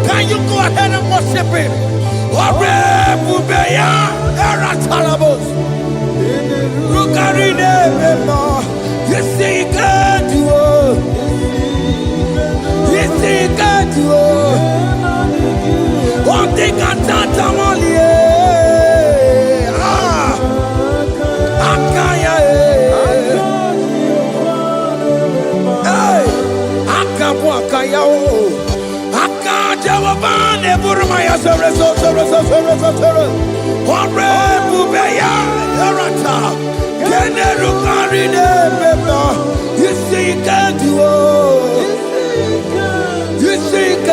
Can you go ahead and worship him? You see, you can't do it. You see, you can't do it. One thing I can't only. You see, you can't do it. You see,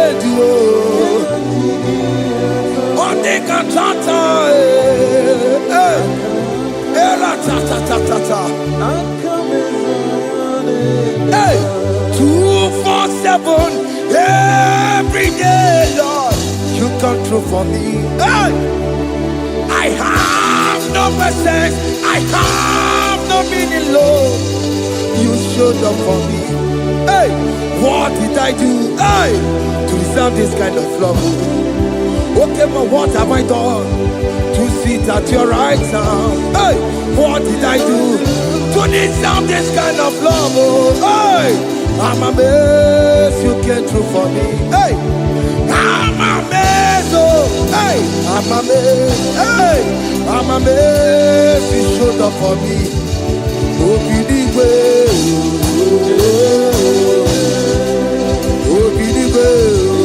every day, Lord, you come through for me. Hey! I have no presence, I have no meaning, Lord. You showed up for me. Hey! What did I do? Hey! To deserve this kind of love? Okay, but what have I done to sit at your right hand? Hey! What did I do to deserve this kind of love? Oh, hey! I'm amazed you came through for me. Hey! I'm amazed, oh! Hey! I'm amazed, hey! I'm amazed you showed up for me. Oh, believe it. Oh, believe it.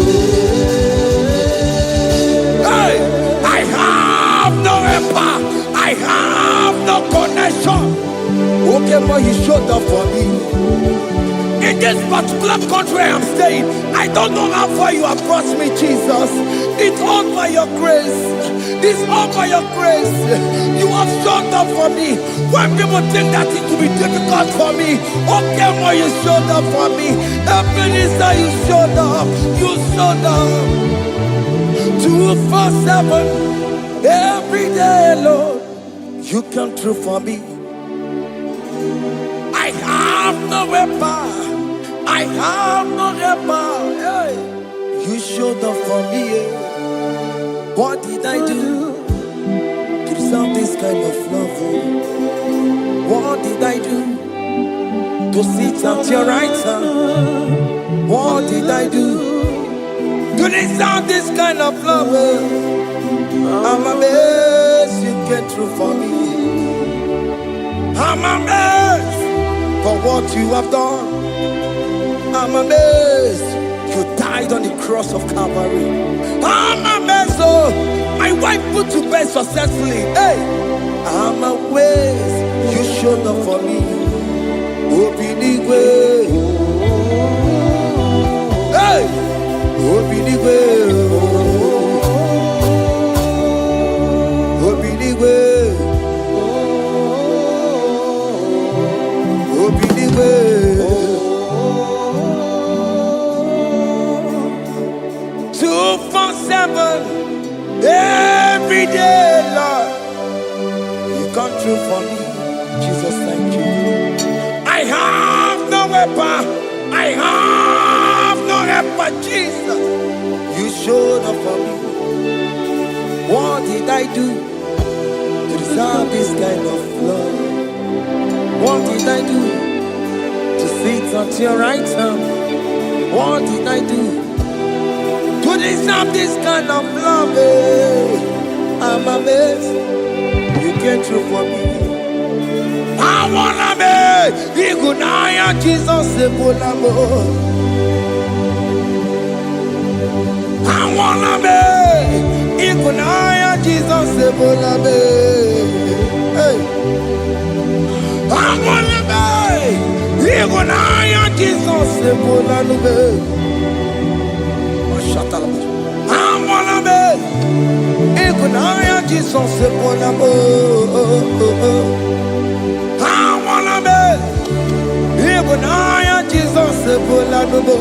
Hey! I have no helper. I have no connection. Okay, but you showed up for me. In this particular country I'm staying, I don't know how far you have brought me, Jesus. It's all by your grace. It's all by your grace. You have showed up for me. When people think that it will be difficult for me, okay, well, you showed up for me. Every minister, you showed up. You showed up. 247 every day, Lord. You come through for me. I have no weapon. I have no helper. Hey. You showed up for me. What did I do to deserve this kind of love? What did I do to sit at your right hand? What did I do to deserve this kind of love? I'm amazed you came through for me. I'm amazed for what you have done. I'm amazed you died on the cross of Calvary. I'm amazed, oh, my wife put to bed successfully. Hey, I'm amazed you showed up for me. Obinigwe, hey, Obinigwe, Obinigwe, Obinigwe. 247 every day, Lord. You come through for me, Jesus. Thank you. I have no weapon. I have no helper, Jesus. You showed up for me. What did I do to deserve this kind of love? What did I do to sit at your right hand? What did I do to deserve this kind of love? I'm amazed you came through for me. I wanna be Igunaya Jesus Sepulamo. I wanna be Igunaya Jesus Sepulamo. Hey, I wanna be Igunaya Jesus Sepulamo. I wanna be Igunaya Jesus Sepulamo. I wanna be Igunaya Jesus Sepulamo.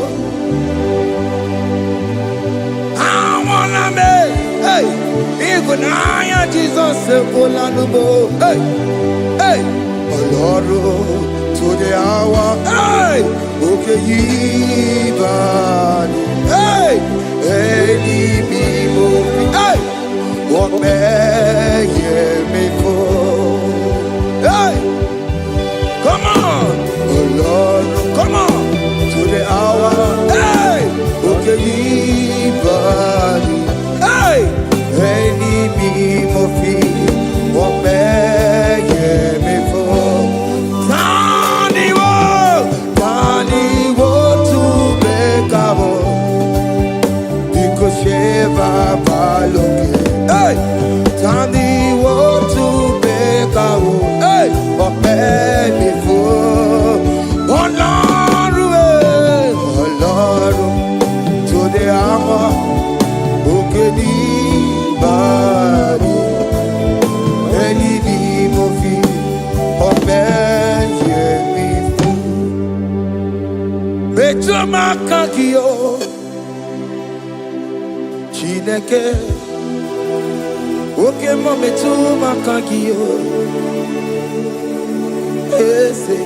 I wanna be, hey, Igunaya Jesus Sepulamo. Hey, hey, Lord, to the hour, hey, okay, hey, hey, what may me for? Hey, come on, oh Lord, come on, to the hour, hey, okay, hey, enemy of me, what may me for? Tani wo to makagio Chineke Oke mo metu makagio Ese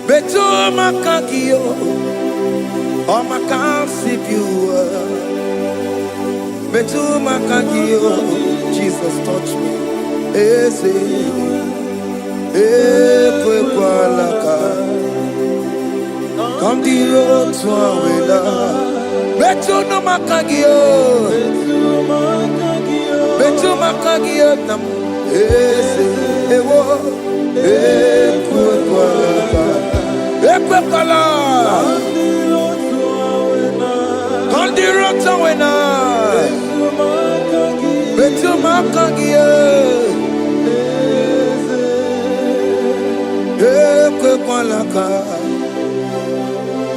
Metu makagio O makasibiwa Metu makagio Jesus touch me Ese Ekwe kwa laka Kandiro tuawela Betu no makagio Betu makagio nam Ese ewo Ekwe kwa laka Ekwe kwa laka Kandiro tuawela Betu makagio Ekwe kwa laka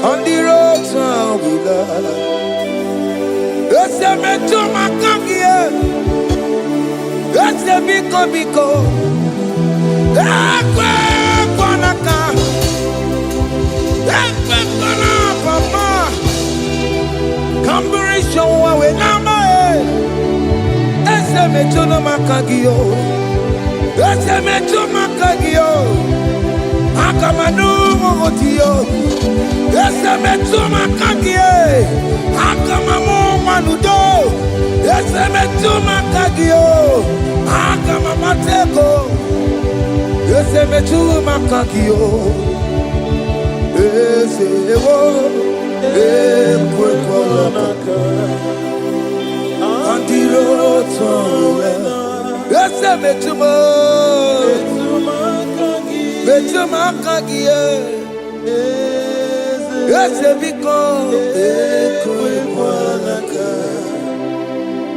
On the road to Willa, it's a meto makagia, it's a biko, Ekwe Kwanaka, Ekwe Kwana Papa, Camberisho Wawenama, it's a meto makagio, it's a meto makagio, Akamanu Mogotio. Ese metu makagie, akamamu manudo. Ese metu makagio, akamamateko. Ese metu makagio, ese ewo, ekwe kwa maka. Andiro towe, ese metu makagie. Yes, because ekwe kwanaka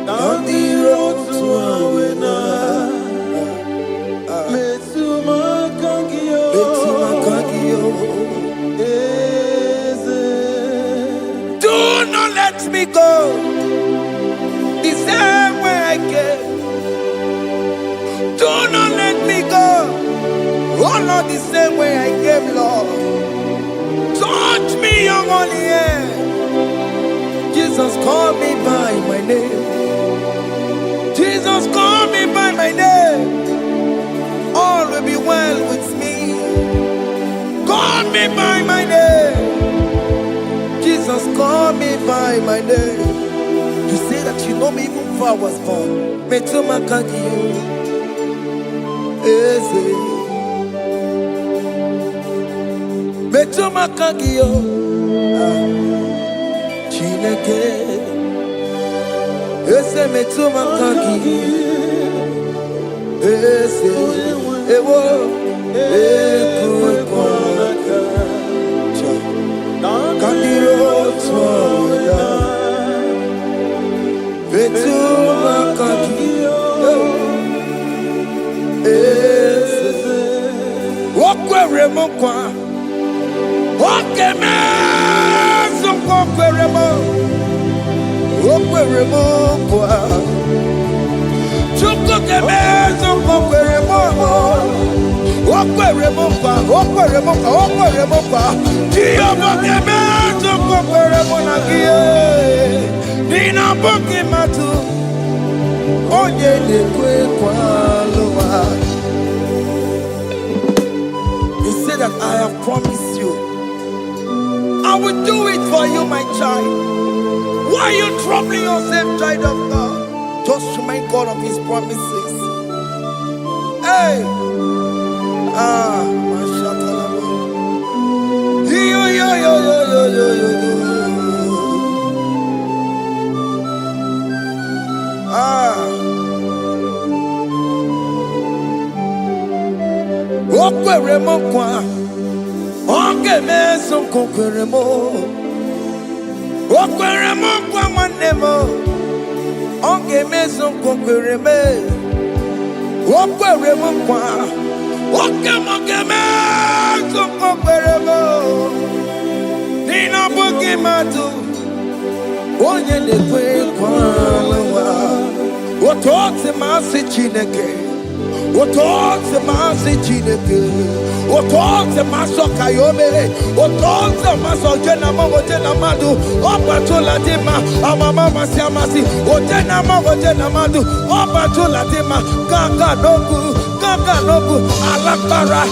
on the road to Awena Metuma kagio Do not let me go the same way I came. Do not let me go. Oh Lord, the same way I came, Lord. Touch me, young on the air. Jesus, call me by my name. Jesus, call me by my name. All will be well with me. Call me by my name. Jesus, call me by my name. You say that you know me even before I was born. Metuma kagio. Eze. Metu makagio Chineke Ese metu makagio Ese ewo Ekwe kwa laka Kandiro tuawela Metu makagio Ese Wakwe remokwa Oke mezo kokweremo Okweremo kwa Chuko ke mezo kokweremo Okweremo kwa Diyobo ke mezo kokweremo nagie Nina boki matu Onye dekwe kwa loa He said that I have promised you I will do it for you, my child. Why are you troubling yourself, child of God? Just remind God of His promises. Hey! Mashatalabo. Yo. Okweremo kwa. Onge meso kokweremo Okweremo kwa manemo Onge meso kokwereme Okweremo kwa Oke meso kokweremo Nina boki matu Onye dekwe kwa lawa Otote masi Chineke Otonze masi chineke, otonze maso kayome, otonze maso jena madu, opatola dima, amama masi amasi, ojena madu, opatola dima, ganga nogu, alakbara,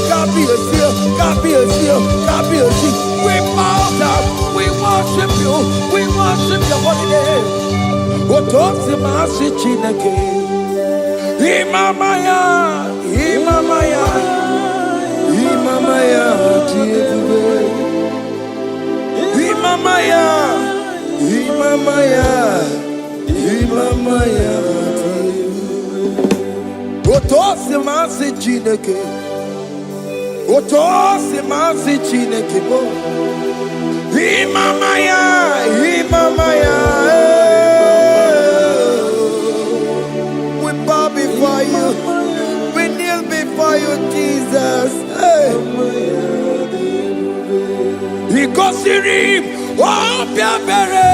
Gabi is here. We bow down, we worship you holy name. Otonze masi chineke. Imamaya, Otosi masi chineke, bo. Imamaya. We bow before you. We kneel before you, Jesus. Hey. Ikosirim, opiabere,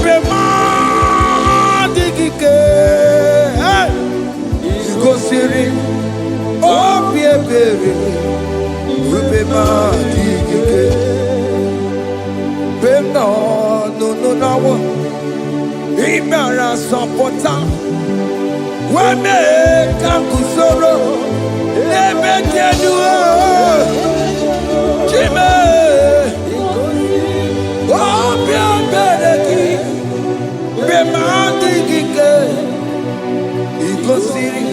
premadigike. Hey. Ikosirim, opiabere, premadigike. No. Imara sopota, weme kakusoro, nebe tenua, chime, obia bereki, bemandi gike, ikosiri,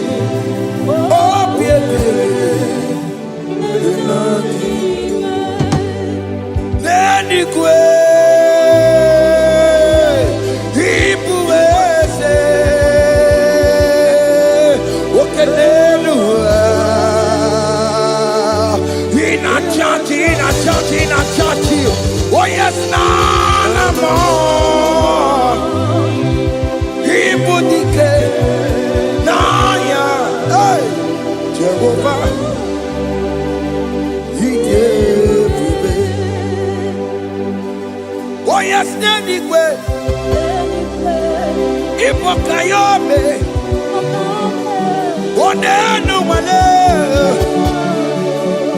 obia bereki, neni kwe. Oh yes, nana more. Ibudike, naya, hey, Jehovah, he gave me. Oh yes, nanigwe, Ibokayobe, oh nenu mane,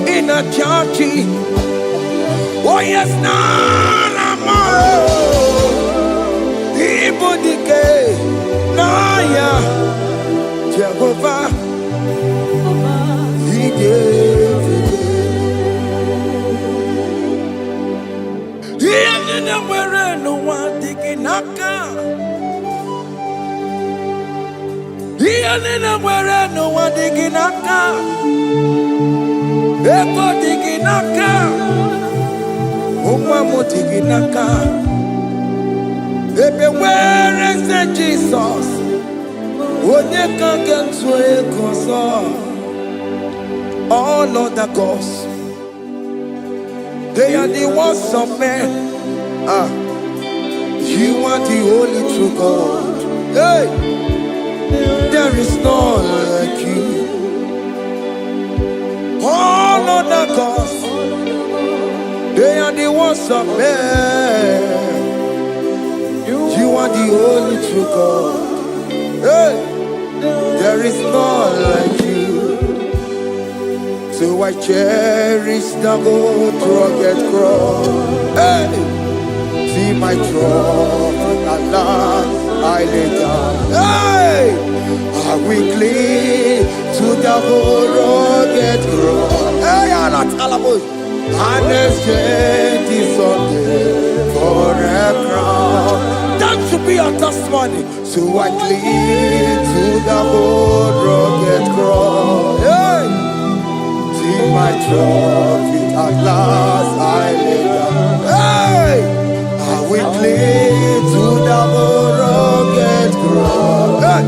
in a churchy. Oh yes, nana more. Ibudike, naya, Jehovah, he gave it. He didn't wear no one digging naka. He didn't wear no one digging naka. Eko digging naka. Naka. Baby, where is the Jesus? When you can't get to a console, all other gods, they are the ones of men. You are the only true God. Hey, there is none like you. All other gods, they are the ones of men. You are the only true God. Hey, there is none like you. So I cherish the gold rugged cross. Hey, see my throne, Allah, I lay down. Hey, I will cling to the gold rugged cross. Hey, Allah, Talamus. And exchange is Sunday for a crown. That should be our testimony. So I cling to the old rugged cross. Hey! See my trophy at last I lay down. Hey! I will cling to the old rugged cross. Hey!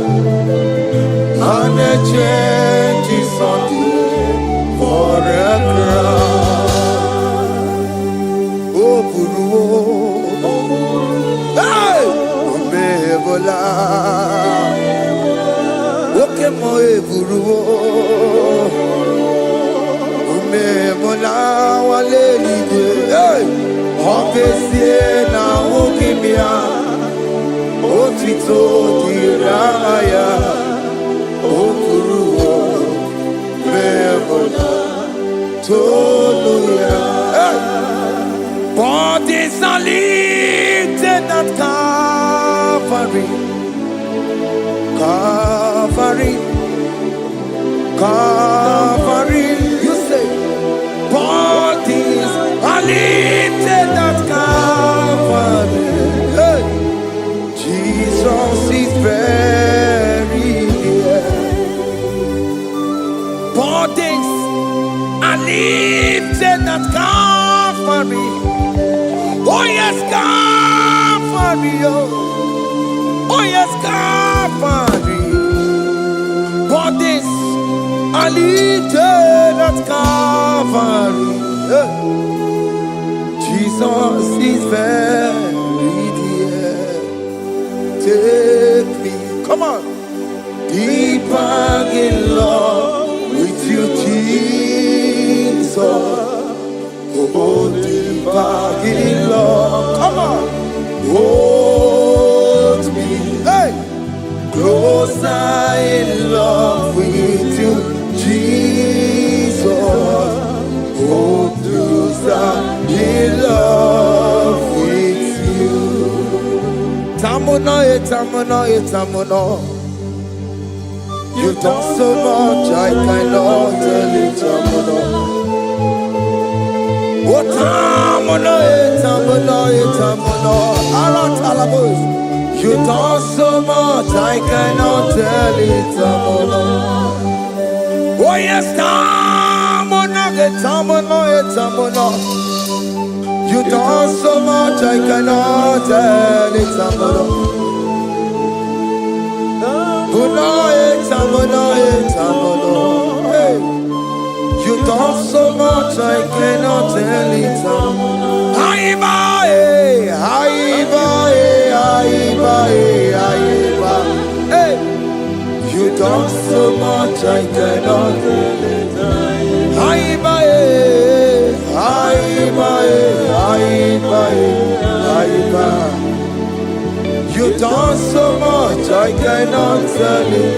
And exchange is Sunday for a crown. Hey! Omebola. Oke mo eburu. Omebola wale ligwe. Hey! Okesie na okimia. otito diraya okuruwo mebona toluya. Bodies are lifted at Calvary, Calvary, Calvary. You say, bodies are lifted at Calvary. Hey. Jesus is very near. Bodies are lifted at Calvary. Oh yes, Calvary. Oh yes, Calvary. Bodies are lifted at Calvary. Jesus is very dear. Take me, come on, deeper in love with you, Jesus. Oh, deeper in love, come on, hold me, hey, closer in love with you, Jesus. Oh, closer in love with you. Tamuno, tamuno, tamuno. You've done so much, I cannot tell it, tamuno. Oh, tamuno, tamuno, tamuno. Aratalabos. You've done so much, I cannot tell it, tamuno. Oh yes, tamuno, tamuno, tamuno. You've done so much, I cannot tell it, tamuno. Hey. You've done so much, I cannot tell it. Hey. You've done so much, I cannot tell it. You've done so much, I cannot tell it.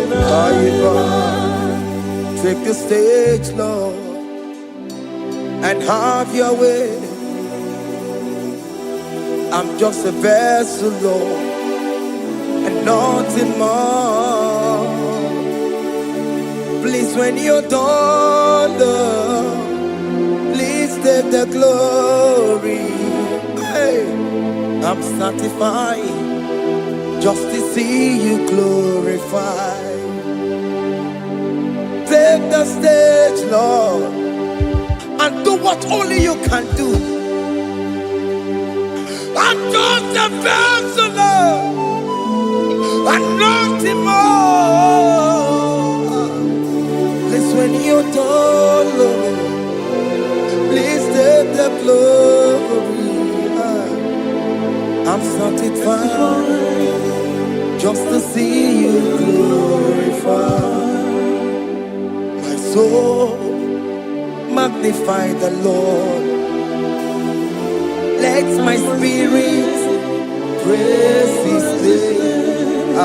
Take the stage, Lord, and have your way. I'm just a vessel, Lord, and nothing more. Please, when you're done, Lord, please take the glory. Hey, I'm satisfied just to see you glorified. Take the stage, Lord, and do what only you can do. I'm just a vessel, Lord, and nothing more. Please, when you're done, Lord, please take the glory. I'm satisfied just to see you glorified. My soul magnify the Lord. Let my spirit praise His name.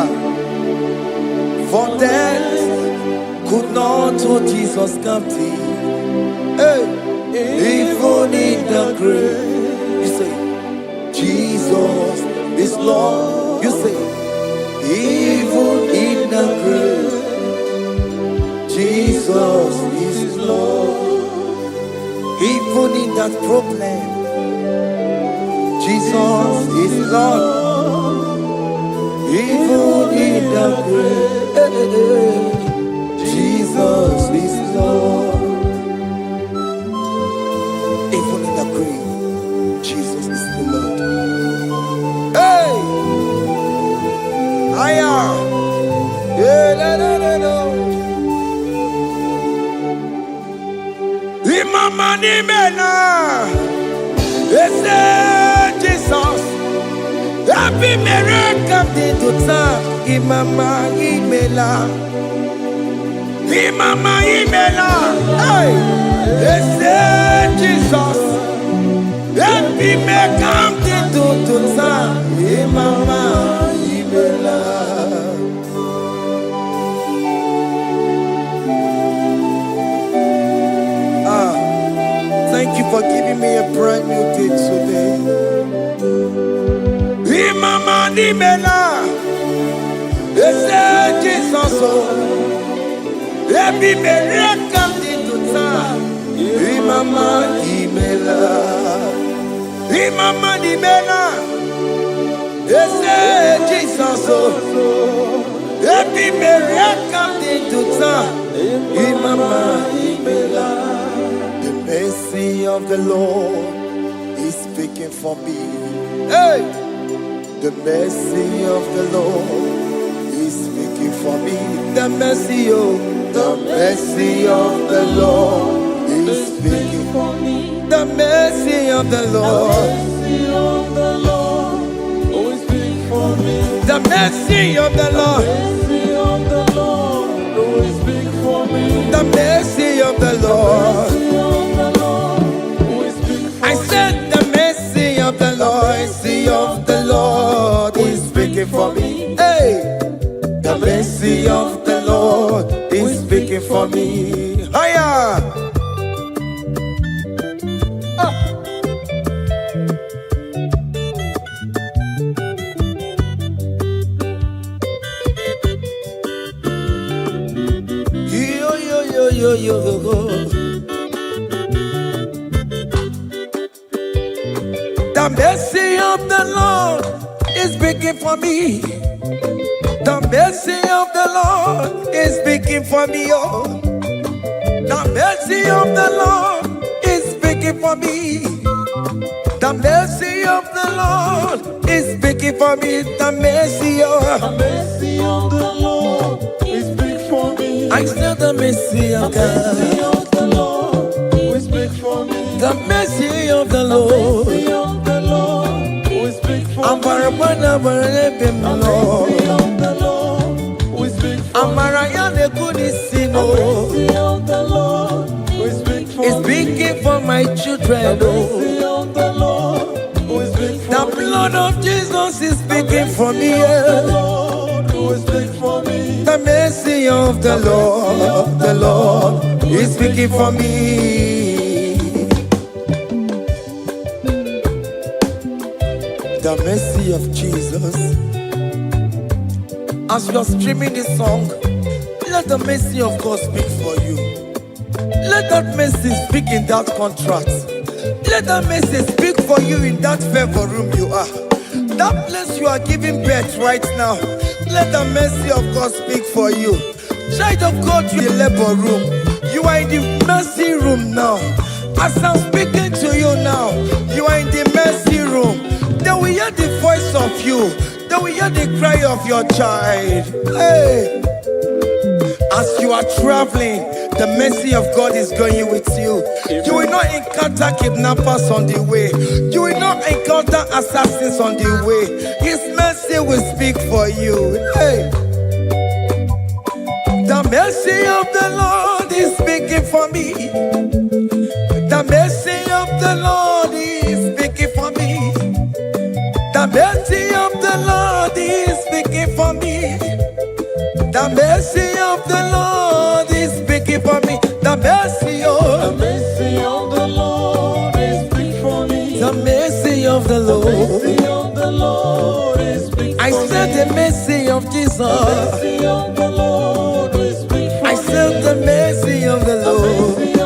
For death could not hold Jesus captive. Hey, even in the grave, you say, Jesus is Lord. You say, even in the grave, Jesus is Lord. Even in that problem, Jesus is Lord. Even in the grave, Jesus is Lord. Even in the grave, Jesus is the Lord. Hey! Aya! Imama ni mena, Jesus. Happy miracle to time. Imama imela, Imama imela. Hey, Jesus. Happy miracle to time. Imama imela. me a brand new day today. Imama di mela, ese Jesus o. Ebi mele kandi tuta. Imama di mela, Imama di mela, ese Jesus o. Ebi mele kandi tuta. Imama di mela. The mercy of the Lord is speaking for me. Hey, the mercy of the Lord is speaking for me. The mercy of the Lord is speaking for me. The mercy of the Lord is speaking for me. The mercy of the Lord is speaking for me. The mercy of the Lord. I said the mercy of the Lord is speaking for me. Hey, the mercy of the Lord is speaking for me. Higher. Yo. The mercy of the Lord is speaking for me. The mercy of the Lord is speaking for me. Oh, the mercy of the Lord is speaking for me. The mercy of the Lord is speaking for me. The mercy of the Lord is speaking for me. I still the mercy of God. The mercy of the Lord will speak for me. The mercy of the Lord will speak for me. I'm the mercy of the Lord will speak for me. The mercy of the Lord will speak for me. It's speaking for my children. The mercy of the Lord will speak for me. The blood of Jesus is speaking for me. The Lord will speak for me. The mercy of the Lord is speaking for me. The mercy of Jesus. As you are streaming this song, let the mercy of God speak for you. Let that mercy speak in that contract. Let that mercy speak for you in that favor room you are. That place you are giving birth right now. Let the mercy of God speak for you. Child of God, you in the labor room. You are in the mercy room now. As I'm speaking to you now, you are in the mercy room. They will hear the voice of you. They will hear the cry of your child. Hey, as you are traveling, the mercy of God is going with you. You will not encounter kidnappers on the way. You will not encounter assassins on the way. His mercy will speak for you. Hey, the mercy of the Lord is speaking for me. The mercy of the Lord is speaking for me. The mercy of the Lord is speaking for me. The mercy of the Lord is speaking for me. The mercy of the Lord is speaking for me. The mercy of the Lord is speaking for me. I said the mercy of Jesus. The mercy of the Lord is speaking for me. I said the mercy of the Lord.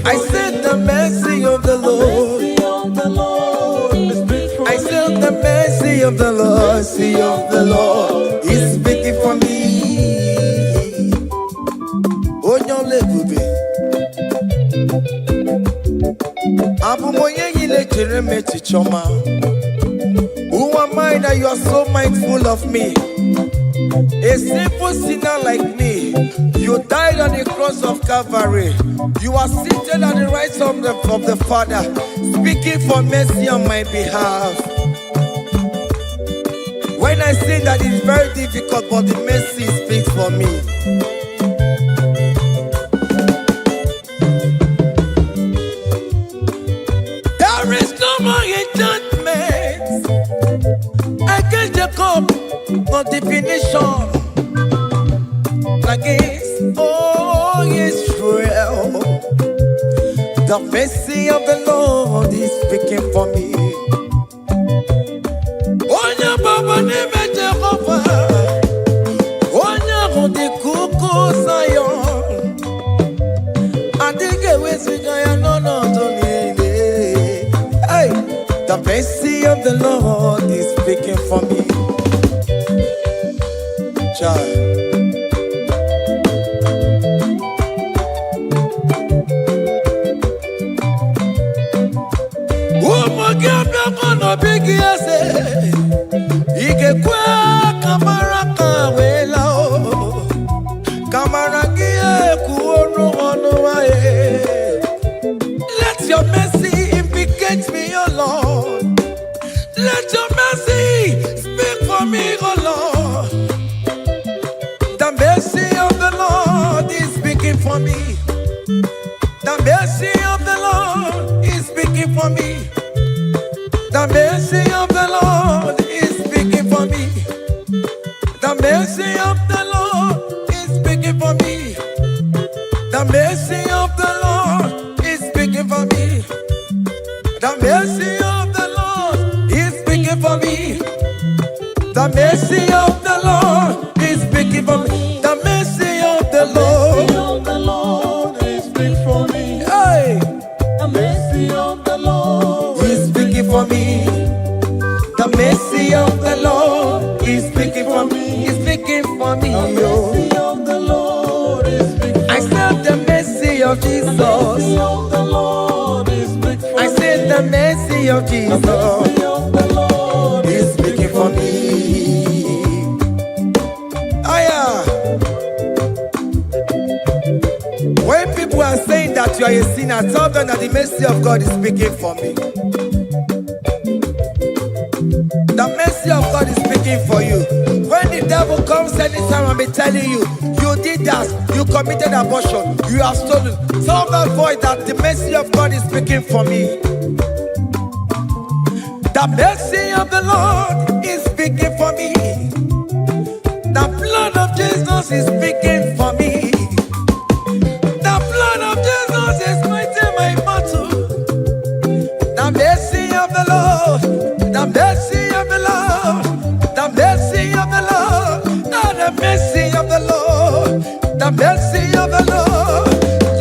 I said the mercy of the Lord. I said the mercy of the Lord is speaking for me. Oh, no, baby. Who am I that you are so mindful of me? A simple sinner like me. You died on the cross of Calvary. You are seated at the right side of the Father, speaking for mercy on my behalf. When I say that it's very difficult, but the mercy speaks for me. There is no more enchantment against Jacob, no definition against all Israel. The mercy of the Lord is speaking for me. Onya baba neme Jehovah, onya hundi kuku Zion, adige wesigaya no donile. Hey, the mercy of the Lord is speaking for me. Child. Big yes, Ike kwa kamara kawela o, kamara gie kuonu onu wae. Let your mercy implicate me, O Lord. Let your mercy speak for me, O Lord. The mercy of the Lord is speaking for me. The mercy of the Lord is speaking for me. The mercy of the Lord is speaking for me. The mercy of the Lord is speaking for me. The mercy of the Lord is speaking for me. The mercy of the Lord is speaking for me. The mercy of the Lord is speaking for me. The mercy of the Lord is speaking for me. Hey, the mercy of the Lord is speaking for me. The mercy of the Lord is speaking for me. Is speaking for me. The mercy of the Lord is speaking for me. I said the mercy of Jesus. The mercy of the Lord is speaking for me. I said the mercy of Jesus. The mercy of the Lord is speaking for me. When people are saying that you are a sinner, tell them that the mercy of God is speaking for me. The mercy of God is speaking for you. When the devil comes anytime and be telling you, you did that, you committed abortion, you have stolen, tell that voice that the mercy of God is speaking for me. The mercy of the Lord is speaking for me. The blood of Jesus is speaking for me. The blood of Jesus is fighting my battle. The mercy of the Lord, the mercy of the Lord, the mercy of the Lord, the mercy of the Lord, the mercy of the Lord,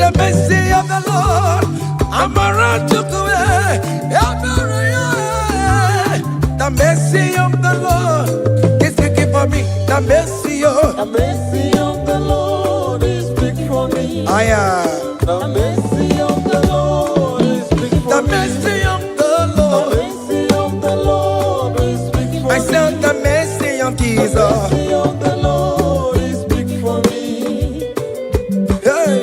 the mercy of the Lord. I'm around to go away. The mercy of the Lord is speaking for me. The mercy of the Lord is speaking for me. The mercy of the Lord is speaking for me. The mercy of the Lord. The mercy of the Lord is speaking for me. I said the mercy of Jesus. The mercy of the Lord is speaking for me. Hey.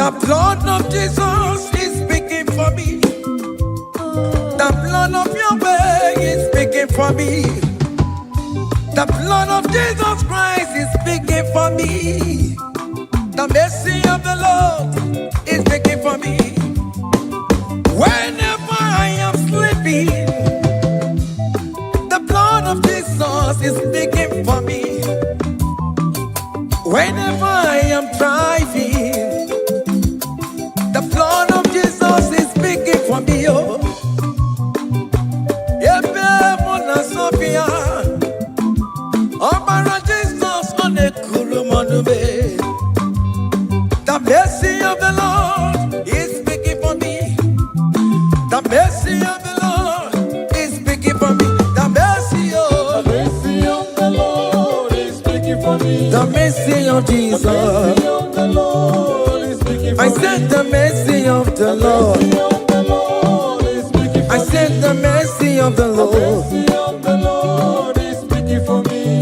The blood of Jesus is speaking for me. The blood of Yahweh is speaking for me. The blood of Jesus Christ is speaking for me. The mercy of the Lord is speaking for me. Whenever I am sleeping, the blood of Jesus is speaking for me. Whenever I am driving, the blood of Jesus is speaking for me. Oh, Sophia, oh, Jesus on the Kurumanube. The mercy of the Lord is speaking for me. The mercy of the Lord is speaking for me. The mercy of the Lord is speaking for me. The mercy of Jesus. The mercy of the Lord is speaking for me. I said the mercy of the Lord. I said the mercy of the Lord. The mercy of the Lord is speaking for me.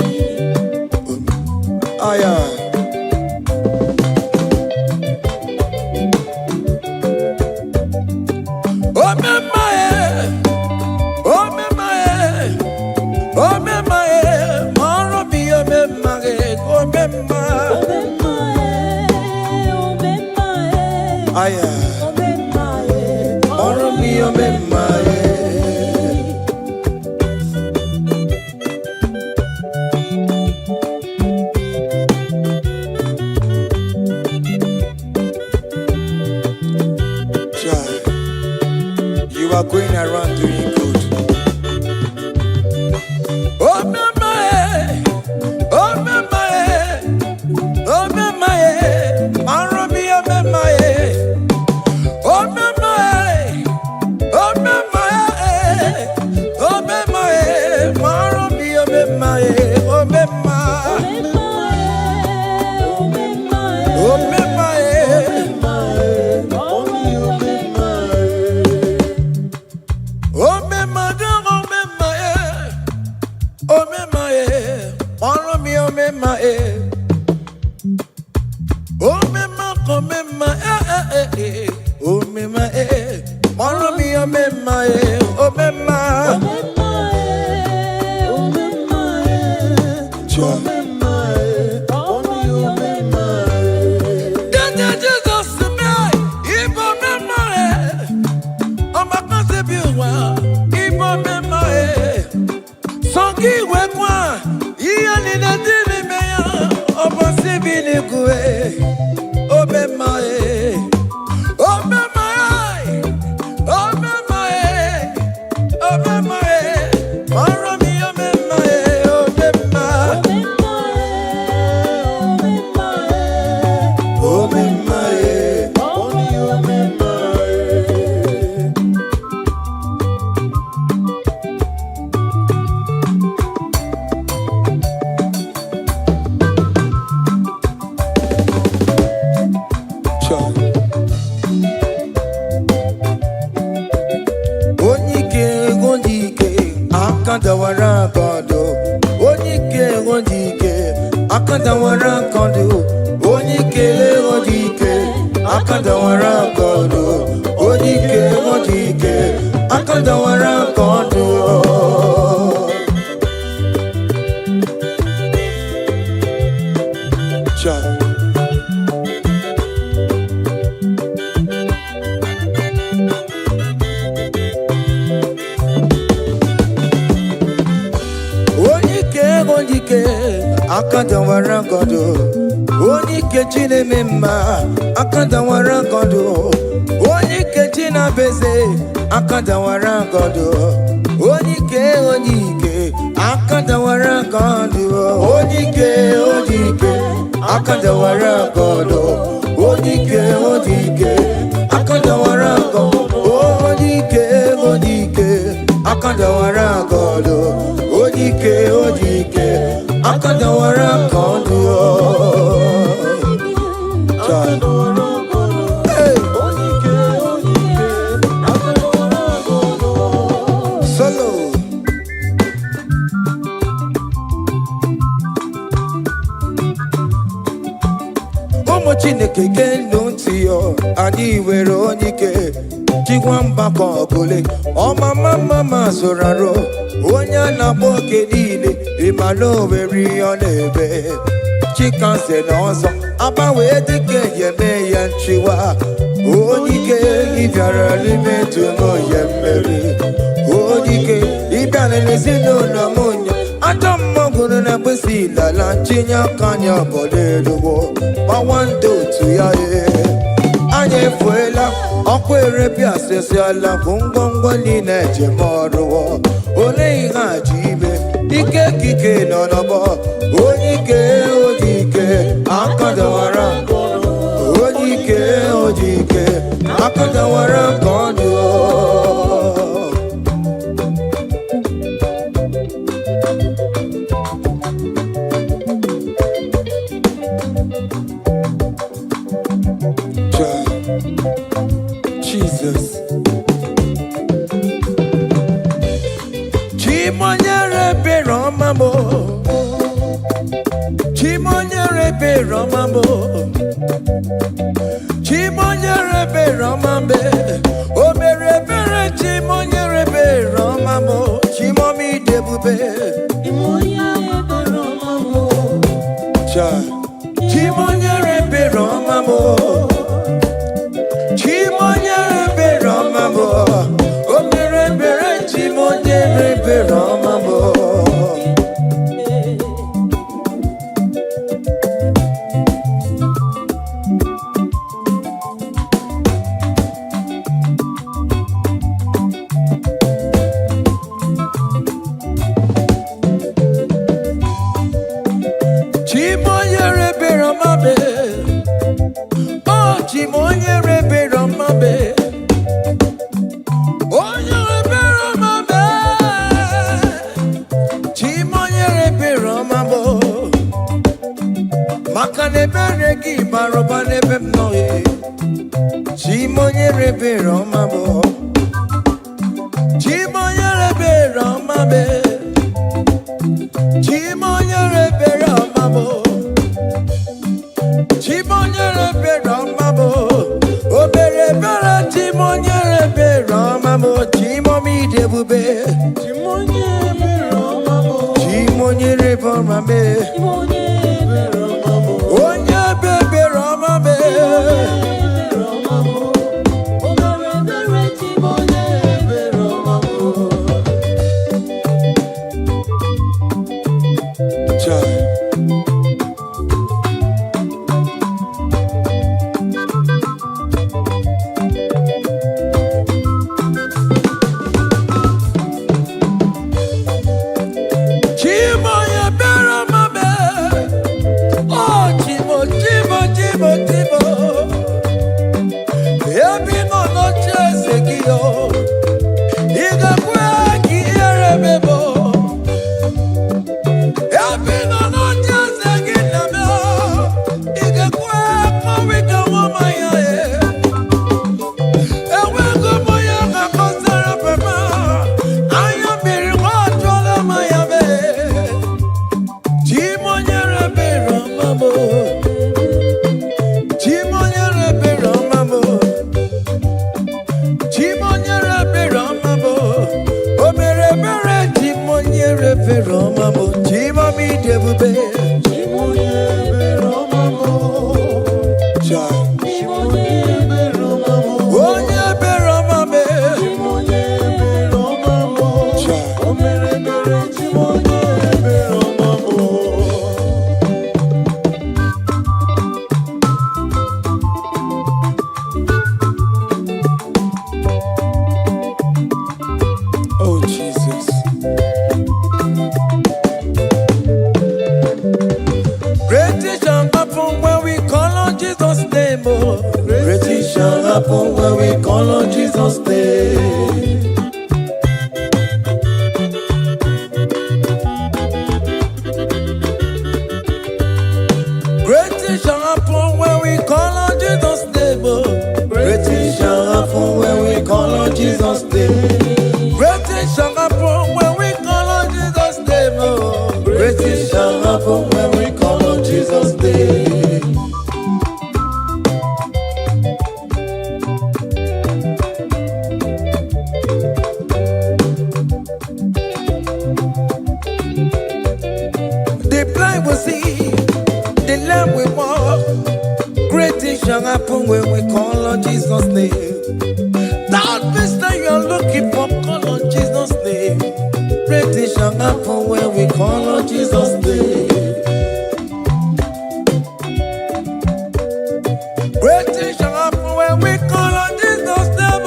Bane beregi baro bane bemnoye. Chimonye rebe romabo. Chimonye rebe romabe. Chimonye rebe romabo. Chimonye rebe romabo. Obere bere chimonye rebe romabo. Chimomi debube. Chimonye rebe romabo. Chimonye rebe romabe. When we call on Jesus' name, great things shall happen when we call on Jesus' name. Great things shall happen when we call on Jesus' name. Great things shall happen when we call on Jesus' name. Great things shall happen when we call on Jesus' name. Shall happen when we call on Jesus' name. That vista you're looking for, call on Jesus' name. Great things shall happen when we call on Jesus' name. Great things shall happen when we call on Jesus' name.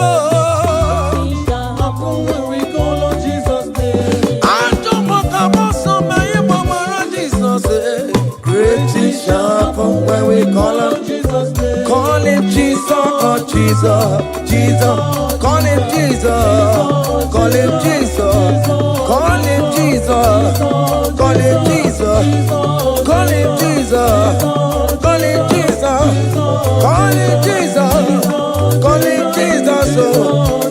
Shall happen when we call on Jesus' name. I don't want to go so many more Jesus' name. Great things shall happen when we call on Jesus' name. Call him Jesus, oh Jesus, Jesus. Call him Jesus, call him Jesus, call him Jesus, call him Jesus, call him Jesus, call him Jesus, call him Jesus, call him Jesus,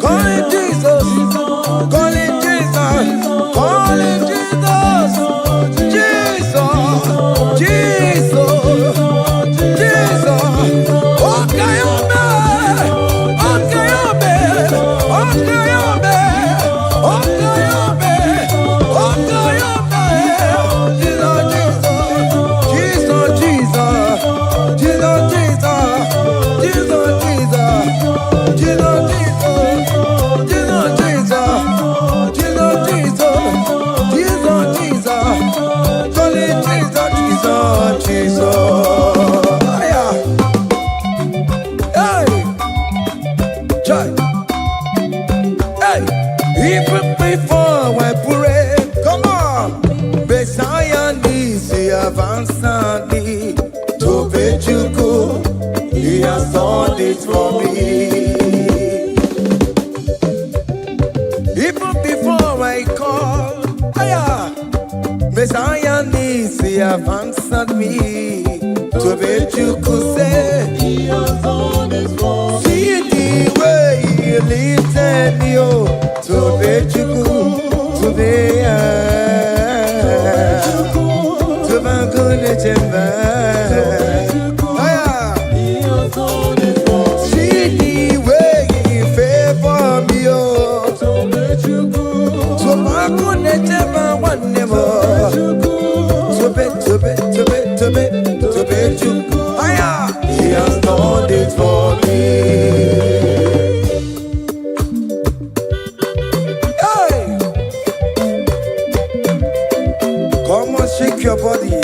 call him Jesus, call him Jesus, call him Jesus, Jesus, Jesus. Even before I pray, come on, Messiah needs answered me to bid you good. He has done it for me. Even before I call, Messiah needs answered me to Tobechuku say He has done it for me. See the way He lifted me, oh, Tobechuku, Tobeya, Tobagone Chemba. He has done it for me. See the way He favored me, oh, Tobechuku, Tobagone Chemba one never. Tobechuku, He has done it for me. Hey! Come on, shake your body.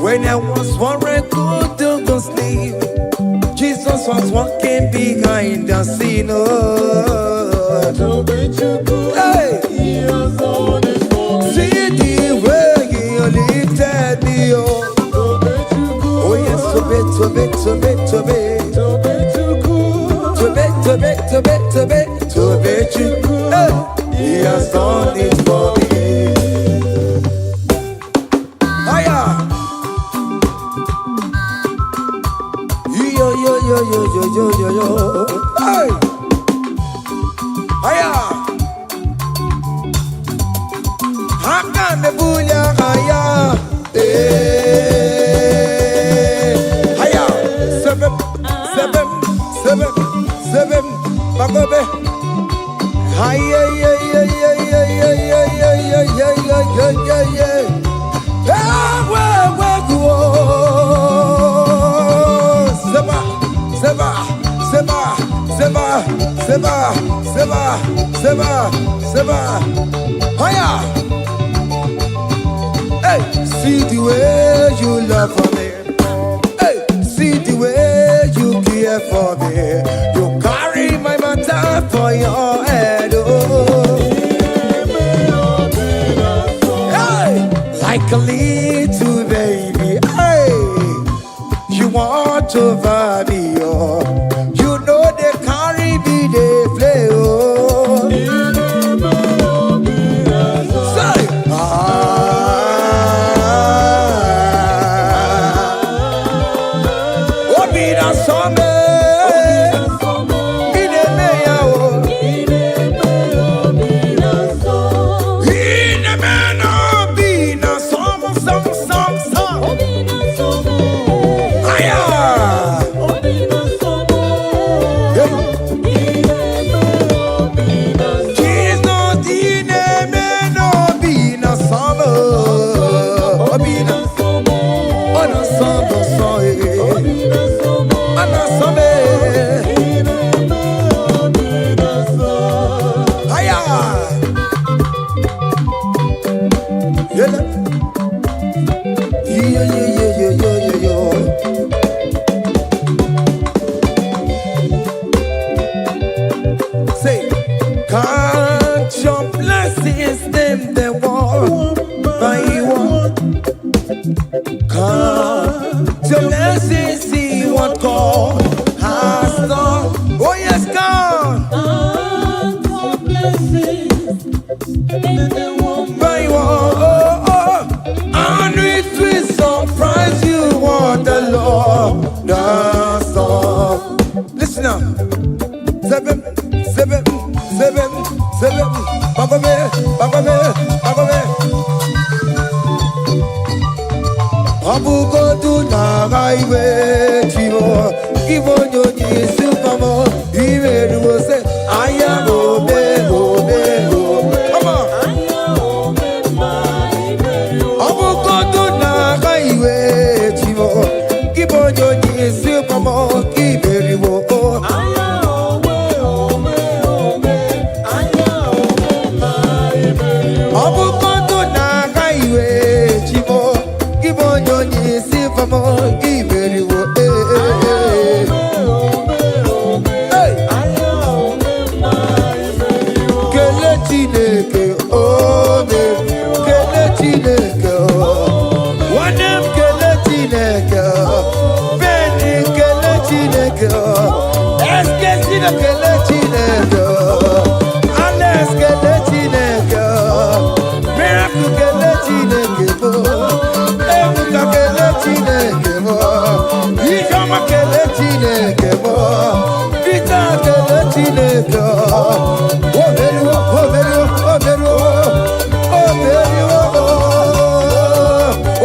When I was worried, couldn't go sleep, Jesus was walking behind the scene. Hey! He has done it for me. See the way He lifted me, oh. Oh yes, Tobechuku. Hey! He has done it for me. Hiya! Yo. Hey! Hiya! Haka mebunya haya. Hiya! Seven. Bagobe. Hiya. Seba. Hiya! Hey, see the way you love for me. Hey, see the way you care for me. You carry my matter for your head. Oh. Hey, like a little baby. Hey, you want over me. Oh. You know they carry me, they play. Oh. Say, can't your blessings them the one by one? Can't your blessings see what God has done? Oh yes, God. Can't your blessings them one by one? And it will surprise you what the Lord does done. Listen now. Seven. Bagome. Abu go to na highway, Timo. Give on your knees, Supermo. Even you say, I am go. Come on. Abu go to na highway, Timo. Give on your knees, Supermo. Even you go. Let's get Chineke. Omeruo, omeruo, omeruo, omeruo.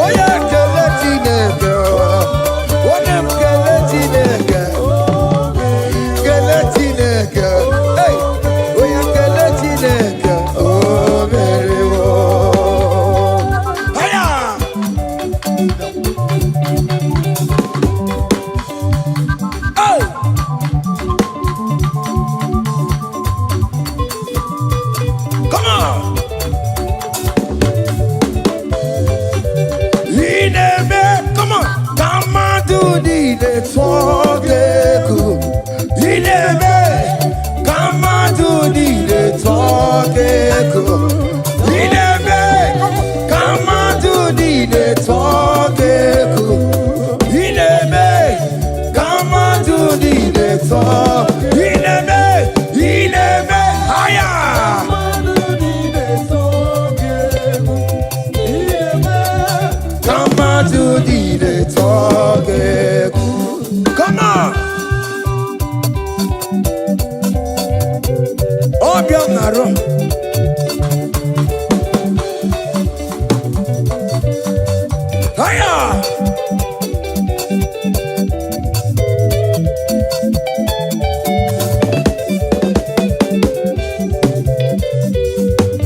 Onye kele Chineke. Onye kele Chineke. Kele Chineke. Hey, onye kele Chineke. Omeruo. Haya. Hey. Come on. Come on. Come on, do the talk. Come on, do the talk. Come on, do the talk. Come on, do the talk. Higher. Come on, do the talk. Come on. Obiam naro. Haya.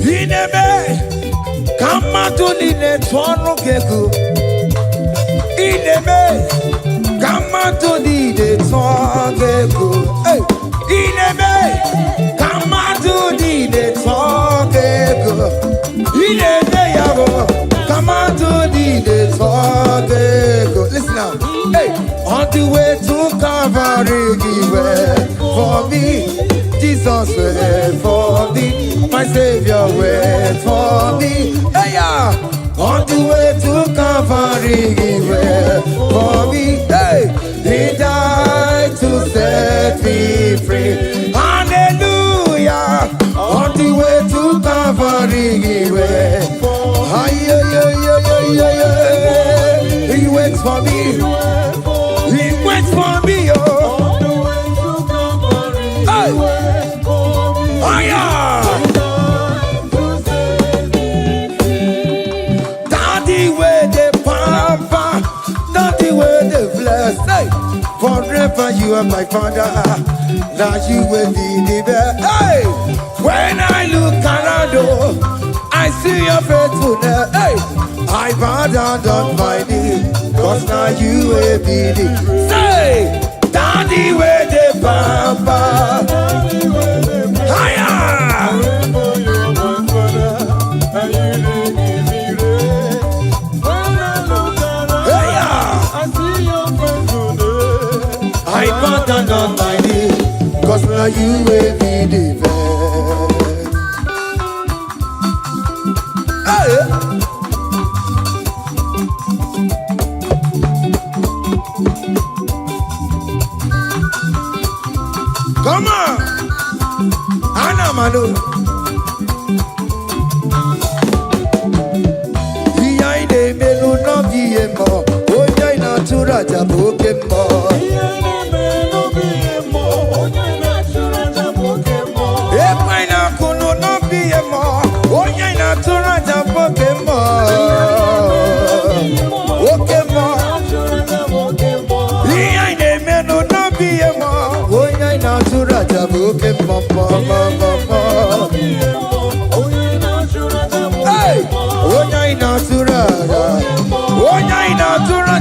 Ineme. Come on, do the talk. Ineme. Come on, do the talk. Hey. Ineme. Come on, do the talk. Ineme yabo. Come on, do the talk. Listen now. Hey, on the way to Calvary, he went for me. Jesus went for me. My Savior went for me. Hey, yeah. On the way to Calvary, he went for me. Hey, he died to set me free. Hallelujah. On the way to Calvary, he went. He waits for me. He waits for me. Oh, hey. Oh yeah. Daddy where the pampa, daddy where the bless. Hey, forever you are my father. Now you will be the best. Hey, when I look around, oh, I see your faithfulness. Hey, I bow down on my knees, cause now you will be the. Say, daddy where the pampa. Higher. I bow down on my knees, cause now you will be the best. Hey. Come on, Anna Manu. Behind the menu, no BMO. Oh, yeah, natural Jabokemo. If I not could not be a more, oh, yeah, natural Jabokemo. Okay, more. Behind the menu, no BMO. Oh, yeah, natural Jabokemo. Hey, oh, yeah, natural. Oh, yeah, natural.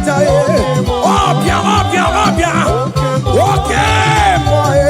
Opia. Okay, boy.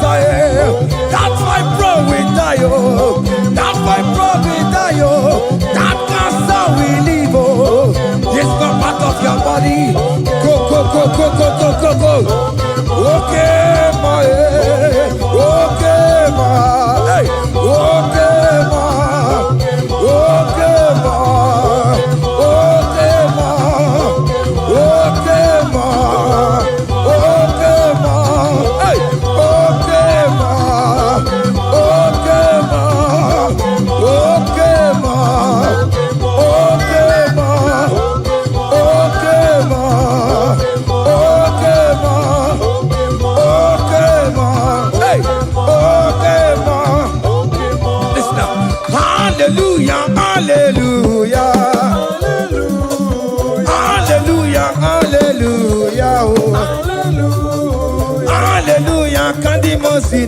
That's why bro we die, oh. That's why bro we die, oh. That cancer we live, oh. It's not part of your body. Go. Okay, my, hey.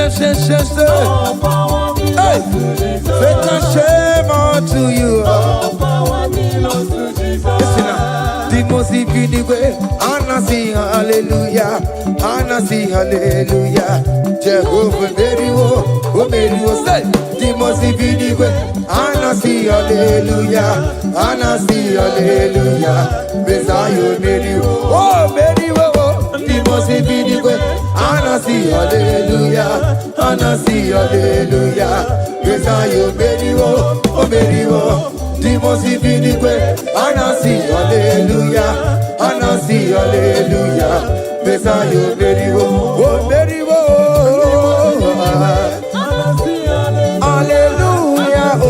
All power belongs to Jesus. Satan, shame unto you. All power belongs to Jesus. Listen now. The most way, Anna sing hallelujah, Anna sing hallelujah. Jehovah Meriwo, oh Meriwo, say. The most way, Anna sing hallelujah, Anna sing hallelujah. Messiah Meriwo, oh Meriwo. The most way, Anna sing hallelujah, Anna sing hallelujah. Messiah Meriwo, oh Meriwo. The most way, Anna sing hallelujah, Anna sing hallelujah. Messiah Meriwo, oh Meriwo. Hallelujah, oh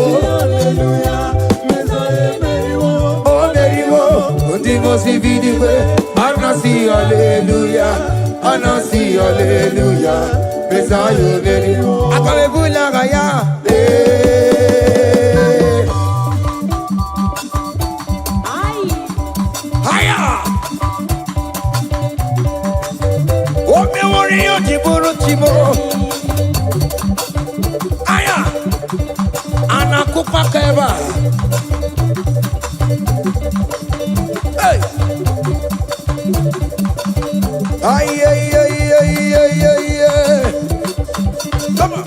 Messiah Meriwo. oh Meriwo. The most way, Anna sing hallelujah, Anna sing hallelujah. Messiah Meriwo. Akalebula gaya. Aya, anakupa keba. Hey, ay ay ay ay ay ay. Come on.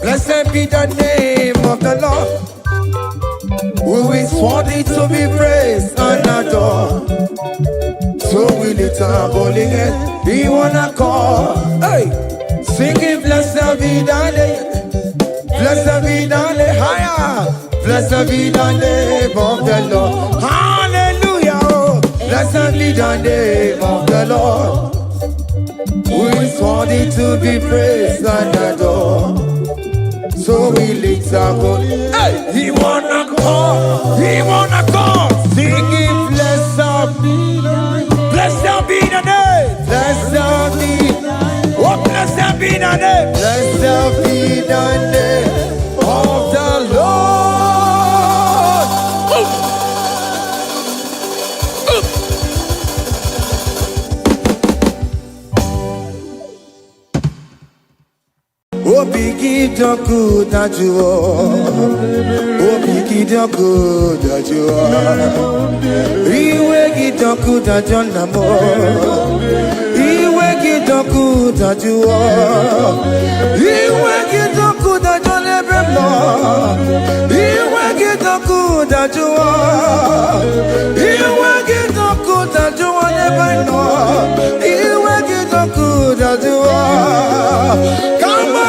Blessed be the name of the Lord, who is worthy to be praised and adored. So we lift our holy head, we wanna call, hey, singing blessed be the name, blessed be the name, higher, blessed be the name of the Lord, hallelujah, oh, blessed be the name of the Lord, who is worthy to be praised and adored. So we lift our holy head, hey, he wanna call, singing blessed be the name. Blessed be the name. Blessed be. Oh, blessed be the name. Blessed be the name of the Lord. Oh, biggie, the good that you are. Oh, biggie, the good that you are. Iwe the good that you are. Iwe the good that you are. Iwe the good that you never know. Iwe the good that you are. Iwe the good that you never know. Iwe the good that you are. Come on.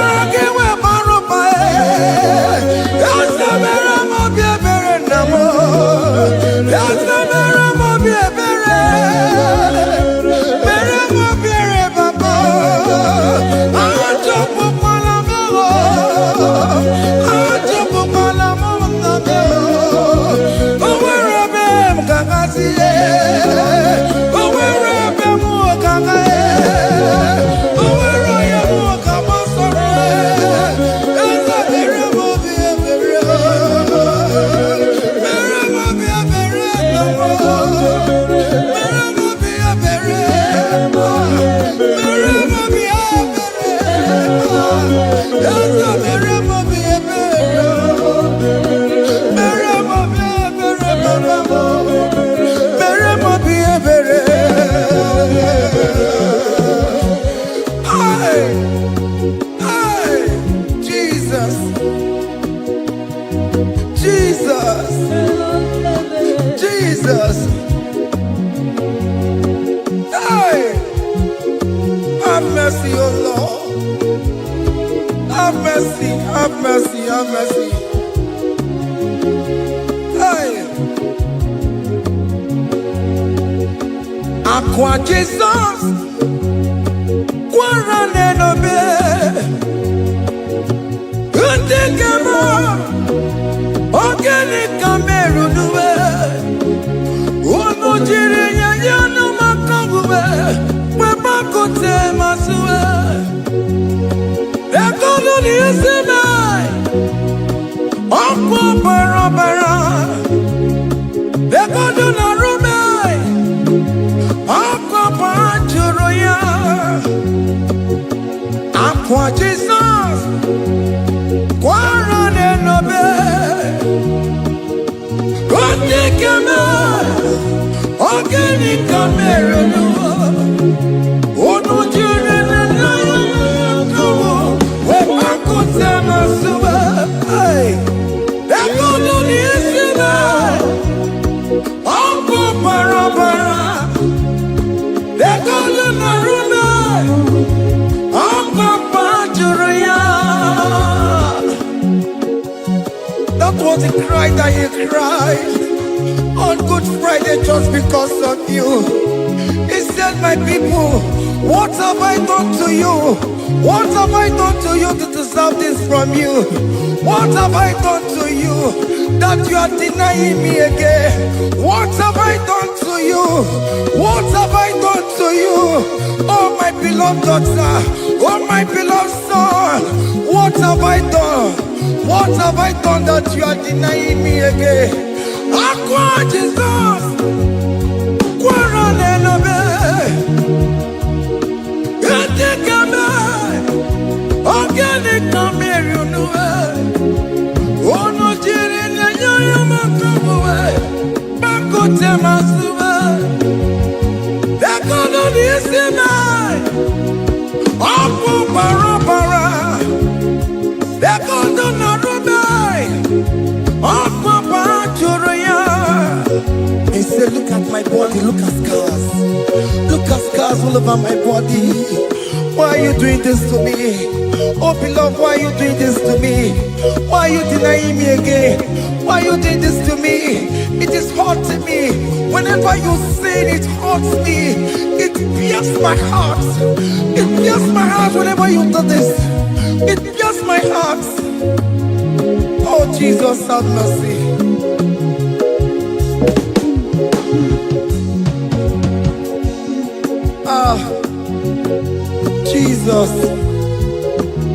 Jesus. Hey, have mercy, oh Lord. Have mercy, have mercy, have mercy. Hey, Aqua Jesus, Quarane no be, Untekemo, Organic Cameru nuwe. Jirinya yanu makangube, webakote masue. Ekono ni eseme, okwo barabara. Ekono na rume, okwo panchuro ya. Aqua Jesus, Quaran and Obey, Rodney Camera, Organic Camera, oh no, children and lion, where I could tell my super, that good on the instrument, Uncle Parabara, that good on the room, Uncle Pajuria. That was the cry that he cried on Good Friday just because of you. He said, my people, what have I done to you? What have I done to you to deserve this from you? What have I done to you that you are denying me again? What have I done to you? What have I done to you? Oh my beloved daughter, oh my beloved son, what have I done? What have I done that you are denying me again? Aqua Jesus, Quaran and Obey, Organic Camera, oh no, Jirin, you come away, Banco Temasuba, that God on the Sinai, Uncle Parabara, that God on the Rubai, Uncle Pajuria. He said, look at my body, look at scars. Look at scars all over my body. Why are you doing this to me? Oh beloved, why are you doing this to me? Why are you denying me again? Why are you doing this to me? It is hurting me. Whenever you sin, it hurts me. It pierces my heart. It pierces my heart whenever you do this. It pierces my heart. Oh Jesus, have mercy. Jesus,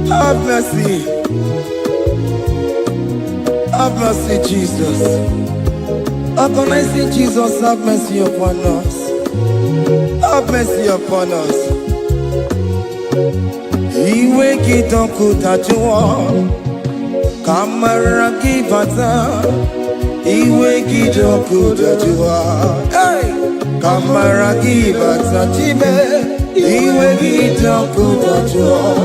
have mercy. Have mercy, Jesus. Agonizing Jesus, have mercy upon us. Have mercy upon us. Iwe kitonku tajuwa, kamara kibata. Iwe kitonku tajuwa, kamara kibata chibe. Iwe kitonku tajuwa,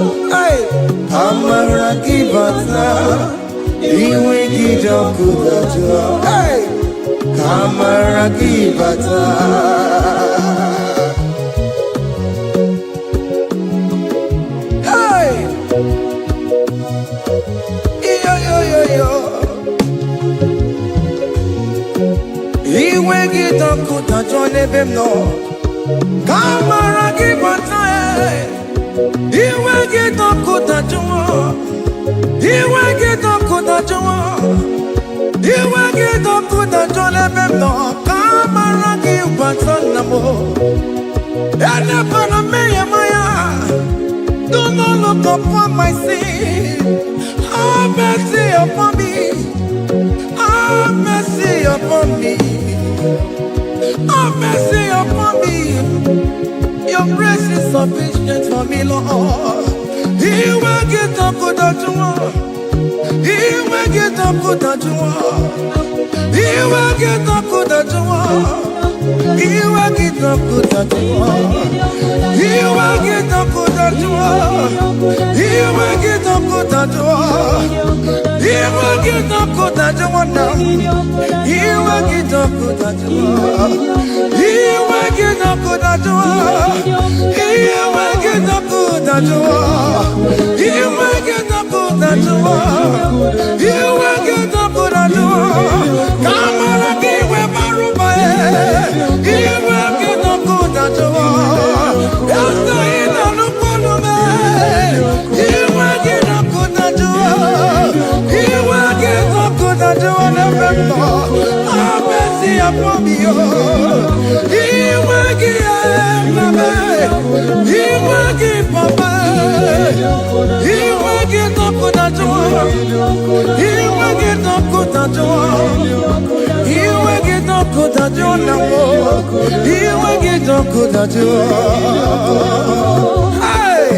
kamara kibata. Iwe kitonku tajuwa, kamara kibata. Iwe kitonku tajuwa nebem no, kamara kibata. Iwe kitonku tajuwa, iwe kitonku tajuwa, iwe kitonku tajuwa nebem no, kamara kibata namo. Ene pana meya maya, do not look upon my sin. Have mercy upon me. Have mercy upon me. Have mercy upon me. Your grace is sufficient for me, Lord. He will get up good at you. He will get up good at you. He will get up good at you. He will get up good at you. He will get up good at you. He will get up good at you. He will get up good at you now. He will get up good at you. He will get up good at you. He will get up good at you. He will get up good at you. He will get up good at you. Come on, give me my room. He will get up good at you. Yes, I know no man. He will get up good at you. He will get up good at you. Have mercy upon me. He will give He will give Papa. He will get up good at you. He will get up good at you. He will get up good at you now. He will get up good at you. Hey!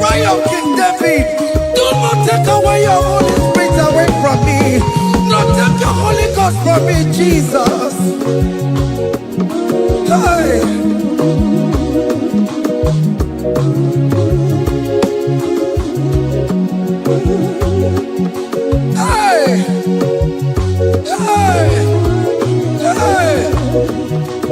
joy of King David. Do not take away your Holy Spirit away from me. Not take your Holy Ghost from me, Jesus. Hey. Hey. Hey. Hey.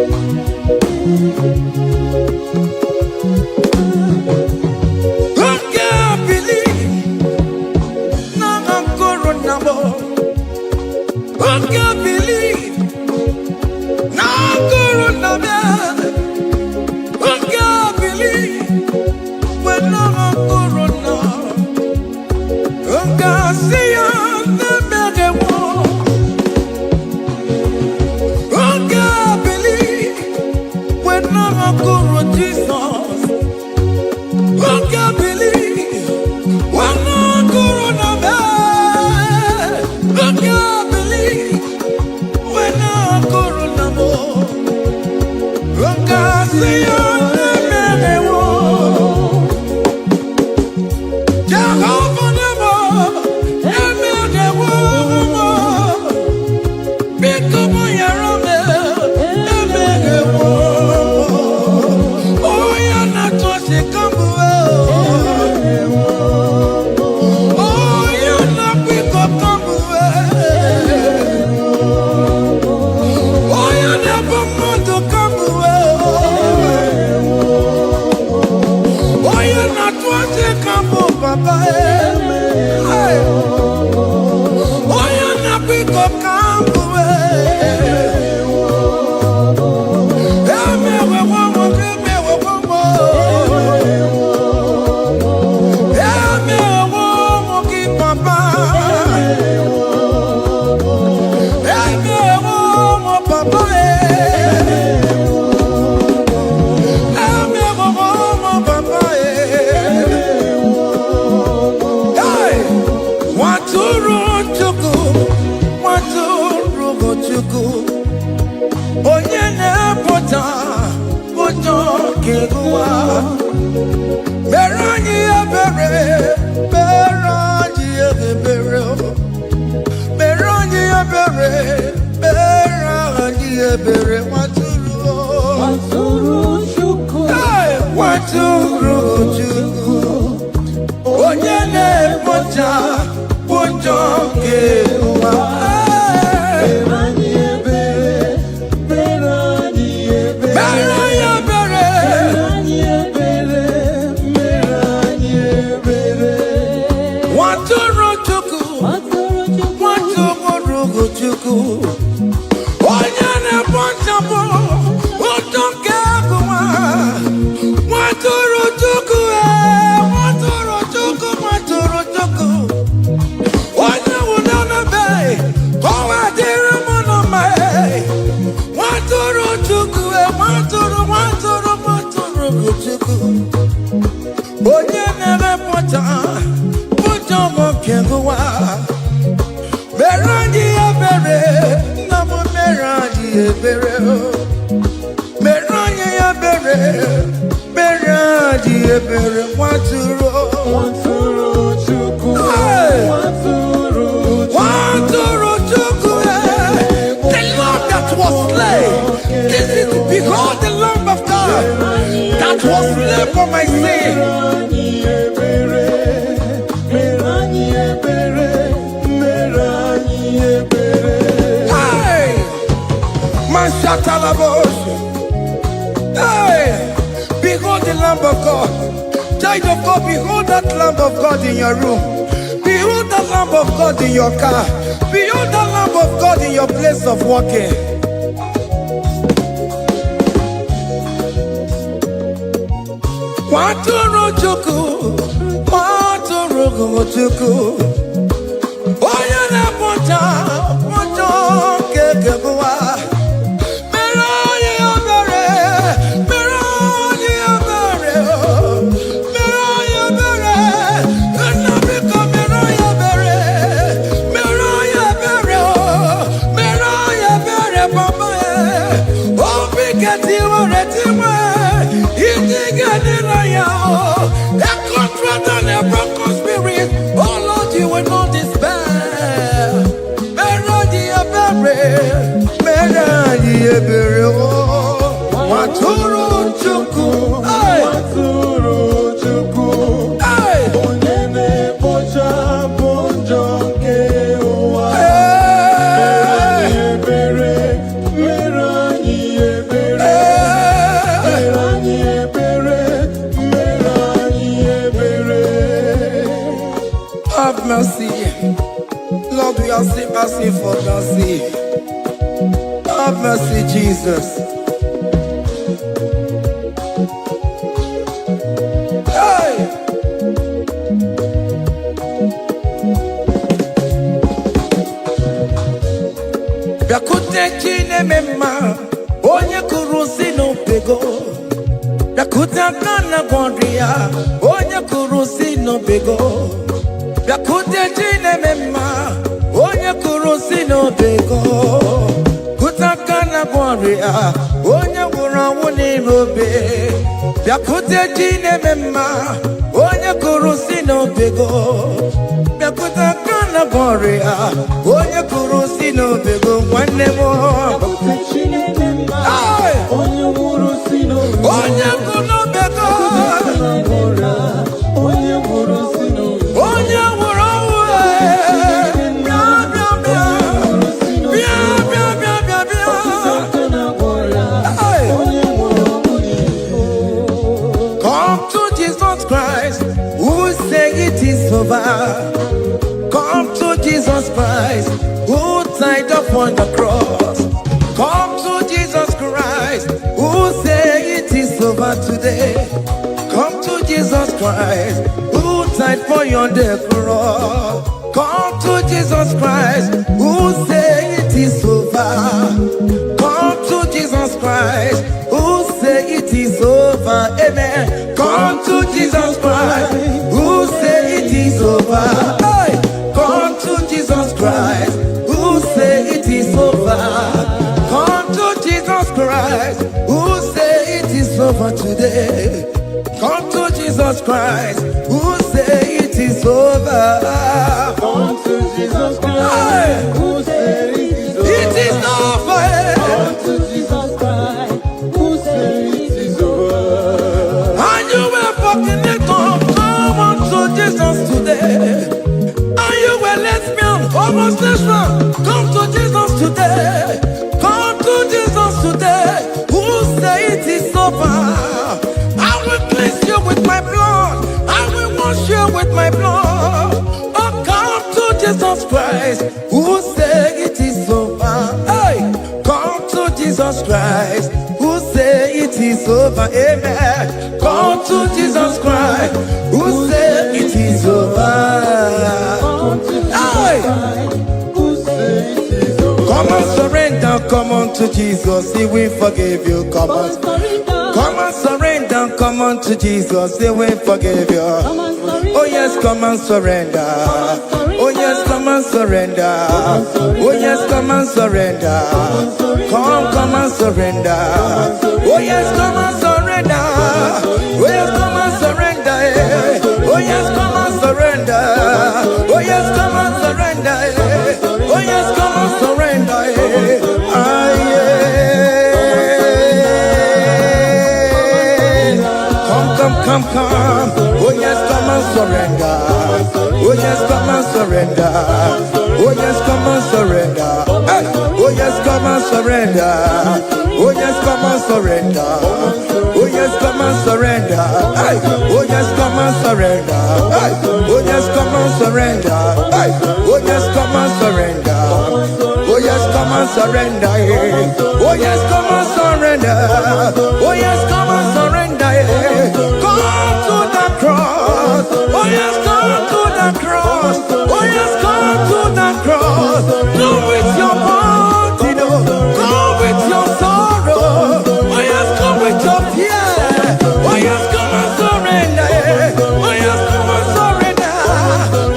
Hey, behold the Lamb of God. Child of God, behold that Lamb of God in your room. Behold the Lamb of God in your car. Behold the Lamb of God in your place of working. Waturu chuku, waturu chuku. Oya na poncha, poncha kekebuwa. Meroni abere, meroni abere, meroni abere. Enabiko meroni abere, meroni abere, meroni abere papa. Obi keti wore tiwe, iti gani na ya. have mercy. Lord, we are still asking for mercy. Have mercy, Jesus. Hey! Yakute chine mema, onye kurusi no pego. Yakuta kana gondria, onye kurusi no pego. Yakute chine mema, onye kurusi no pego. Kuta kana gondria, onye wura wuni robe. Yakute chine mema, onye kurusi no pego. Yakuta kana gondria, onye kurusi no pego. One more. Onye wuru si n'obe. Onye wuru bego. Onye wuru si n'obe. Onye wuru uwe. Bia bia bia. Bia bia bia bia bia. Onye wuru Come to Jesus Christ, who say it is over. Come to Jesus Christ, who died upon the cross. Come to Jesus Christ, who say it is over today. Come to Jesus Christ, who died for you on the cross. Come to Jesus Christ, who say it is over. Come to Jesus Christ, who say it is over. Amen. Come to Jesus Christ, who say it is over. Hey! Come to Jesus Christ, who say it is over. Come to Jesus Christ, who say it is over today. Come to Jesus Christ, who say it is over. Come to Jesus Christ, who say it is over. It is over. Come to Jesus Christ, who say it is over. And you were fucking it up. Come on to Jesus today. And you were lesbian, homosexual. Come to Jesus today. Come to Jesus today. Who say it is over? I will cleanse you with my blood. I will wash you with my blood. Oh, come to Jesus Christ. Who say it is over? Hey, come to Jesus Christ. Who say it is over? Amen. Come to Jesus Christ. Who say it is over? Come to Jesus Christ, who say it is over. Come and surrender, come on to Jesus, He will forgive you. Come on, come and surrender, come on to Jesus, He will forgive you. Oh yes, come and surrender. Oh yes, come and surrender. Oh yes, come and surrender. Come and surrender. Oh yes, come and surrender. Oh yes, come and surrender. Oh yes, come and surrender. Oh yes, come and surrender. Oh yes, come and surrender. Ah yeah. Come. Oh yes, come and surrender. Oh yes, come and surrender. Oh yes, come and surrender. Hey. Oh yes, come and surrender. Oh yes, come and surrender. Oh yes, come and surrender. Hey. Oh yes, come and surrender. Hey. Oh yes, come and surrender. Hey. Oh yes, come and surrender. Oh yes, come and surrender. Oh yes, come and surrender. Oh yes, come and surrender. Come to the cross. Oh yes, come to the cross. Oh yes, come to the cross. Go with your body, no. Go with your sorrow. Oh yes, come with your fear. Oh yes, come and surrender. Oh yes, come and surrender.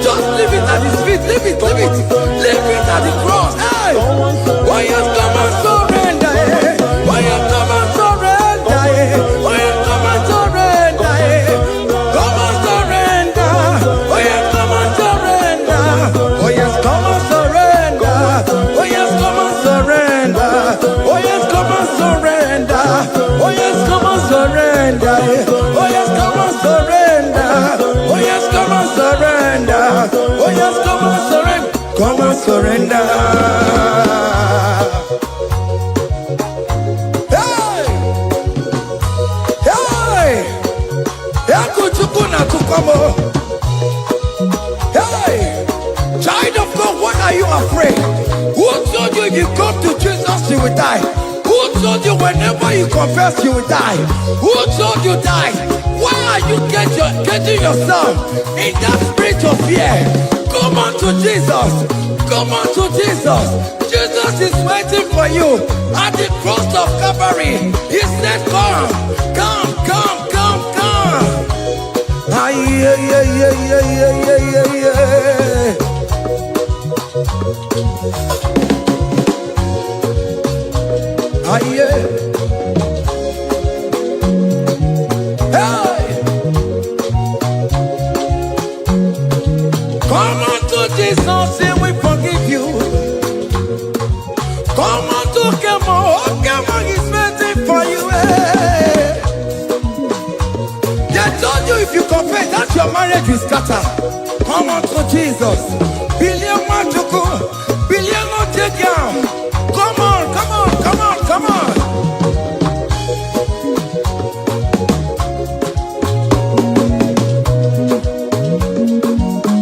Just leave it at His feet. Leave it. Leave it at the cross. Hey. Oh yes, come and surrender. Oh yes, come and surrender. Oh yes, come and surrender. Come and surrender. Oh yes, come and surrender. Oh yes, come and surrender. Oh yes, come and surrender. Oh yes, come and surrender. Oh yes, come and surrender. Oh yes, come and surrender. Oh yes, come and surrender. Oh yes, come and surrender. Come and surrender. Hey! Hey! Yakuchukuna tukwamo. Hey! are you afraid? Who told you if you come to Jesus you will die? Who told you whenever you confess you will die? Who told you die? Why are you getting yourself in that spirit of fear? Come on to Jesus. Come on to Jesus. Jesus is waiting for you at the cross of Calvary. He said, come, come, come, come, come. Ah, yeah, yeah, yeah, yeah, yeah, yeah, yeah, yeah. Ah, yeah. Hey. Come on to Jesus, and we forgive you. Come on to Kemo, Kemo is waiting for you. Hey. They told you if you confess that your marriage will scatter. Come on to Jesus. Billion want to go, billion not take down. Come on, come on, come on, come on.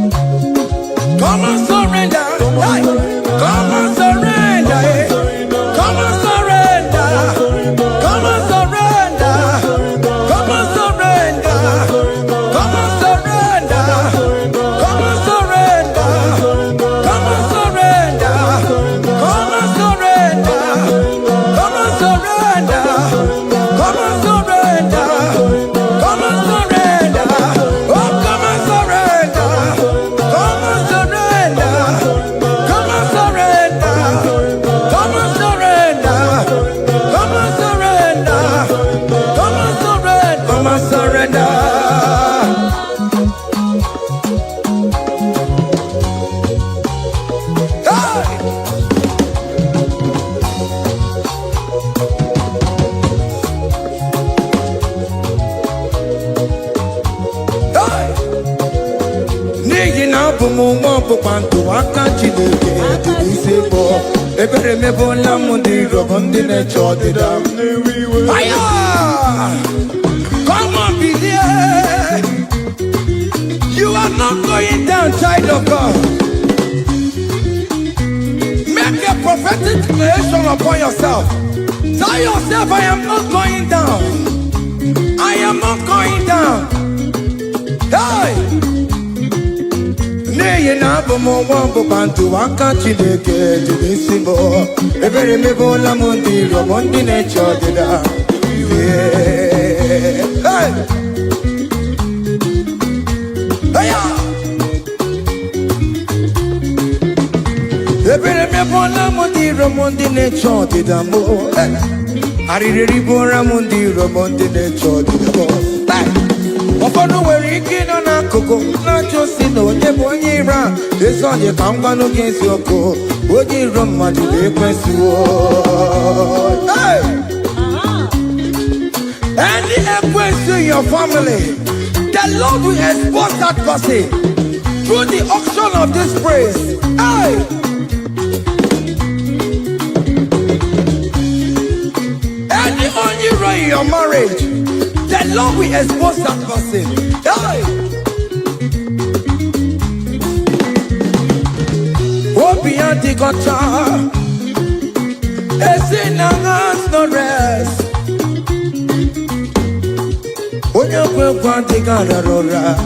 Come on, surrender. Hey. Come on, surrender. Hey. Come on, surrender. Come on, surrender. Come on, surrender. Come on, surrender. Come on, surrender. Come on, surrender. Come on, surrender. Come on, surrender. Come on, surrender. Come on, surrender. Oh, come on, surrender. Come on, surrender. Come on, surrender. Come on, surrender. Come on, surrender. Come on, surrender. Come on, surrender. Hey! Hey! N'ihi na abụ m nwa ọgbụgba ndụ aka Chineke dị n'isi bụ ebere mebola m ndị rọbọ ndị na-eche ọdịda m. Aya! Come on, believe. You are not going down, child of God. Make a prophetic declaration upon yourself. Tell yourself, I am not going down. I am not going down. Hey! N'ihi na abụ m nwa ọgbụgba ndụ aka Chineke dị n'isi m. Ebere mebola m ndị rọbọ ndị na-eche ọdịda. Hey! Aya! Ebere mebola m ndị rọbọ ndị na-eche ọdịda m. Arịrịrị bụra m ndị rọbọ ndị na-eche ọdịda m. Ụfọdụ nwere ike ịnọ n'akụkụ na-achọ si na onye bụ onye iro a. Ezi onye ka m gwanụ gị eziokwu, onye iro mmadụ na-ekwesị. Any equity in your family, the Lord will expose that person through the auction of this praise. Hey! Any hero in your marriage, the Lord will expose that person. Hey! Open the gutter. It's in our hands, no rest. Onye kwekwa dịgara ụra,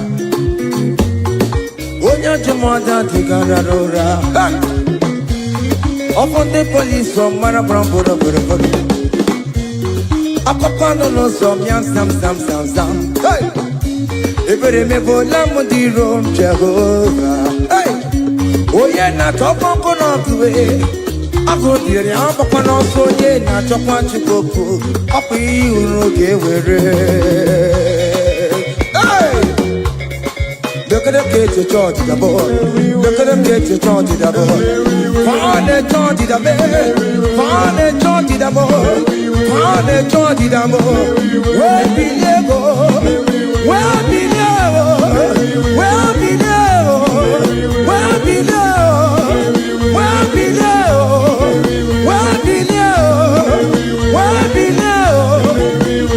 onye jụmọda dịgara ụra. Ọkụ ndị polisi ọmara gbara mbọrọbọrọbọrọ. Akpọkọ nọ n'ụzọ mịa sam sam sam sam. Ebere mebola m ndị iro m Jehova. Onye na-atọkwa nkụ n'ọgụwe, agụ dịrị agbakwa n'ọsọ onye na-achọkwa Chukwu okwu. Ọkụ iyi uru ga-ewere. Look at them get to charge the boy. Look at them get to charge the boy. Find the charge the boy. Find the charge the boy. Find the charge the boy. Where be Lego? Where be Lego? Where be Lego? Where be Lego? Where be Lego? Where be Lego? Where be Lego?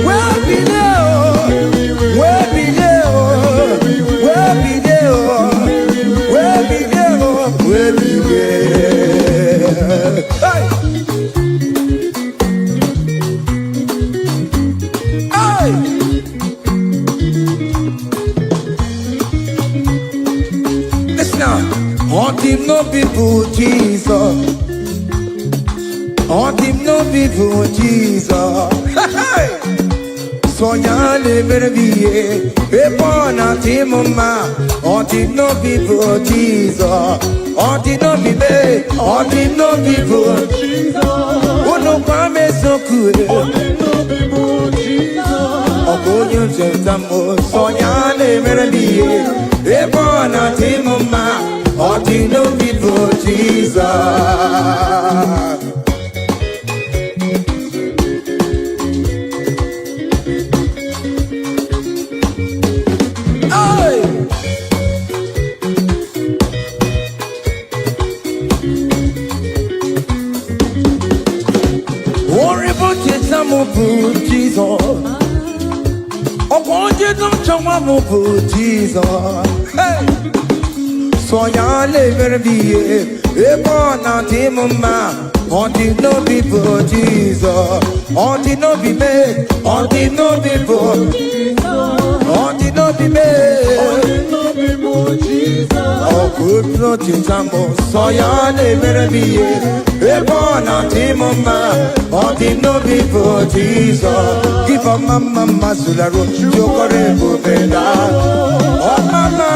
Where be Leo? Where be Leo? Where be Leo? Where be Leo? Where be Leo? now. On him no people, Jesus. On him no people, Jesus. So ya never be a born at him, ma. On him no people, Jesus. On him no be me. On him no people, Jesus. Oh no, come so good. On him no people, Jesus. Oh, go you tell so ya never be a born at him, ma. On him no people, Jesus. Jesus, oh, won't you don't jump up, Jesus? Hey, so ya never be a born out him, ma. On the no people, Jesus. On the no be me. On the no people, Jesus. On the no be me. On the no people, Jesus. Oh, good not in Tambo. So ya never be a born out him, ma. On the no people, Jesus. Give a mama masula road. Jokore bubeda. Oh, mama,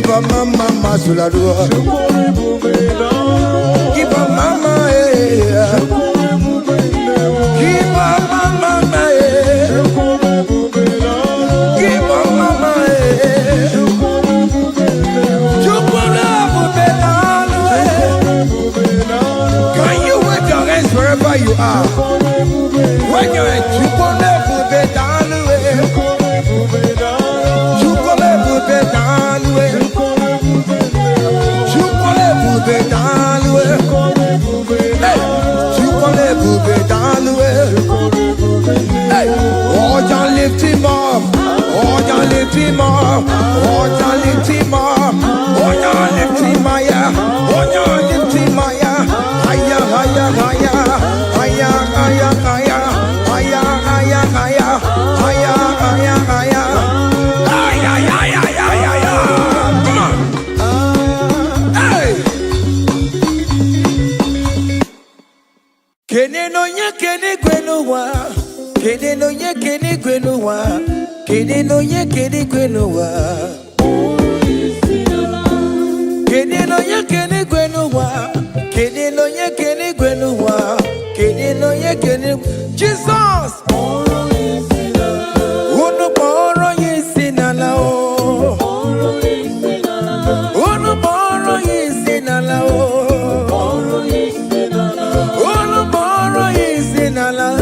keep a mama masula do. Keep a mama, keep a mama, keep a mama, can you wave your hands wherever you are? When you're at lift him up, oh, you lift him up, oh, you lift him up, oh, you lift him higher, oh, you lift him higher, higher, higher, higher, higher, higher, higher, higher, higher, higher, higher, higher, higher, higher, higher, higher, come on, hey, kene no nye kene kwenuwa. Kene no ye kene kwenuwa, kene no ye kene kwenuwa. Kene no ye kene kwenuwa, kene no ye kene kwenuwa, kene no ye kene. Jesus, unu boro yesinala o, unu boro yesinala o, unu boro yesinala o.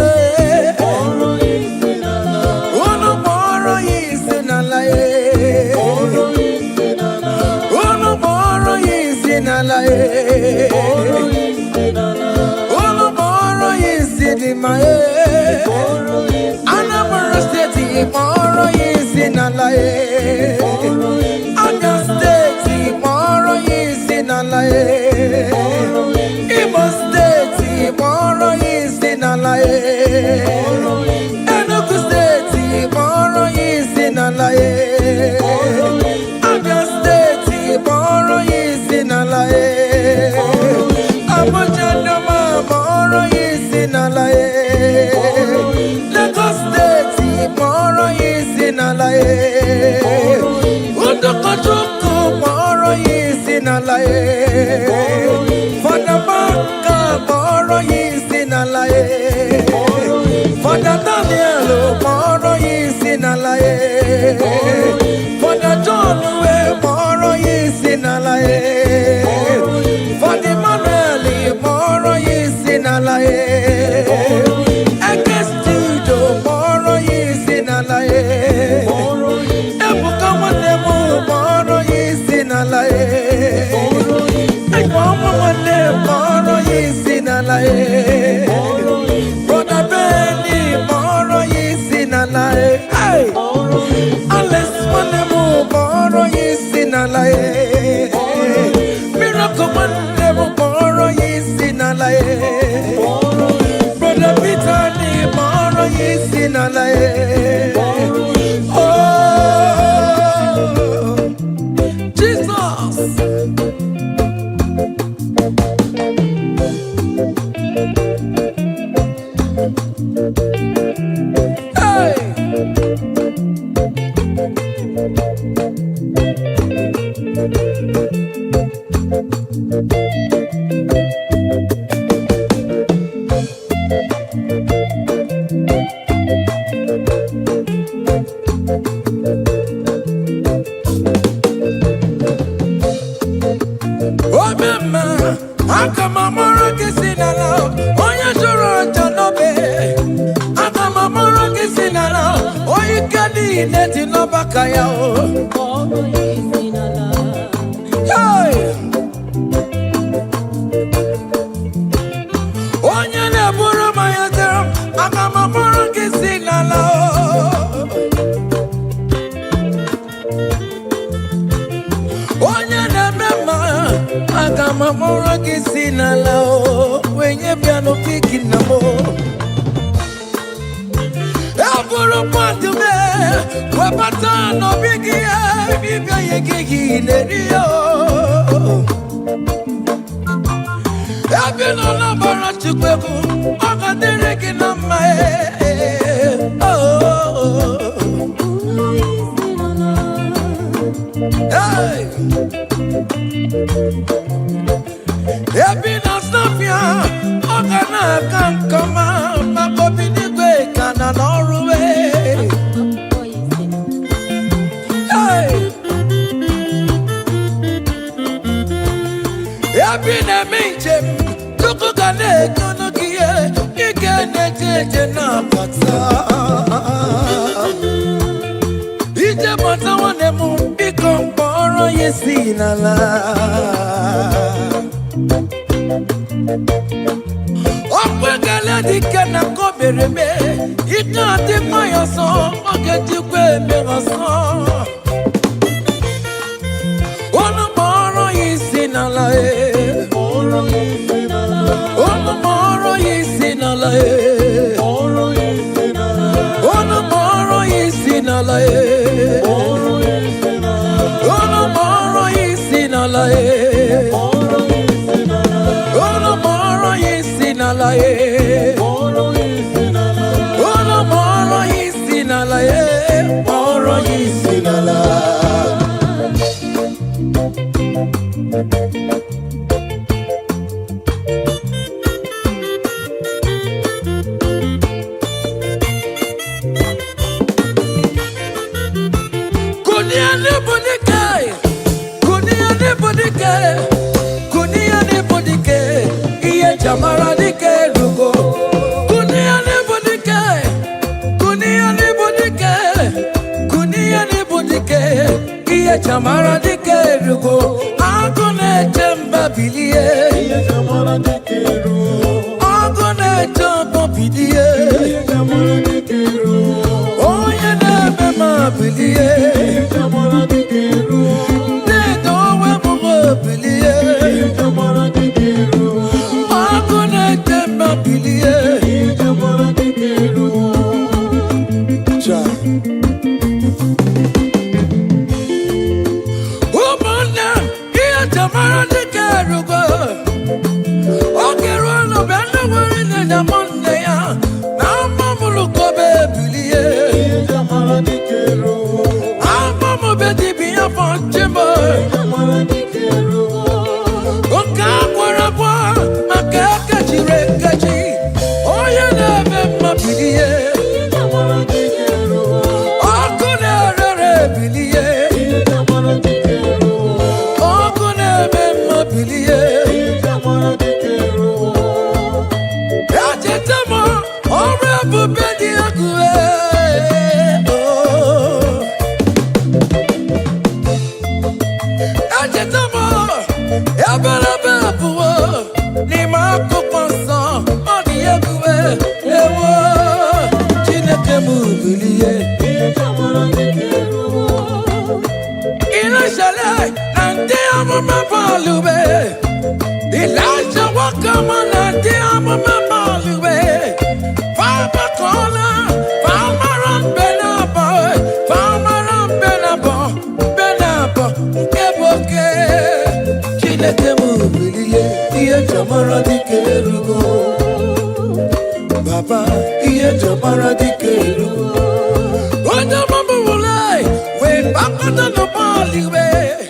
the way.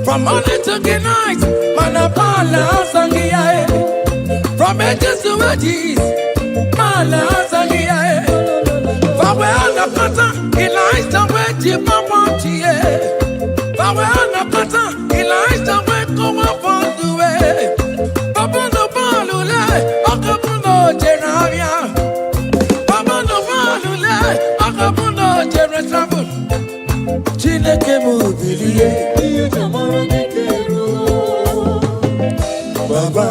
From morning to the night, manapala sangiae. From ages to ages, mala sangiae. From where the pattern, he lies the way to Papantie. From where the pattern, he lies the way come up on the way. Papa no balule, akapuno jeravia. Papa no balule, akapuno jeratravel. Chineke mubilie. Baba,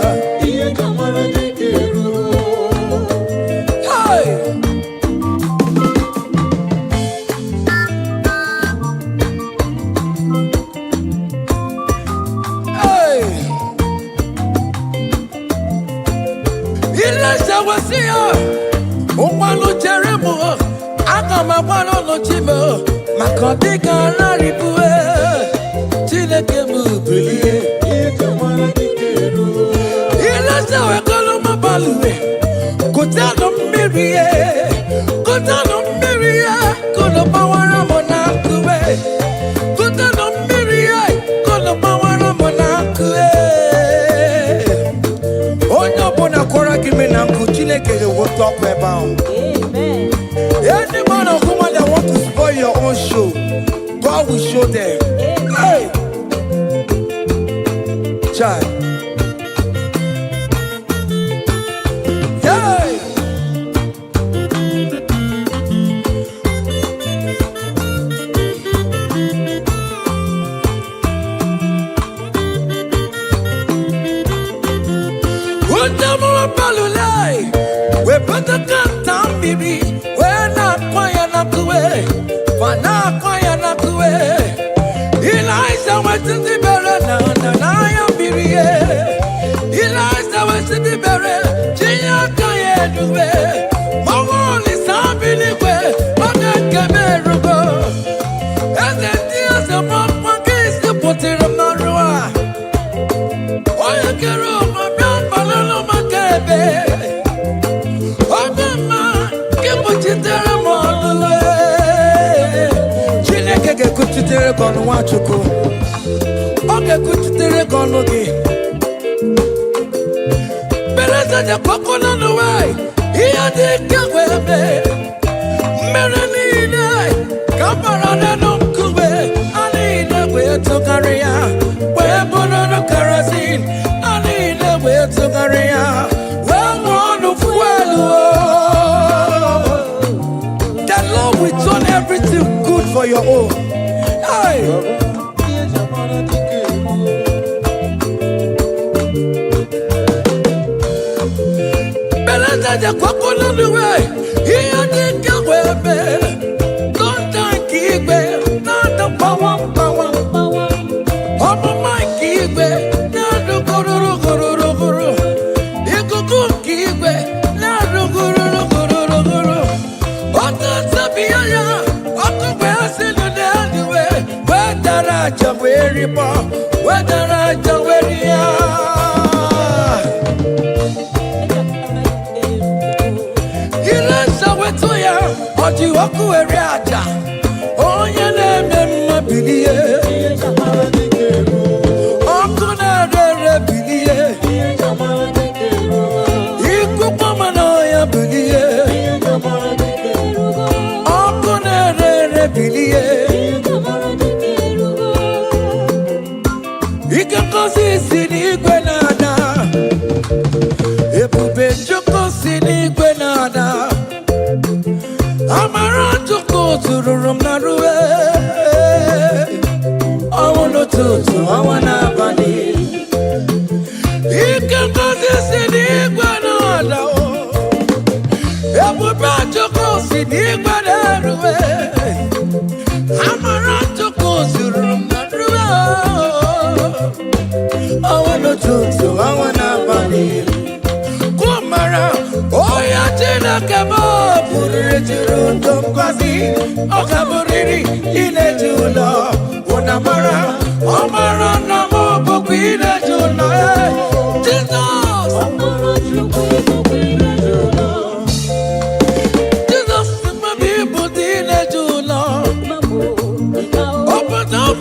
hey, hey. Ilesa wasia, umalo jeremo, akama walo no chimo, makadika laribue, Chineke mubilie. Ilesa wakalo mabalue, kutano mirie, kono bawara monakue, kutano mirie, kono bawara monakue. Onyo bona kora kimi na Chineke will talk about. Amen. Any man or woman that want to spoil your own show, God will show them. Hey, child. Hey. We better cut down, baby. We're not quiet enough to wait. We're not quiet enough to wait. Eliza went to the barrel, and I am baby. Eliza went to the barrel. Gia can't do it. My wall is up in the way. But I can't go. And the tears of my pockets to put it on my road. Oh, you can't roll my young balloon, my baby. Chineke kuchitere kono wachuko. Oge kuchitere kono gi. Bereza de kokono no way. Iya de kawebe. Merenine. Kamarana no kube. Anine we to career. We bono no kerosene. Anine we to career. We want fuel. We turn everything good for your own. Hey. Beleza de coco no way. Here they go with don't thank you, not the power. Oh my kiwe, not the guru. You go kiwe, not the guru. Whether I Jesus, my people, open up,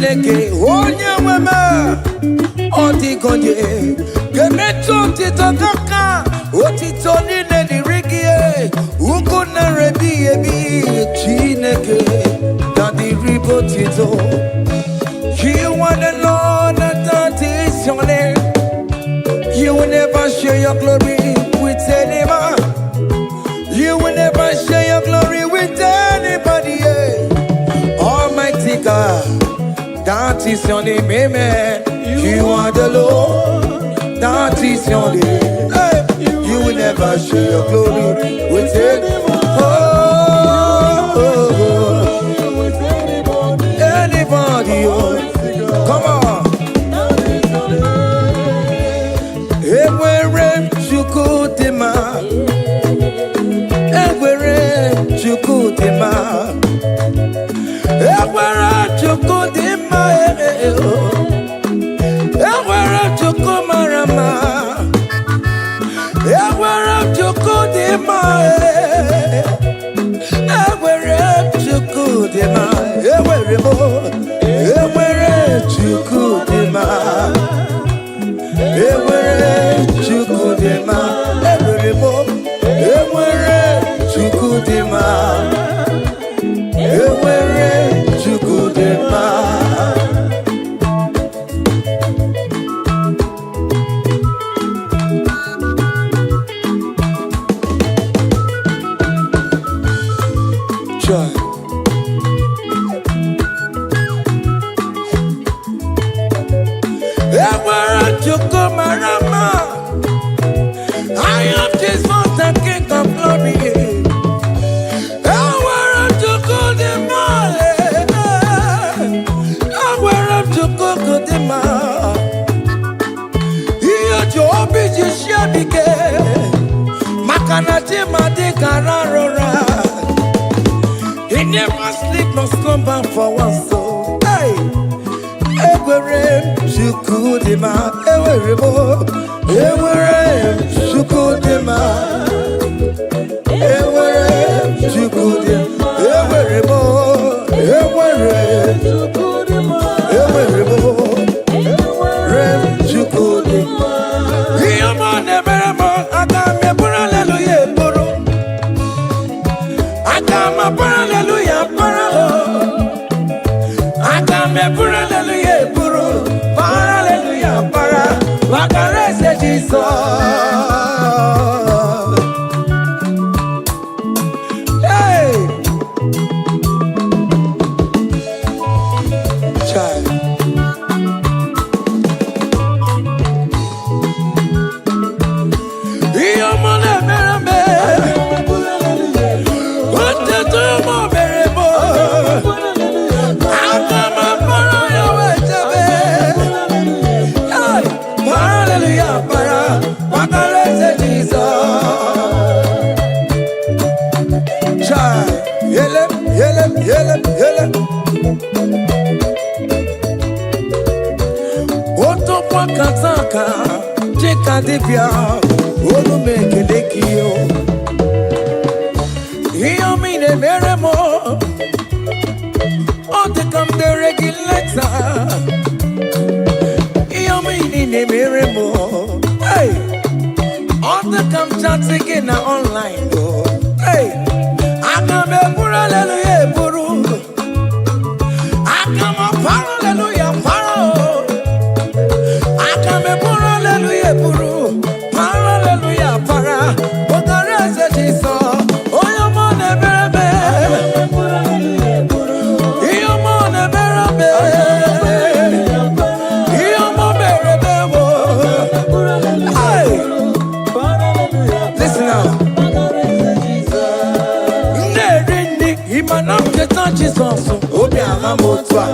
Chineke onye nweme odigonye gemeto tito kaka otito nine dirigi ugo na rebi ebi Chineke daddy ribo tito. You wanna know that is your name. You will never share your glory with anyone. You will never share your glory with anybody. Almighty God, that is your name, amen. You are the Lord, that is your name. Hey. You will never share your glory with anyone. Anybody, come on. Ewere chukudema, ewere chukudema, ewere chukudema, ewere chukumarama, ewere chukudema, ewere chukudema, ewere mo, ewere chukudema. Ewere chukudema, ewere mo, ewere chukudema, ewere chukudema. Joy. I am Jesus, the King of Glory. I want to go the mile. I want to go the mile. Here, Joe, busy shabby. Makanati Madikarara. He never sleep nor slumber for one soul. Hey. Ewere chukudema, ewere mo, ewere chukudema, ewere chukudema, ewere mo, ewere chukudema, ewere mo, ewere chukudema. Iyama neberemo, agame pura hallelujah puro, agama pura hallelujah puro, agame pura hallelujah puro, para hallelujah para, wakarese Jesus. Hey, child. Iyama neberemo, what the domo beremo. Hallelujah, para, wakarese Jesus. Child, yele, yele, yele, yele. Oto kwa kataka, chika dipya, olu mekelekio. Iyo mine meremo, ote kam de regulator. Iyo mine meremo, hey. Ote kam chat again online, oh, hey. Akame pura hallelujah puru, akama para hallelujah para, akame pura hallelujah puru, para hallelujah para, wakarese Jesus. Oyo mone berebe, iyo mone berebe, iyo mone berebe wo. Hey, listen now. Nerini imana mjeta Jesus, obi amamotwa.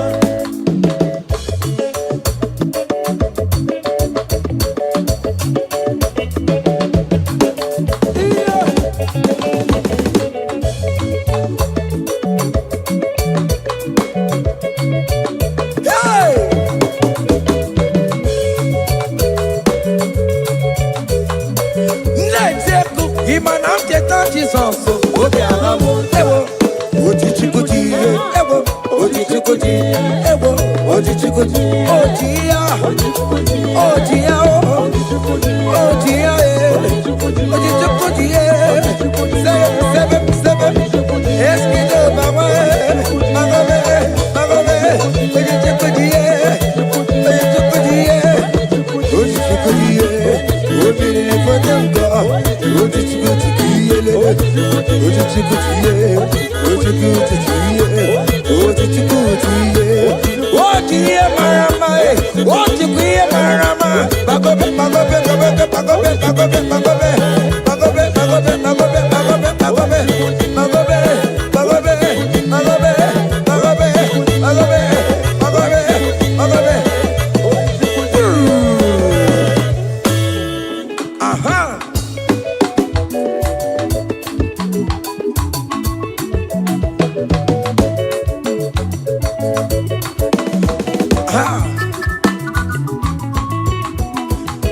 Imana mjeta Jesus, obi amamotwa. Ewo, oti chikuti, ewo, oti chikuti, ewo.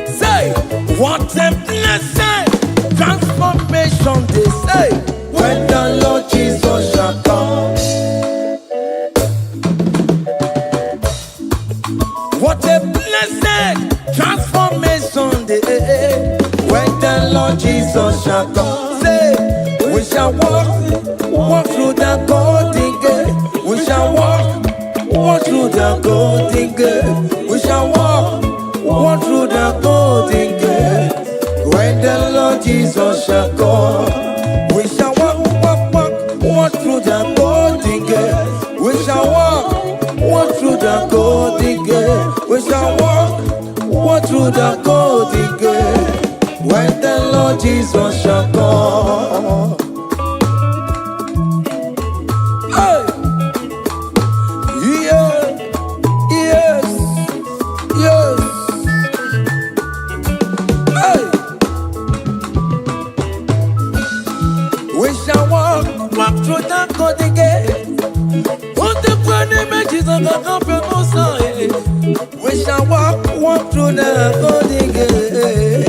Say, what a blessing, transformation they say, when the Lord Jesus shall come. What a blessing, transformation they, when the Lord Jesus shall come. Say, we shall walk through the golden gate. We shall walk through the golden gate. We shall walk through the golden gate. When the Lord Jesus shall come, we shall walk through the golden gate. We shall walk through the golden gate. We shall walk through the golden gate. When the Lord Jesus shall come. Hey! Yeah! Yes! Yes! Hey! We shall walk through the golden gate. Put the burning images of the comfortable side. We shall walk through the golden gate.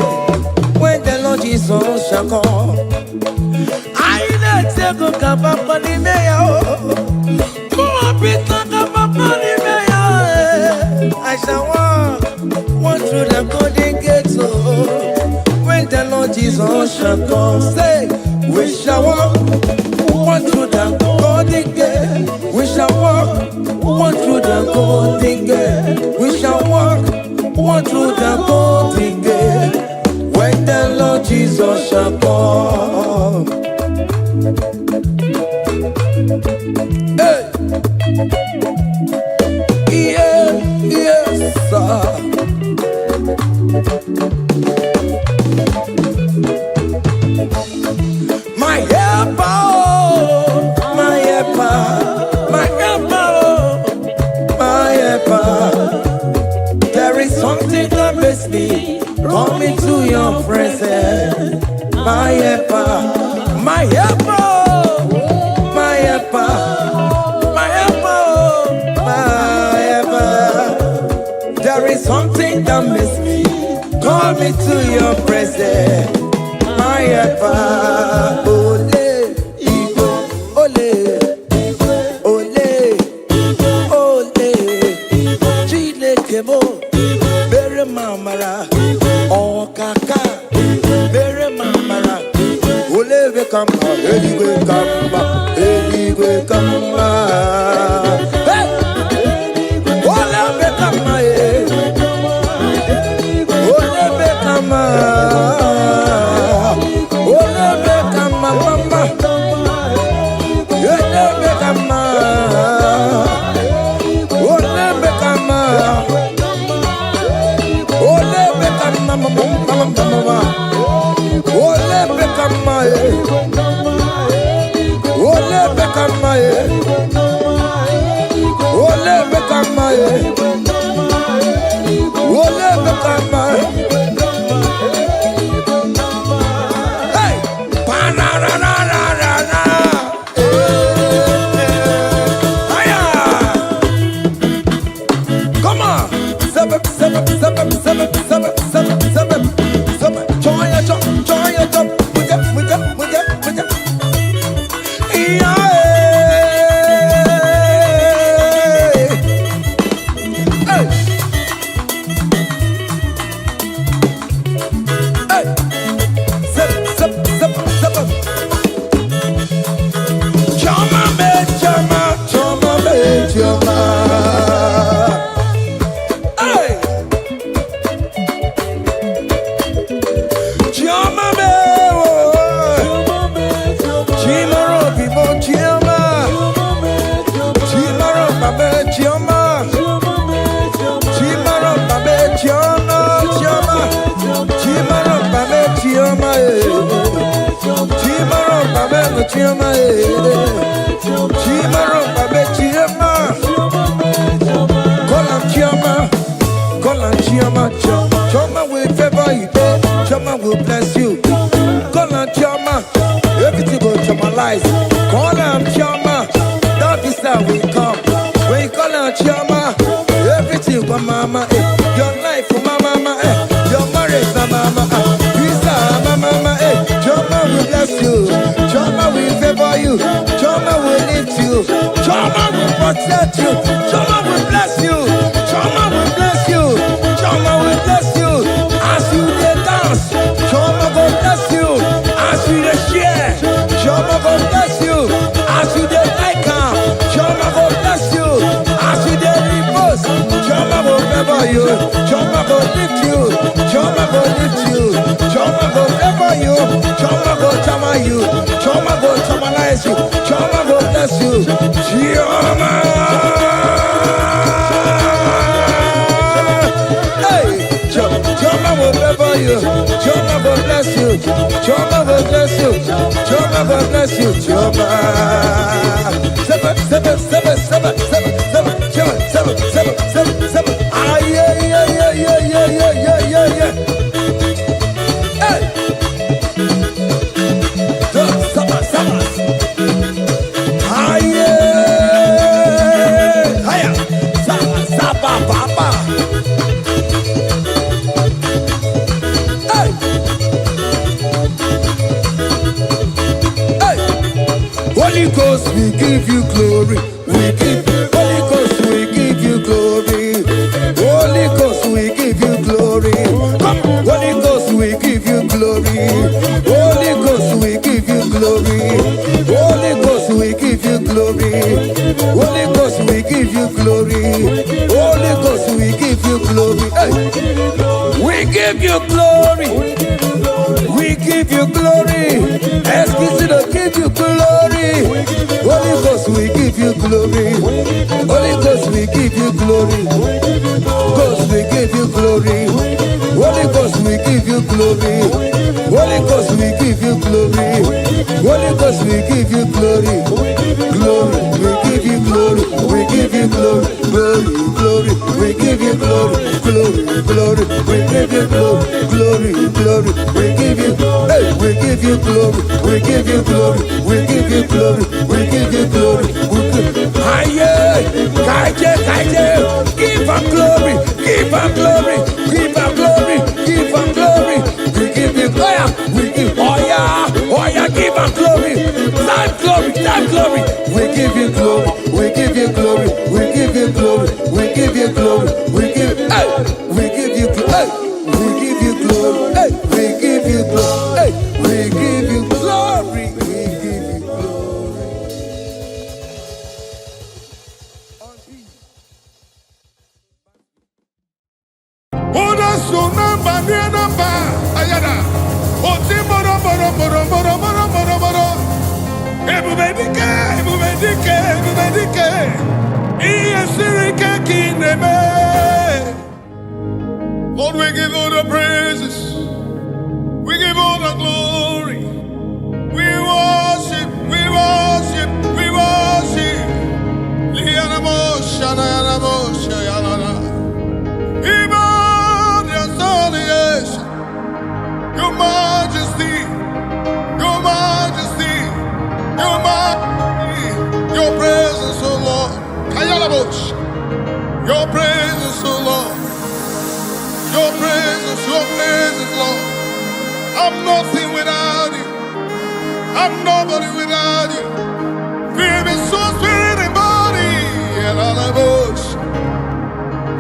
When the Lord Jesus shall come. I let you go come up on the mayor. More people come up on the mayor. I shall walk through the golden gate. So when the Lord Jesus shall come, say, we shall walk through the golden gate. We shall walk through the golden gate. We shall walk through the golden gate. When the Lord Jesus shall come. Hey! Yeah, yes, sir. My helper, my helper, my helper, my helper. There is something that makes me come into your presence. My helper, my helper, my helper, my helper, my helper. There is something that makes me come into your presence. My helper, ole, igbo, ole, ole, ole, Chineke mo, bere mamara, okaka, bere mamara, ole ve kamba, eligwe kamba, eligwe kamba, ole ve kamba, ole ve kamba. chioma, chioma romba be chioma. Call him chioma, call him chioma, chioma will favor you, chioma will bless you. Call him chioma, everything go chiomalize. Call him chioma, that is how we come. When you call him chioma, everything for mama, your life for mama, your marriage for mama, visa mama, chioma will bless you, chioma will favor you, chioma will lift you, chioma will protect you, chioma will bless you, chioma will bless you, chioma will bless you. As you dey dance, chioma go bless you. As you dey share, chioma go bless you. As you dey like am, chioma go bless you. As you dey repost, chioma go favor you, chioma go lift you, chioma go lift you, chioma go favor you, chioma go chama you, chioma go chamalize you, chioma go bless you, chioma. Hey, chioma will favor you, chioma go bless you, chioma go bless you, chioma go bless you, chioma. Seven, seven, seven, seven, seven, seven, seven, seven, seven, seven. Ah yeah, yeah, yeah, yeah, yeah, yeah, yeah, yeah, yeah. Hey, seven, seven. Ah yeah, hiya, seven, seven, papa. Hey, hey. Holy Ghost, we give you glory. We give Holy Ghost, we give you glory. Holy Ghost, we give you glory. Come, Holy Ghost, we give you glory. Holy Ghost, we give you glory. Holy Ghost, we give you glory. Holy Ghost, we give you glory. Holy Ghost, we give you glory. Hey. We give you glory. We give you glory. Excuse me, give you glory. Holy Ghost, we give you glory. Holy Ghost, we give you glory. Ghost, we give you glory. Holy Ghost, we give you glory. Holy Ghost, we give you glory. Holy Ghost, we give you glory. Glory, we give you glory. We give you glory. Glory, glory, we give you glory. Glory, glory, we give you glory. Glory, glory, we give you glory. Hey, we give you glory. We give you glory. We give you glory. We give you glory. Aye, kaije, kaije, give him glory. Give him glory. Give him glory. Give him glory. We give you glory. We give oh yeah, give him glory. Time glory, time glory. We give you glory. We give you glory. We give you glory. We give you glory. We give hey, we give you hey, we give you glory. Hey, we give you glory. Hey, we give you glory. We give you glory. Oda suna banana ba ayada. Oti moro moro moro moro moro moro moro. Ebubedike, ebubedike, ebubedike. Iye sirike kineme. Lord, we give all the praises. We give all the glory. We worship, we worship, we worship. Liana mosha, liana mosha, liana. Iman, your solis, your majesty, your majesty, your majesty, your presence, O Lord. Kayalabosh, your presence, O Lord. Your presence, Lord. I'm nothing without you. I'm nobody without you. Feel me, soul, spirit, and body. And all I wish.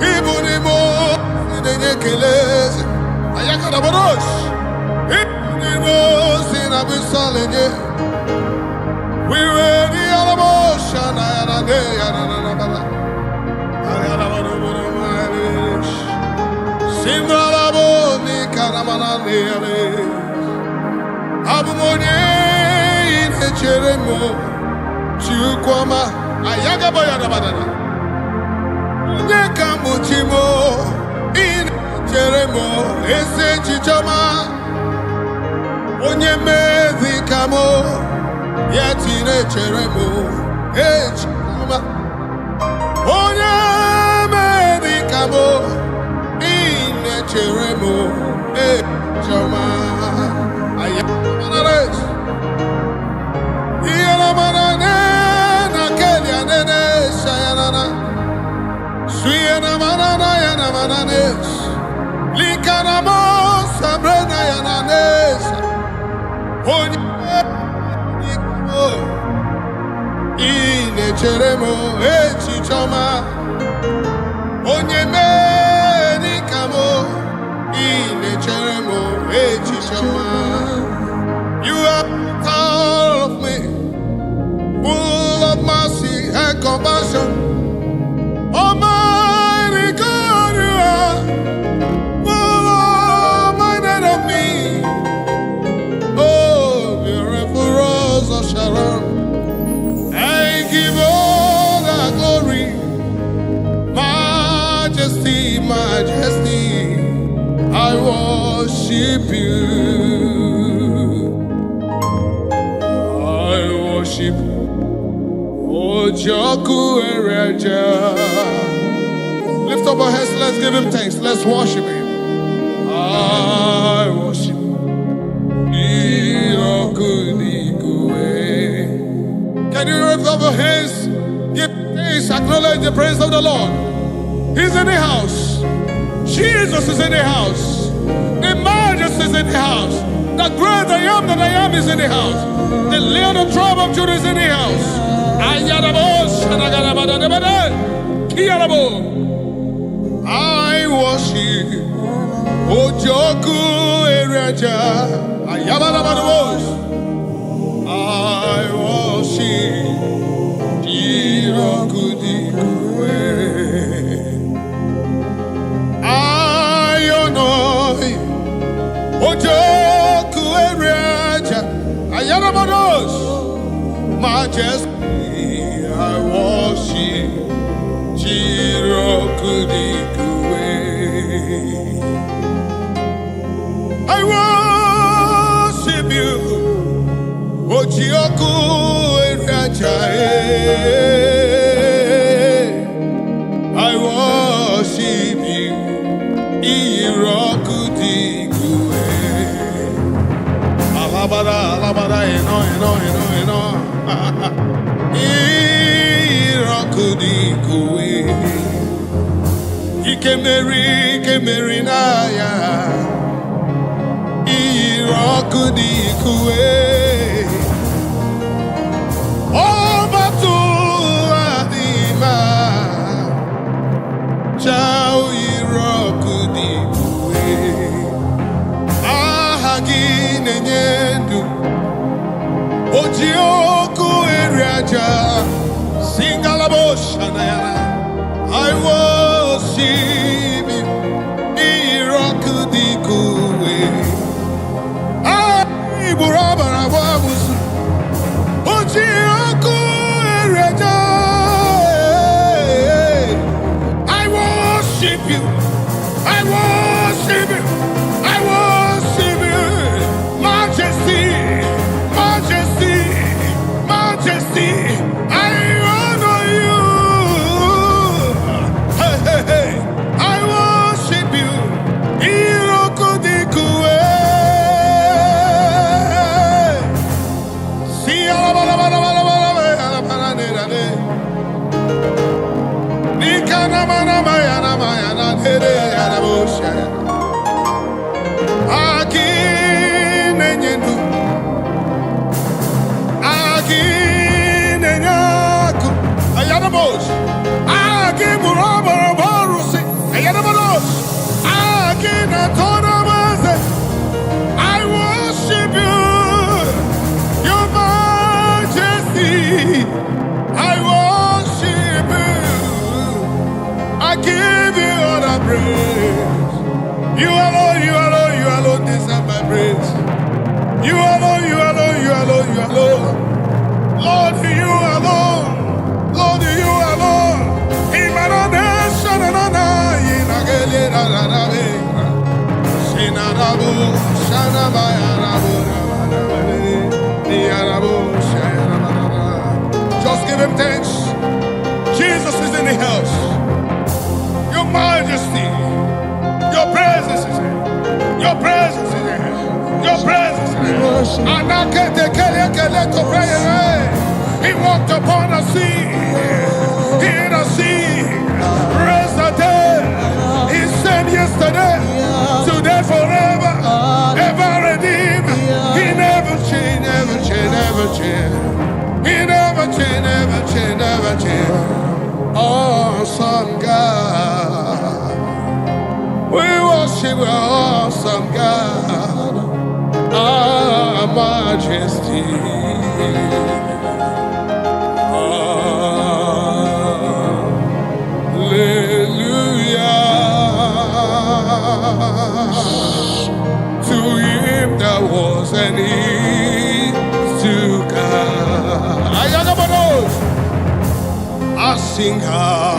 Even more than you can listen. I got a bush. Even more than I've been selling you. We're ready, all of motion. I had a day, I don't know. I got a bush. Simralaboni karamanale Abumonye inecheremo Chukwama ayaga bayada badana Nyekamuchimo inecheremo Ese chichoma Onye medikamo yet in a cheremo, H. Onya medicamo, in a cheremo, H. Chama, I am Manares. Yanamanana, Nakelianene, Sayanana, Suyana Manana, Yanamananes, Likanamo, Sabrina Yananes, Onya. Ine cheremo echichoma onye medicamo ine cheremo echichoma. You are all of me, full of mercy and compassion. Almighty God, you are full of minded of me. Oh, beautiful Rose of Sharon, I give all the glory, majesty, majesty. I worship you. I worship Ojoku Ereja. Lift up our hands, let's give him thanks, let's worship him. I worship Can you lift up your hands? Give thanks, acknowledge the praise of the Lord. He's in the house. Jesus is in the house. The Majesty is in the house. The great I am that I am is in the house. The Lion of the tribe of Judah is in the house. I worship Ojoku Ereja. I worship Jirokudikwe. I honor Ojoku Ereja. Ayanabados, majesty. I worship Jirokudikwe. I worship you. Ojoku Ereja, I worship you. Irokudikwe. Alabada, alabada, eno. Irokudikwe. Ikemeri naya. Irokudikwe. Oh, Batu Adima, Chao Irokudikwe, Ahagi Nenyendu, Ojioku Eriaja, Singalaboshanayana. I worship you, Irokudikwe. I Burabarawamusu. I worship you. I worship you. I worship you. Majesty, majesty, majesty. I honor you. Hey, hey, hey. I worship you. Irokudikwe. I worship you, your majesty. I worship you. I give you all the praise. You alone, you alone, you alone deserve my praise. You alone, you alone, you alone, you alone. Lord, you alone. Lord, you alone. Imanadesha na na inagele na na be. Sinarabu, shanabaya rabu, ni arabu, give him thanks. Jesus is in the house. Your majesty, your presence is here. Your presence is here. Your presence is here. He walked upon the sea. In the sea, raised the dead. He said yesterday, today, forever, ever redeemed. He never changed, never changed, never changed. He never changed, never changed, never changed. Awesome God. We worship awesome God. Our majesty. To him that was and is to come. I sing hallelujah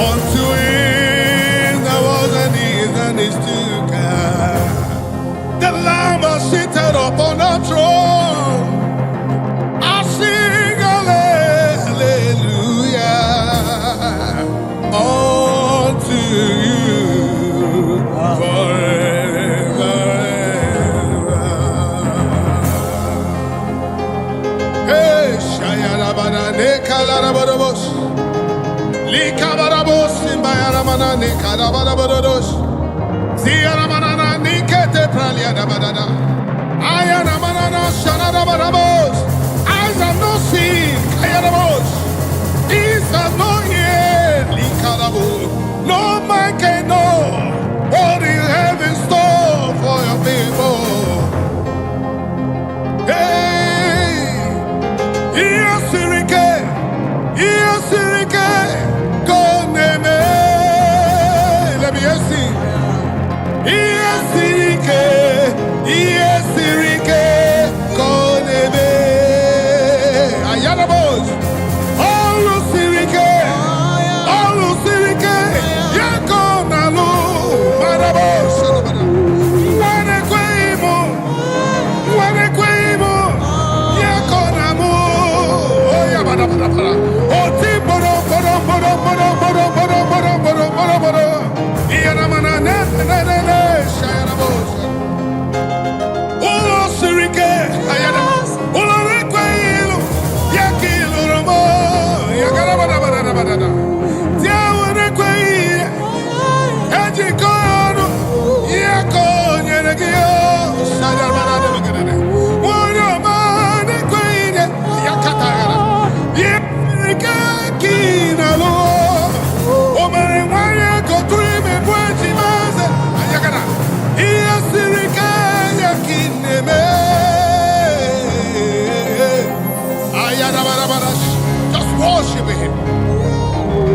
unto him that was and is to come. The Lamb is seated upon the throne. I sing hallelujah unto you forever. Hey, Shayarabana Nekalarabos, Likabarabos, Imbayaramana Nekarabaros, Ziaramana Nikete Praliadabada, Ayaramana Shanarabarabos, eyes have not seen, Kayarabos, ears have not heard, Likarabo. No man can know what you have in store for your people. Hey, Yasirike, Koneme, let me see. Yasirike, Koneme, Ayanabos,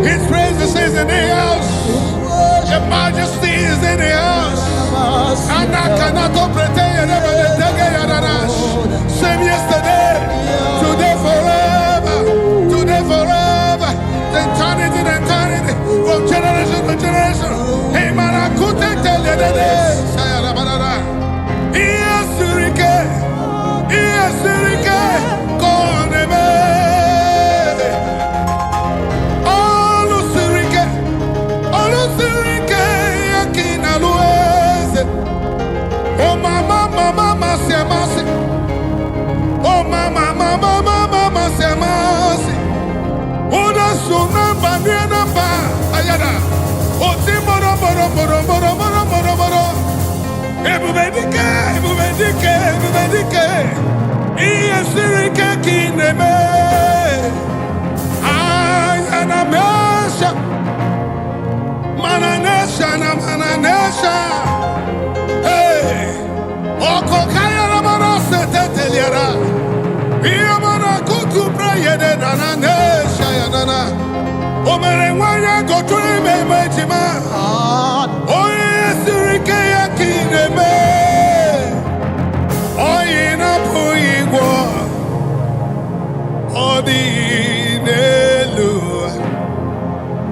His presence is in the house. Your majesty is in the house. And I cannot pretend same yesterday, today forever, eternity to eternity, from generation to generation. Hey man, I couldn't tell you the day.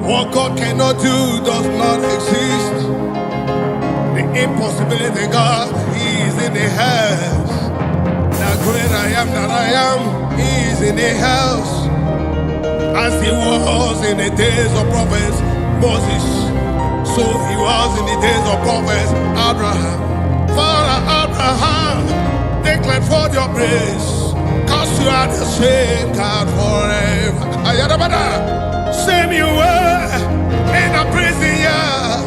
What God cannot do does not exist. The impossibility God, He is in the hand. I am, he is in the house. As he was in the days of prophets Moses, so he was in the days of prophets Abraham. Father Abraham, declare forth your praise, cause you are the same God forever. Same you were in a prison yard.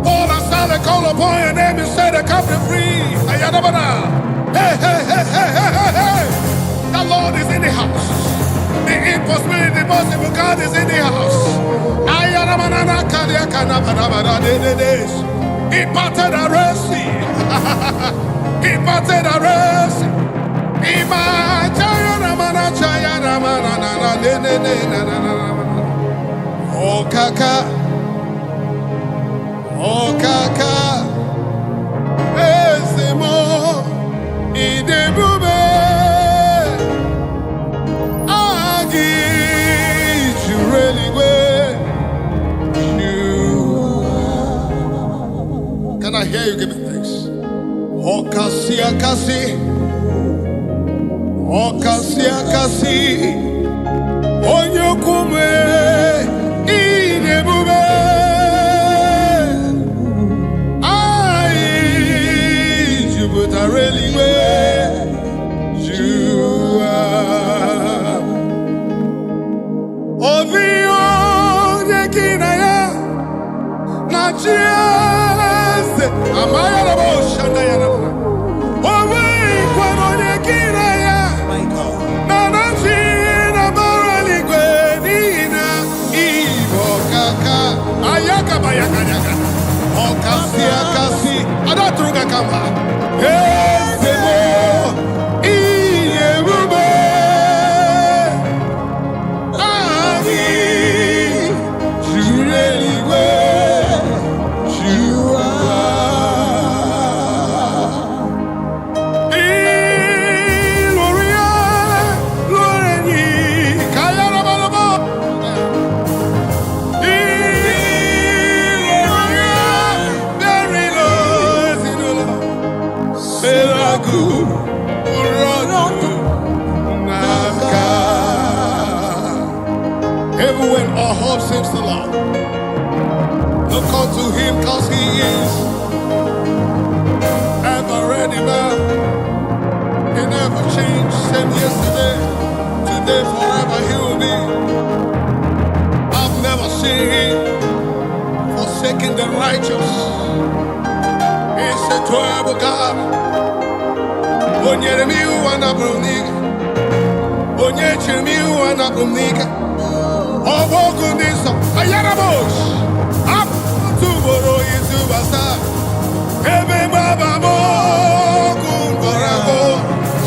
Paul and Silas call upon your name and say the captive free. Hey, hey, hey, hey, hey, hey, hey. The Lord is in the house. The impossibility, the possible God is in the house. He parted the Red Sea. He parted the Red Sea. Oh kaka, oh kaka, ezemo idebube agi jureli. Can I hear you give me thanks? Oh kasia kasi, oh kasia kasi, onyokume idebube. Really where you are. Oh, the only kinaya, not just Amaya Boshana. Oh, wait, what on the kinaya? My God. Nanajina Maraliquena, Ivo Kaka, Ayaka Bayaka, Oh, Cassia Cassi, Adatruga Kamba. Even when our hope seems to lie, look unto him cause he is ever ready now. He never changed, same yesterday, today, forever he will be. I've never seen him forsaking the righteous. He's a terrible God. Onyeremiu anabroniga, onyechemiu anabroniga. Obogunisa, Ayarabosh, up to Boro into Basa, Ebe Baba Mogungo,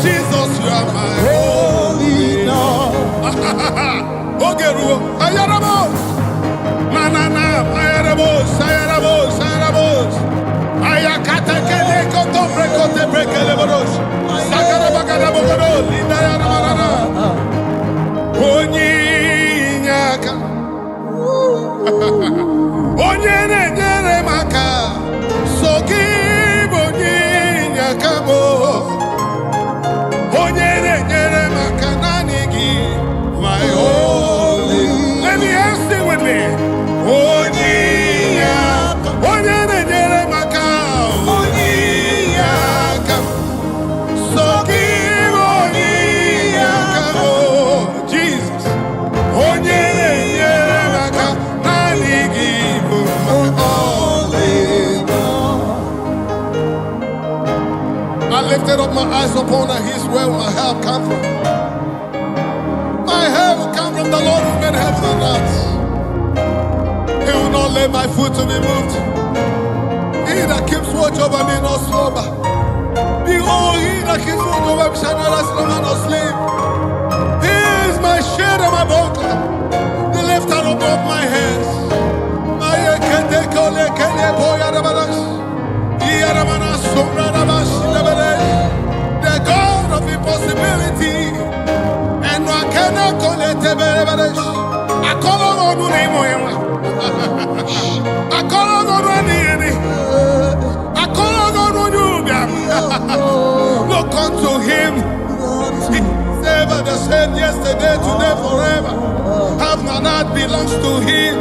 Jesus, you are my holy Lord. Ogeru, Ayarabosh, Manana, Ayarabosh, Ayarabosh, Ayarabosh, Ayakata Keleko, Toprekote Brekelebosh, Sakarabakarabogo, Linda Yanamarana, Oni. Onyene nyere maka soki bonyinya kabo. Onyene nyere maka nanigi my holy. Let me ask it with me. Onyinya, onyene nyere maka onyinya kabo. Soki bonyinya kabo. Jesus. Onyene nyere maka. I lifted up my eyes upon the hills where my help come from. My help will come from the Lord who made heaven and earth. He will not let my foot to be moved. He that keeps watch over me not slumber. Behold, he that keeps watch over me shall neither slumber nor sleep. He is my shade and my buckler, the lifter above my head. The God of impossibility, and I cannot call it a I call on I call on I call on you. Look unto him. ever the same yesterday, today, forever. Have not that belongs to him.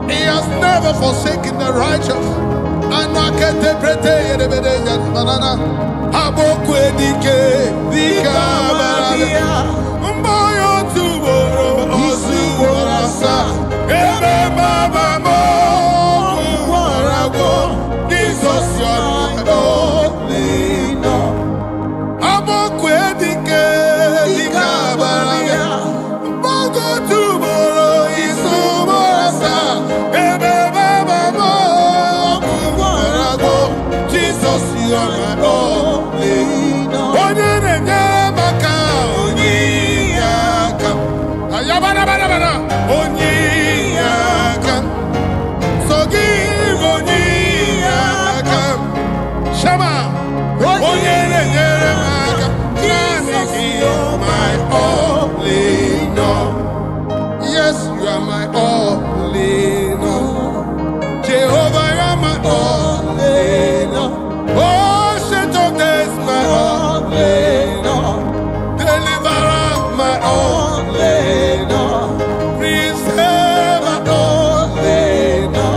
He has never forsaken the righteous. Anakete prete yedebede banana. Abokwe dike dika barabia. Mboyo tuboro osu borasa. Ebe baba mo warago. Jesus your only no. Abokwe dike dika barabia. Mbogo tuboro isu borasa. Ebe baba mo warago. Jesus you are my only no. Yes, you are my only no. Jehovah, you are my only no. Oh, shit of this, my only no. Deliverer, my only no. Preserve, my only no.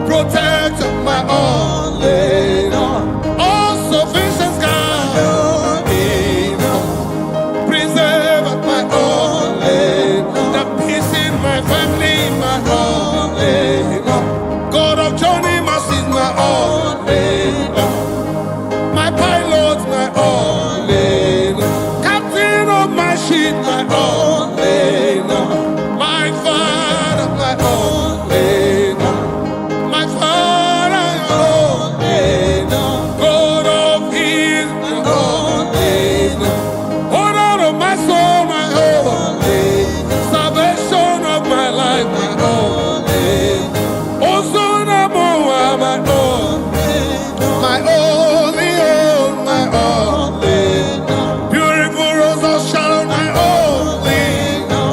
Protect, my only no. All sufficient God, only no. Preserve, my only no. The peace in my family, my only no. God of Johnny Mercy, my only no. My pilot, my only no. Captain of my ship, my only no. My father, my only no. My father, my only no. God of his, my only no. Honor of my soul, my only no. Salvation of my life, my only no. Ozona moa, my only no. My only, oh, my only no. Beautiful rose of Sharon, my only no.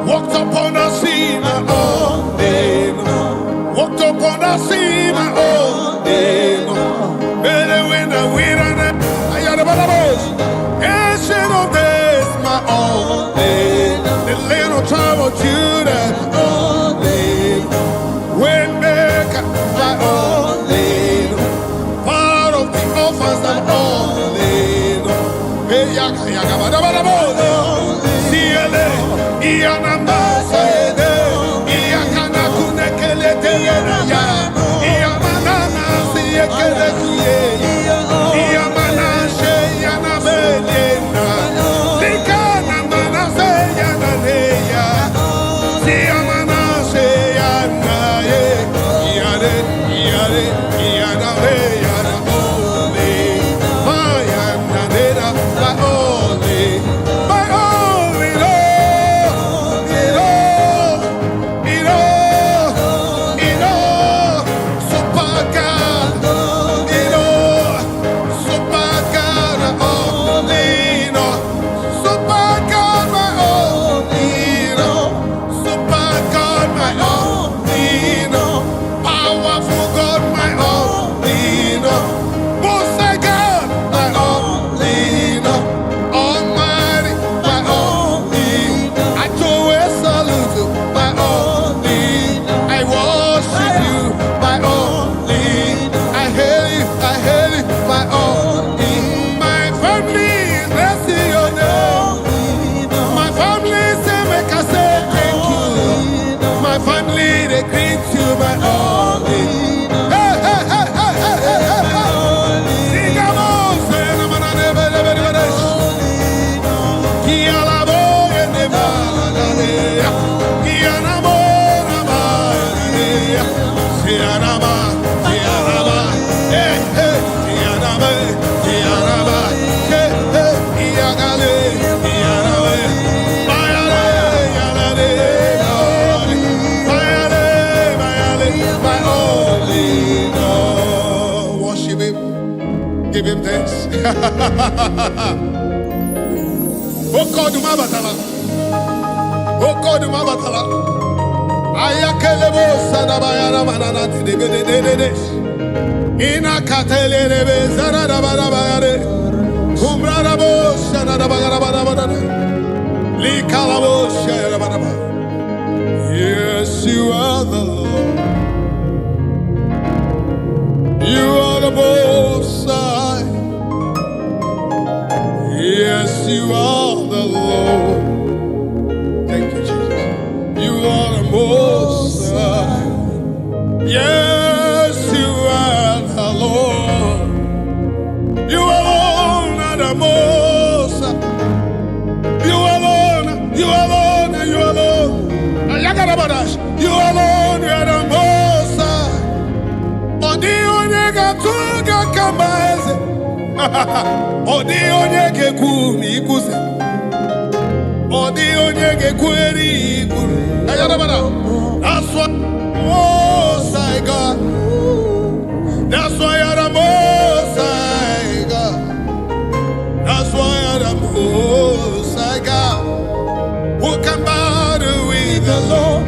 Walked upon the sea, my only no. Walked upon the sea, my only no. Better when the wind and I got about the bush. Ancient of days, my only no. The land of tribe of Judah, my only no. Waymaker, my only no. Part of the orphans, my only no. Hey, yaka yaka bada bada bada. Siele, iyanamba saede, iyakana kunekele teyena ya, iyamanana siyekele kuye, iyamana sheyana belena, likana mana seyana neya, siyamana sheyana ye, iyare iyare iyana beyana ole, mayana nera la ole, my only Lord, super God, super God, only no, super God, my only no, super God, my only no, powerful God, my only no, most high God, my only no, almighty, my only no, I do a salute you, my only no, I worship you, my only no, I hail you, my only, my family is blessing your name, my family say make I say thank you, my family they greet you, my only. Hey, hey, hey, hey, hey, hey, hey, hey. Sing along, say, na, na, na, na, na, na, na, na. Kia la bo, ye, ne, ba, la, la, le. Kia na mo, na, ba, le. Sia na ba, hey, hey. Sia na ba, hey, hey. Ia ga le, ia na we. Ba, ya, le, ya, la, le, ya, le. Ba, ya, le, my only Lord. Worship him, give him thanks. Oh God, my batala. Oh God, my batala. Ayakelebo sadabayana manana de. Ina katele rebe zarada barabayare. Kumbrada bo sanada bagara. Yes, you are the Lord. Thank you, Jesus. You are the Most High. Yes, you are the Lord. You alone are the Most High. You alone, you alone, you alone. You alone, you are the Most High. Odi onyega tuga kambaeze. Odi onyege kumi ikuse. Odi onyege kweri ikuru. That's why Most High God. That's why you're the Most High God. That's why you're the Most High God. Who can battle with the Lord?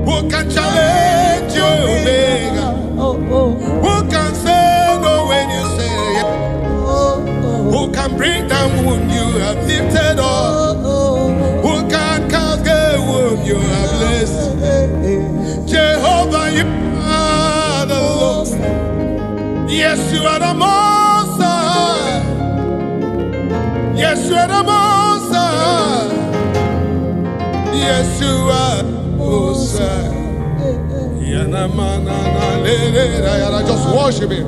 Who can challenge your Omega? Who can say no when you say yes? Who can bring down whom you have lifted up? Who can cast away whom you have blessed? Jehovah, you are the Lord. Yes, you are the Most High. Yes, you are the Most High. Yes, you are Most High. Just worship Him.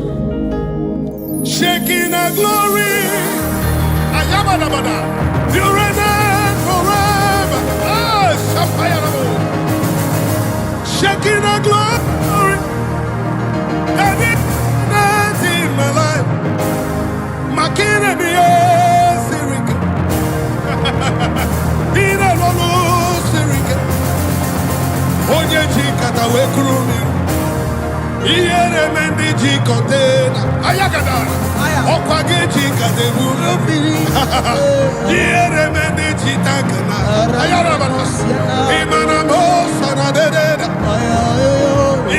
Shaking the glory. You reign forever. Shaking the glory. And it's in my life. Makina be Sirika. Ina Lolo Sirika. Onye Jikata Wekrumi. Iere Mendi Jikotena. Ayagadara. Okwage Jikate Bulu. Iere Mendi Jitakana. Ayarabanos. Imanamo Sanadeda.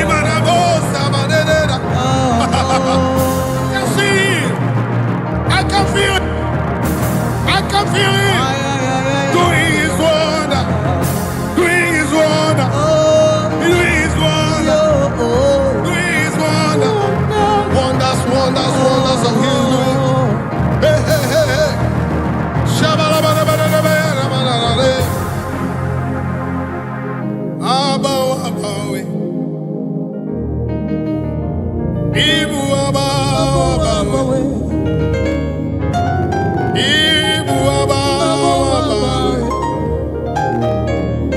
Imanamo Samadeda. I can see it. I can feel it. I can feel it. Doing His wonder. Doing His wonder. Doing His wonder. Doing His wonder. Wonders, wonders, wonders of His doing. Hey, hey, hey, hey. Shabalabalabalabalabalabalabalabala. Abaw, abawe. Ibu abaw, abawe. Ibu abaw, abawe.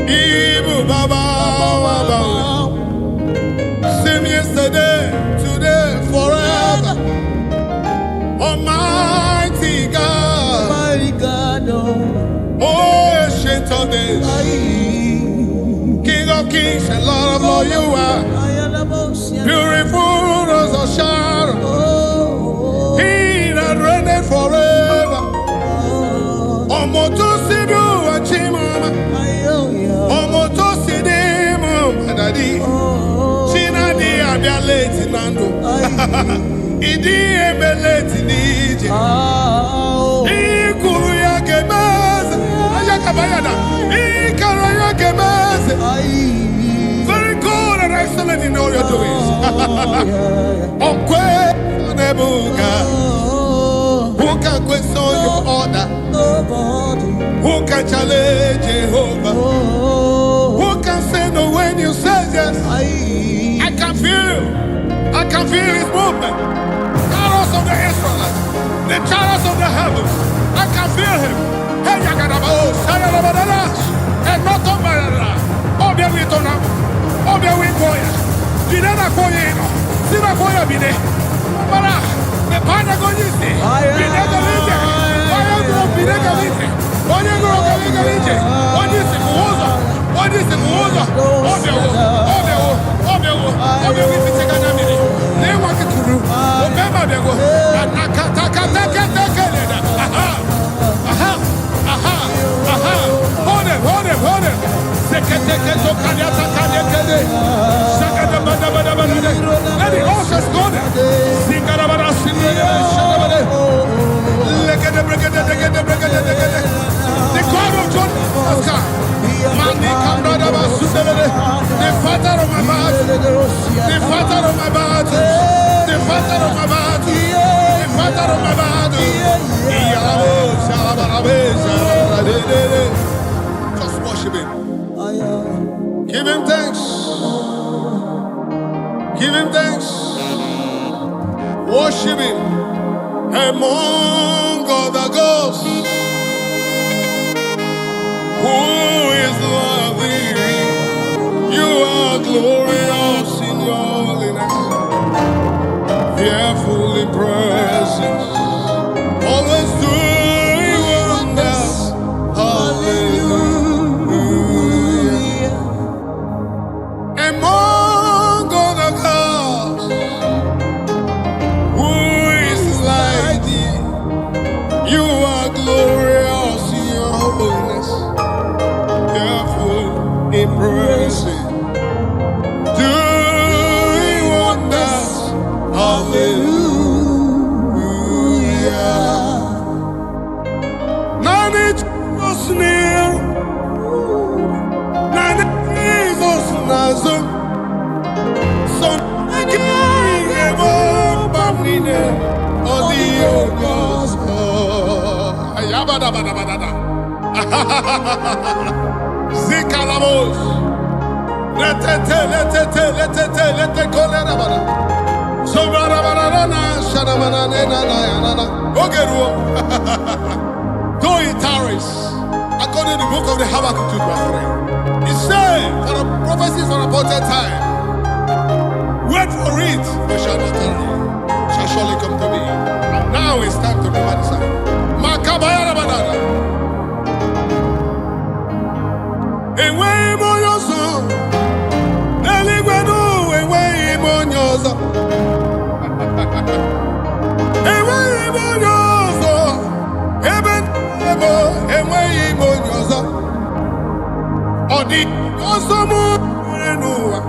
Ibu abaw, abawe. Same yesterday, today, forever. Almighty God. Mighty God, Oh, ancient of days. King of kings and Lord of lords, you are. Beautiful rose of Sharon. He that reigneth forever. Omoto sidu achimama. Omoto sidimu madadi. Chinadi abialeti nando. Idi ebeleti nije. Ikuru ya gemeze. Ayakabayada. Ikara ya gemeze. Very good and excellent in all your doings. Okwe nebuga. Who can question your order? Who can challenge Jehovah? Who can say no when you say yes? I can feel. I can feel His movement. Chariots of the Israelites, the chariots of the heavens. I can feel Him. Hey, Yagadaba, Sayarabadash, and not on Barara. Obia Witona, Obia Wikoya, Dinana Koyeno, Sima Koya Bide, Bara, the Panagonisi, Binega Lite, Bayagro Binega Lite, Oyagro Galega Lite, what is it? What is it? Obia, Wipitaganamini, they want to do, remember they go, and Nakataka, aha, hold it. Let the horses go there. Sing the God of John has come. The father of my battle. The father of my battle. The father of my battle. The father of my battle. Just worship him. Give him thanks. Give him thanks. Worship him. Among other gods, who is like thee? You are glorious in your holiness, fearful in praises, always doing wonders. Hallelujah. Among other gods, who is like thee? You are glorious in your holiness, fearful in praises, doing wonders. Hallelujah. None is near, none is nothing. So give up on me now, on the old gods. Ayabadabadabada. Zikalamos. Letete kolerabada. Sobarabarana shadamana nena. Ogeruo. Though it tarries, according to the book of the Habakkuk 2:3, it says, for the prophecies for appointed time, wait for it, but shall not tarry, shall surely come to me. And now it's time to remember the sign. Makabaya banana. Away monyoso, Eligwenu, away monyoso. Away monyoso, Eben. Enweghị ime onye ọzọ, ọ dị ọzọ mụ nwere n'ụwa,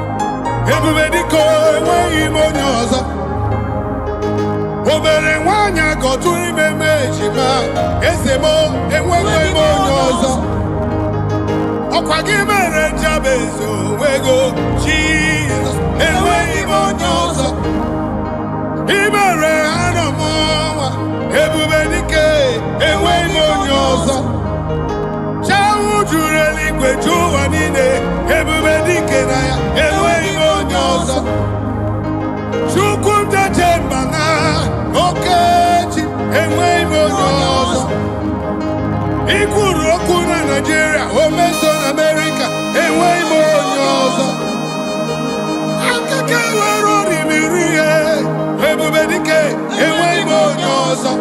ebube dịka enweghị ime onye ọzọ, obere nwaanyị agọtụrụ ime eme ejima, eze m enweghị ime onye ọzọ, ọkwa gị mere Jabez onwego Jizọs, enweghị ime onye ọzọ, ị mere Hana mụnwa, ebube dịka enweghị onye ọzọ, chanwụ juru eluigwe ju ụwa niile, ebube dike na ya enweghị onye ọzọ, Chukwu njeje mba na okechi enweghị onye ọzọ, ikwuru okwu na Naịjirịa, o meso na Amerịka enweghị onye ọzọ, akụkọ nwere orimiri ihe, ebube dike enweghị onye ọzọ,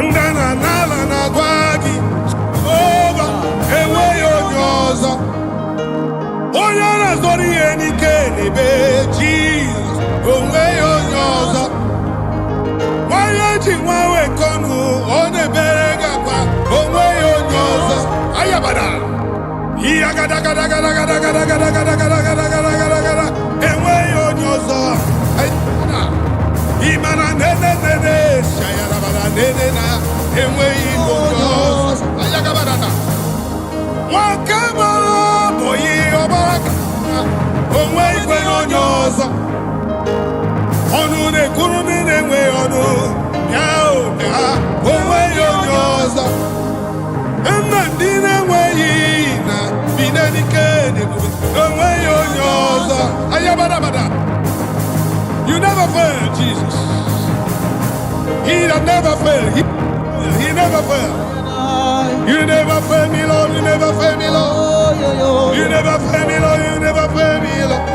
ndana n'ala na-agwa gị oba enweghị onye ọzọ, onye na-azọrọ ihe n'ike n'ebe Jizọs onweghị onye ọzọ, nwanyị ji nwa wekọnụ ọ na-ebere gị akwa onweghị onye ọzọ, ayabada ihe agadagadagadagadagadagadagadagadagadagada enweghị onye ọzọ, imana nene shayarabara nene na enweghị onye ọzọ, ayagabadana nwaka mara bụghị ọgbara onweghị onye ọzọ, ọnụ na-ekwuru ndị na-enweghị ọnụ bịa ha onweghị onye ọzọ, nna ndị na-enweghị na binenike n'ebube onweghị onye ọzọ, ayabadabada. You never fail, Jesus. He that never fail. He never fail. You never fail me, Lord. You never fail me, Lord. You never fail me, Lord. You never fail me, Lord.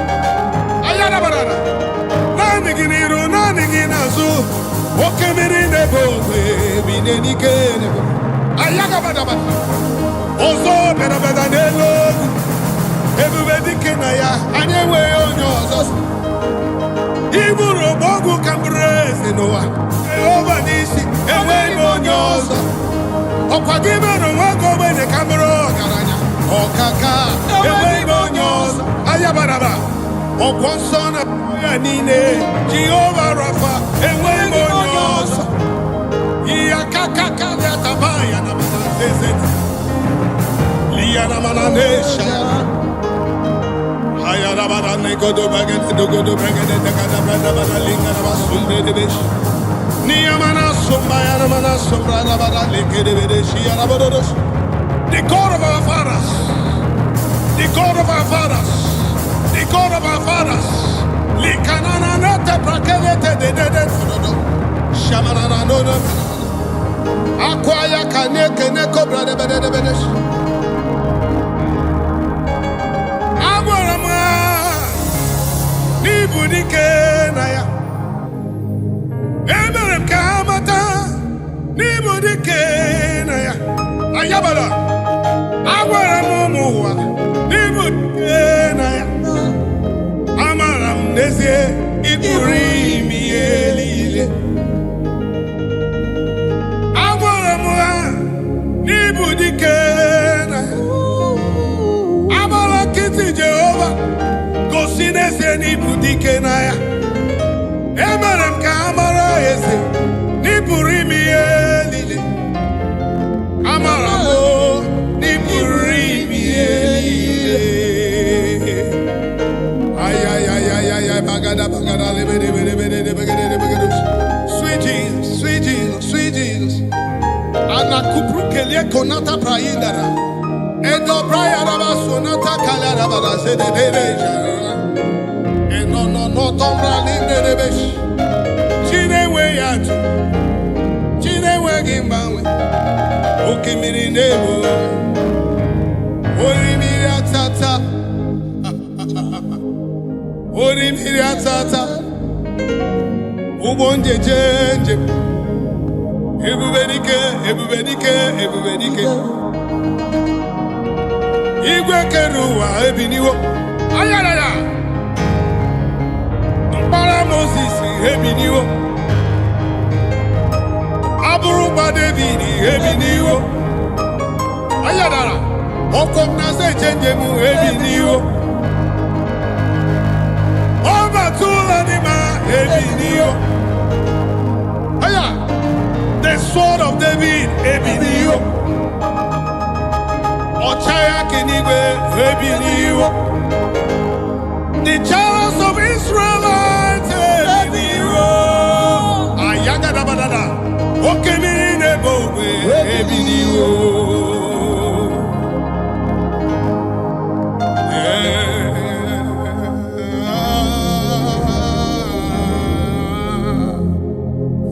Ayana banana. Nani giniru, nani ginazu. Oke miri nebo, bine nike nebo. Ayaga banana. Ozo bena bena nelo. Ebube dike na ya. Anyewe onyo ozo. Iburu bogu kambreze noa Ova nisi enweghị onye ọzọ, ọkwa gị mere nwego mene kamero ọgaranya ọkaka enweghị onye ọzọ, ayabaraba ọkwọ nsọ na ya niile Jehova Rafa enweghị onye ọzọ, iya kakaka ya taba ya na mana zezeti liya na mana nesha ya ayarabara negodo bagete dogodo bagete takada brada bana linga na basunde de besh niyamana sumba yana mana The God of our fathers. The God of our fathers. The God of our fathers. Likanana nete prakevete de de de. Shamanana no no. Akwaya kane kene kobra de de de de. Agwarama ni budike na ya. Emerem kamata ni budike na ya. Ayabala. Agwarama muwa ni budike na ya. Amaram nezie iburi mielile. Agwarama ni budike na ya. Amara kiti Jehovah gosinese ni budike na ya. Emerem ka amara ese ni buri mielile. Amaramo ni buri mielile. Ay ay ay ay ay ay bagada bagada lebe lebe lebe lebe lebe. Sweet Jesus, sweet Jesus, sweet Jesus. Ana kupru kelie konata praindara. Endo braya raba sonata kala raba da se de de. Eno no no tombra linde de besh. Chine we yatu. Chine we gimbawe. Oke miri nebo. Ori miri atata. Ori miri atata. Ubonje jenje. Ebubedike, ebubedike, ebubedike. Igwe keruwa ebiniwo. Ayalala. Mpara Moses ebiniwo. Aburuba David ebiniwo. Ayalala. Okom na se change mu ebiniwo. Oba tula ni ma ebiniwo. Aya. The sword of David ebiniwo. Ochaya kenigwe ebiniwo. The chariots of Israelites ebiniwo. Ayagada badada. Okemiri nebo ebiniwo.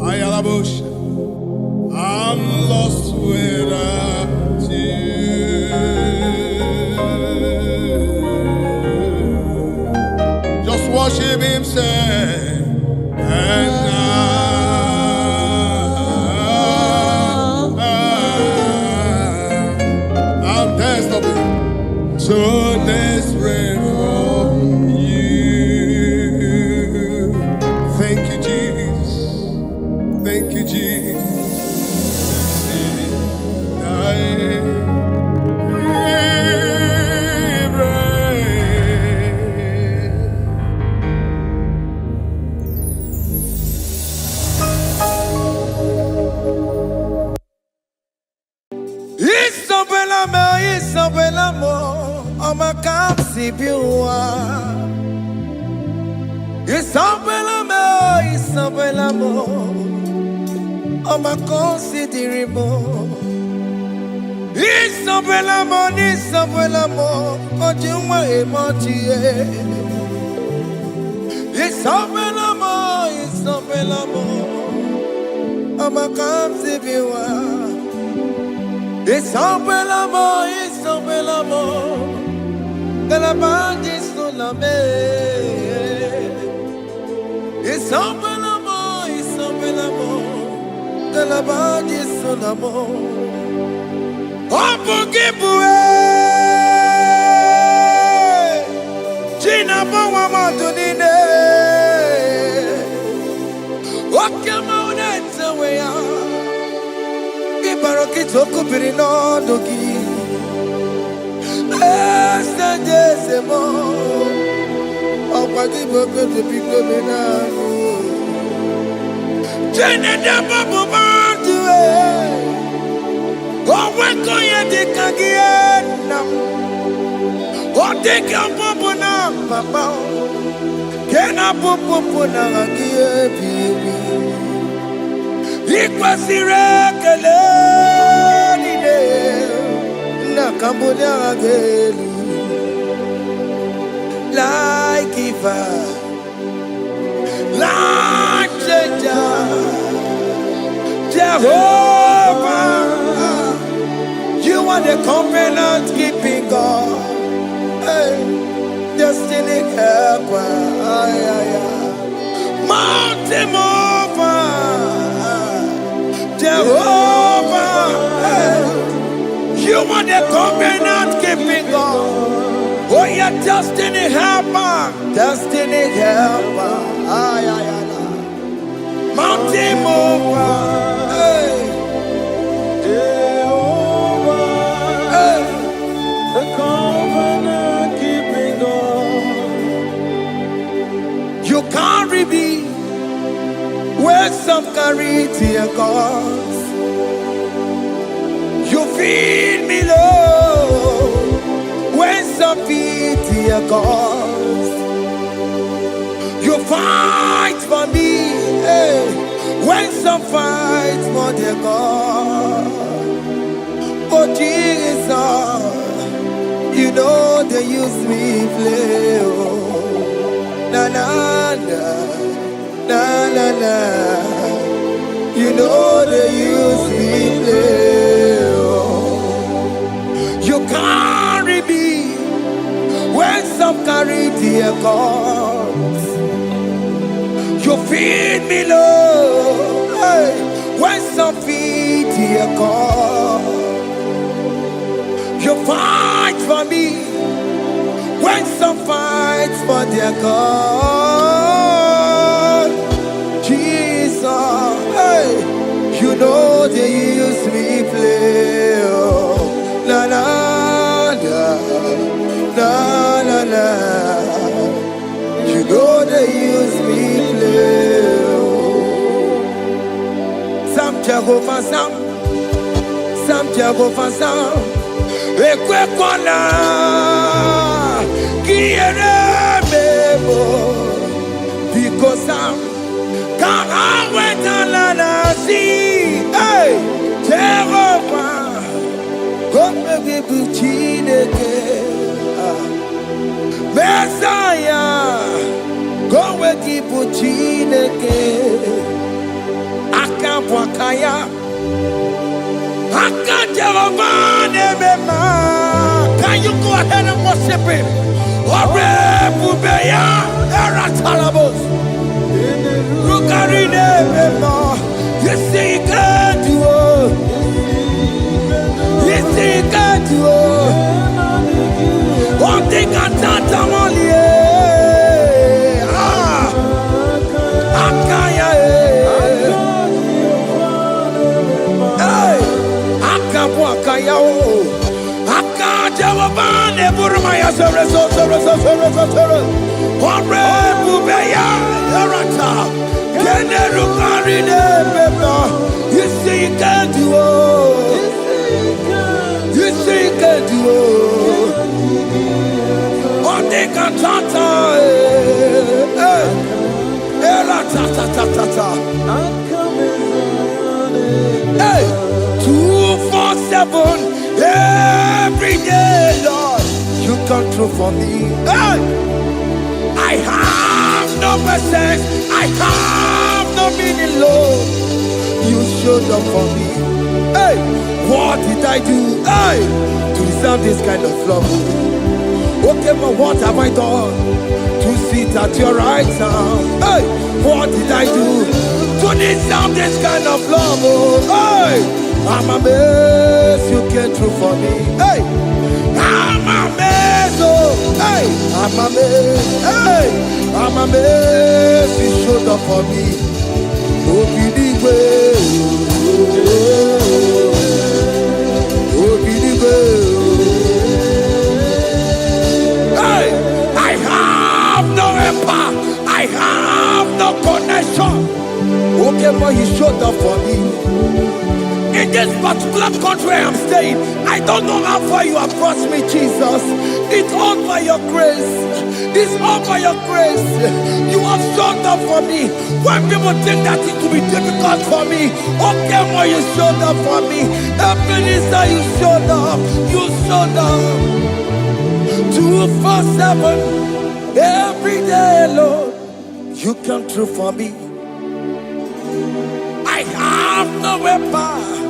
Ayalabush. I'm lost without you. Just worship him, say, and I'm desperate, so desperate for you. Thank you, Jesus. Thank you, Jesus. Isabelamo, ama kapsi biwa. Isabelamo, ama considerimo. Isabelamo, ojuma emotie. Isabelamo, ama kapsi biwa. Isabelamo, de la bande solame. Isabelamo, de la bande solamo. Opugibue, China bawa matunine. Okama unetse weya. Ibaroki toko pirino dogi. Estajezemo. Opagibue kete pikomena. Chene de babu matue. Oweko ye dikagiena. Odeka babu na mama. Kena babu na agie bibi. Ikwasirekele nide nakambonya agelu like giver, like changer, Jehovah. You are the covenant keeping God, hey, destiny helper, mountain mover, Jehovah. Hey, you are the covenant keeping God. Oh, yeah, destiny helper, destiny helper, mountain mover, hey, Jehovah, hey. the covenant keeping God. You carry me where some carry tear gods. You feed me low when some feed tear gods. You fight for me, hey, when some fight for their God. Oh Jesus, you know they use me play. Oh, na na na, na na na. You know they use me play. Oh, you carry me when some carry their gods. You feed me low, hey, when some feed their God. You fight for me when some fight for their God. Jesus, hey, you know they use me play. Oh, la la la, la la la. You know they use me play. Oh, some Jehovah, some Jehovah, some. Ekwekwana kiere mebo because I'm kahawetana si hey Jehovah come give chineke Messiah go give chineke akabwakaya can you go ahead and worship him? You see, he can do it. You see, he can do it. One thing I can't only. You see, you can do it. You see, you can do it. One thing I can't. Hey, 247 every day, Lord, you come through for me. Hey, I have no message, I have no meaning, Lord. You showed up for me. Hey, what did I do? Hey, to deserve this kind of love? Okay, but what have I done to sit at your right hand? Hey, what did I do to deserve this kind of love? Oh, hey, I'm amazed you came through for me. Hey, I'm amazed. Oh, hey, I'm amazed. Hey, I'm amazed you showed up for me. Oh, believe it. Oh, believe it. I have no empire, I have no connection. Okay, but he showed up for me. In this particular country I am staying, I don't know how far you have brought me, Jesus. It's all by your grace. It's all by your grace. You have shown up for me. When people think that it will be difficult for me, okay, more you showed up for me. Ebenezer, you showed up. You showed up. 247 every day, Lord. You come through for me. I have no weapon.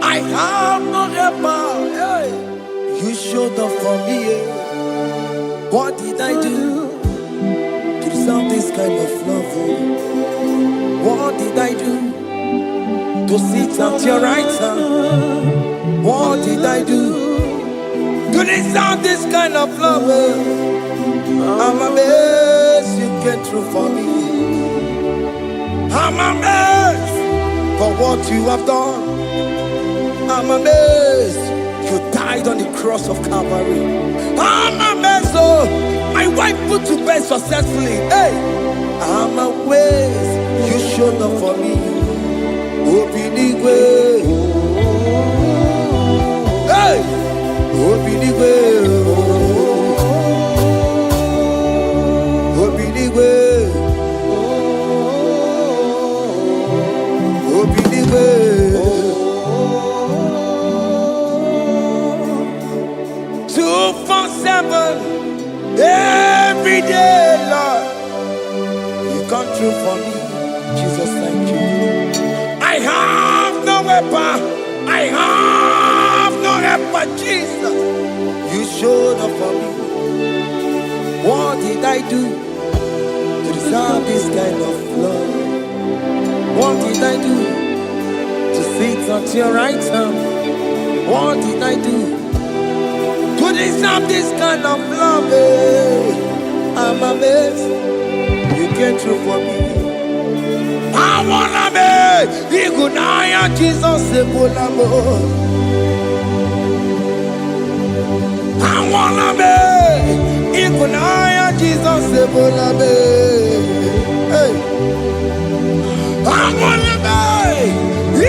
I have no weapon. Hey. You showed up for me. What did I do to deserve this kind of love? What did I do to sit at your right hand? What did I do to deserve this kind of love? I'm amazed you came through for me. I'm amazed for what you have done. I'm amazed you died on the cross of Calvary. I'm amazed, oh, my wife put to bed successfully. Hey, I'm amazed you showed up for me. Open the way. Hey, open the way. Open the way. Open the way. 247 every day, Lord. You come through for me, Jesus. Thank you. I have no weapon. I have no weapon, Jesus. You showed up for me. What did I do to deserve this kind of love? What did I do to sit at your right hand? What did I do to deserve this kind of love? I'm amazed you came through for me. I wanna be Igunaya Jesus Sebulamo. I wanna be Igunaya Jesus Sebulame. Hey, I wanna be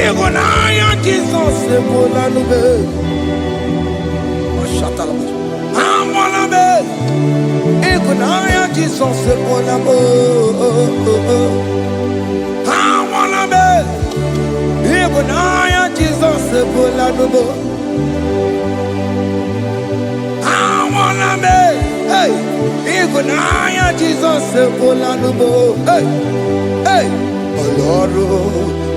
Igunaya Jesus Sebulame. I wanna be Igunaya Jesus Sebulamo. I wanna be Igunaya Jesus Sebulamo. I wanna be, hey, Igunaya Jesus Sebulamo. Hey, hey, Lord,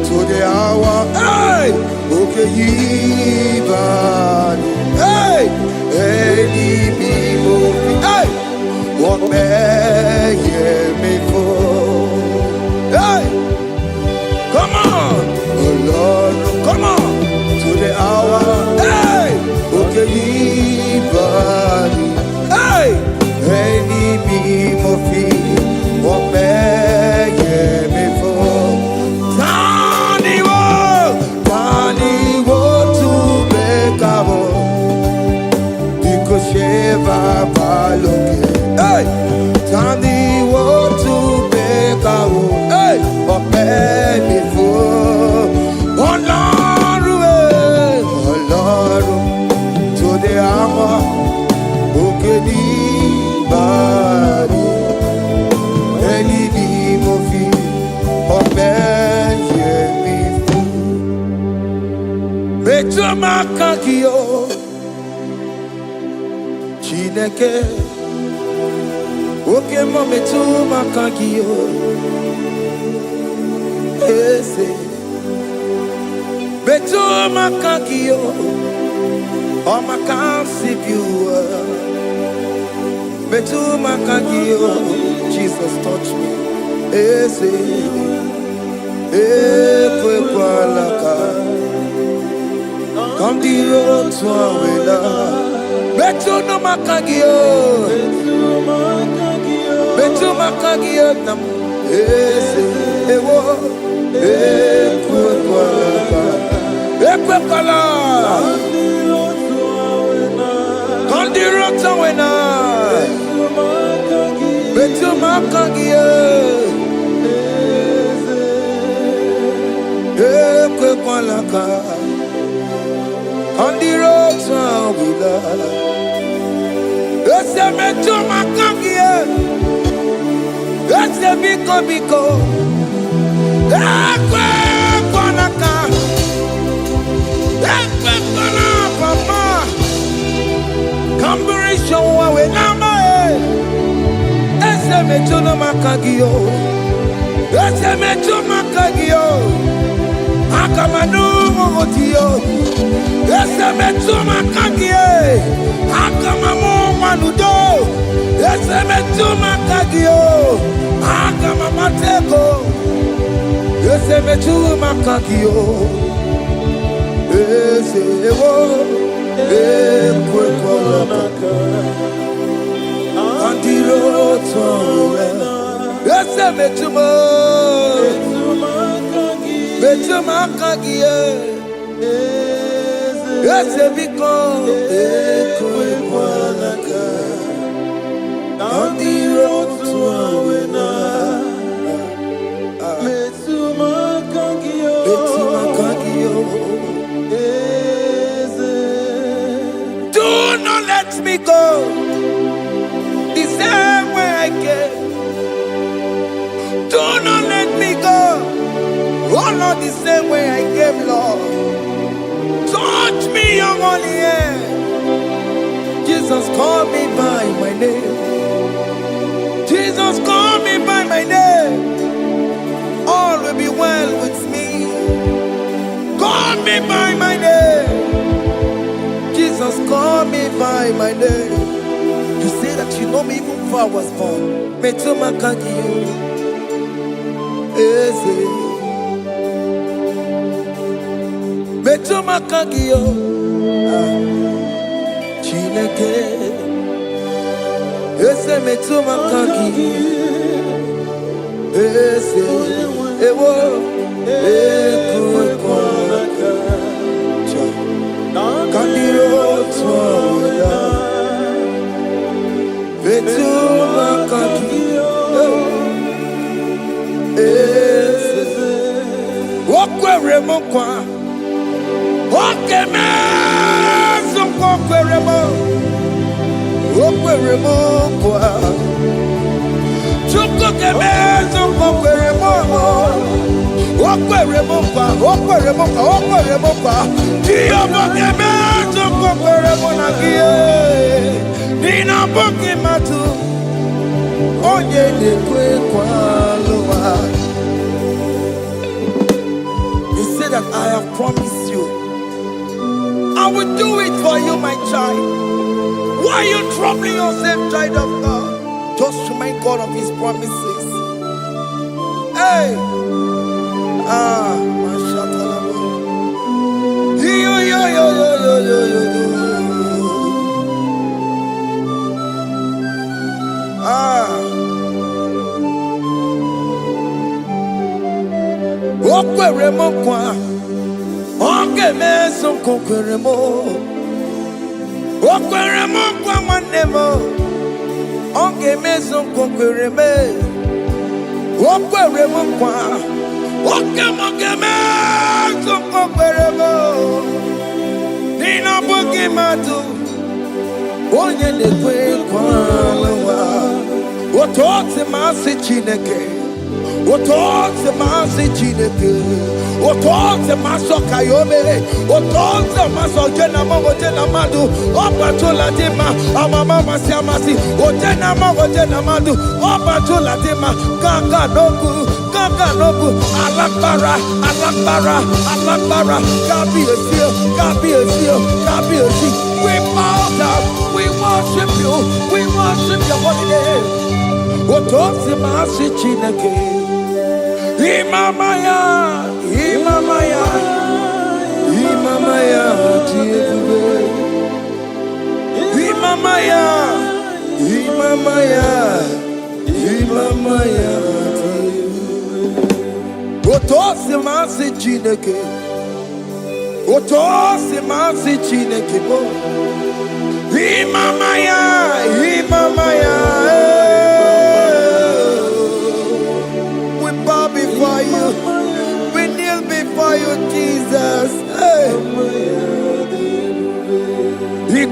to the hour, hey, okay, hey, hey, what may me for? Hey, come on, oh Lord, come on, to the hour, hey, okay, hey, me for what may me for? Tani wo to make up. Hey, Tandi want to make a wound. Hey, but baby for Lord, to the hour, okay, body, any movie, but baby for Beto Makakio. Chineke, oke mome tu makagio, ese, betu makagio, o makansibiwa, betu makagio, Jesus touch me, ese, ekwe kwa laka, kandiro tuawela. Betu no makagio, betu makagio nam ese ewo ekwe kwala kandiro tawena betu makagio ekwe kwala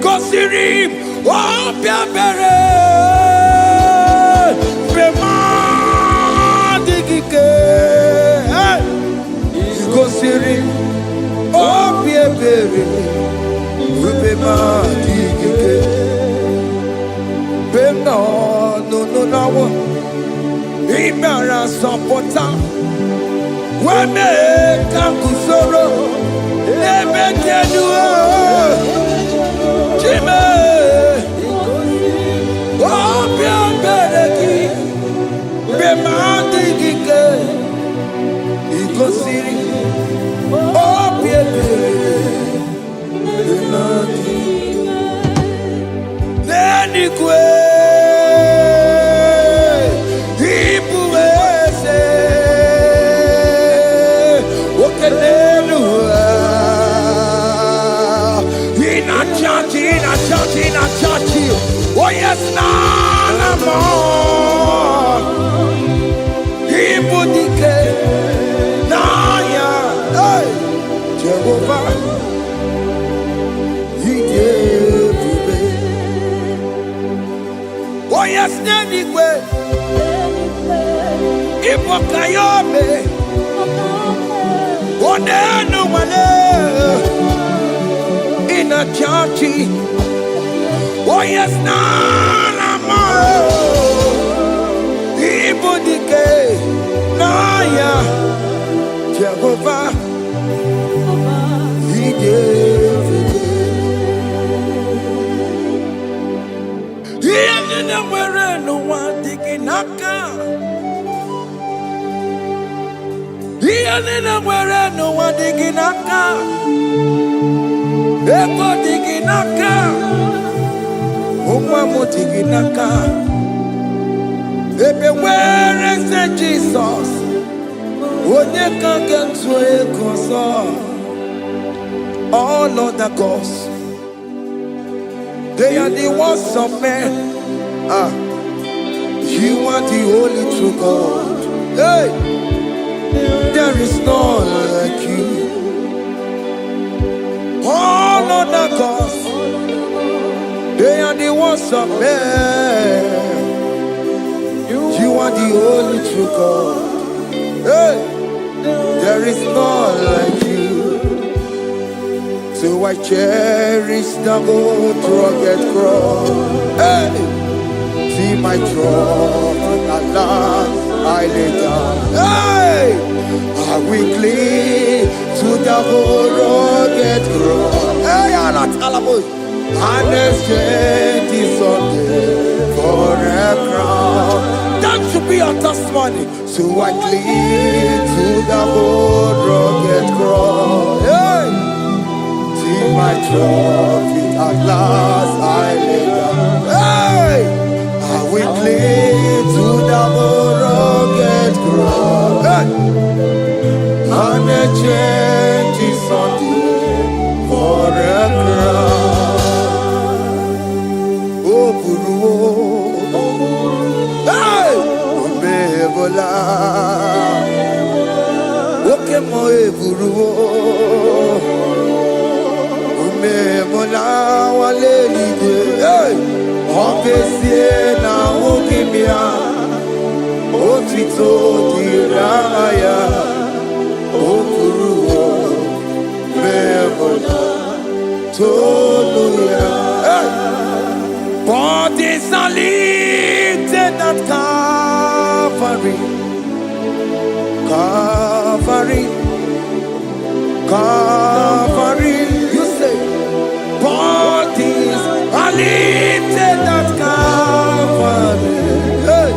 Kosirim, oh, Piabere, Bema, Digike, Kosirim, oh, Piabere, Bema, Digike, Bema, no, Imara Sapota, Wame, Kakusoro, Ebekedua. Jime, oh, Piabereki, Bemandi Gike, Igosiri, oh, Piabereki, Nenikwe, Ipuese, Okenelua. Chachi, oh yes, nana more. Ibudike, naya, hey, Jehovah, he gave me. Oh yes, Nenigwe, Ibokayome, oh nenu male, in a chachi. Oh yes, nana more. Ibudike, naya, Jehovah, he gave it. He ain't nowhere, no one digging naka. He ain't nowhere, no one digging naka. Ego digging naka. Tiginaka. Baby, where is the Jesus? When you can't get to a console, all other gods, they are the ones of men. You are the only true God. Hey, there is none like you. All other gods, they are the ones of men. You are the only true God. Hey, there is none like you. So I cherish the gold rugged cross. Hey, see my throne, Allah, I lay down. Hey, I will cling to the gold rugged cross. Hey, Allah, Talamus. And exchange is Sunday for a crown. That should be our testimony. So I cling to the old rugged cross. Hey! See my trophy at last I lay down. Hey! I will cling to the old rugged cross. Hey! And exchange is Sunday for a crown. Hey! Omebola, Okemo eburu, Omebola wale ide. Hey! Okesie na okimia, Otito diraya, Okuru, Omebola, Toluya. Hey! Bodies are lifted at Calvary, Calvary, Calvary. You say, bodies are lifted at Calvary. Hey.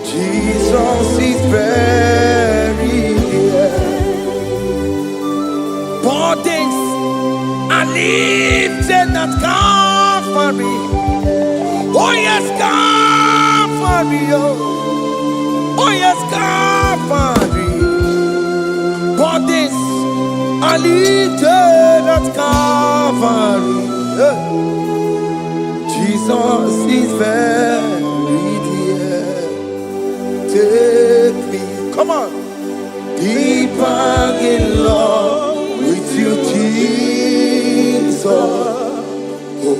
Jesus is very near. Bodies are lifted at Calvary. Oh yes, Calvary, oh yes, Calvary. Bodies are lifted at Calvary. Jesus is very dear. Take me, come on, deeper in love with you, Jesus. Oh,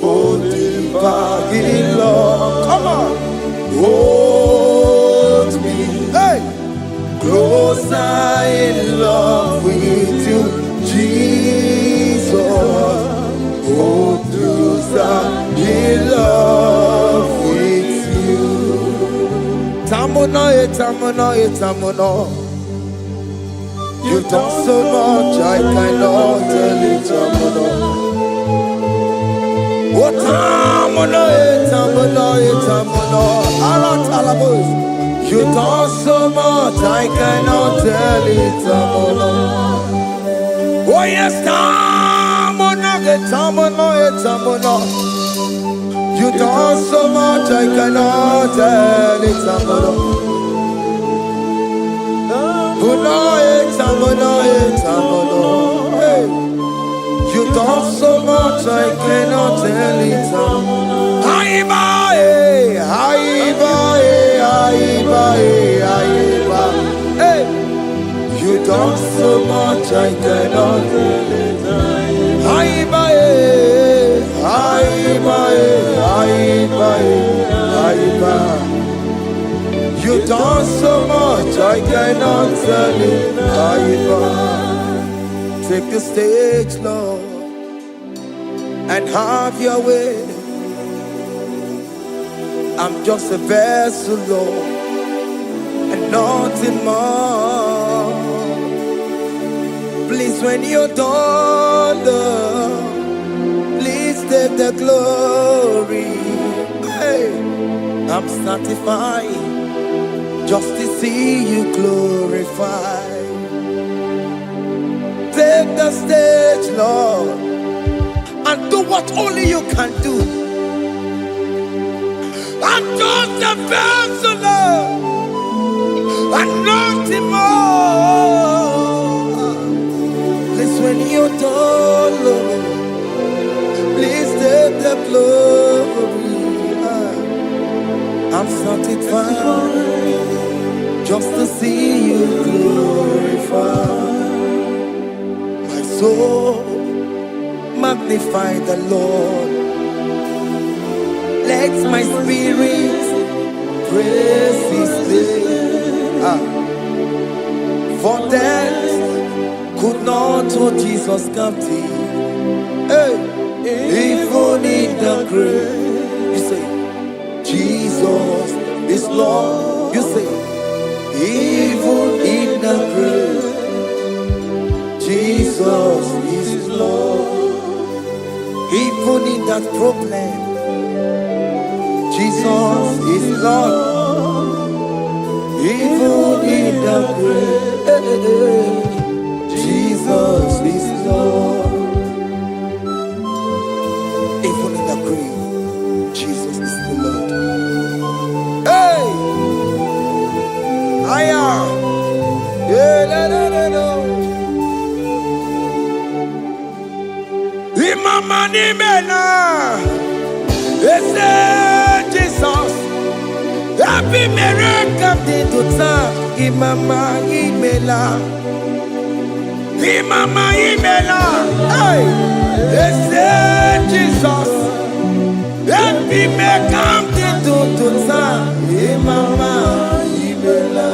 You've done so much, I cannot tell it. What you've done so much, I cannot tell it. Oh yes, you've done so much, I cannot tell it. Hey. You've done so much, I cannot tell it. Hey. You've done so much, I cannot tell it. You've done so much, I cannot tell it. Take the stage, Lord, and have your way. I'm just a vessel, Lord, and nothing more. Please, when you're done, Lord, please take the glory. Hey, I'm satisfied just to see you glorified. Take the stage, Lord, and do what only you can do. I'm just a vessel, Lord, and nothing more. Please, when you're done, Lord, please take the glory. I'm satisfied just to see you glorified. My soul magnify the Lord. Let my spirit praise His name. For death could not hold Jesus captive. Hey, even in the grave, you say, Jesus is Lord. You say, even in the grave, Jesus is Lord. Even in that problem, Jesus is Lord. Even in the grave, Jesus is Lord. Even in the grave, Jesus is the Lord. Hey! I am. Yeah, no. Imama ni mena. Jesus. Happy miracle did to time. Imama imela. Imama imela. Hey! Jesus. Happy miracle did to time. Imama imela.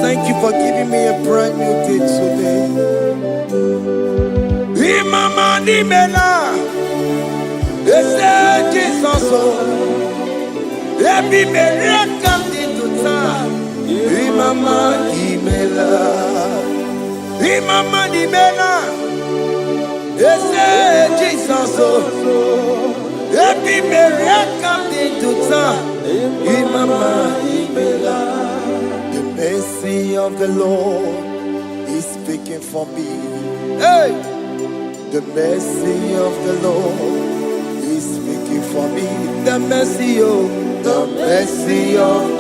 Thank you for giving me a brand new day today. Imama nimela, Jesus, every miracle did to time. Imama nimela, Imama nimela, Jesus, every miracle did to time. Imama nimela. The mercy of the Lord is speaking for me. Hey! The mercy of the Lord is speaking for me. The mercy of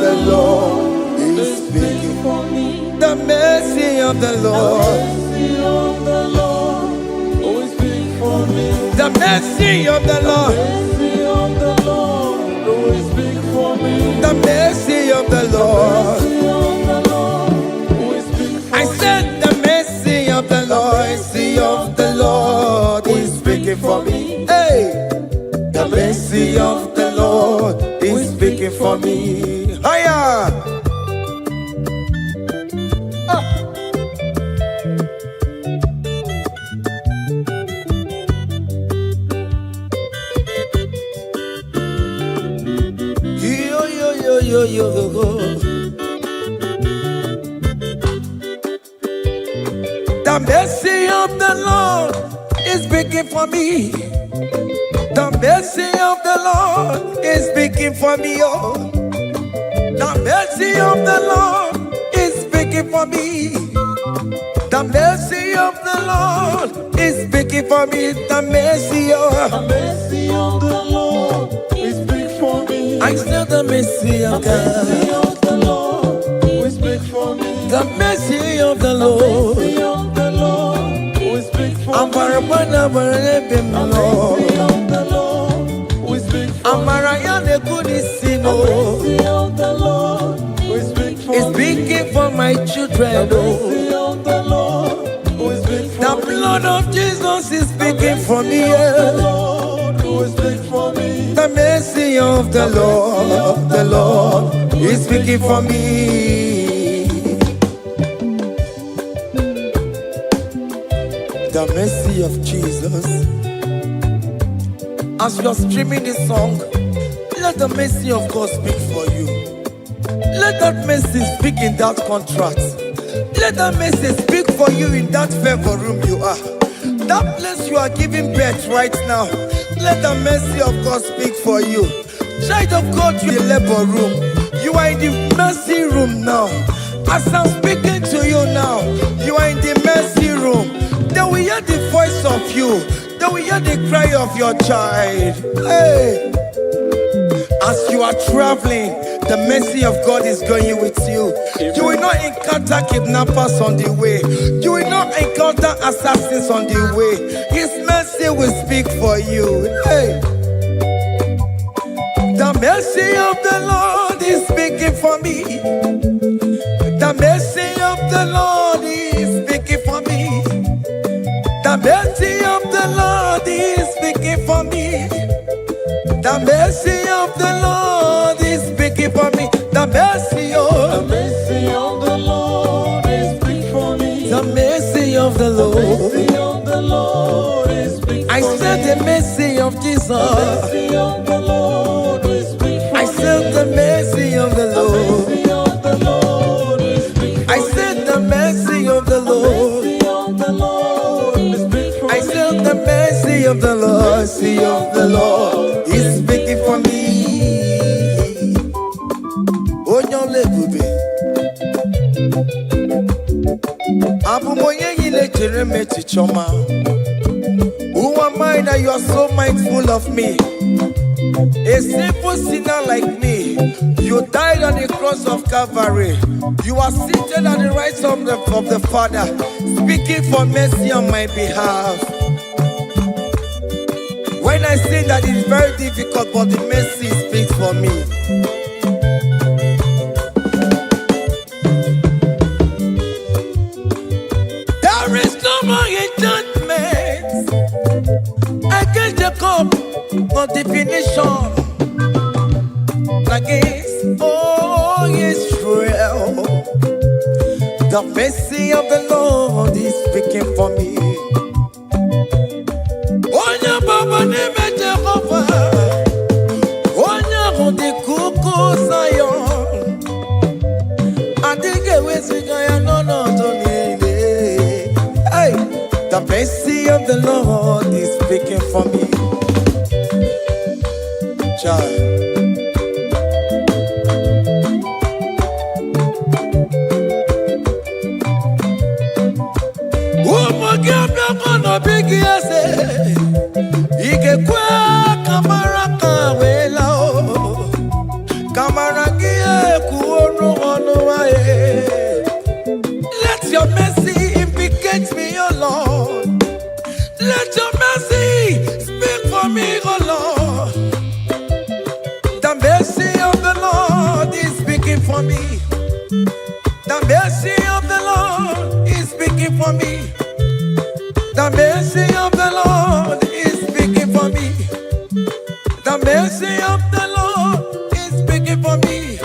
the Lord is speaking for me. The mercy of the Lord always speak for me. The mercy of the Lord always speak for me. The mercy of the Lord. I said the mercy of the Lord is speaking for me. Hey, the mercy of the Lord is speaking for me. Hiya! The mercy of the Lord is speaking for me. The mercy of the Lord is speaking for me. Oh, the mercy of the Lord is speaking for me. The mercy of the Lord is speaking for me. The mercy of the Lord is speaking for me. I still the mercy of God. The mercy of the Lord will speak for me. The mercy of the Lord. The mercy of the Lord will speak for me. I'm The mercy of the Lord will speak for me. The mercy of the Lord will speak for me. It's speaking for my children. The mercy of the Lord will speak for me. The blood of Jesus is speaking for me. The Lord will speak for me. The mercy of the Lord is speaking for me. The mercy of Jesus. As you're streaming this song, let the mercy of God speak for you. Let that mercy speak in that contract. Let that mercy speak for you in that favor room you are. That place you are giving birth right now. Let the mercy of God speak for you. Child of God, you in the labor room. You are in the mercy room now. As I'm speaking to you now, you are in the mercy room. They will hear the voice of you. They will hear the cry of your child. Hey. As you are traveling, the mercy of God is going with you. You will not encounter kidnappers on the way. You will not encounter assassins on the way. His mercy will speak for you. Hey. The mercy of the Lord is speaking for me. The mercy of the Lord is speaking for me. The mercy of the Lord is speaking for me. The mercy of the Lord is speaking for me. The mercy of the Lord is speaking for me. The mercy of the Lord. The mercy of the Lord is speaking for me. I said the mercy of Jesus. The mercy of the Lord is speaking for me. I said the mercy of the Lord. The mercy of the Lord is speaking for me. I said the mercy of the Lord. The mercy of the Lord is speaking for me. I said the mercy of the Lord. Mercy of the Lord is speaking for me. Onyole bube. Abu moye yile jereme chichoma. Who am I that you are so mindful of me? A simple sinner like me. You died on the cross of Calvary. You are seated at the right side of the Father, speaking for mercy on my behalf. When I say that it's very difficult, but the mercy speaks for me. There is no more enchantment against Jacob, no definition against Israel. The mercy of the Lord is speaking for me. Onya baba neme Jehovah, onya hondi kuku Zion. Adige wesigaya no tonile. Hey, the mercy of the Lord is speaking for me. Child. Big yes, Ikekwe kamara kawela o kamara gie kuonu onuwae. Let your mercy implicate me, O Lord. Let your mercy speak for me, O Lord. The mercy of the Lord is speaking for me. The mercy of the Lord is speaking for me. The mercy of the Lord is speaking for me. The mercy of the Lord is speaking for me.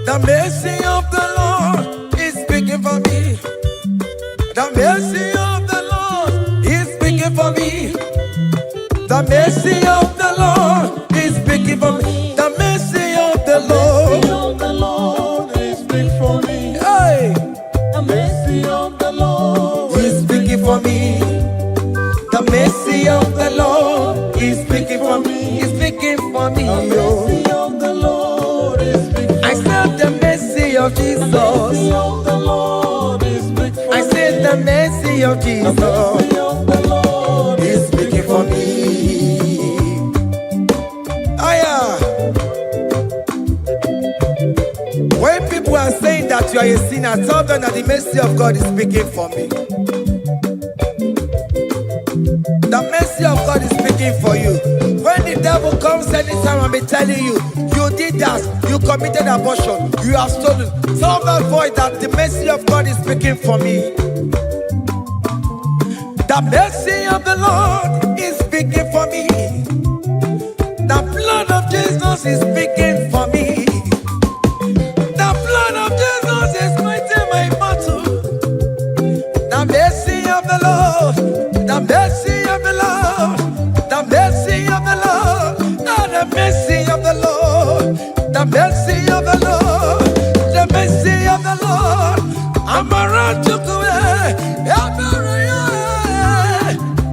The mercy of the Lord is speaking for me. The mercy of the Lord is speaking for me. The mercy of the Lord is speaking for me. The mercy of the Lord is speaking for me. Hey. The mercy of the Lord of Jesus. mercy of the Lord is speaking for me. I said the mercy of Jesus The mercy of the Lord is speaking for me. When people are saying that you are a sinner, tell them that the mercy of God is speaking for me. The mercy of God is speaking for you. When the devil comes anytime and be telling you, you did that, you committed abortion, you have stolen, tell that voice that the mercy of God is speaking for me. The mercy of the Lord is speaking for me. The blood of Jesus is speaking for me. The blood of Jesus is fighting my battle. The mercy of the Lord, the mercy of the Lord, the mercy of the Lord, the mercy of the Lord, the mercy of the Lord, the mercy of the Lord. I'm around to go.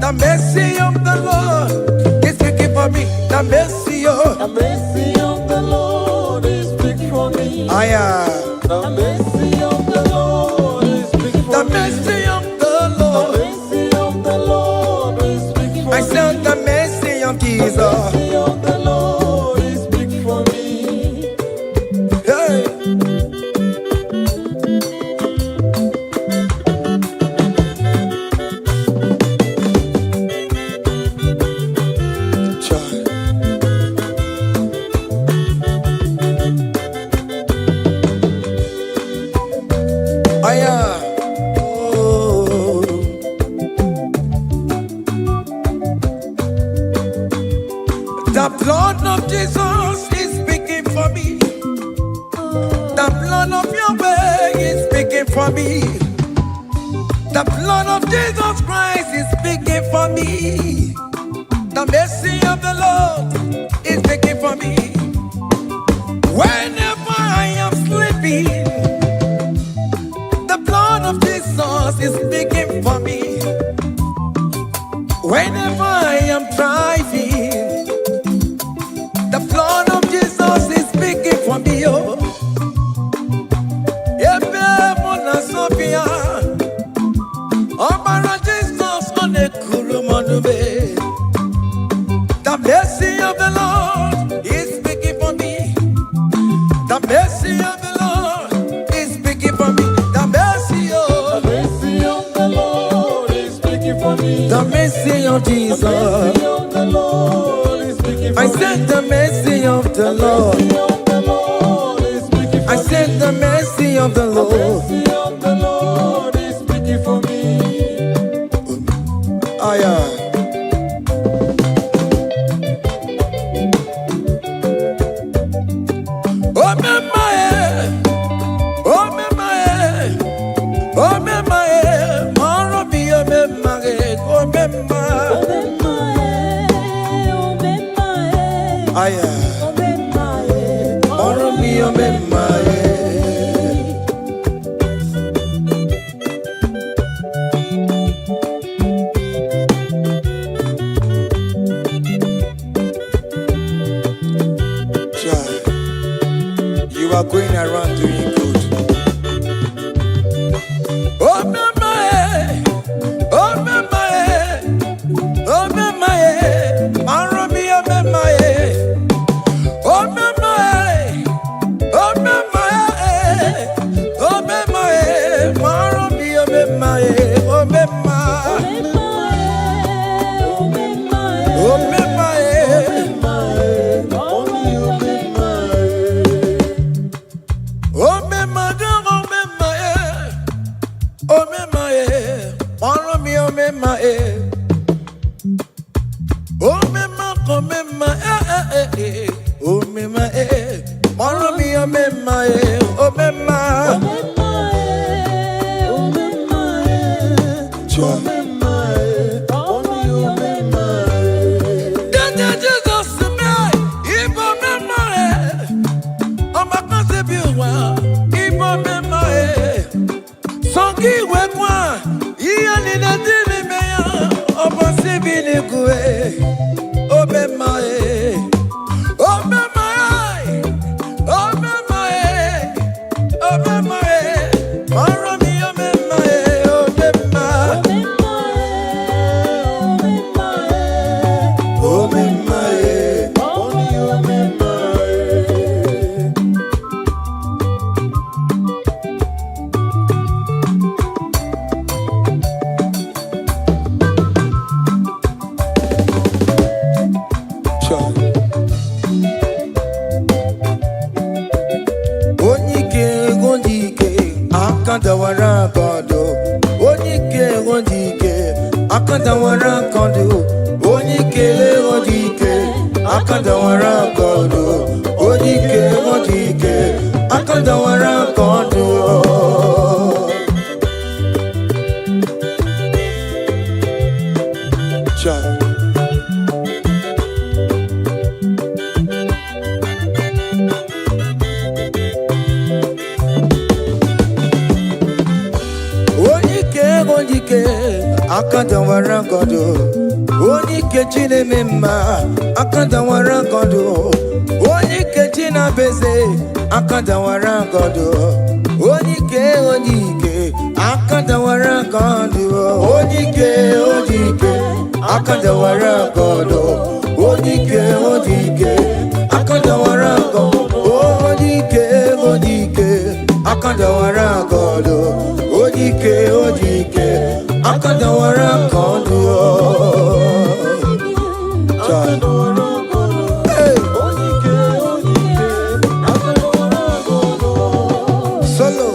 The mercy of the Lord is speaking for me. The mercy of the Lord is speaking for me. I am. The mercy of the Lord is speaking for The me. mercy of the Lord. The mercy of the Lord is speaking for me. I said the mercy of The Jesus. mercy of the Lord is speaking for me. Hey. The blood of Jesus is speaking for me. The blood of Yahweh is speaking for me. The blood of Jesus Christ is speaking for me. The mercy of the Lord is speaking for me. Whenever I am sleeping, the blood of Jesus is speaking for me. Whenever I am driving, the blood of Jesus is speaking for me. Oh, Sophia, oh, Jesus on the Kurumanube. The mercy of the Lord is speaking for me. The mercy of the Lord is speaking for me. The mercy of the Lord is speaking for me. The mercy of Jesus. The mercy of the Lord is speaking for me. I said the mercy of the Lord. I said the mercy of the Lord. The mercy of the Lord is speaking for me. You are going around doing good. Oh, my, oh, my, oh, my, Maromi, oh, my, oh, my, oh, my, oh, my, Maromi, oh, my, oh, my. Oh, Akandawara kondo, onike ondike. Akandawara kondo, onike ondike. Akandawara kondo, onike ondike. Akandawara kondo. Child. Akandawara kondo, onike chine mema. Akandawara kondo, onike china beze. Akandawara kondo, onike onike. Akandawara kondo, onike onike. Akandawara kondo, onike onike. Akandawara kondo, onike onike. Akandawara kondo, onike onike. Akandawara kondo. Hey. Solo.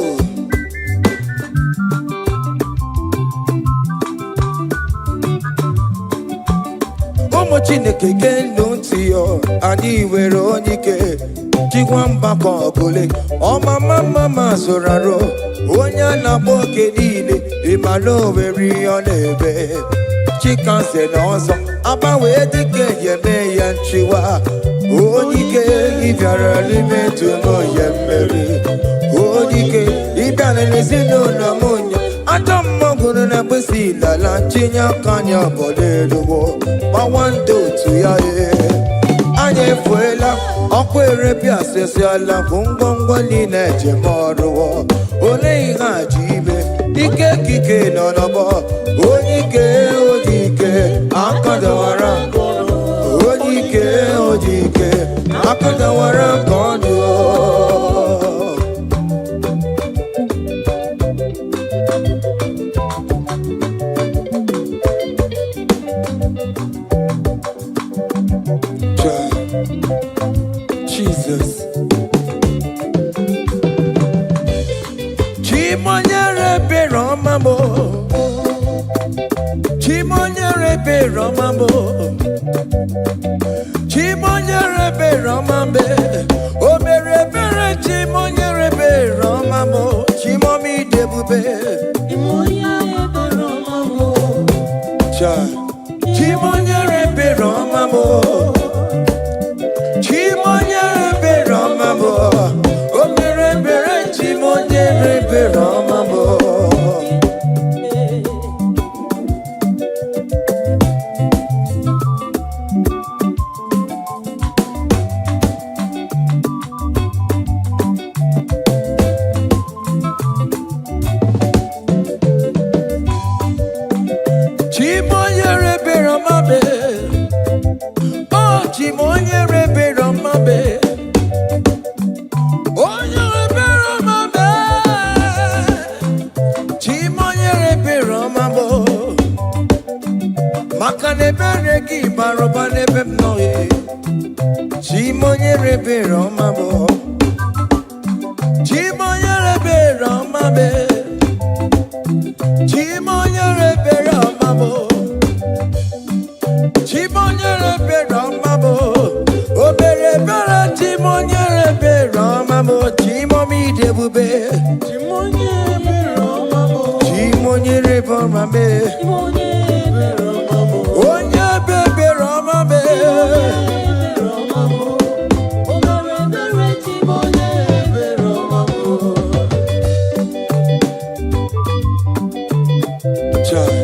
Omo Chineke kendo ntiyo, ani were onike. Chigwamba kobule, oma mama zoraro. Onya na boke niile, imano weri onebe. Chikanse n'ọzọ, abawe dike yeme ya nchiwa. Onike ibiara n'ime tumo yemeri. Onike ibiara n'ezinụlọ munye. Adam mogunu na besi lala chinya kanya boleluwo. Mawando tu ya ye. Anya efuela, okwere bia sesi ala ngwongwo niile jemoruwo. Ole ihe ajibe, ike kike nọ n'ọgbọ. Onike odike, akandawara kondo. Onike odike, akandawara kondo. Jesus. Chimonyere be romambo. Chimonyere be romambo. Chimonyere be romambe. O mere bere chimonyere be romambo. Chimomi debube. Chimonyere be romambo. Chimonyere be romambo. Chimonyere be romambo. O mere bere chimonyere be romambo. Chimonyere be romambe. Oh, chimonyere be romambe. Onyere be romambe. Chimonyere be romambo. Makane bere ki baroba nebe mnoye. Chimonyere be romambo. Chimonyere be romambe. Chimonyere be romambo. Chimonyere be romambo. Obere bere chimonyere be romambo. Chimomi debube. Chimonyere be romambo. Chimonyere be romambe. Onye bebe romambe. Obere bere chimonyere be romambo. Child.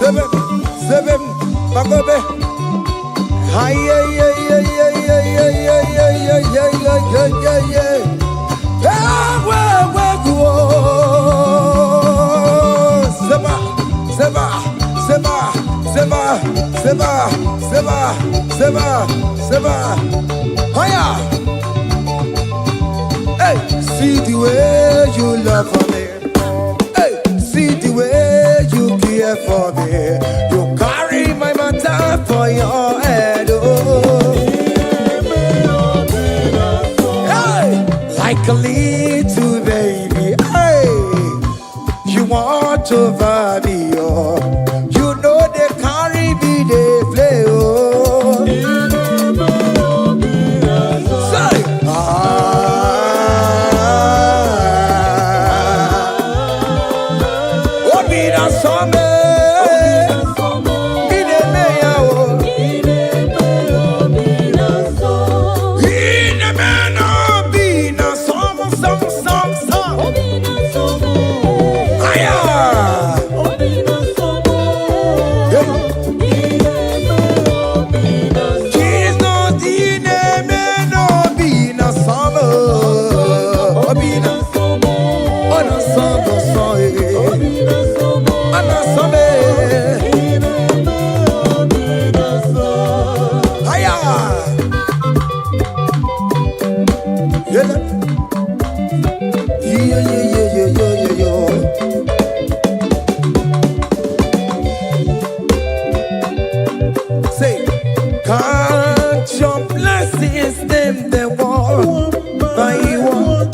Seven. Higher. Hey, see the way you love for me. Hey, see the way you care for me. You carry my matter for your head. Oh. Hey, like a little baby. Hey, you want over me. Oh, you know they carry me, they play. Oh. Say, count your blessings, them they want by one.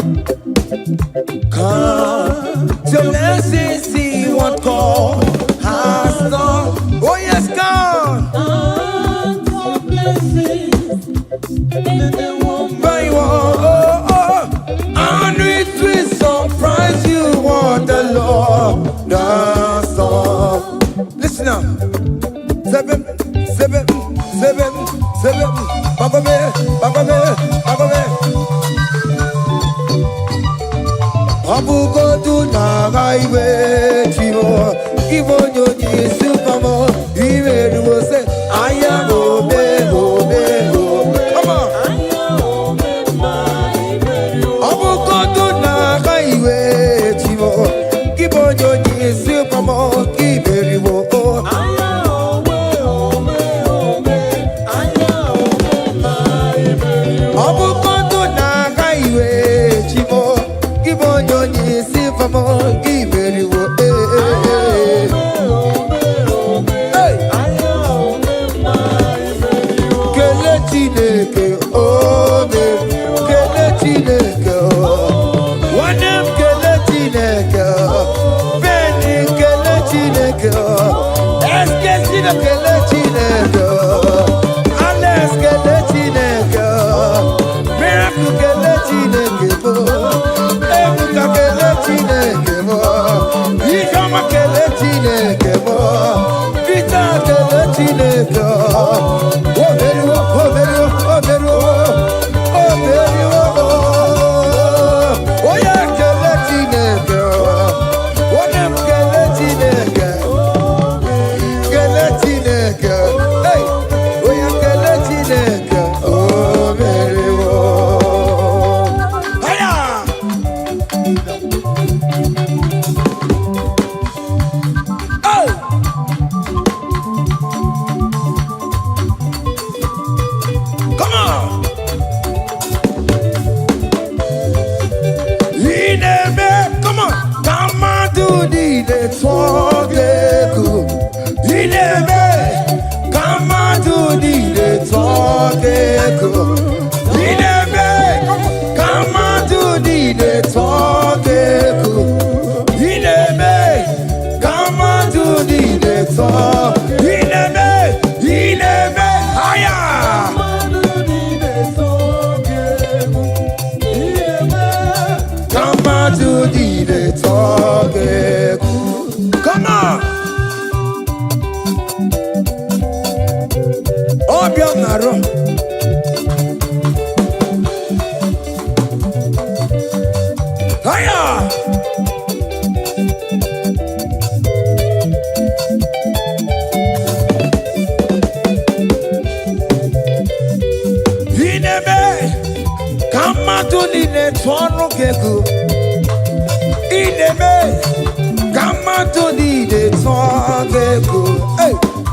Count your blessings, see what God has done. Oh yes, God. Count your blessings, them they want by one. Oh, oh. And it will surprise you what the Lord does done. Listen up. Seven. Bagome. Abugo do na gaiwe chivo. Ivo nyoni supamo. Iwe do say aya go be. Come on. Abugo do na gaiwe chivo. Ivo nyoni supamo. Iwe do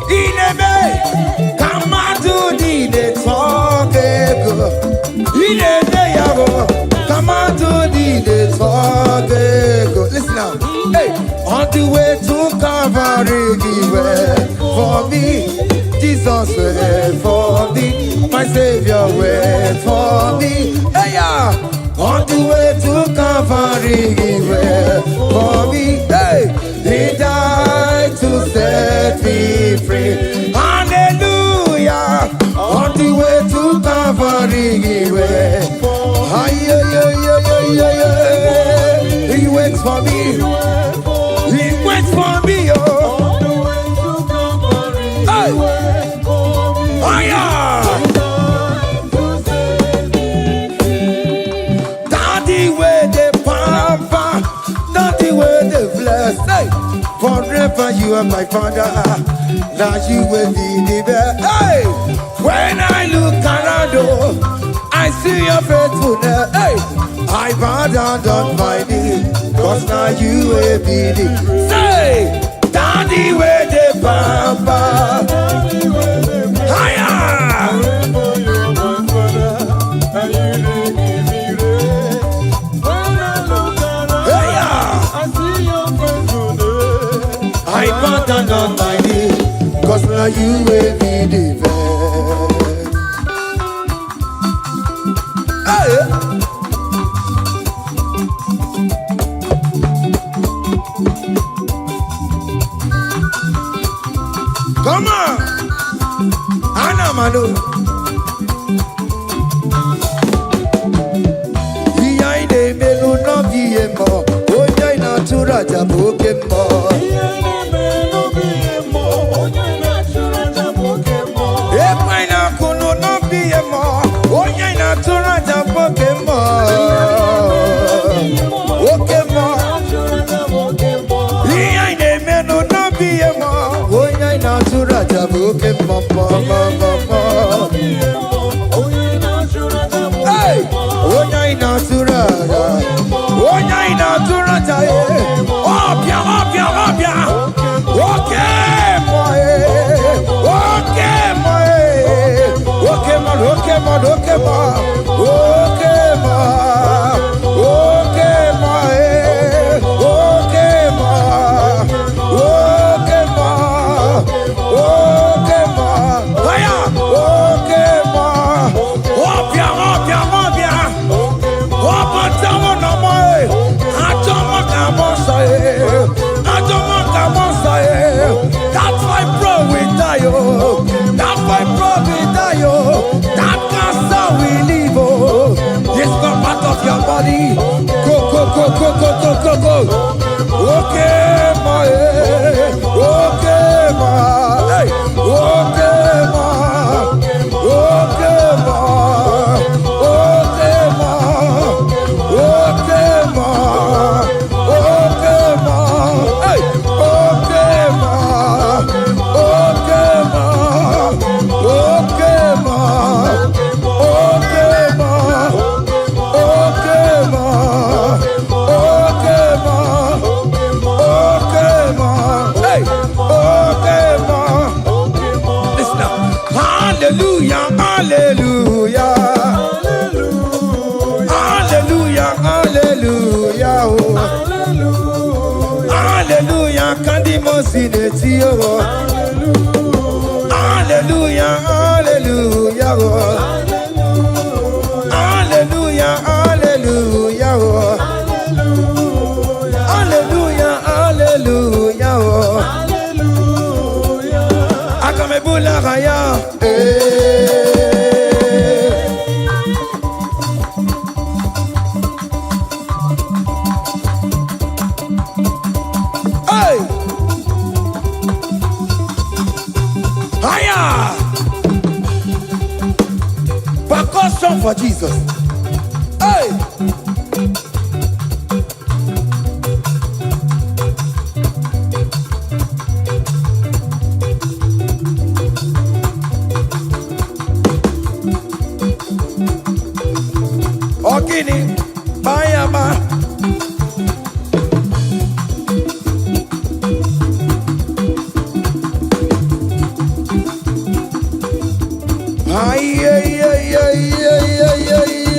Ineme, Calvary, He went for me. Jesus went for me. My Savior went for me. Hey, yeah. On the way to Calvary, He went for me. Hey, He died to set me free. Hallelujah. On the way to Calvary, He went. He waits for me. He waits for me. Oh. Hey. Oh, yeah. Daddy, where the pamper, daddy, where the bless. Hey. Forever you are my father. Now you will be the best. Hey. When I look around, oh, I see your faithfulness. Hey. I bow down on my knee, cause now you will be the. Say, daddy, where the pamper. Higher. I bow down on my knee, cause now you will be the best. Hey. Come on, Anna Manu. Behind the melu no biemo, oja ina tura jabokemo. Epaina kuno no biemo, oja ina tura jabokemo. Okemo. Behind the melu no biemo. Natura jabuke mama mama. Hey, onya natura, onya natura jaye. Opia, opia, opia. Okay, boy. Okay, boy. Okay, man. Okay, man. Okay, man. Okay, man. Okay, man. Okay, man. Okay, man. Okay, ma. Aya. Okay, ma. Opia, opia, opia. Opa, tamo na moi. Atomo kamosa e. Atomo kamosa e. That's why bro we die oh. That's why bro we die oh. That cancer we live oh. It's not part of your body. Go, go, go, go, go, go, go, go. Okay, ma. Okay, ma. Hey. Okay, ma. Okay, ma. Okay, ma. Okay, ma. Okay, ma. Hey. Okay, ma. Okay, ma. Okay, ma. Okay, ma. Okay, ma. Okay, ma. Okay, ma. Hey. Okay, ma. Listen up. Hallelujah, hallelujah. Hallelujah, hallelujah. Hallelujah, kandi mosineti oh. Hallelujah, hallelujah. Hallelujah, hallelujah. Hallelujah, hallelujah. Akamebula raya. Hey! Higher! Percussion for Jesus. Hey! Ogini, Bayama. Ay, ay, ay, ay, ay, ay, ay.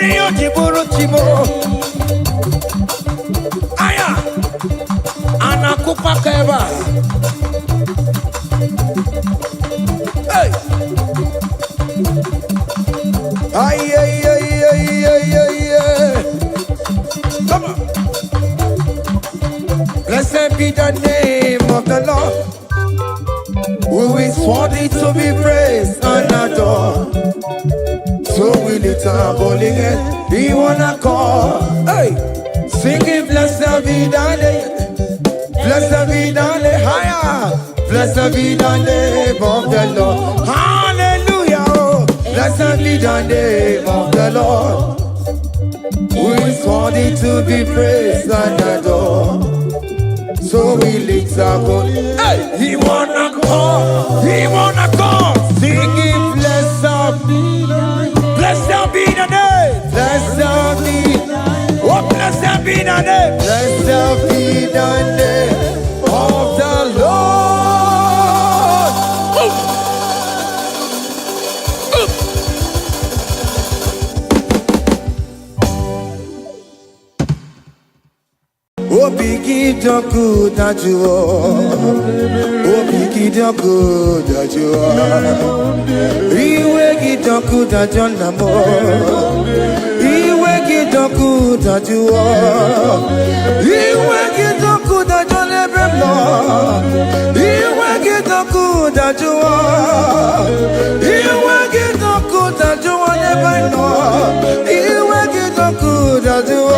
Rio Jiburu Chibo. Aya. Anakupa Keva. Hey. Ay, ay, ay, ay, ay, ay, ay. Come on. Blessed be the name of the Lord, who is worthy to be praised and adored. So we lift our holy hand, we wanna call. Hey, singing blessed be the name, blessed be the name, higher, blessed be the name of the Lord. Hallelujah, oh. Blessed be the name of the Lord, who is worthy to be praised and adored. So we lift our voice. Hey, he wanna call, singing blessed be the name, blessed be, oh blessed be the name, blessed be the name of the Lord. Oh, biggie, the good that you are. Oh, biggie, the good that you are. Iwe the good that you are. Iwe the good that you are. Iwe the good that you never know. Iwe the good that you are. Iwe the good that you never know. Iwe the good that you are.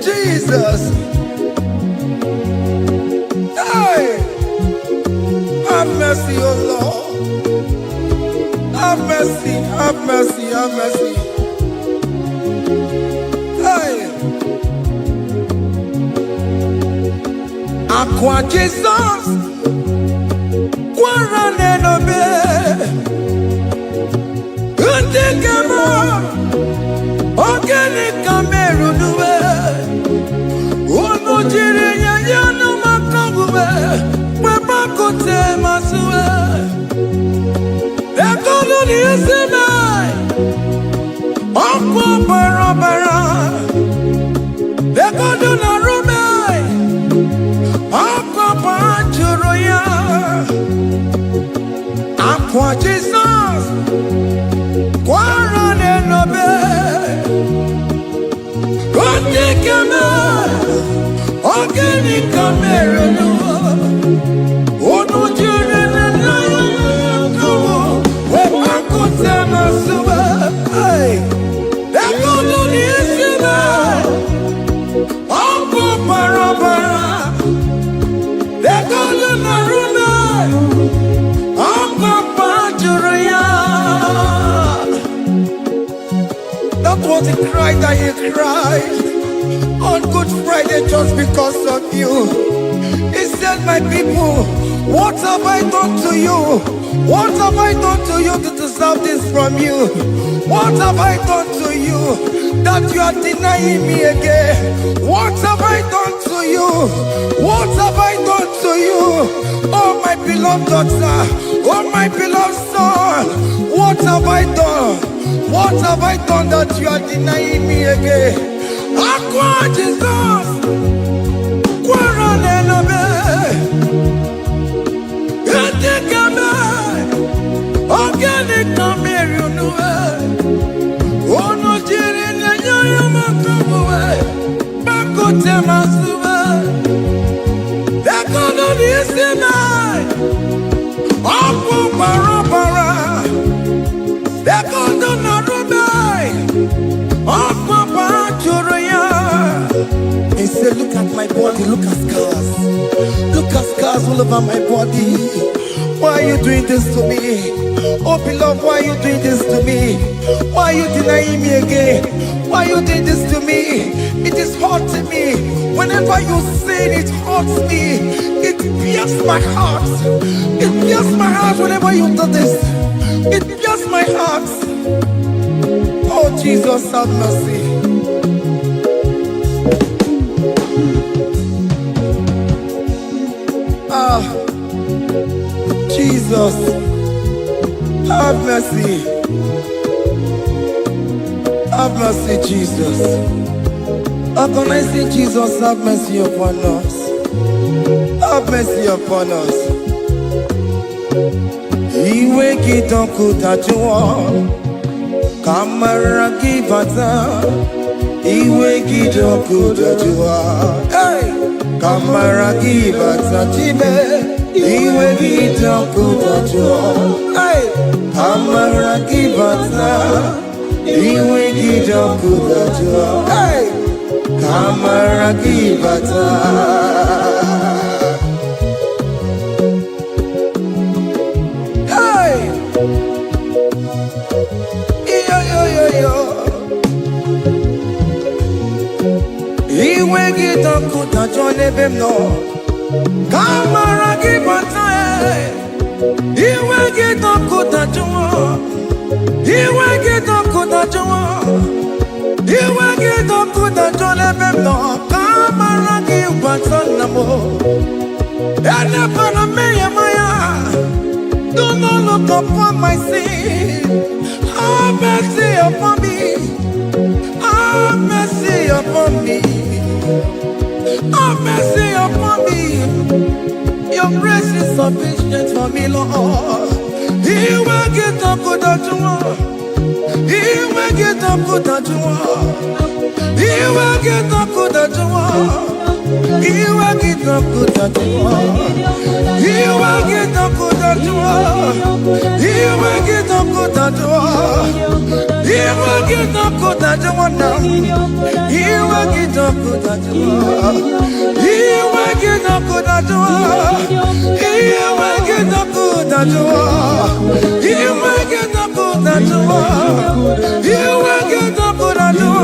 Jesus, hey, have mercy, oh Lord, have mercy, have mercy, have mercy. Hey, Aqua Jesus, Quarane no be, Untikama, Organic Cameroon. Aqua Jesus, Quarane no be, Organic Cameroon. Oh no, children, hey, they're gonna listen. Uncle Parabara, they're gonna run. Uncle Pajuria. That was the cry that he cried on Good Friday just because of you. He said, my people, what have I done to you? What have I done to you to deserve this from you? What have I done to you that you are denying me again? What have I done to you? What have I done to you? Oh my beloved daughter, oh my beloved son, what have I done? What have I done that you are denying me again? Aqua Jesus, Quarane no be, He said, look at my body, look at scars. Look at scars all over my body. Why are you doing this to me? Oh beloved, why are you doing this to me? Why are you denying me again? Why are you doing this to me? It is hurting me. Whenever you sin, it hurts me. It pierces my heart. It pierces my heart whenever you do this. It pierces my heart. Oh Jesus, have mercy. Ah, Jesus, have mercy. Have mercy, Jesus. How can I say, Jesus, have mercy upon us? Have mercy upon us. Iwe kitoko tajuwa, kamara kibata. Iwe kitoko tajuwa, hey, kamara kibata chibe. Iwe kitoko tajuwa, hey, kamara kibata. Iwe kitoko tajuwa, hey, kamara kibata. Iwe kitoko tajuwa nebemno, kamara kibata. Iwe kitoko tajuwa, iwe kitoko tajuwa, iwe kitoko tajuwa nebemno, kamara kibata namo. Ene pana meye maya, do not look upon my sin. Have mercy upon me. Have mercy upon me. Have mercy upon me. Your grace is sufficient for me, Lord. He will get up good at you. He will get up good at you. He will get up good at you. He will get up good at you. He will get up good at you. He will get up good at you. He will get up good at you now. He will get up good at you. He will get up good at you. He will get up good at you. He will get up good at you. He will get up good at you.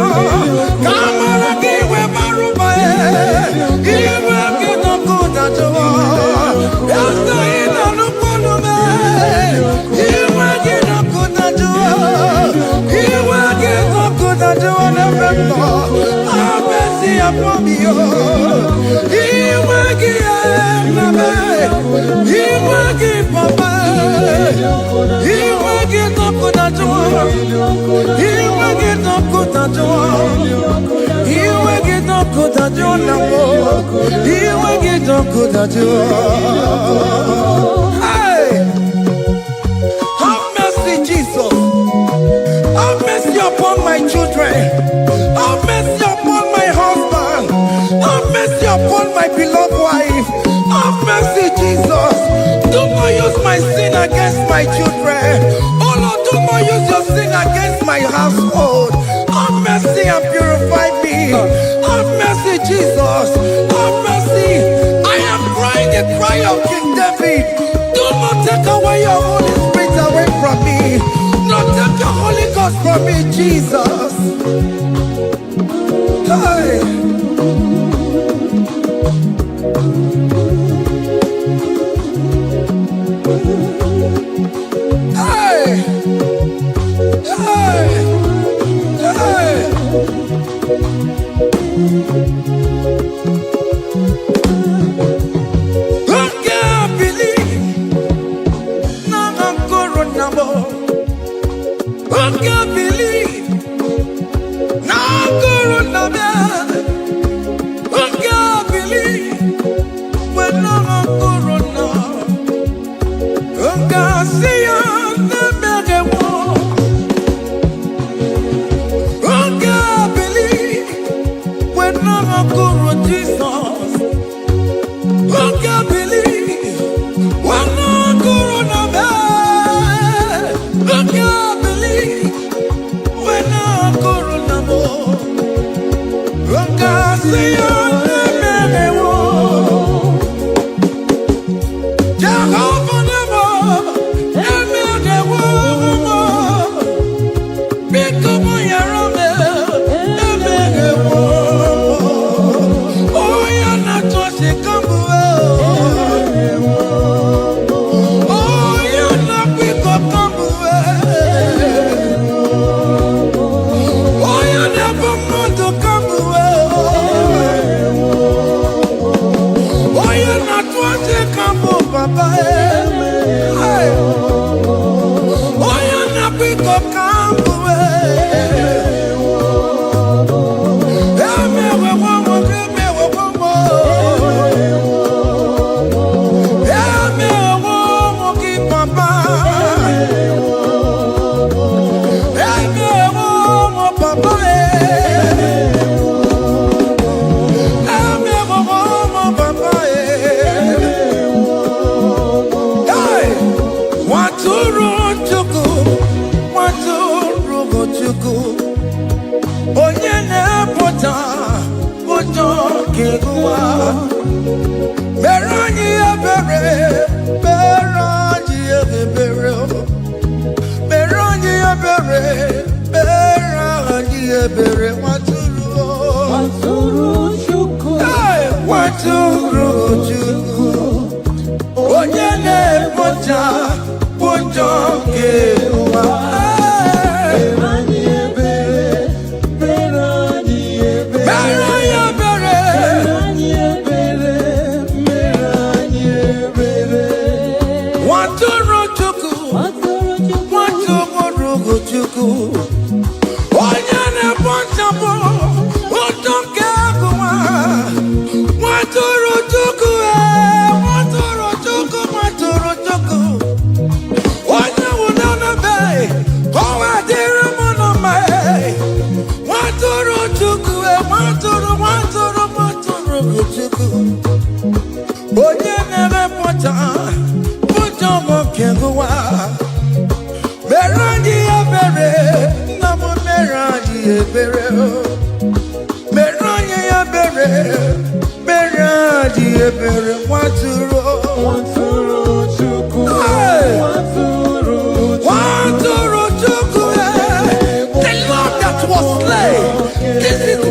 Come on, give me my room. He will get up good at you. That's the end of the problem. He will get up good at you. He will get up good at you. Have mercy upon me. He will give me. He will give Papa. He will get up good at you. He will get up good at you. He will get up good at you now. He will get up good at you. Hey, have mercy, Jesus. Have mercy upon my children. Have mercy upon my husband. Have mercy upon my beloved wife. Have mercy, Jesus. Do not use my sin against my children. Oh Lord, do not use your sin against my household. Have mercy and purify me. Have mercy, Jesus. Have mercy. I am crying the cry of King David. Do not take away your Holy Spirit away from me. Not take your Holy Ghost from me, Jesus. Hey. Hey. Hey. Hey. I can't believe now I'm corona. I can't believe papa oya na piko kambu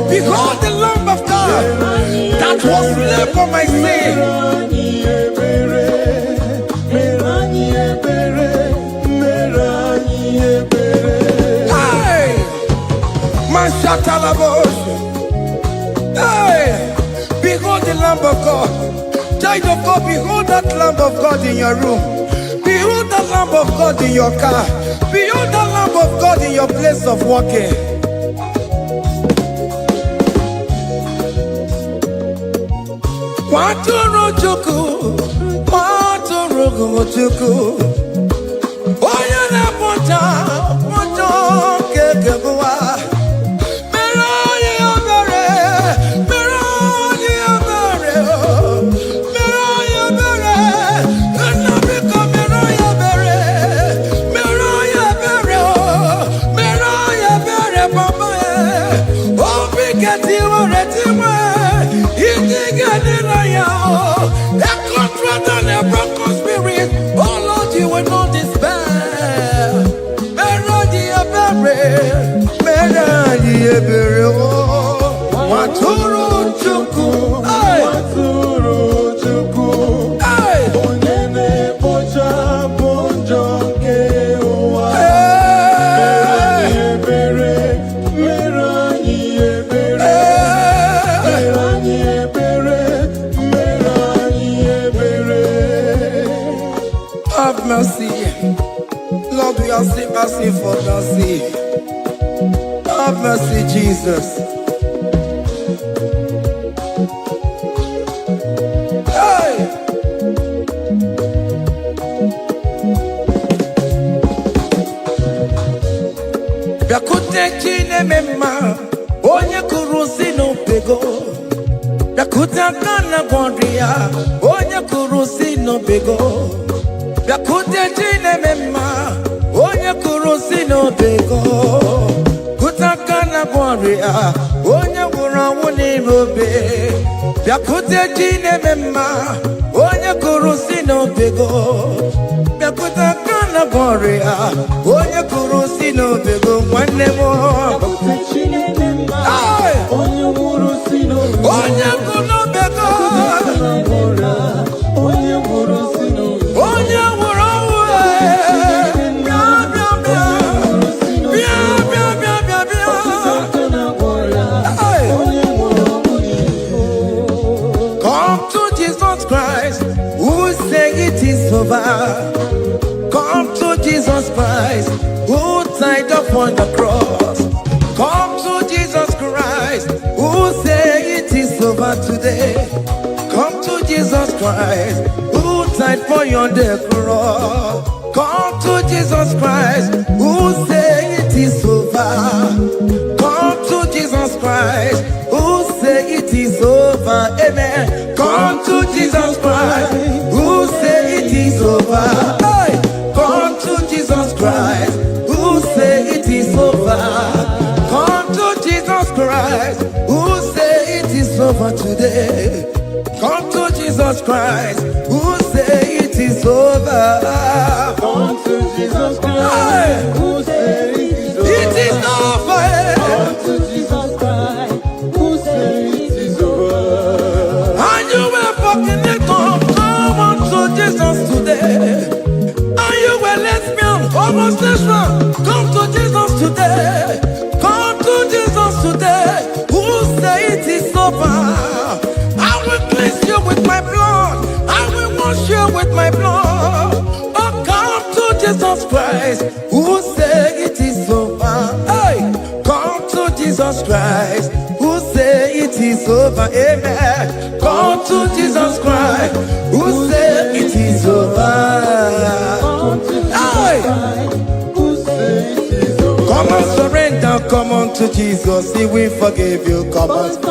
Behold the Lamb of God that was slain for my sin. Hey, hey, behold the Lamb of God. Child of God, behold that Lamb of God in your room. Behold that Lamb of God in your car. Behold that Lamb of God in your place of working. Waturu chuku, waturu chuku. Oya na poncha, poncha kekebuwa. Meroye abere, meroye abere, meroye abere. Nabiko meroye abere, meroye abere, meroye abere papa. Obi keti oreti we, iti gani na ya. A contract and a broken spirit. Oh Lord, you will not despair. Meradi abere, meradi abere. Waturu chuku, waturu chuku. Onene pocha ponjo kewa. Meradi abere, meradi abere, meradi abere. Have mercy, Lord, we are asking for mercy. Have mercy, Jesus. Hey! Yakute chine mema, onye kurusi no pego. Yakuta kana bondria, onye kurusi no pego. Yakute chine mema, onye kurusi no bego. Kutaka na gwaria, onye wura wuni robe. Yakute chine mema, onye kurusi no bego. Yakutaka na gwaria, onye kurusi no bego. Mwane mo. Yakute chine mema, onye kurusi no bego. Onye kuno bego. Onye kurusi no bego. Onye upon the cross. Come to Jesus Christ, who say it is over today. Come to Jesus Christ, who died for you on the cross. Come to Jesus Christ, who say it is over. Come to Jesus Christ, who say it is over. Amen. Come to Jesus Christ, who say it is over. Hey! Come to Jesus Christ, who say it is over. Come to Jesus Christ, who say it is over today. Come to Jesus Christ, who say it is over. Come to Jesus Christ, who say it is over. It is over. Come to Jesus Christ, who say it is over. And you were fucking it up. Come on to Jesus today. And you were lesbian, homosexual. Come to Jesus today. Come to Jesus today. Who say it is over. I will cleanse you with my blood. I will wash you with my blood. Oh, come to Jesus Christ, who say it is over. Hey, come to Jesus Christ, who say it is over. Amen. Come to Jesus Christ, who say it is over. Come to Jesus Hey, Christ, who say it is over. come and surrender. Come on to Jesus, He will forgive you. Come on.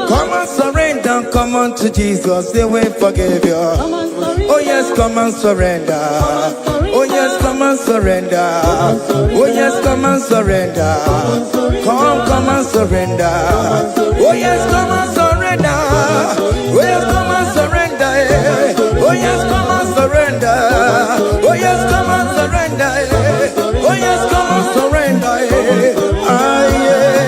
Come and surrender, come on to Jesus, He will forgive you. Oh yes, come and surrender. Oh yes, come and surrender. Oh yes, come and surrender. Come and surrender. Oh yes, come and surrender. Oh yes, come and surrender. Oh yes, come and surrender. Oh yes, come and surrender. Oh yes, come and surrender. Ah yeah.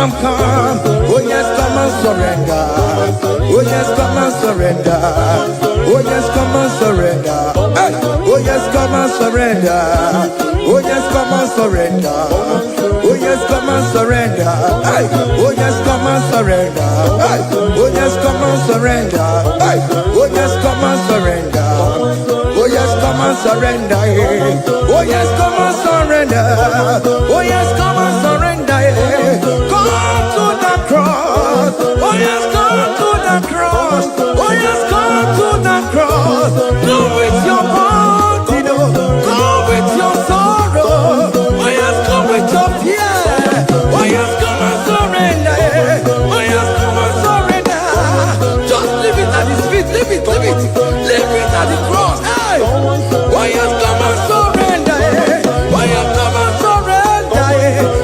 Come. Oh yes, come and surrender. Oh yes, come and surrender. Oh yes, come and surrender. Hey. Oh yes, come and surrender. Oh yes, come and surrender. Oh yes, come and surrender. Hey. Oh yes, come and surrender. Hey. Oh yes, come and surrender. Hey. Oh yes, come and surrender. Oh yes, come and surrender. Oh yes, come and surrender. Oh yes, come and surrender. Come to the cross. Oh yes, come to the cross. Oh yes, come to the cross. Go with your body, go with your sorrow. Oh yes, come with your fear. Oh yes, come and surrender. Oh yes, come and surrender. Just leave it at His feet. Leave it at the cross. Hey. Oh yes, come and surrender. Oh yes, come and surrender.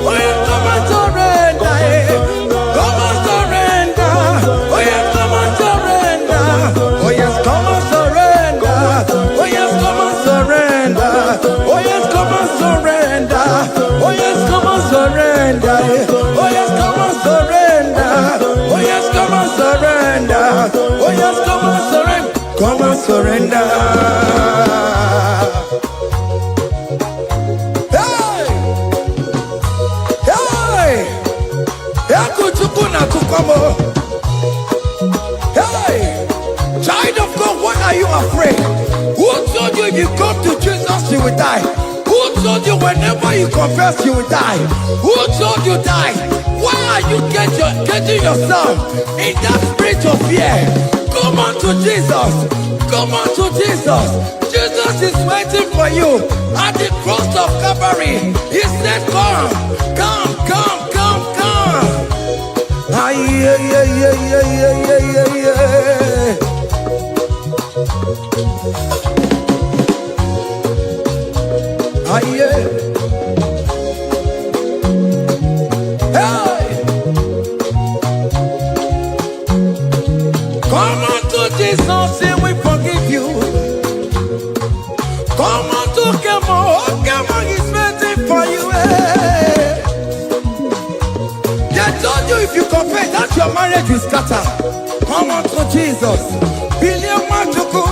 Oh yes, come and surrender. Come and surrender. Oh yes, come and surrender. Oh yes, come and surrender. Oh yes, come and surrender. Oh yes, come and surrender. Oh yes, come and surrender. Oh yes, come and surrender. Oh yes, come and surrender. Oh yes, come and surrender. Come and surrender. Hey! Hey! Hey! Child of God, why are you afraid? Who told you if you come to Jesus you will die? Who told you whenever you confess you will die? Who told you die? Why are you getting yourself in that spirit of fear? Come on to Jesus. Come on to Jesus. Jesus is waiting for you at the cross of Calvary. He said, come. Ah, yeah. Ah, yeah. Hey! Come on to Jesus, He will forgive you. Come on to Kemo, He's waiting for you. Hey. They told you if you confess that your marriage will scatter. Come on to Jesus. Billion Majuku,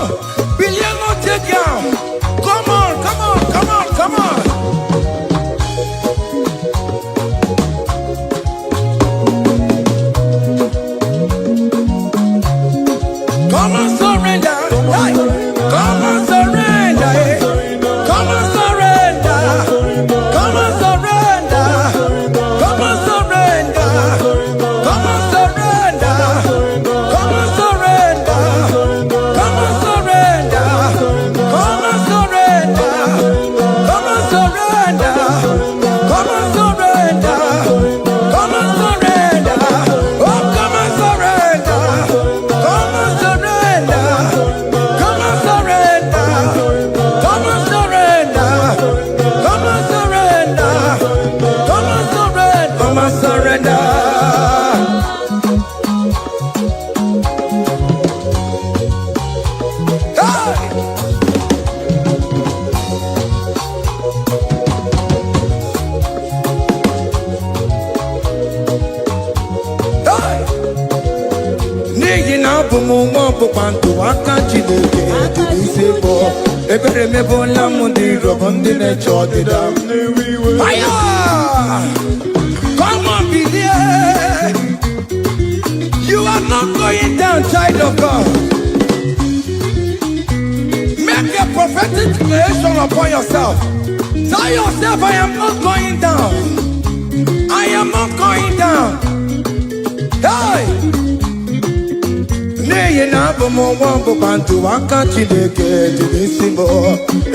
billion not take down. Come on. Come and surrender. Come and surrender. na-abụ m nwa ọkpụkpa ndụ aka Chineke dị n'isi bụ ebere mebola m ndị iro bụ ndị na-eche ọdịda aya. Come on, believe. You are not going down, child of God. Make a prophetic declaration upon yourself. Tell yourself, I am not going down. I am not going down. Hey! Neye na bụ m nwa ọgbụgba ndụ aka Chineke dị n'isi m.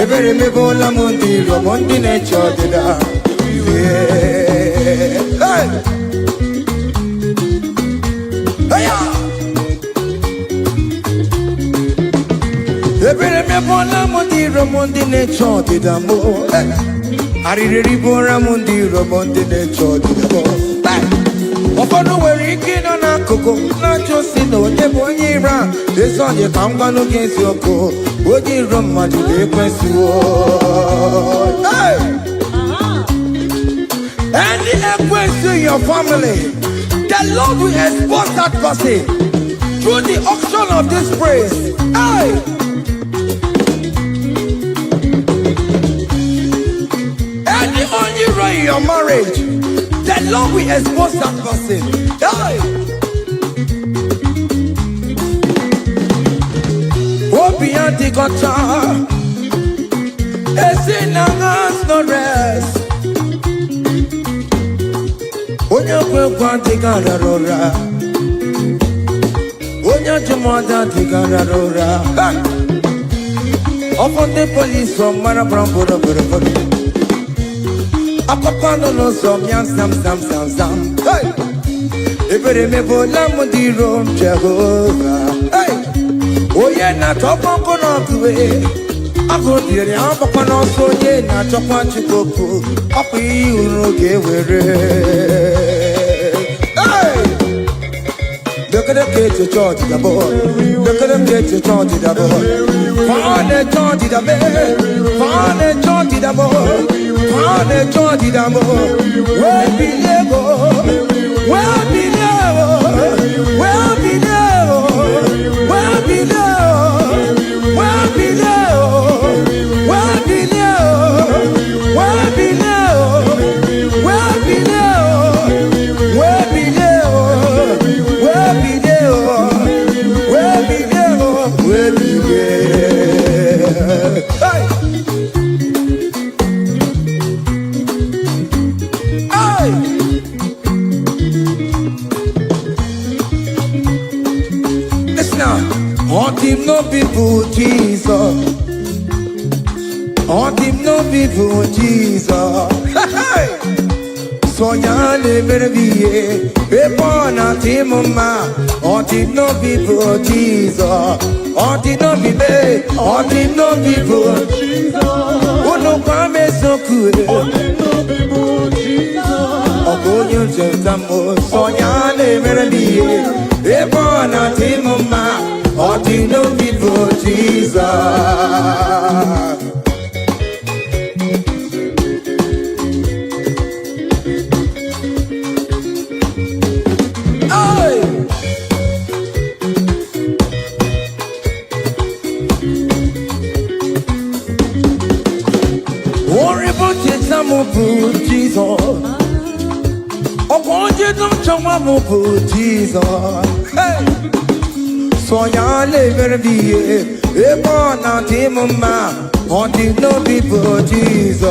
Ebere mebola m ndị iro bụ ndị na-eche ọdịda. Hey! Ebere mebola m ndị iro bụ ndị na-eche ọdịda m. Arịrịrị bụra m ndị iro bụ ndị na-eche ọdịda m. Ụfọdụ nwere ike ịnọ n'akụkụ na-achọ si na onye bụ onye iro a. Ezi onye ka m gwanụ gị eziokwu, onye iro mmadụ na-ekwesịwo. Any equity in your family, the Lord will expose that person through the auction of this praise. Hey! Any hero in your marriage, the Lord will expose that person. Hey! Obian the gota, a sinner has no rest. Onye kwekwa dịgara rụra, onye jụmọda dịgara rụra. Ọkụ ndị polisi ọmara bramboro bụrụbụrụ, akọpa nọ n'ụzọ mịa zam. Ebere mebola m ndị iro m Jehova. Onye na-achọkwa nkụ n'ọgụwe, akụ dịrị agbakwa n'ọsọ. Onye na-achọkwa Chukwu okwu, ọkwa ihe uru ga-ewere. Look at the kids, the church, the boy. Look at the kids, the church, the boy. Find the church, the boy. Find the church, the boy. Find the church, the boy. Where be there? Where be there? Where be there? Where be there? Where be there? Where be there? Where be there? Where be there? Where be there? Hey! Hey! Listen now. All him no people Jesus. All him no people Jesus. Hey! Sognare per vie e buona timoma. Oggi non vivo Jesus. Oggi non vive. Oggi non vivo Jesus. Uno qua messo qui. Oggi non vivo Jesus. Oggi sentiamo sognare per vie e buona timoma. Oggi non vivo Jesus. Jesus, oh, you don't show up Jesus. Hey, so ya live be a born out him, ma. On did not be for Jesus,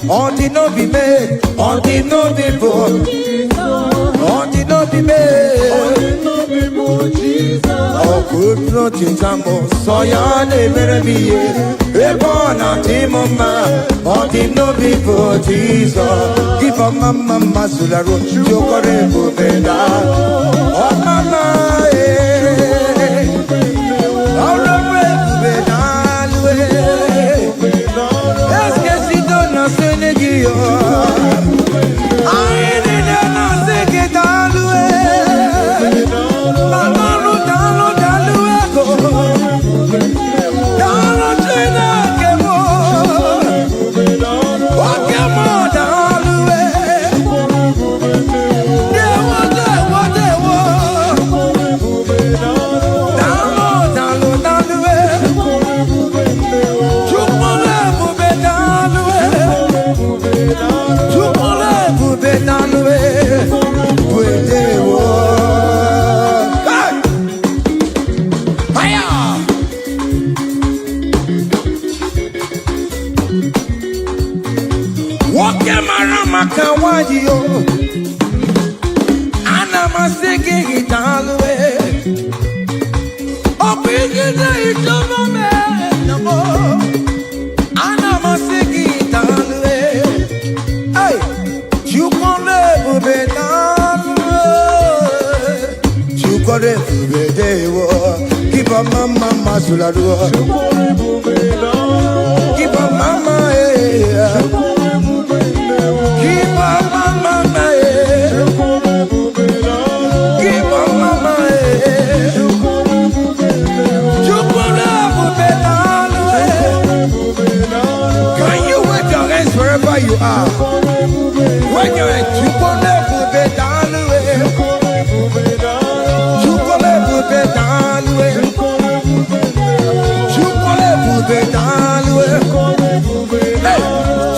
on did not be made, on did not be for Jesus, on did not be made, on did not be for Jesus. Oh, good not Jesus, so ya live be a born out him, ma. On did not be for Jesus. Give up mama sularo, chokore bubenda. Oh mama, singing it all the way. Oh, bringing it to my man, no more. And I'm singing it all the way. Hey, you can never be done. You can never be there. Keep a mama, Suladua. Keep a mama, keep a mama, keep a mama, can you wave your hands wherever you are? When you're at you can never be down the way. You can never be down the way. You can never be down the way.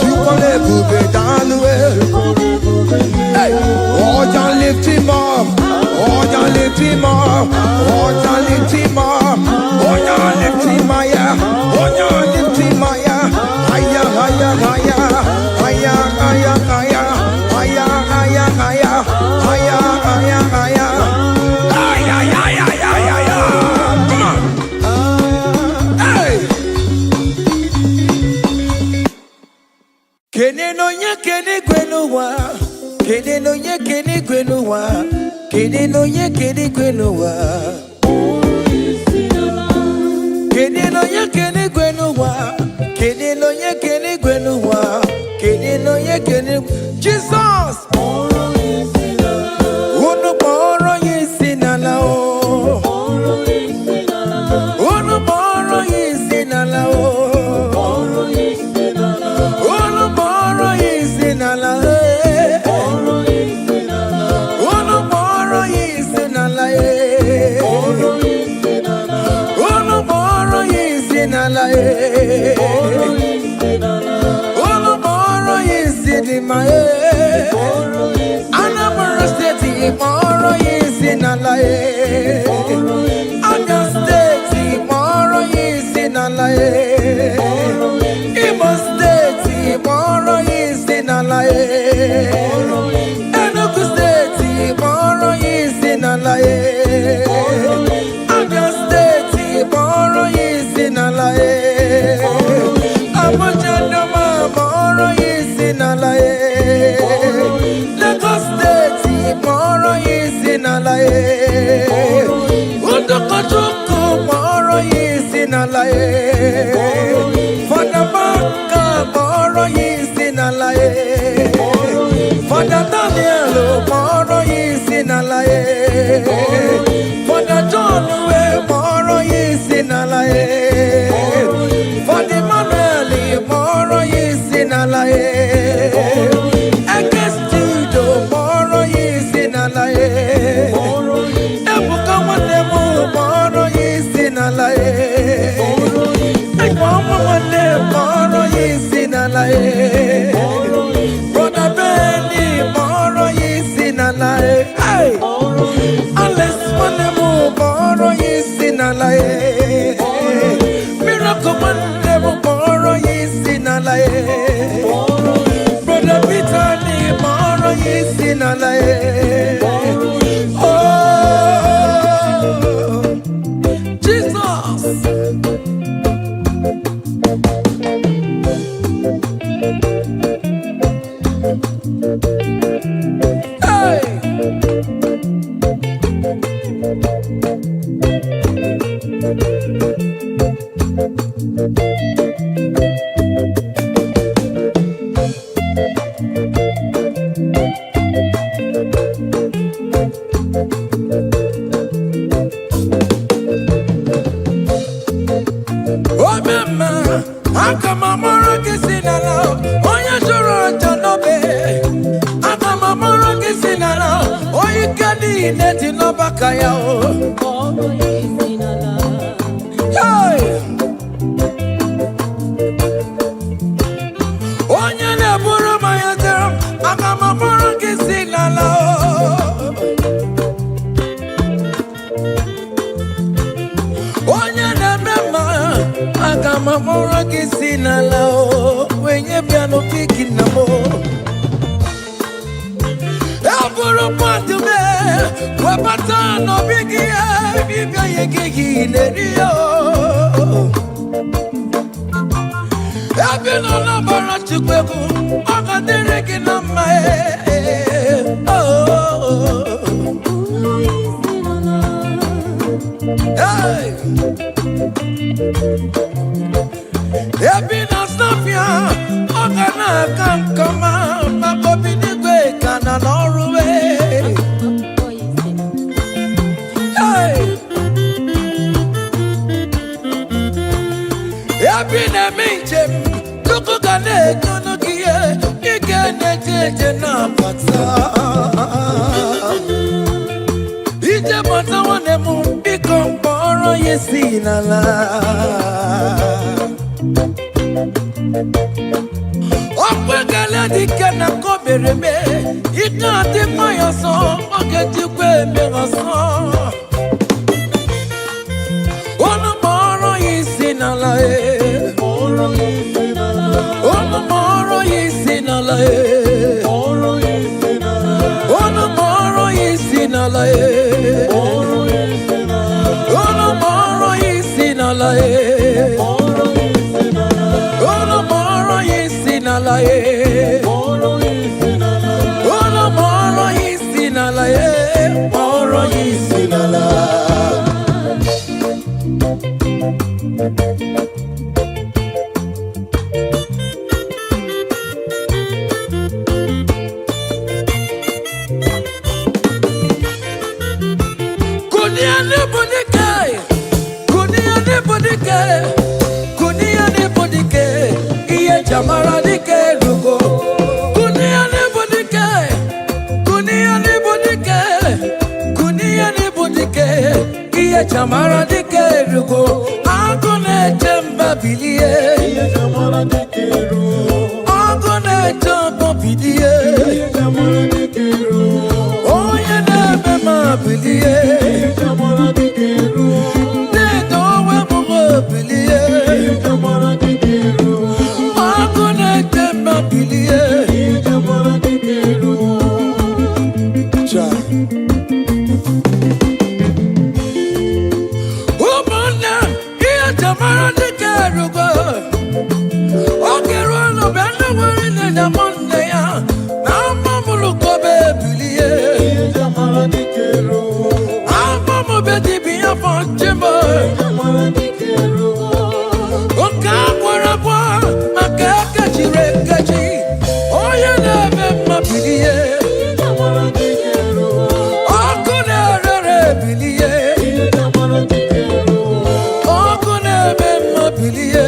You can never be down the way. Hey, oh, you lift him up. Oh, you lift him up. Oh, you lift him up. Oh, you lift him higher. Oh, you lift him higher. Higher, higher, higher. Higher, higher, higher. Higher, higher, higher. Higher, higher, higher. Higher, higher, higher, higher. Come on. Hey. Kene no nye kene kwenuwa. Kene no nye kene kwenuwa. Kene no nye kene kwenuwa. Kene no nye kene kwenuwa. Kene no nye kene kwenuwa. Kene no nye kene. Jesus. Unu moro yesinala o. Unu moro yesinala o. Unu moro yesinala o. Brother Benny, moro yesinala. Hey, unless one more moro yesinala. Miracle one never moro yesinala. Brother Peter, moro yesinala. Oh, Jesus. wabata no bigia bibia yegi nerio Abino na bara chukweku akadere kinama Hey Abino snafia akana kankama makobini kwe kana noruwe Abina minjem tuku kane kono kiye ikene jeje na pata Ije pata wane biko mporo yesi nala Okwe gale dike na kobere me Ika ati maya son Oke jikwe me gason Ono moro yesi nala Ono moro yesi nala Ono moro yesi nala Ono moro yesi nala Ono moro yesi nala Ono moro yesi nala Moro yesi nala Jamara dike rugo kunia ne bodike iye jamara dike rugo agone temba bilie iye jamara dike rugo agone temba bilie iye jamara dike rugo oye ne mema bilie iye jamara dike rugo ne dowe mo bilie iye jamara dike rugo Bilie jamara dikero cha Umana iya jamara dikero go Okero no bana wari na jamonde ya na mamulu ko be bilie jamara dikero Amamo be dibia fonchemo jamara dikero Oka kwara kwa makaka chiregaji Oya na mema bilie jamara dikero Akuna rere bilie jamara dikero Akuna mema bilie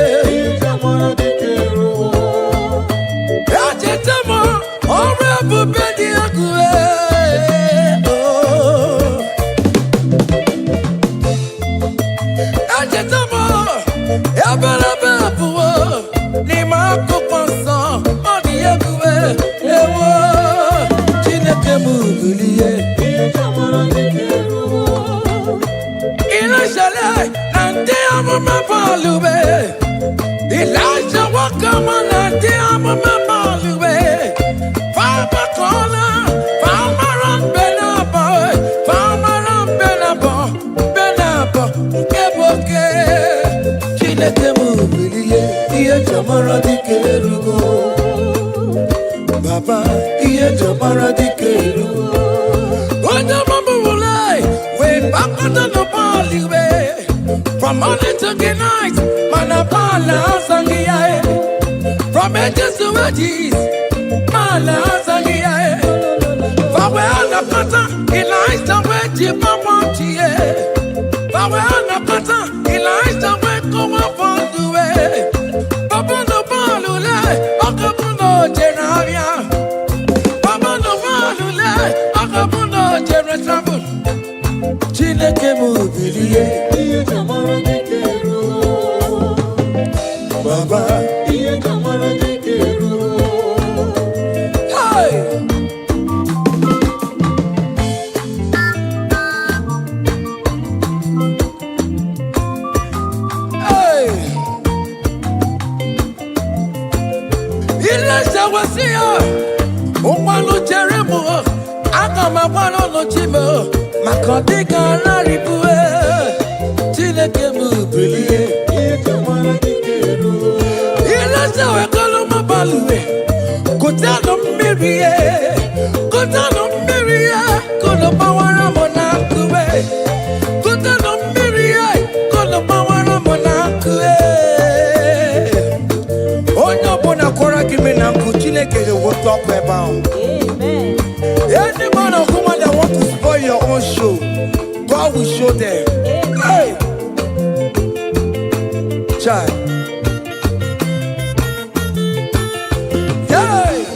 jamara dikero Ajetama ore bubedi akue Ajetama yabara babuwa ni mako kwanza odi yakue ewo chineke mubulie jamara dikero ina shale nante amama balube Elijah wakama nante amama balube Fama kola fama ram benabo keboke chineke mubulie iye jamara dikero Baba iye jamara dikero Oja mambo ulai we bakata no bali we From morning to night manapala sangia From edges to edges mala sangia Fawe anapata Elijah we jipapa chie Fawe anapata Elijah we kowa fonduwe Baba no balule akabuno jeravia Baba no balule akabuno jeresabu Chineke mubilie iye jamara dikero Baba iye jamara dikero Hey Elijah was here. Umalo Jeremo, Aga mabano no chimo makodika na ribue Chineke mubilie Ilasa we kolo mabalue Kutano mirie Kutano mirie Kono bawara monakue Kutano mirie Kono bawara monakue Onyo bona kora kimi na Chineke the work up about. Amen. Any man or woman that want to spoil your own show, God will show them. Hey, child. Hey.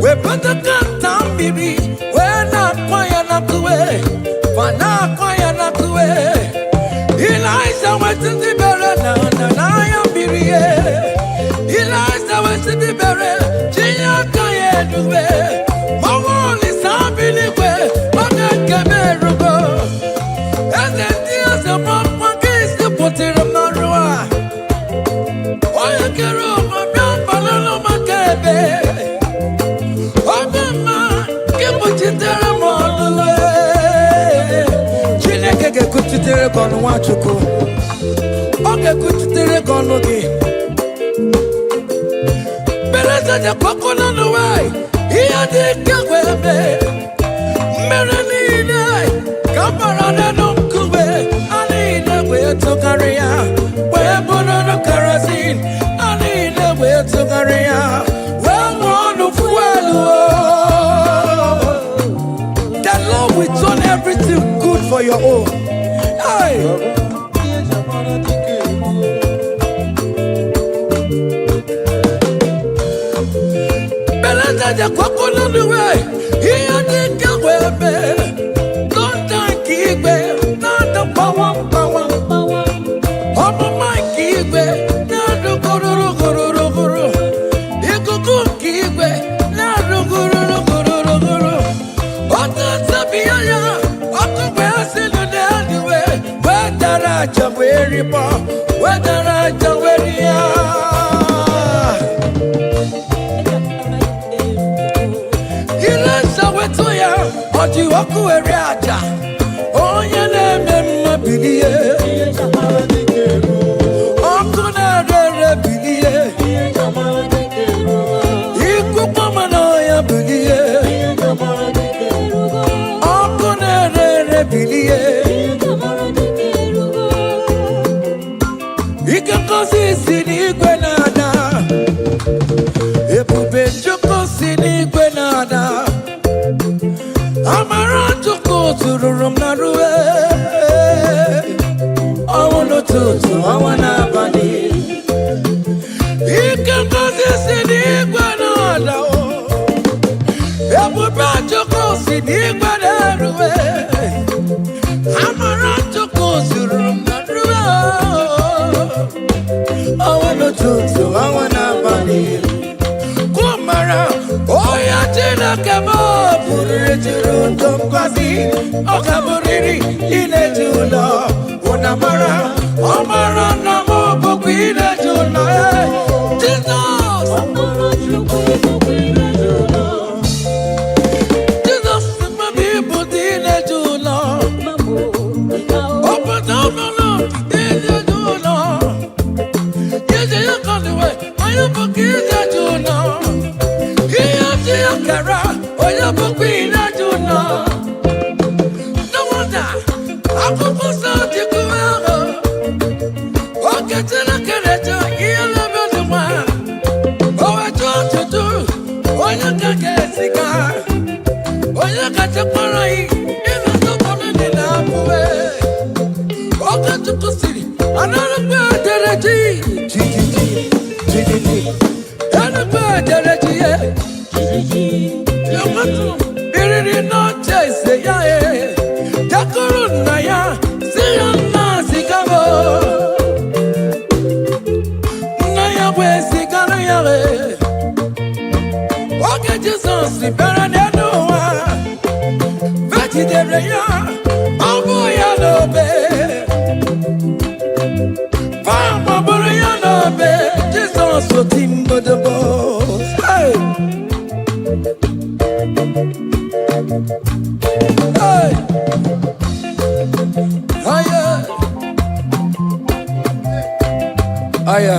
We better cut down, baby. We're not quiet enough to wait. But not quiet enough to wait. Eliza went to the barrel. I am baby. Eliza went to the barrel. Gia can't do it. My wall is happy anyway. But I can't go. And then there's a mom case to put it on the road. Oh, you can roll my young balloon, my baby. Chineke kuchitere kono wachuko Oge kuchitere kono gi Beleza ja kwako na nuwai Iya dike weme Mere nine Kamara na nukwe Anine we tukaria We bono no karazin Anine we tukaria We wonu fuelu we turn everything good for your own. Hey. Beleza ja kwako na nuwe Iya dike weme Tonta kigwe Nanda pawa Omo mai kigwe Nanda gororo Ikuku kigwe Nanda gororo Aya.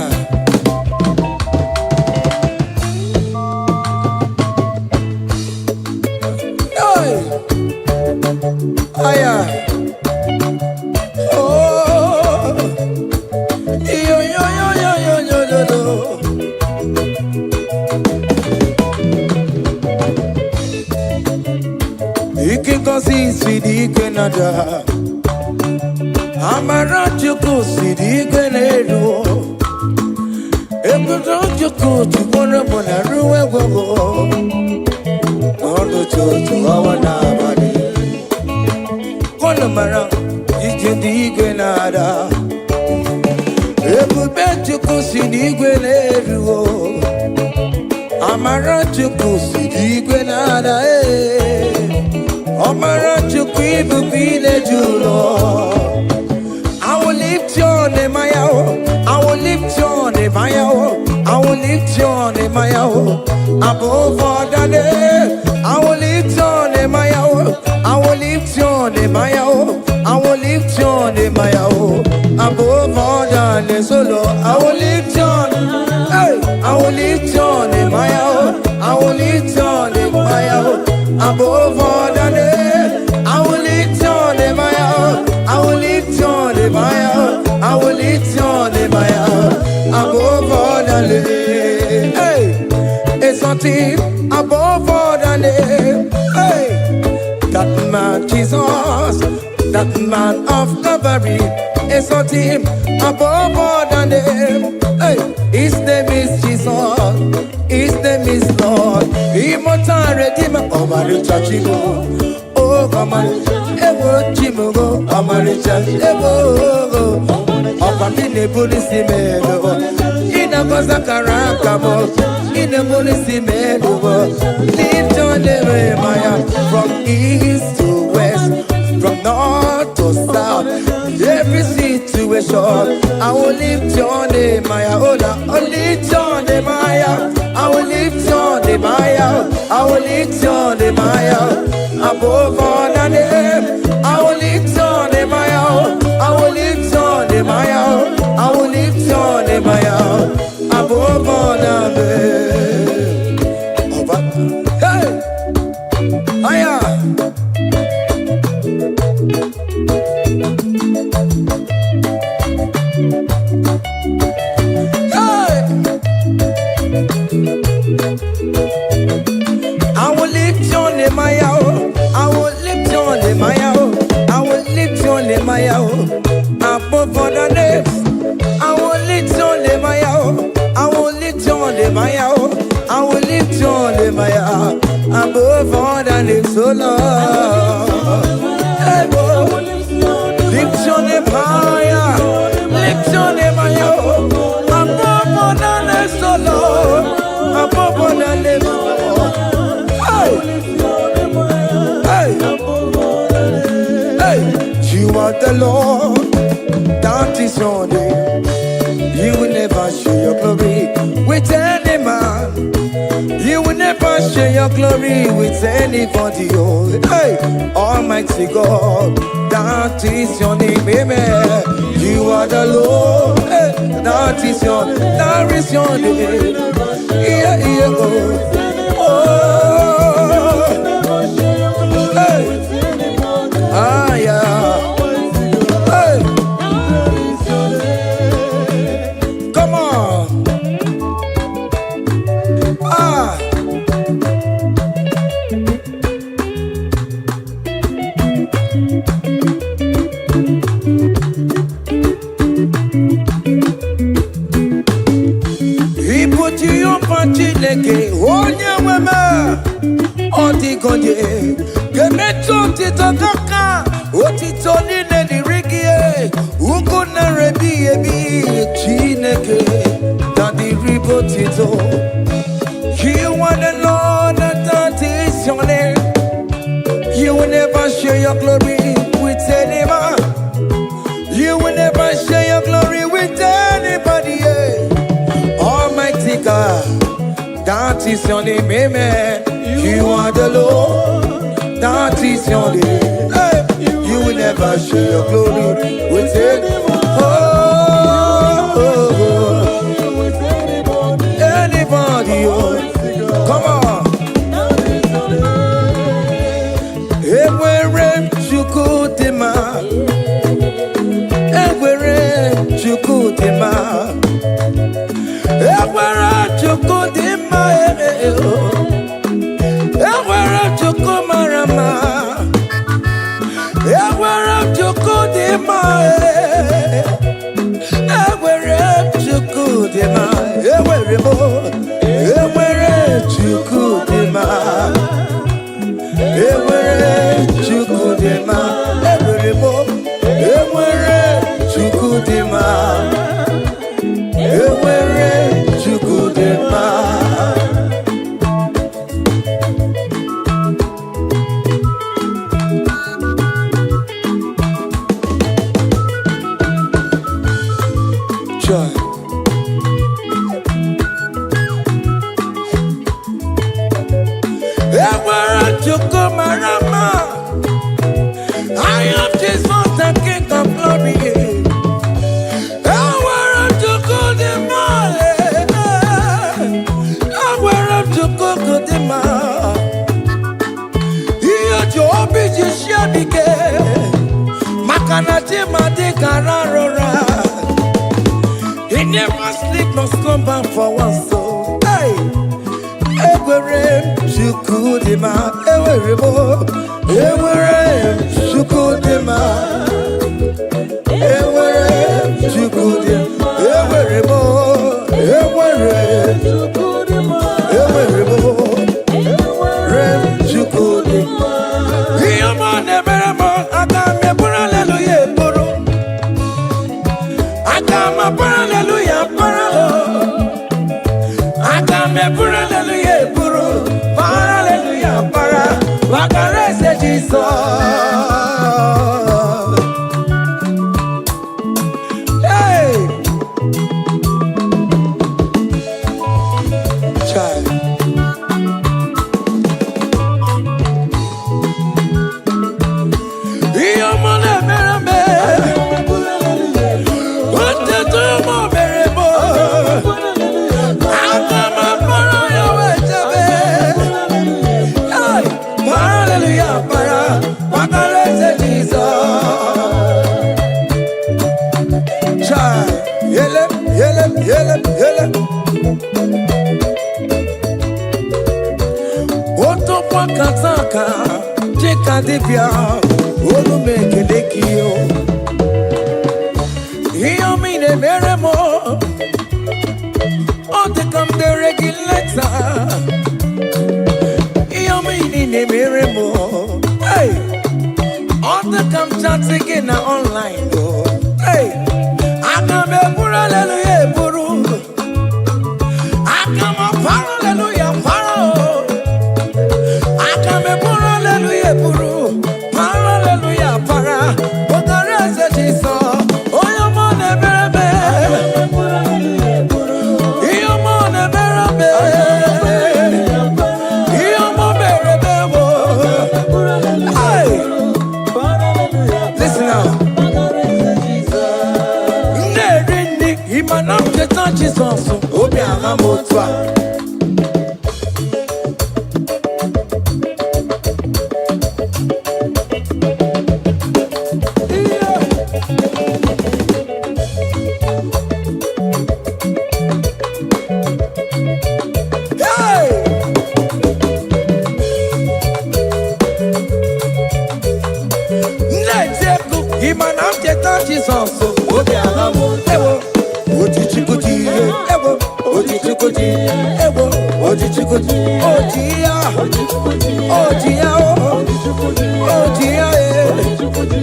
Aya. Oh. Yo yo yo yo yo yo yo yo. Ike kosi di Canada. Amara chuku di Canada. Ekuto chuku chukona bona ruwe gogo. Ondo chuchu awana bani. Kono mara ike di Canada. Ekube chuku di Canada. Amara chuku di Canada. Amara chuku ibu bile julo. I will lift your name, I will lift your name, I will lift your name, above all the name. I will lift your name, I will lift your name, I will lift your name, above all the name. Solo, I will lift your name, I will lift your name, I will lift your name, above all the name. I will lift your name, I will lift your name, I will lift your name, above all the name. Hey, it's something above all the name. Hey, that man Jesus, that man of Calvary, is something above all the name. Hey, his name is Jesus, his name is Lord, immortal Redeemer, Omaricha Chigo. Oh, come on, Ewo Chimugo, Omaricha, Ewo, Opamine Police Medo, in a Bosakara, in a Police Medo, lift your name, Maya, from east to west, from north to south, every situation, I will lift your name, Maya, I will lift your name, Maya, I will lift your name, Maya, I will lift your name, Maya, above all the name, I will lift your name, Maya, I will lift your name, Maya, I will lift your name, Maya, above all the name. Hey, Maya. I will lift your name, I will lift your name, I will lift your name, above all the names. I will lift your name, I will lift your name, I will lift your name, above all the names. So Lord, hey, lift your name higher, lift your name above all the names. So Lord, above all the names. You are the Lord, that is your name. You will never share your glory with any man. You will never share your glory with anybody. Oh, hey, Almighty God, that is your name, amen. You are the Lord, hey, that is your name, that is your name. Yeah, yeah, oh, hey. Ah, yeah. Hey. Come on. Ah. He put you up on Chileke, onye wema, oti konye, gemeto titoka, oti toni ne rigie, uko na rebi ebi, Chineke, dadi ribotito. You are the Lord, that is your name. You will never share your glory with any man. You will never share your glory with anybody. Almighty God, that is your name, amen. You are the Lord, that is your name. Hey, you will never share your glory with anyone. Oh, oh, oh. dima, ewere chuku dima, ewere mo, ewere chuku dima, ewere chuku dima, ewere mo, ewere chuku dima, ewere chuku dima. I am Jesus, the King of Glory. I want to go to I want to go to the job is shabby. Makanati Madikarara. He never sleep nor slumber for one soul. Hey, Ewere Shukudima, Ewerebo, Ewere Shukudima, Ewere Shukudima, Ewerebo, Ewere Shukudima, Ewerebo, Ewere Shukudima. Yaman Eberemo, Agame Hallelujah, Buru. Agama Hallelujah, Paralo. Agame Hallelujah, Buru. Hallelujah, Para. Wakarese Jesus. Hey, child. Yaman Eberemo. What the tomb of Berebo? Agama Hallelujah, para, wakarese Jesus. Child, yele, yele, yele, yele. Oto kwa kataka, chika divya, olu mekelekio. Iyo mine meremo, ote kam de regulator. Meremo, hey, on the come chat again online, oh, hey, I come a hallelujah, Buru, I come a hallelujah, Paro, I come a hallelujah, Buru, hallelujah, Para, but the rest of Jesus, oh, your money, baby, your money, baby. Imanam je tanchi sonso, obi aramotwa. Hey! Nejeku, imanam je tanchi sonso, obi aramotwa. Ojichikuti, ewo, ojichikuti, ewo, ojichikuti, ojia, ojia, ojia,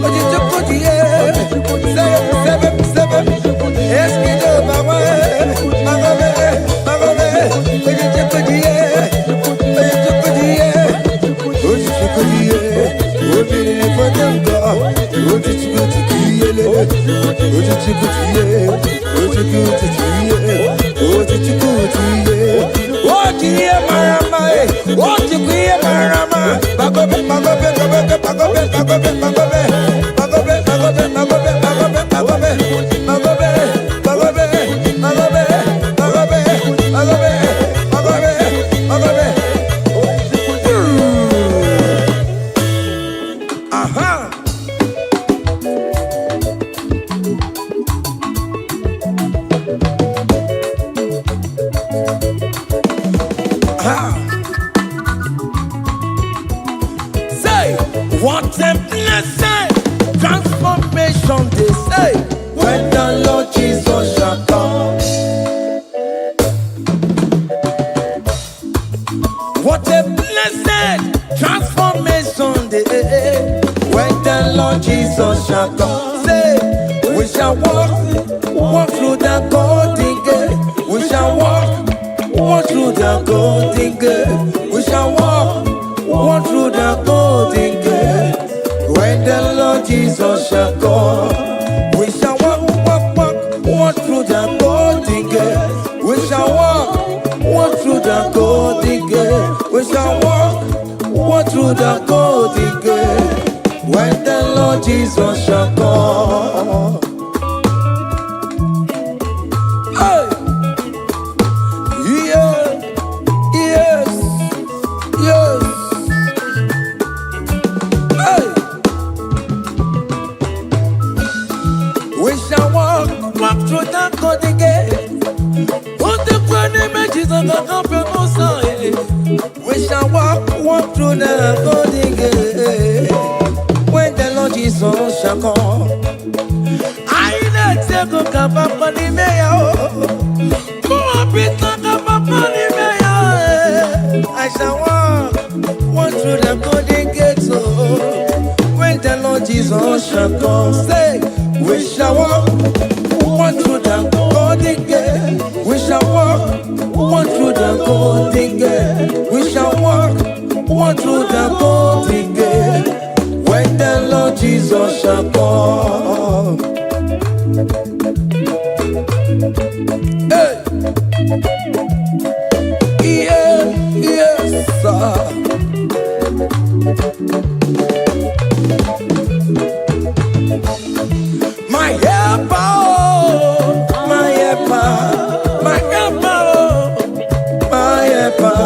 ojichikuti, seven, eskido, mama, magobe, ojichikuti, ojichikuti, obi for them go, ojichikuti, Say, what a blessing, transformation shall walk through the golden gate. We shall walk through the golden gate. We shall walk through the golden gate. When the Lord Jesus shall come, we shall walk through the golden gate. We shall walk through the golden gate. We shall walk through the golden gate. When the Lord Jesus shall come. Hey! Yeah! Yes! Yes! Hey! We shall walk through the golden gate. What the grand images of the company. We shall walk through the golden gate. When the Lord Jesus shall come, I not take a cup of money, mayo. I shall walk through the golden gate. So when the Lord Jesus shall come, say, we shall walk through the golden gate. We shall walk through the golden gate. We shall walk through the golden gate. When the Lord Jesus shall come. Hey! Yeah, yes, sir. My helper, my helper, my helper, my helper.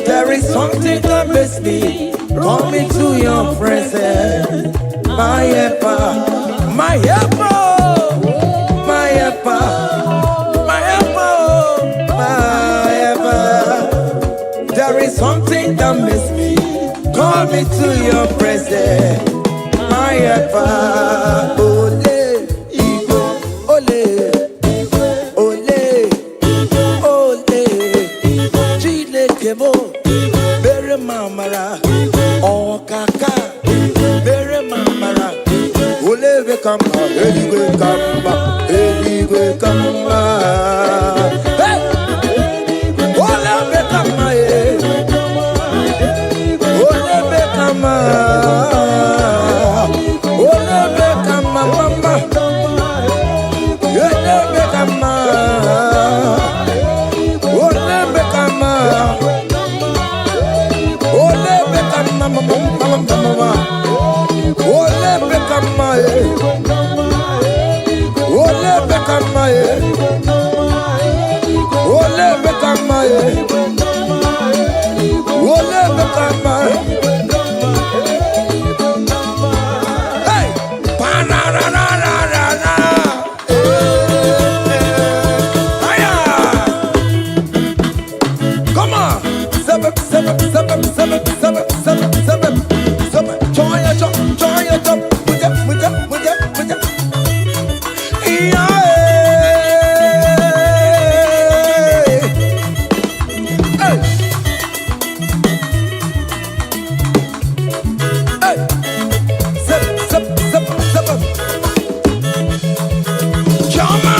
There is something that makes me come into your presence, my helper, my helper, my helper, my helper, my helper. There is something that makes me come into your presence, my helper. Ole, Igbo, ole, ole, ole, Chinekemo, Bere Mamara. Oh, kaka, bere mamara. Oleve kamba, eligwe kamba, eligwe kamba. Hey, oleve kamba, oleve kamba, oleve kamba, mama. Oleve kamba, oleve kamba. Ole bekama mama mama. Ole bekama ole bekama ole bekama ole bekama. Hey, pararararara. Aya, come on. Seven. Join your jump. With ya. Yeah. Hey. Seven. Chama.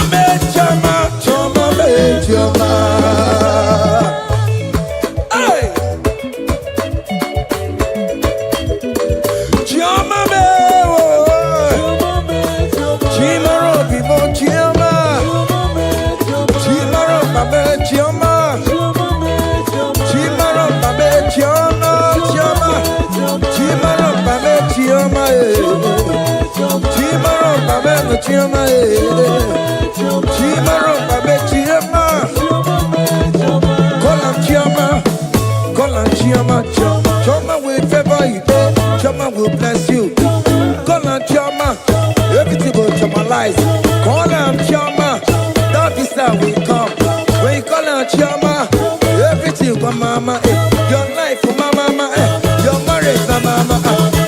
Choma will favor you, Choma will bless you. Call on Choma, everything will Chomalize. Call on Choma, that is how we come. When you call on Choma, everything for mama, your life for mama, your marriage for mama,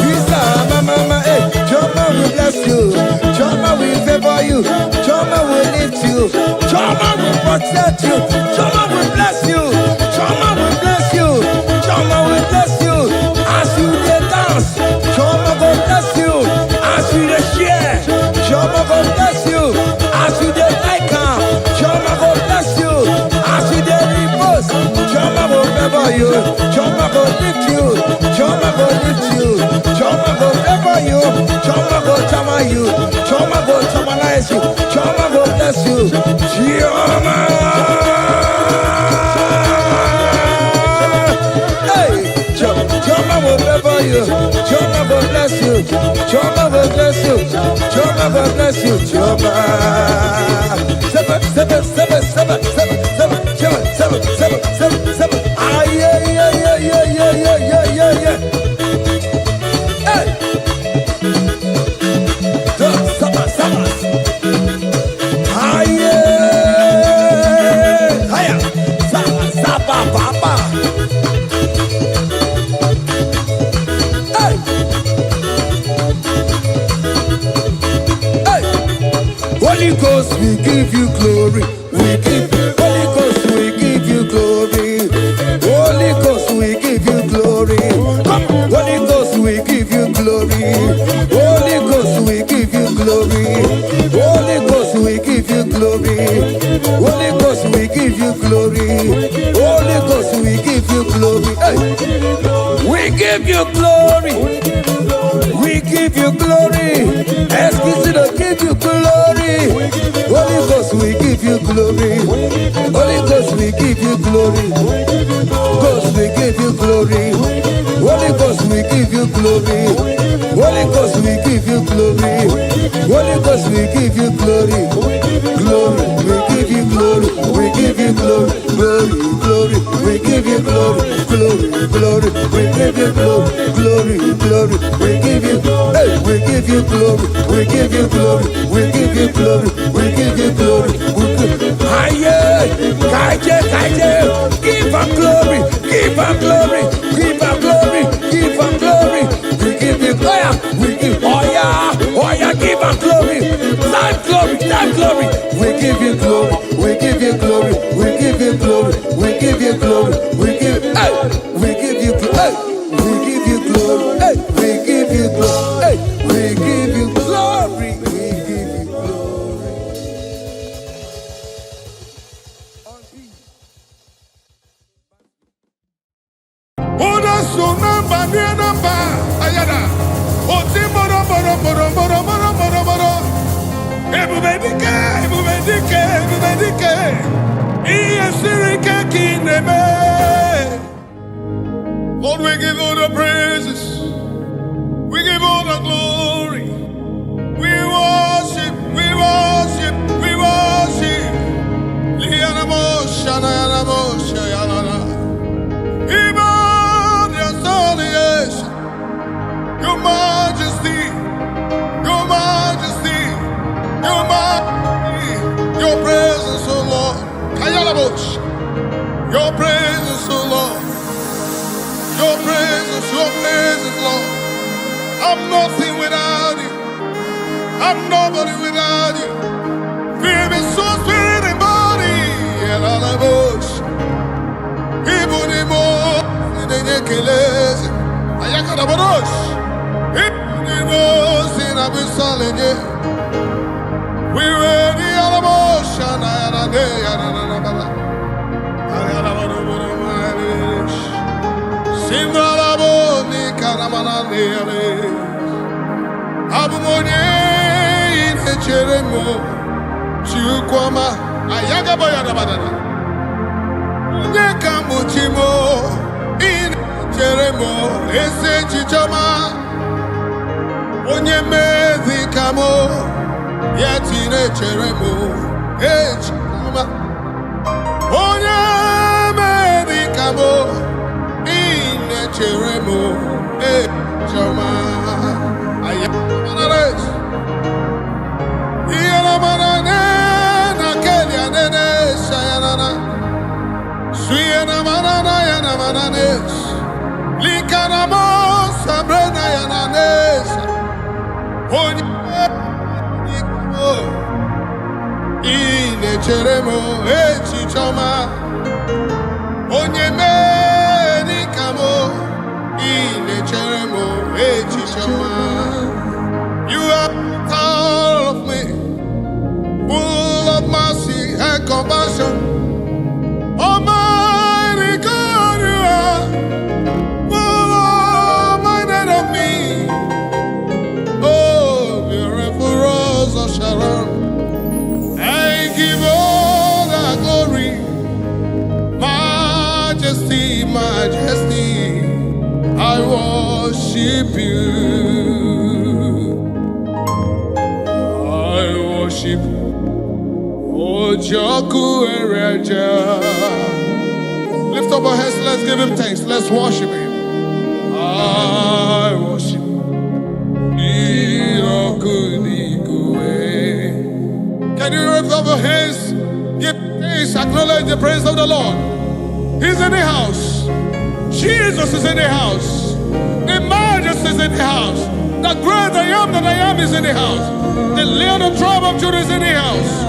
visa mama, Choma will bless you, Choma will favor you, Choma will lift you, Choma will protect you, Choma will bless you, Choma will bless you, Choma will bless you. As you dance, Choma will bless you. As you share, Choma go bless you. As you dey like am, Choma go bless you. As you dey repose, Choma go favor you. Choma go lift you. Choma go lift you. Choma go favor you. Choma go chama you. Choma go chamanize you. Choma go bless you. Choma. Hey, Choma will favor you. Choma will bless you. Choma will bless you. Choma will bless you. Choma. Seven, seven, seven, seven, seven, seven, seven, seven, seven, seven, seven. Ah, yeah, yeah, yeah, yeah, yeah, yeah, yeah, yeah, yeah. Hey. Seven, seven. Ah, yeah. Hiya. Seven, seven, papa. Holy Ghost, we give you glory. We give Holy Ghost, we give you glory. Holy Ghost, we give you glory. Come, Holy Ghost, we give you glory. Holy Ghost, we give you glory. Holy Ghost, we give you glory. Holy Ghost, we give you glory. Holy Ghost, we give you glory. Hey. We give you glory. We give you glory. Excuse me, give you glory. Holy Ghost, we give you glory. Holy Ghost, we give you glory. Ghost, we give you glory. Holy Ghost, we give you glory. Holy Ghost, we give you glory. Holy Ghost, we give you glory. Glory, we give you glory. We give you glory. Glory, glory, we give you glory. Glory, glory, we give you glory. Glory, glory, we give you glory. Hey, we give you glory. We give you glory. We give you glory. We give you glory. Aye, kaije, kaije. Give am glory. Give am glory. Give am glory. Give am glory. We give you glory. We give give am glory. Time glory. Time glory. We give you glory. We give you glory. We give you glory. We give you glory. We give hey. We give you hey. We give you glory. Hey. We give you glory. Hey. We give you glory. We give you glory. Oda suna banana ba ayada. Oti moro moro moro moro moro moro moro. Ebu bedike, ebu bedike, ebu bedike. Iye sirike kineme. Lord, we give all the praises. We give all the glory. We worship, we worship, we worship. Liana mosha na yana mosha yana na. Iman yes, your majesty, your majesty, your majesty, your presence, oh Lord. Kayalabosh, your presence, oh Lord. Your presence, Lord. I'm nothing without you. I'm nobody without you. Feel me, soul, spirit, and body. Yalabosh. Ibunimo, Nidekeleze. Ayakadabosh. Ibunimo, Sinabisalene. We ready, Alabosh, and Ayane, Yanana. Ayanabosh. Simralabo, Nikaramanane. Abumone, Inecheremo. Chukwama. Ayagabayadabadana. Nyekamuchimo. Inecheremo. Ese chichama. Onye medikamo. Yetine cheremo. Echama. Onye medikamo. Cheremo, Chama, Ayanares, Yanamanane, Nakelia, Nene, Sayanana, Suyana Manana, Yanamananes, Likanamo, Sabrina, Yananes, Oniko, Ine Cheremo, Chichama, Onyeme. You are all of me. worship you. I worship Ojoku Ereja. Lift up our hands, let's give him thanks, let's worship him. I worship Irokunikue. Can you lift up your hands? Give thanks, acknowledge the praise of the Lord. He's in the house. Jesus is in the house. The Majesty is in the house. The great I am that I am is in the house. The Lion of the tribe of Judah is in the house.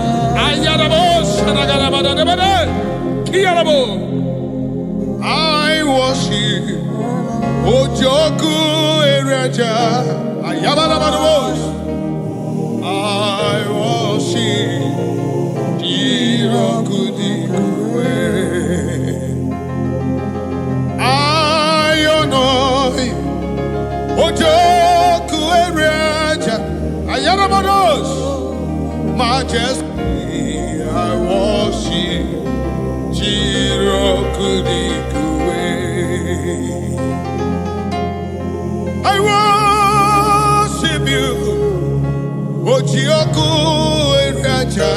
I worship Ojoku Ereja. I worship Irokudikue. I honor Ojoku Ereja. Ayanabados. Majesty, I worship Irokudikue. I worship you, Ojoku Ereja.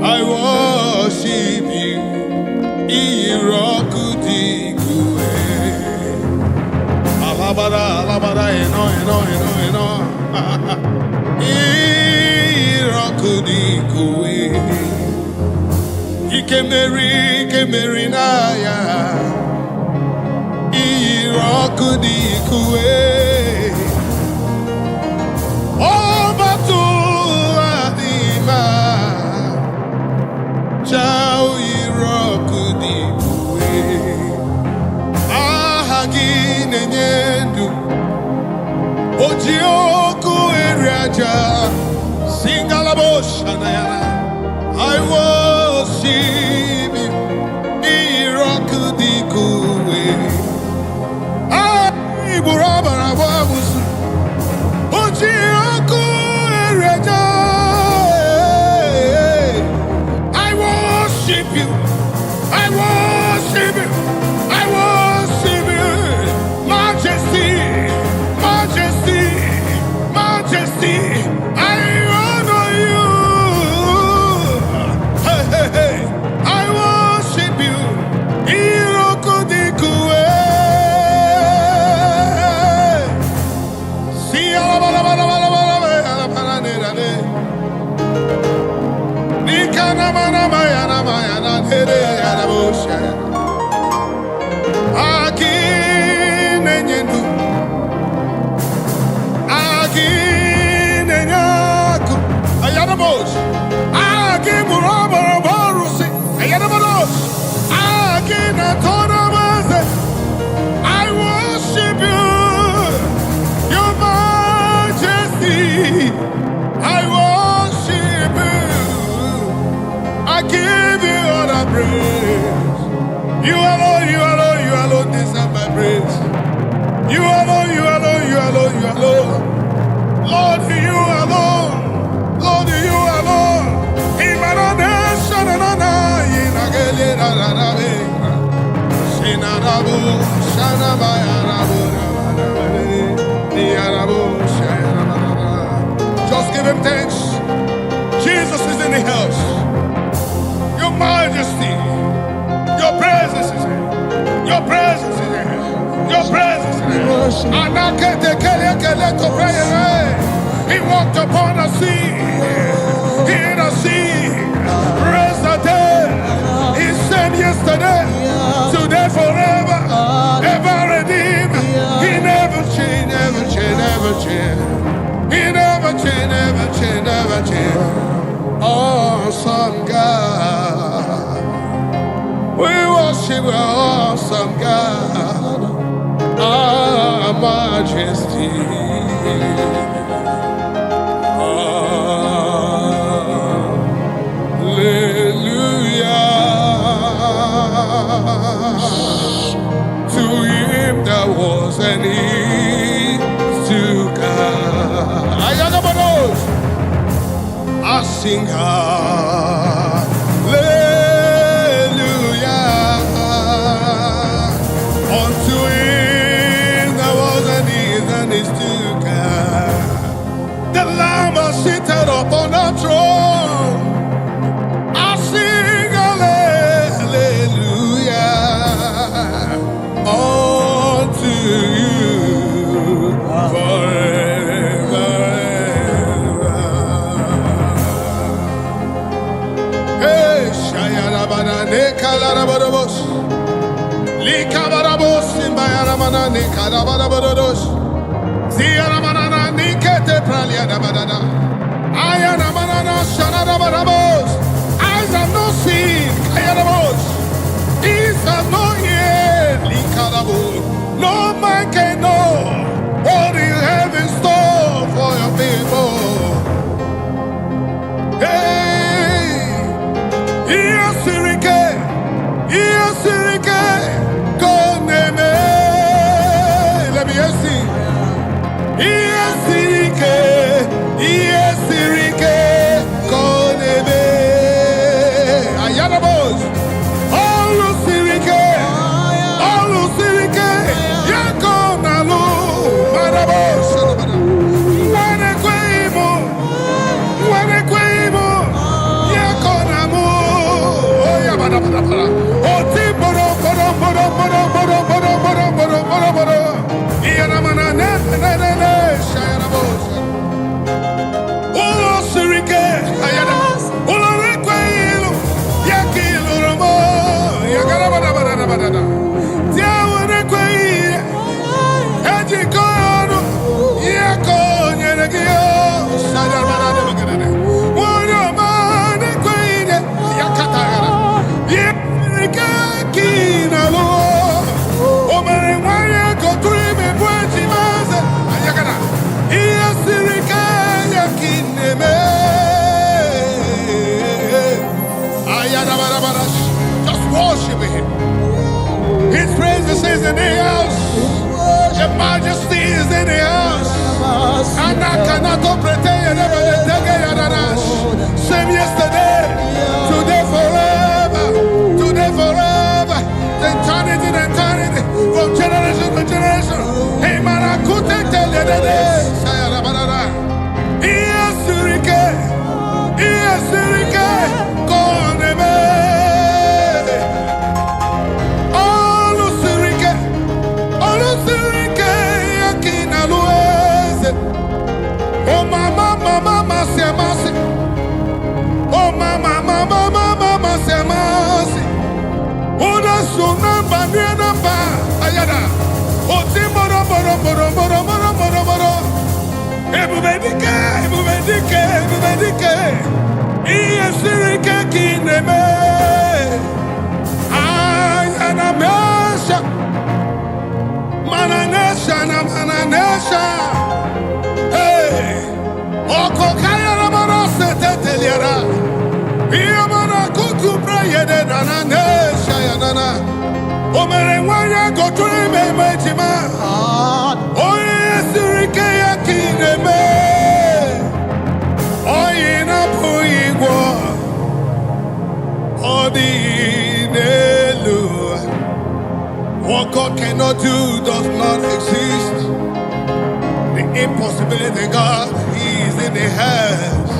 I worship you, Irokudikue. Alabara, alabara, eno. Irokudikue. Ikemeri na ya. Irokudikue. Obatu adima. Chao Irokudikue. Ahagine nyendu. Ojoku Ereja. Singalaboshanayana. I worship you. Irokudikue. Iburabarababusu. Ojoku Ereja. I worship you. I worship you. I worship you. Majesty. Majesty. Majesty. I honor you. Hey, hey, hey. I worship you. Irokudikue. See, I worship you, your majesty. I worship you. I give you all the praise. You alone deserve my praise. You alone. Lord, you alone. Lord, you alone. Just give him thanks. Jesus is in the house. Your majesty, your presence is here. Your presence is here. Your presence is here. He walked upon the sea. In the sea, raised the dead. He said yesterday, today, forever, ever redeemed. He never changed, never changed, never changed. He never changed, never changed, never changed. Awesome God. We worship our awesome God. Our majesty. To him that was and is to come. I sing hallelujah throne. I sing hallelujah unto you forever. Hey, Shayarabana Nekalarabos, Likabarabos, Simbayaramana Nekarabados, Ziaramana Nikete Praliadabada, Ayanamanana Shanarabarabos, eyes have not seen, Kayarabos, ears have not heard, Likarabo, no man can know what you have in store for your people. Hey, yes, Sirike, Koneme, let me see. Yes, Sirike, Koneme, Ayanabos, Olu Sirike, Yakonalu, Marabos, Wanekwemo, Yakonamu, Oyabada, Otiboro, Yanamana, Shayarabos, Olo Sirike, Ayanas, Olo Requelo, Yakilo Romo, Yagarabada, Tiawaneque, Edikono, Yakon, Yanagio, Sayarabada, Wanaman, Queen, Yakatara, Yakinalo, Oman, Waya, Kotrim, and Wajimas, Ayakana, Yasirika, Yakineme, Ayadabara, just worship him. His presence is in the house. Your majesty is in the house. And I cannot pretend same yesterday, today forever, eternity, from generation to generation. Hey, man, I could tell you that Sirike, Koneme. Oh mama, semasi. Oh mama, semasi. Oda suna banana ba ayada. Oti moro. Ebubedike. Iye Sirike kineme. Ayana mesha. Mananesha. Hey, Oko Kayana Manose Teteliara, Iamana Kutu Prayede Nanesha Yanana, Omerewaya go to me, Majima, Oye Sirike Yakineme, Oyina Puigwa, Odinelu. What God cannot do does not exist. The impossibility God, He is in the house.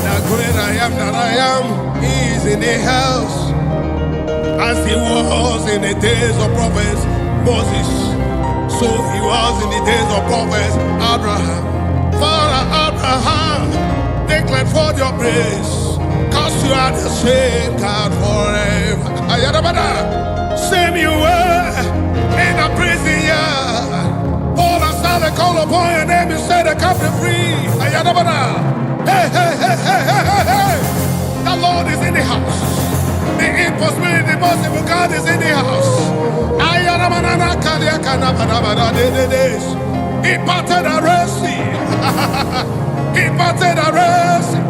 The great I am that I am, He is in the house. As He was in the days of prophets Moses, so He was in the days of prophets Abraham. Father Abraham, declared forth your praise, cause you are the same God forever. Ayadabada, same you were in a prison yard. Paul and Silas call upon your name and say they come to free. Ayadabada. Hey. The Lord is in the house. The impossibility, the possible God is in the house. Ayadabada kaliakanabada. He parted the Red Sea. He parted the Red Sea.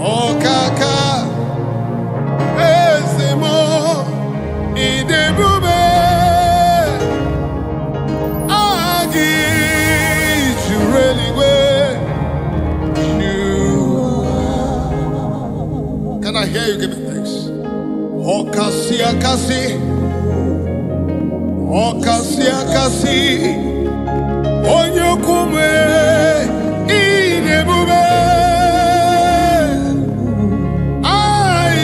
Oh kaka, ezemo, idebube, agi, jureliwe, Can I hear you giving thanks? Oh kasi, Okasi akasi onyokume inebube ai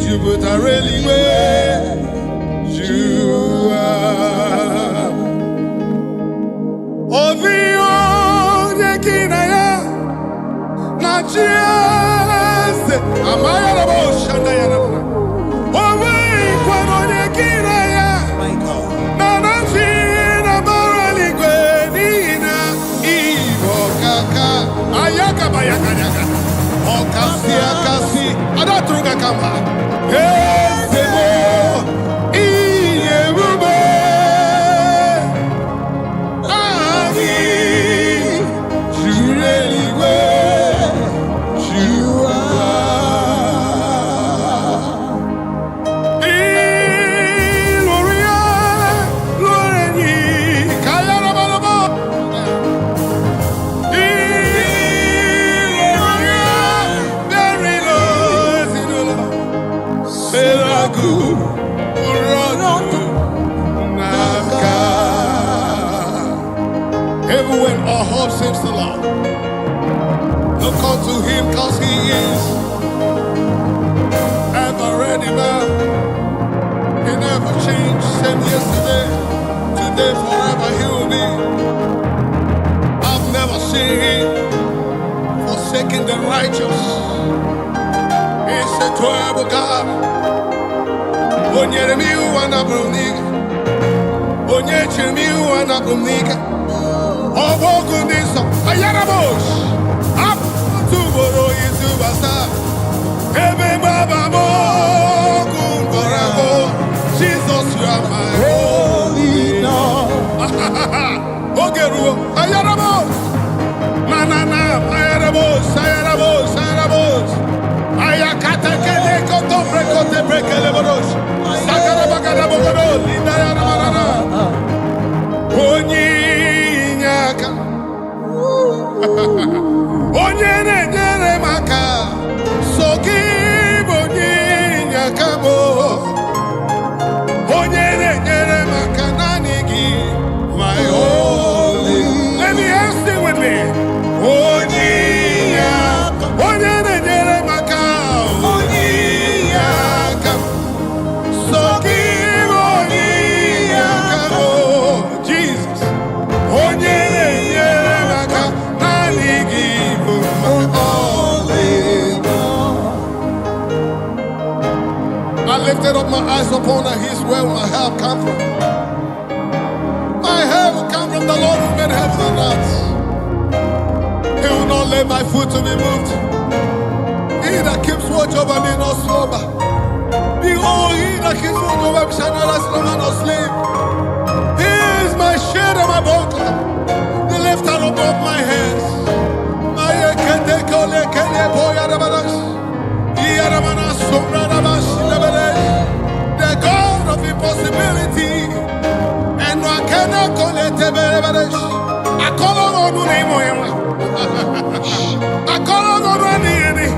jubutareliwe jua ovio yekinaya na chiese amaya na boshanda yana Okasi, adatruga kama. Ezebo, iyebube, ani, jureliwe, jua. Iloria, loreni, kayara balabo. Even when our hope seems to lie, look unto him cause he is ever ready now. He never changed, same yesterday, today, forever he will be. I've never seen him forsaking the righteous. He's a terrible God. Onyere mi wana bruniga, onyeche mi wana bruniga. Obogu niso, ayarabosh. Up to boro isu basa. Ebe baba mo kumborago. Jesus, you are my holy Lord. Ogeru, ayarabosh. Manana, ayarabosh, ayarabosh, ayarabosh. Ayakata kele koto prekote prekele borosh. Sakara bagara bogoro, linda yana marana. Onyinyaka. Onyere nyere maka. Sogi onyinyaka mo. Onyere nyere maka nanigi. My holy. Let me ask it with me. Onyinyaka. Onyere nyere maka. Onyinyaka. Sogi onyinyaka mo. Jesus. Onyere nyere maka. Nanigi. I lifted up my eyes upon the hills where my help come from. My help will come from the Lord who made heaven and earth. He will not let my foot to be moved. He that keeps watch over me not slumber. Behold, he that keeps watch over me shall neither slumber nor sleep. He is my shield and my buckler, the lifter above my head. The God of impossibility, and I cannot call it a I call on the name of him. I call on the name.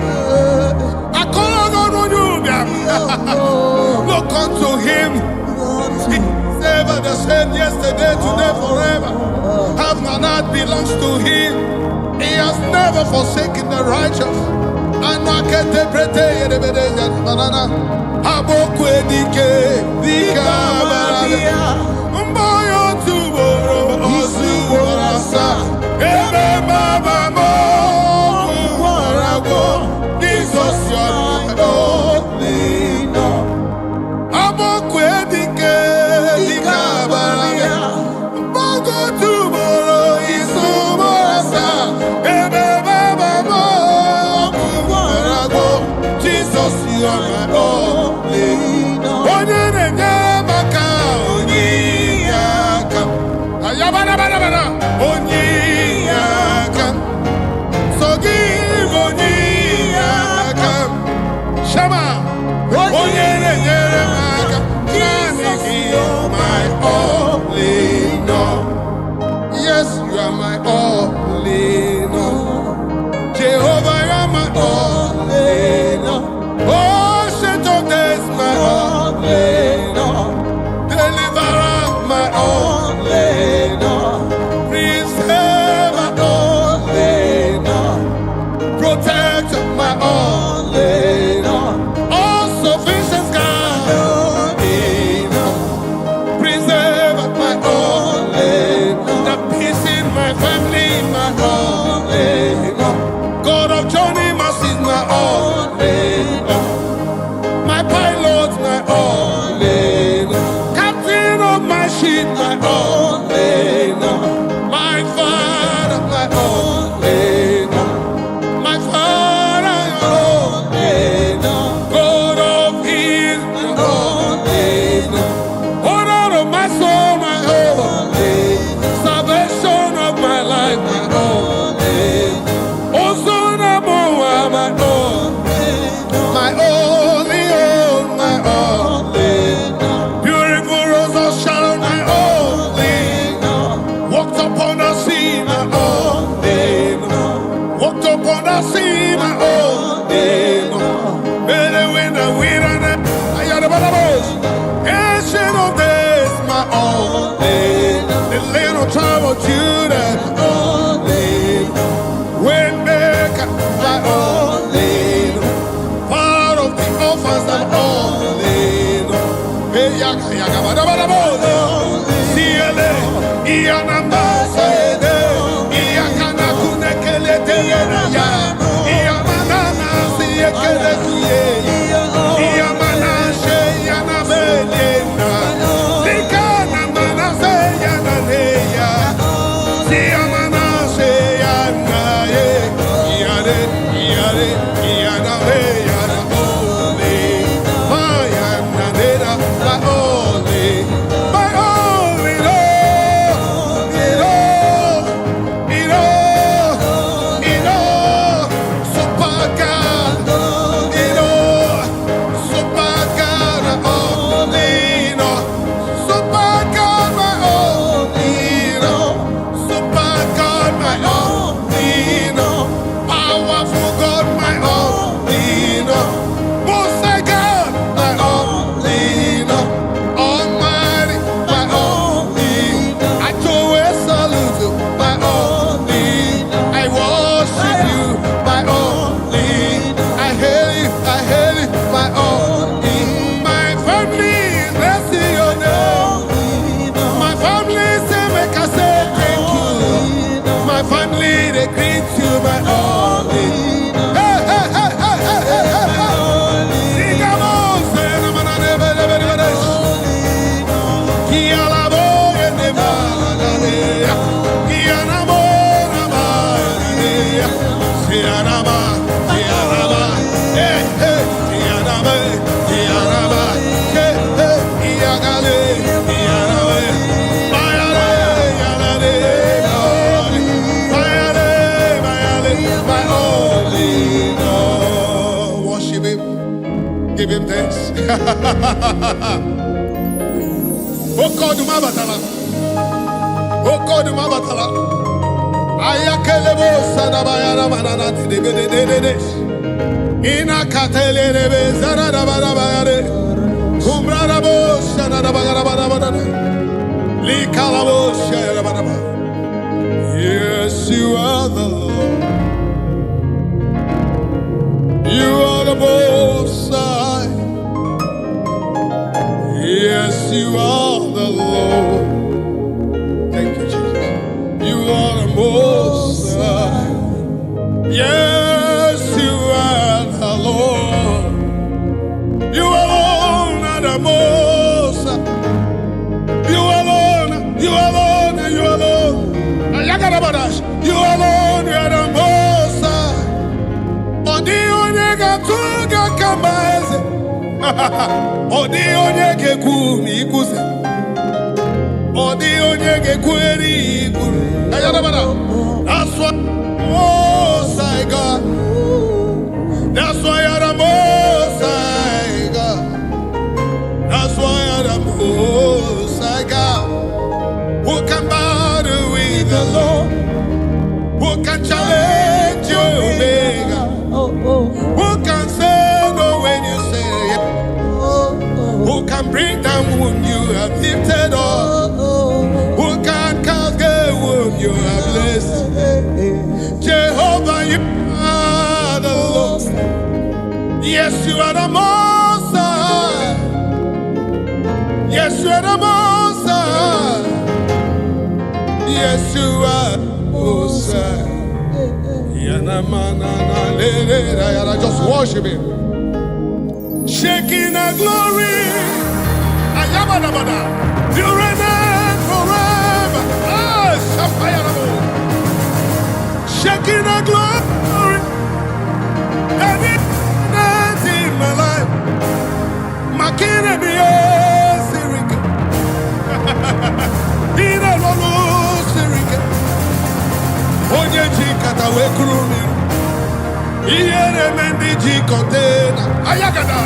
I call on you. Look unto him. He's ever the same yesterday, today, forever. Have not that belongs to him. He has never forsaken the righteous. And I can't interpret it. Banana. Abokwe dike, dika mboyo tuboro, osuborasa. Ebe baba mo, warago. Jesus, you are my only Lord. Abokwe dike, dika barabia. Mbogo tuboro, isuborasa. Ebe baba mo, warago. Jesus, you are my only. Yes, you are my only Lord. Jehovah, you are my only Lord. Oh, Satan, is my only Lord. Deliver Ancient of days, my only, the little trouble Judah, only, Waymaker, my only, part of the orphans, I'm only, hey, yaga, yaga, bada, bada, bada, siele, iyanamba, saede, iyakana, kunekele, teyena, ya, iyamanana, siyekele, kuye, iyamana, sheyana, belena, likana, mana, seyana, neya, siyamana, sheyana, ye, iyare, iyare, iyana, beyana, ole, mayana, nera, ma ole, my only Lord, super God, super God, only Lord, super God, my only Lord, super God, my only Lord, powerful God, my only Lord, most high God, my only Lord, almighty, my only Lord, I do a salute you, my only Lord, I worship you, my only Lord, I hail you, my only, my family, bless your name, my family say make I say thank you, my family they greet you, my only. Hey, hey, hey, hey, hey, hey, hey, hey. Sing along, say no man never, never, never. Kia la boy ne malade, kia na mo na malade, sia na ma, hey, hey, sia na ma, hey, hey, ia gale, ia na ma, bayale, yalale, bayale, bayale, my only Lord. Worship Him, give Him thanks. Okoduma batala, Okoduma batala. Ayakelebo sadabayara manana de. Ina katelebe zarada barabayare. Kumbrarabo shanada bagara. Likalabo shara baraba. Yes, you are the Lord. You are the Most High. Yes, you are the Lord. Thank you, Jesus. You are the Most High. Yes, you are the Lord. You alone are the Most High. You alone, you alone, you alone. Ayagarabadash. You alone, you are the Most High. Odi onyega tuga kamaeze. Odi onyege kumi ikuze. Odi onyege kweri ikuru. Ayagarabada. That's why Most High God. That's why you're the Most High God. That's why you're the Most High God. Who can battle with the Lord? Who can challenge your Omega? Who can say no when you say yes? Who can bring down whom you have lifted up? Who can cast away whom you have blessed? Jehovah, you are the Lord. Yes, you are the Most High. Yes, you are the Most High. Yes, you are Most High. Just worship Him. Shaking the glory. Ayabadabada. You reign forever. Ah, Shafayarabo. Shaking the glory. Everything in my life. Makine biye sirike. Ina lolo sirike. Onye jikata we kurumi. Iyere mendi jikotena. Ayagada.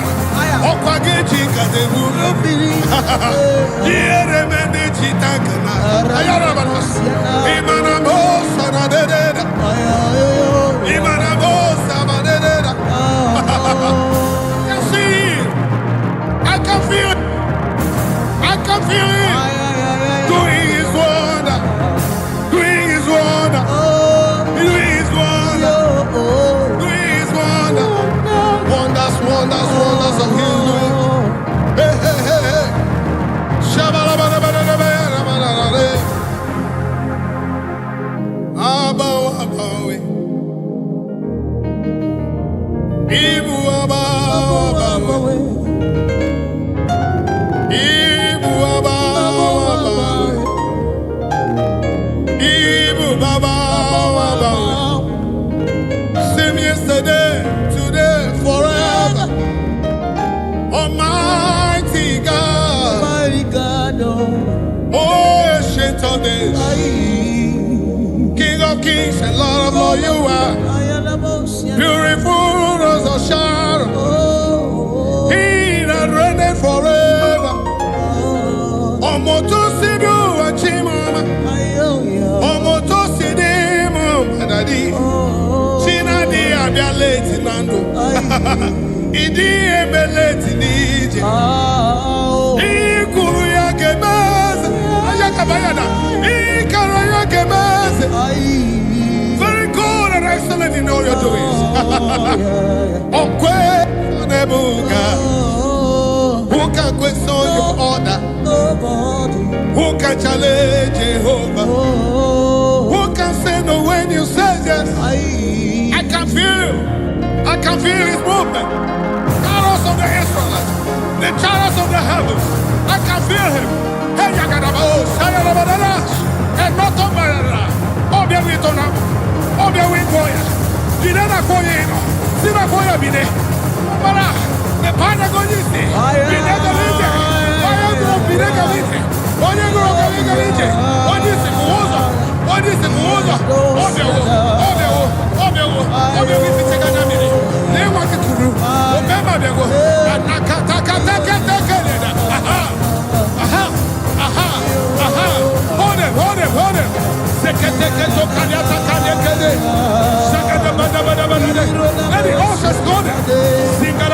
Okwage jikate buru. Iyere mendi jitakana. Ayarabana. Imana mosa na dededa. Imana mosa na dededa. Yes, Almighty God, Mighty God, oh, ancient of days, King of kings and Lord of lords, you are beautiful rose of Sharon, He that reigneth forever. Omoto sidu achimama, omoto sidimu madadi, chinadi abia leti nando, idi ebeleti nije, ikuru ya kemase, ayakabayada, ikara ya kemase. Very good and excellent in all your doings. Okwe nebuga, who can question your order? Who can challenge Jehovah? Who can say no when you say yes? I can feel His movement. Chariots of the Israelites, the chariots of the heavens. I can feel Him. Hey, Yagadabo, Sayalabadash, and not on my Obia Witona, Obia Witboya, Dinana Koyeno, Sina Koya Bide, Mara, the Panagonisi, Binagalite, Binagalite, Binagalite, what is it? What is it? Obia Witikagamini, they want to do, Obama Bego, and Nakataka, hold it. Let the horses go there. Sing the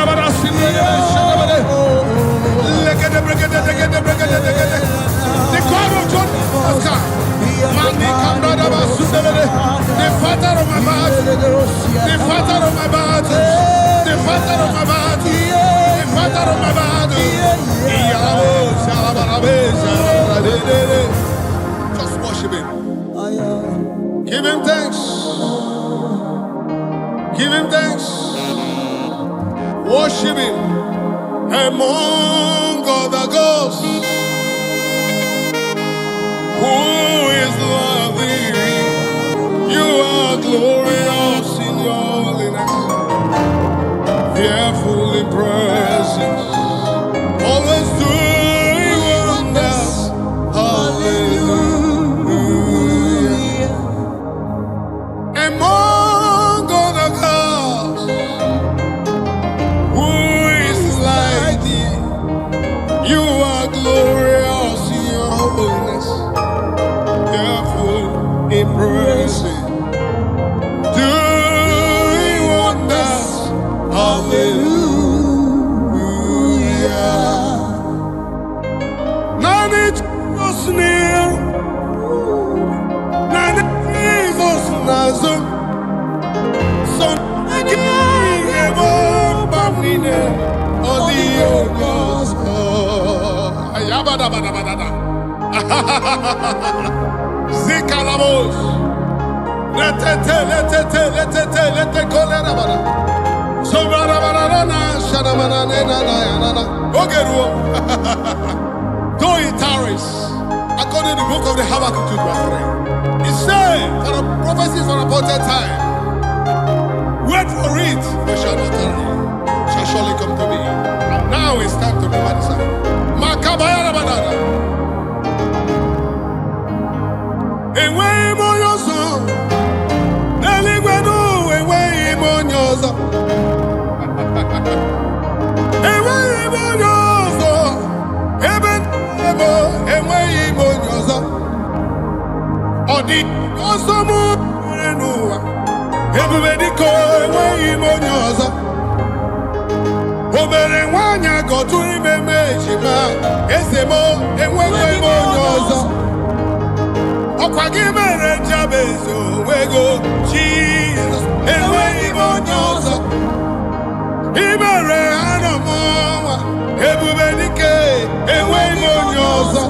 God of John Oscar. The father of my battle. The father of my battle. The father of my battle. The father of my battle. Just worship Him. Give Him thanks. Give Him thanks. Worship Him among other gods. Who is lovely? You are glorious in your holiness, fearful in praises, always doing wonders. Hallelujah. Among other gods, who is like Thee? You are glorious in your holiness, fearful in praises, doing wonders. Hallelujah. None is near, none is Nazum. So Zikalamos, let though it tarries, according to the book of the Habakkuk 2:3, it says, for the prophecies for appointed time, wait for it, but shall not tarry, shall surely come to me. And now it's time to remember the sign. Makabaya banana. Away on your song, Eligwenu, away on your song. Odi osomu renuwa ebubedi ko enweghị ime onye ọzọ o mere nwanyị agọtụ ime ejima eze m enweghị ime onye ọzọ ọkwa gị mere Jabez onwego Jizọs enweghị ime onye ọzọ i mere Hana mụnwa ebubedi ke enweghị ime onye ọzọ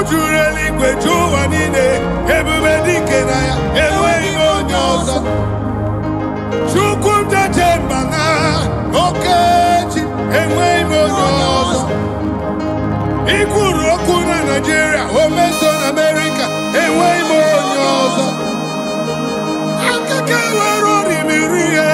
juru eluigwe ju ụwa niile ebube dike na ya enweghị onye ọzọ Chukwu njeje mba na okechi enweghị onye ọzọ ikwuru okwu na Naịjirịa o meso na Amerịka enweghị onye ọzọ akụkọ were orimiri ihe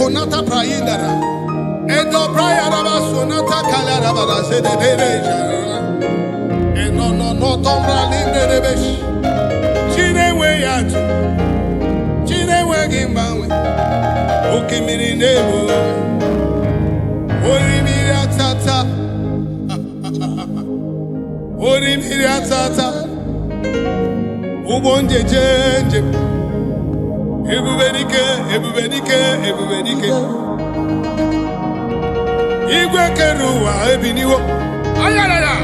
konata praindara. Endo prayaraba sonata kalaraba se de dereja. Eno no tombra linde de besh. Chine we yatu. Chine we gimbawe. Okimiri nebo. Orimiri atata. Orimiri atata. Ubonje jenje. Ebubenike. Igwe keruwa ebiniwo. Ayarara.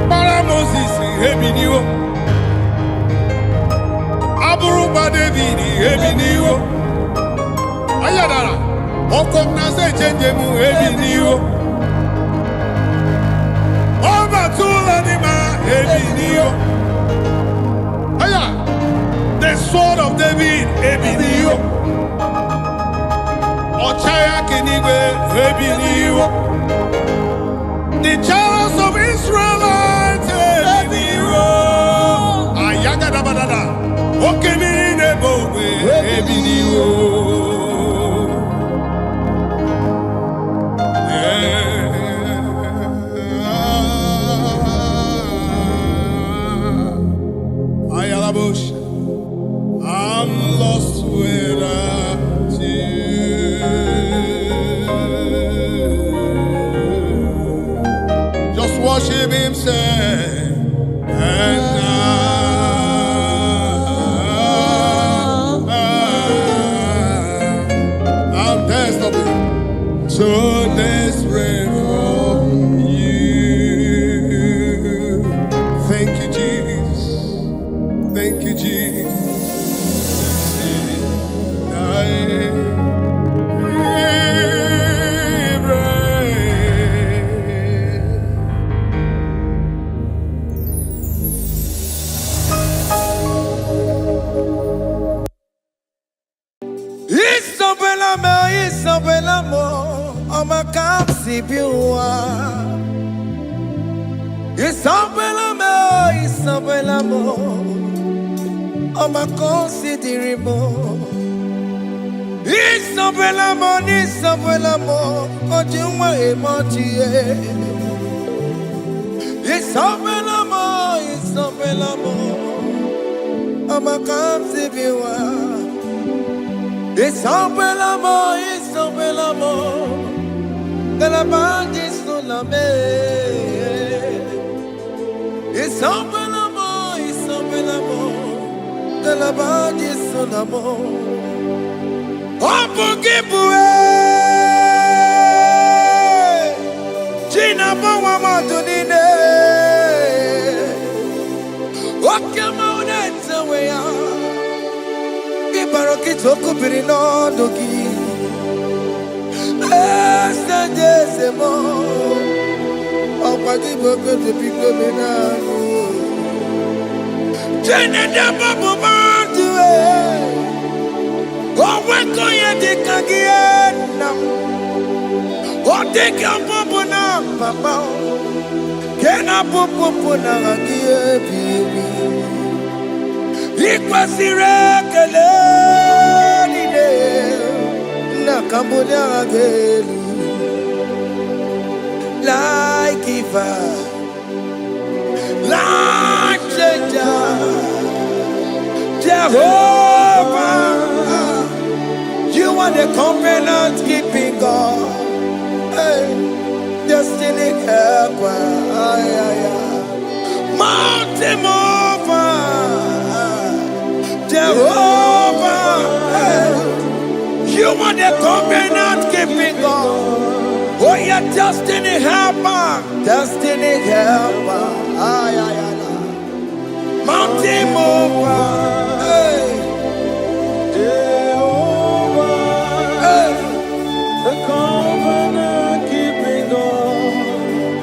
Mbara Moses ebiniwo. Aburuba David ebiniwo. Ayarara. Okomna se chenjemu ebiniwo. Oba tula nima ebiniwo. Aya. The sword of David ebiniwo. Ochaya kenigwe ebiniwo. The chariots of Israelites ebiniwo. Ayagada badada. Okemiri nebo ebiniwo. Ayalabush. I'm lost without you. Just worship him, say, I'm desperate, so desperate for you. Thank you, Jesus. Thank you, Jesus. Isabelamo, Oma Kapsi Biwa. Isabelamo, Oma Considerimo. Isabelamo, Ojuma Emotie. Isabelamo, Oma Kapsi Biwa. Isabelamo, de la bande solame. Isabelamo, de la bande solamo. Opugibue, Gina Bawa Madunine, Okamauneta Wea, Ibarokitoku Pirino Dogi. Desemo, oh, pagi bukan tepi kebenaran. Jangan dapat membantu, oh, weko yang dikagian, oh, tiga puna papa, kenapa puna lagi bibi, ikwasire keleni de. Nakambonya agelu like giver, like changer, Jehovah. You are the covenant keeping God, hey, destiny helper, mountain mover, Jehovah. Hey. You are the covenant keeping God. Oh, your destiny helper, destiny helper. Mountain mover, hey. Jehovah, hey. The covenant keeping God.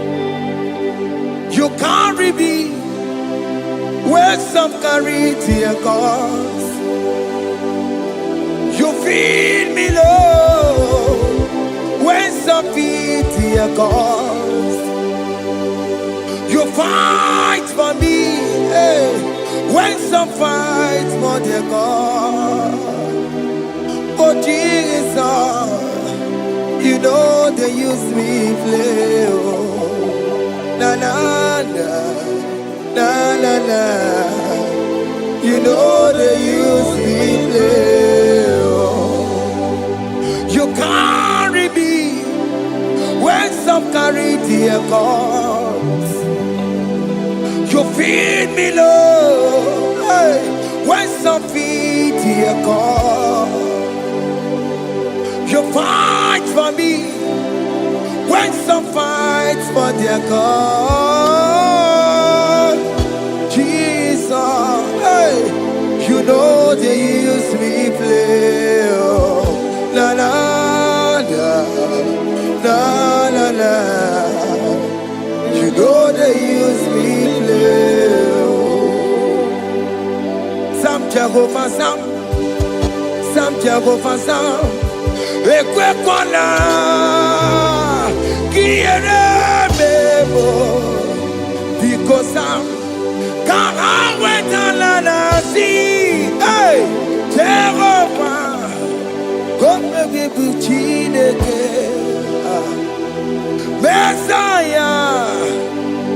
You carry me where some carry tear gods. You feed me, Lord, when some feed your cause. You fight for me, hey, when some fight for their God. Oh Jesus, you know they use me play, oh, na na na, na na na. You know they use me play. You carry me when some carry their gods. You feed me, Lord, hey, when some feed their God. You fight for me when some fight for their God. Jesus, hey, you know they use me play, oh, na na na na na na. You know they use me play, oh. Sam Jehovah Sam Jehovah Sam. Ekwe kona kiere mebo because Sam. Hey, Jehovah, come give you Chineke, Messiah,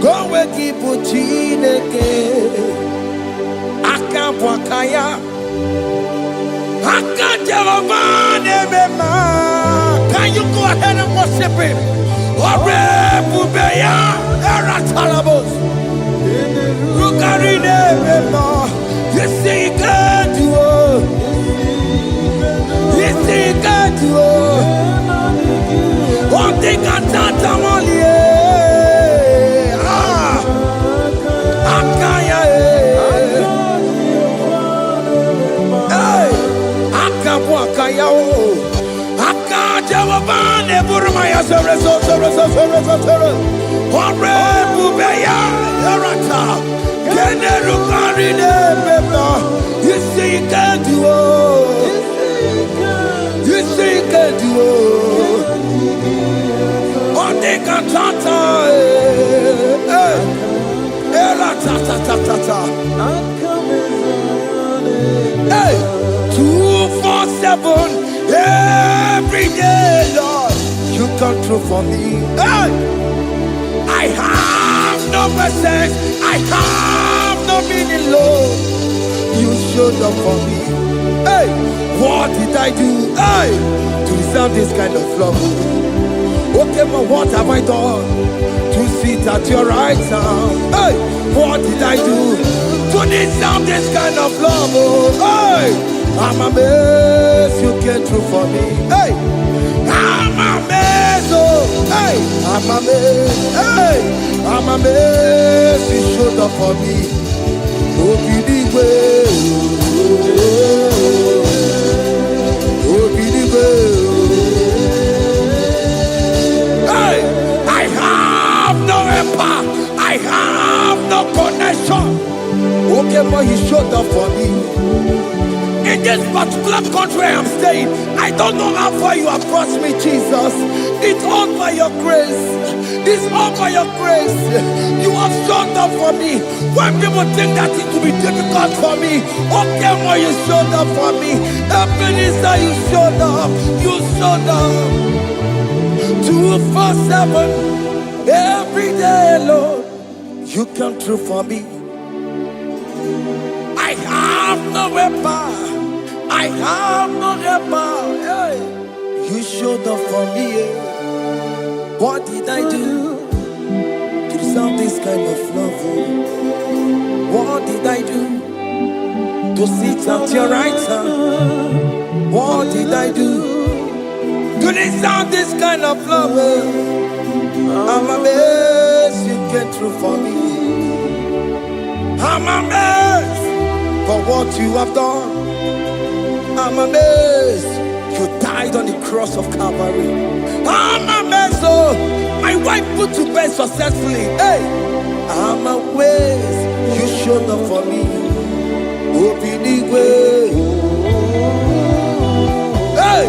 come give you Chineke, Akabwakaya, Jehovah, Nebema. Can you go ahead and worship him? Ore Bubeya, Eratalabos. Look carry them more. You see, you can do it. You see, you can do it. One thing I can't tell you. You see, you can do it. You see, you can do it. One day can tata. Hey, 247 every day, Lord, you come through for me. Hey, I have no message, I have no meaning, Lord. You showed up for me. Hey, what did I do? Hey, to deserve this kind of love? Okay, but what have I done to sit at your right hand? Hey, what did I do to deserve this kind of love? Hey, I'm amazed you came through for me. Hey, I'm amazed. Oh, hey, I'm amazed. Hey, I'm amazed you showed up for me. Oh, hey, I have no empire, I have no connection. Okay, but he showed up for me. In this particular country I am staying, I don't know how far you have brought me, Jesus. It's all by your grace. It's all by your grace. You have showed up for me. When people think that it will be difficult for me, okay, well, you showed up for me. Ebenezer, you showed up. You showed up. 247 every day, Lord. You come through for me. I have no weapon. I have no weapon. Hey. You showed up for me. What did I do to deserve this kind of love? What did I do to sit at your right hand? What did I do to deserve this kind of love? I'm amazed you came through for me. I'm amazed for what you have done. I'm amazed you died on the cross of Calvary. I'm amazed, oh, my wife put to bed successfully. Hey, I'm amazed you showed up for me. Obinigwe, hey,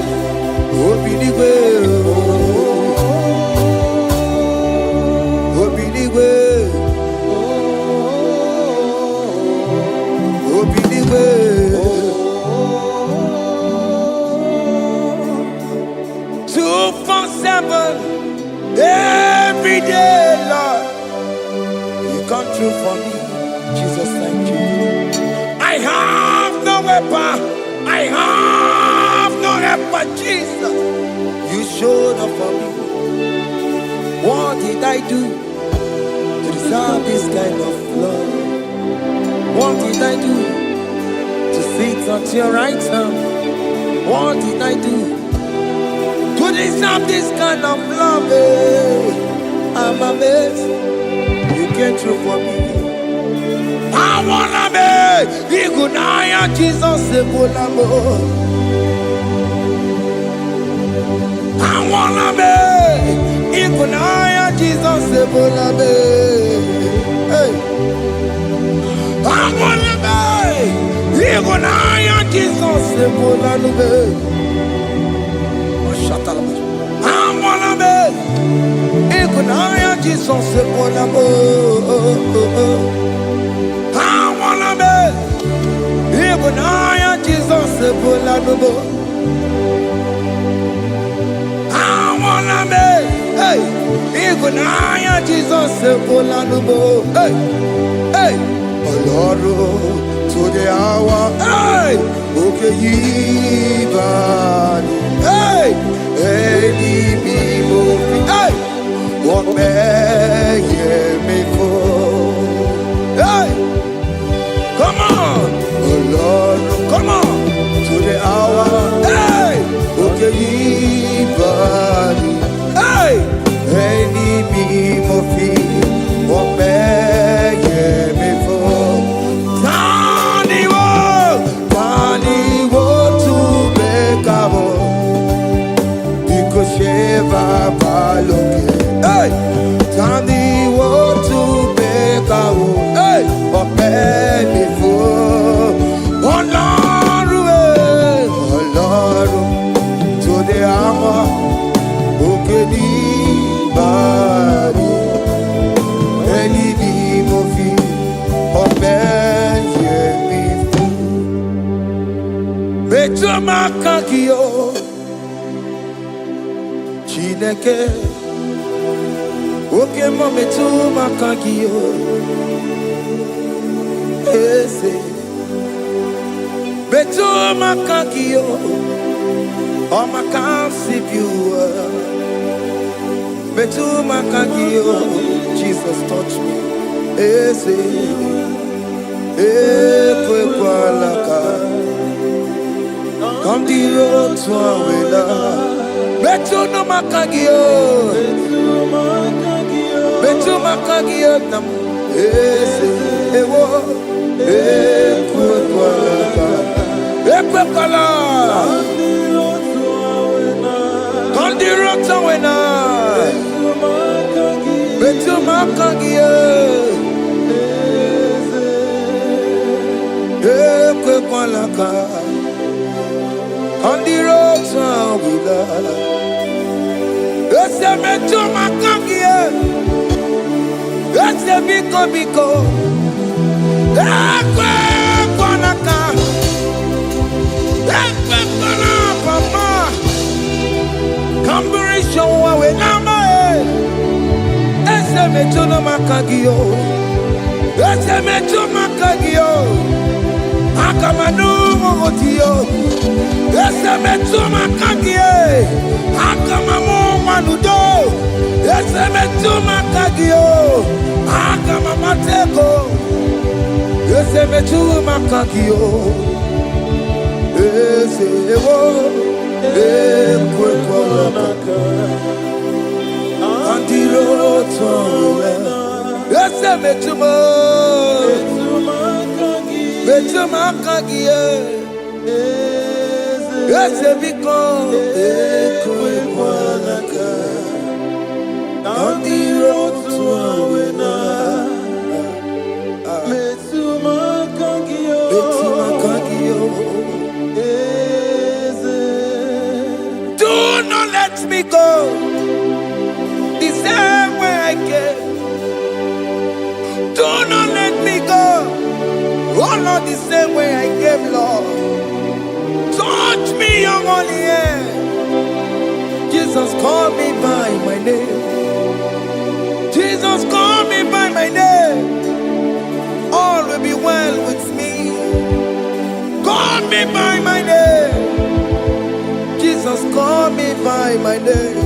Obinigwe, Obinigwe, Obinigwe. 247 every day, Lord. You come through for me, Jesus. Thank you. I have no weapon. I have no weapon, Jesus. You showed up for me. What did I do to deserve this kind of love? What did I do to sit at your right hand? What did I do to deserve this kind of love? I'm amazed you came through for me. I wanna be Igunaya Jesus Sebulamo. I wanna be Igunaya Jesus Sebulame. Hey, I wanna be Igunaya Jesus Sebulame. I wanna be Igunaya Jesus Sebulamo. I wanna be Igunaya Jesus Sebulamo. I wanna be, hey, Igunaya Jesus Sebulamo. Hey, hey, Oloro to the hour, hey, okay, Yibani, hey, hey, hey, what may me for, hey. Betuma kagio Chineke Oke mo betuma kagio Ese Betuma kagio Oma kansi biwa Betuma kagio Jesus touch me Ese Ekwe kwa laka Come the road to Awela. Betu no makagio. Betu makagio nam. Ese ewo. Ekwe kwala. Come the road to Awela. Betu makagio. Ekwe kwala. On the road to Awela. Ese metu makagie. Ese biko. Ekwe konaka. Ekwe kona papa. Kamburisho wawe nama. Ese metu no makagio. Ese metu makagio. Akamanu motiyo. Ese metuma kagie, akamamu manudo. Ese metuma kagio, akamamatego. Ese metuma kagio, ese ewo, ekwe kolaka. Andiro towe, ese metuma kagie. Ese biko ekwe kwalaka Andiro tuawena Betuma kagio Do not let me go the same way I came. Do not let me go. Oh Lord, the same way I came, Lord. Touch me, young only hand. Jesus, call me by my name. Jesus, call me by my name. All will be well with me. Call me by my name. Jesus, call me by my name.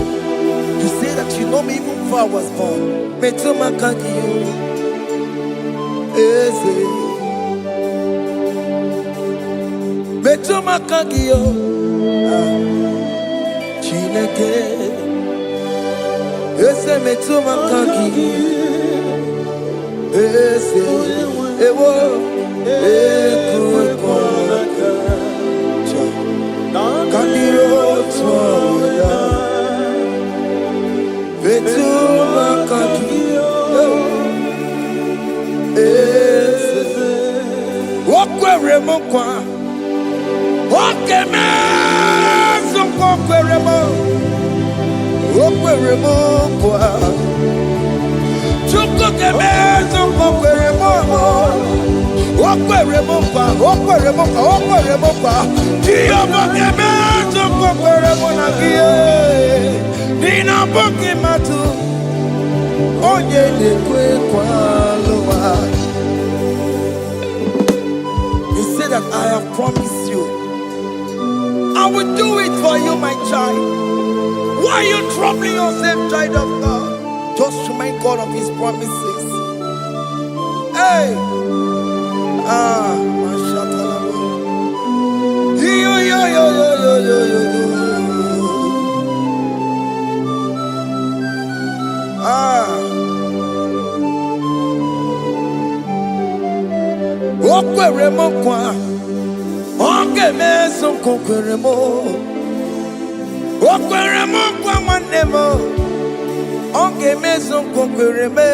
You say that you know me even before I was born. Metuma kagio. Eze. Betuma kagio Chineke Ese metuma kagio Ese ewo ekwe kwalaka Kandiro tuawela Betuma kagio Ese Wakwere mokwa Okeme sunko kweremo kwa Chuko keme sunko kweremo Okweremo kwa Kiyobo keme sunko kweremo na kiye Nina boki matu Onye nekwe kwa loa. He said that I have promised you I will do it for you, my child. Why are you troubling yourself, child of God? Just remind God of His promises. Hey! Mashallah. Yo. Okweremo kwa. Okeme sunko kweremo. Okweremo kwa manemo. Okeme sunko kwereme.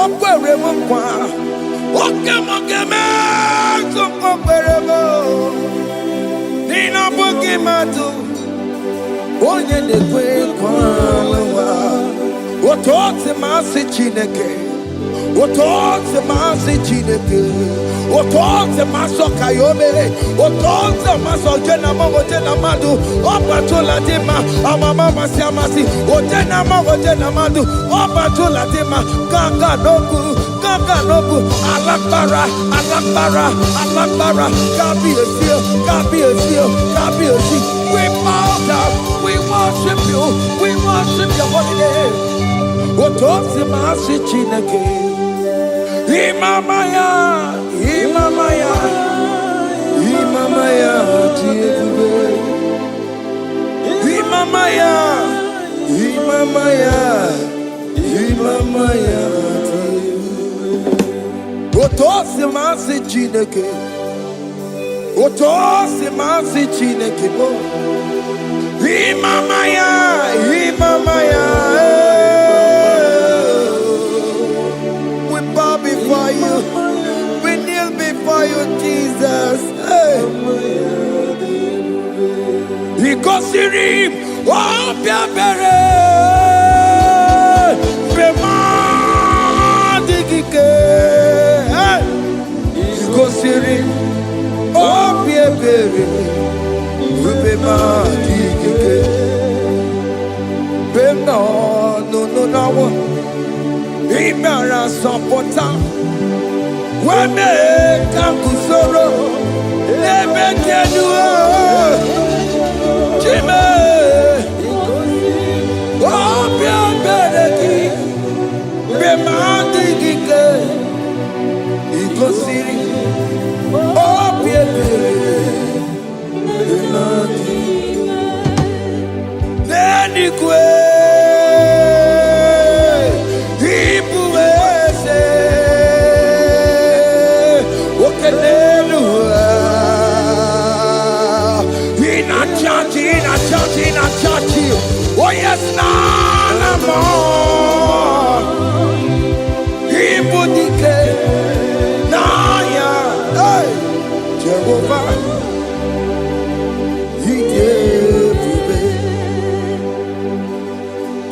Okweremo kwa. Okeme sunko kweremo. Nina boki matu. Onye nekwe kwa lowa. Otote masi Chineke. Otonze masi chineke. Otonze maso kayome. Otonze maso jena mongo jena madu. Opatola dima. Amama masi amasi. Ojena mongo jena madu. Opatola dima. Ganga nogu. Ganga nogu. Alakbara. Alakbara. Alakbara. Gabi esio. Gabi esio. Gabi esio. We bow down. We worship you. We worship your holy name. Otonze masi chineke. Imamaya, Imamaya, Imamaya, Imamaya, Imamaya, Imamaya. Otosi masi chineke, Otosi masi chineke bo. Imamaya, Imamaya. Before you, we kneel before you, Jesus. Hey. He goes to him, oh, Biabere, Bemadike. He goes to him, oh, Biabere, Bemadike. No. Imara sapota, wame kakusoro, lebe kedua, chime, obia bereki, bemandi gike, ikosiri, obia bereki, neni kwe. Oh yes, nana more. Ibudike, naya, hey, Jehovah, he gave me.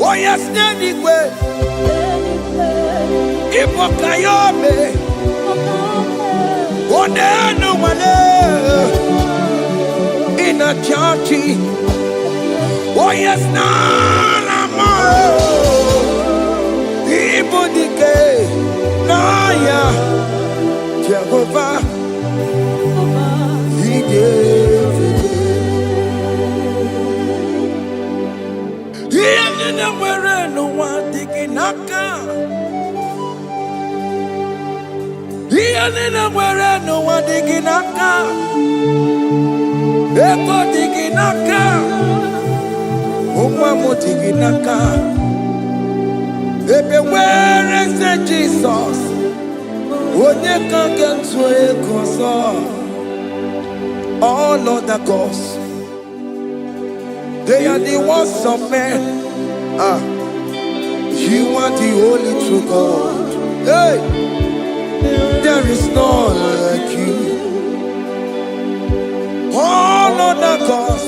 Oh yes, anyway, Ibokayome, oh no one in a churchy. Oh yes, nana more. Ibudike, naya, Jehovah, he gave it. He ain't wearing no one digging naka. He ain't wearing no one digging naka. Epo digging naka. Where is the Jesus? When you can get to a console, all other gods, they are the ones of men. You are the only true God. Hey, there is none like you. All other gods,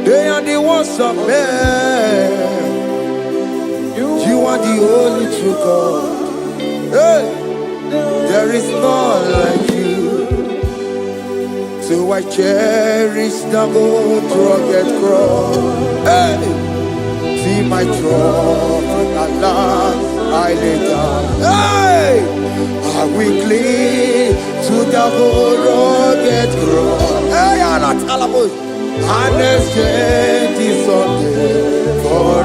they are the ones of men. You are the only true God. Hey, there is none like you. So I cherish the old rugged cross. Hey, see my throne at last I lay down. Hey, I will cling to the old rugged cross. Hey, I'm not talable. And exchange is someday for a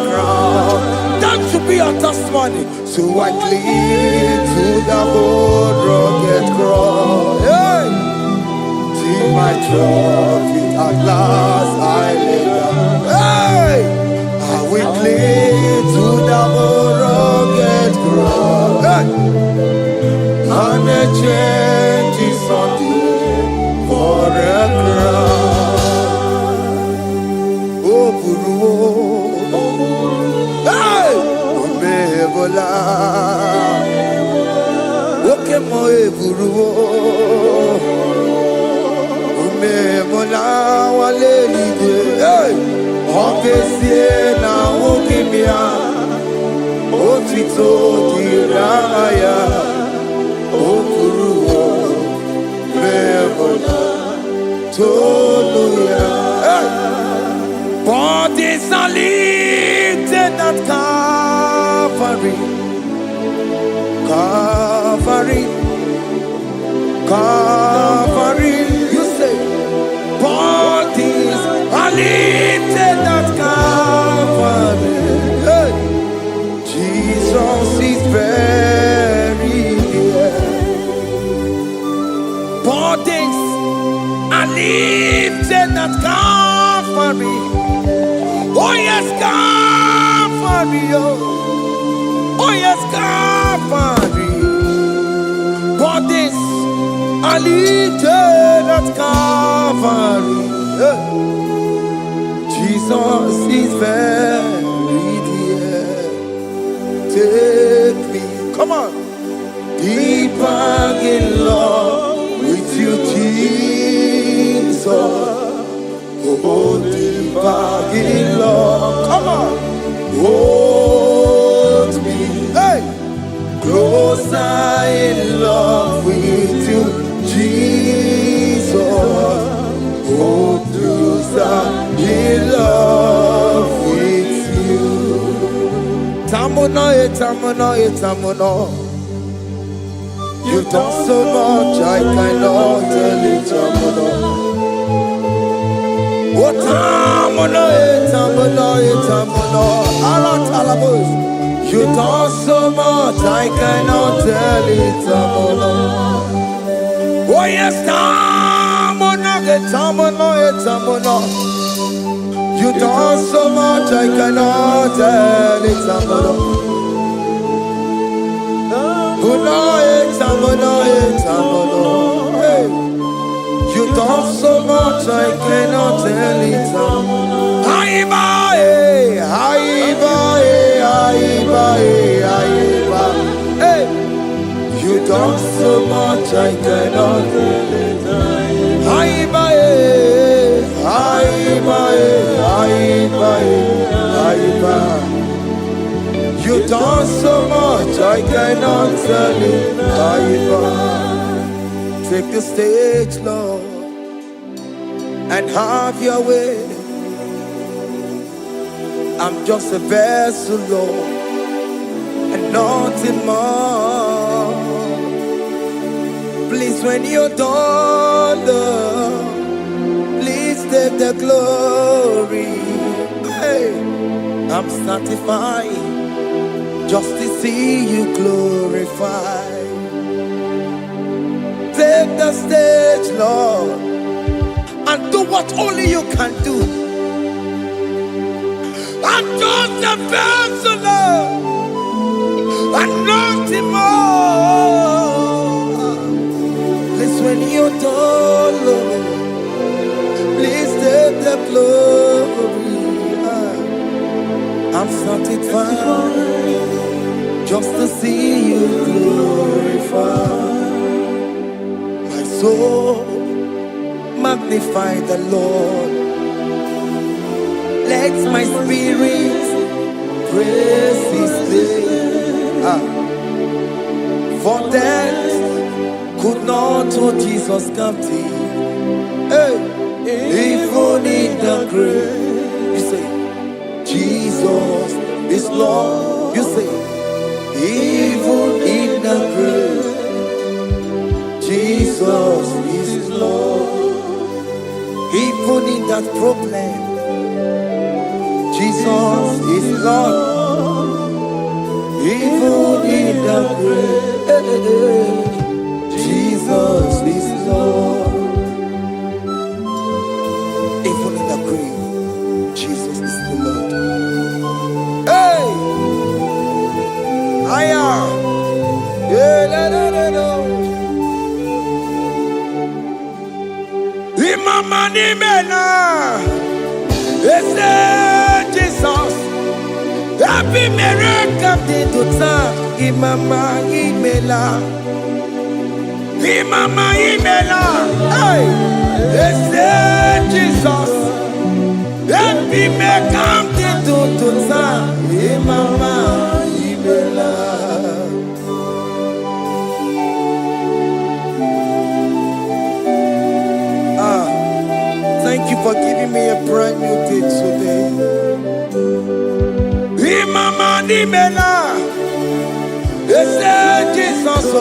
crown. That should be our testimony. So I cling to the old rugged cross. Hey, see my trophy at last I lay down. Hey, I will cling to the old rugged cross. Hey, and exchange is someday for a crown. Hey, Omebola, Okemo Eburu, Omebola wale lide. Hey, Okesie na Okemia, Oti tito diraya okuruwo mebola toluya. Bodies are lifted at Calvary, Calvary, Calvary. You say, bodies are lifted at Calvary. Hey. Jesus is buried here. Bodies are lifted at Calvary. Oh yes, Calvary. Oh yes, Calvary. Bodies are lifted at Calvary. Jesus is buried here. Take me, come on, deeper in love with you, Jesus. Oh, deeper in love, come on, hold me, hey, closer in love with you, Jesus. Oh, closer in love with you. Tamuno, tamuno, tamuno. You've done so much, I cannot tell it, tamuno. Oh, tamuno, tamuno, tamuno. Aratalabos. You've done so much, I cannot tell it, tamuno. Oh yes, tamuno, tamuno, tamuno. You done so much, I cannot tell it, tamuno. Tamuno, tamuno, tamuno. Hey, you done so much, I cannot tell it, tamuno. Aiba, aiba, aiba, aiba. Hey, you done so much, I cannot tell it, aiba, aiba, aiba, aiba. You done so much, I cannot tell it, aiba. Take the stage, Lord, and have your way. I'm just a vessel, Lord, and nothing more. Please, when you're done, Lord, please take the glory. Hey, I'm satisfied just to see you glorified. Take the stage, Lord, and do what only you can do. I'm just a vessel, Lord, and nothing more. Please, when you're done, Lord, please take the glory. I'm satisfied just to see you glorified. My soul magnify the Lord. Let my spirit praise His name. For death could not hold Jesus captive. Hey, even in the grave, you say, Jesus is Lord. You say, even in the grave, Jesus is Lord. Even in that problem, Jesus is Lord. Even in the grave, Jesus is Lord. Even in the grave, Jesus is the Lord. Hey! I am. Yeah, no, no, no, no. Imama ni mena. Jesus, happy miracle to time. Imama imela, Imama imela. Hey, Jesus, happy miracle to time. Imama imela. thank you for giving me a brand new day today. Imama ni mena, ese Jesus o,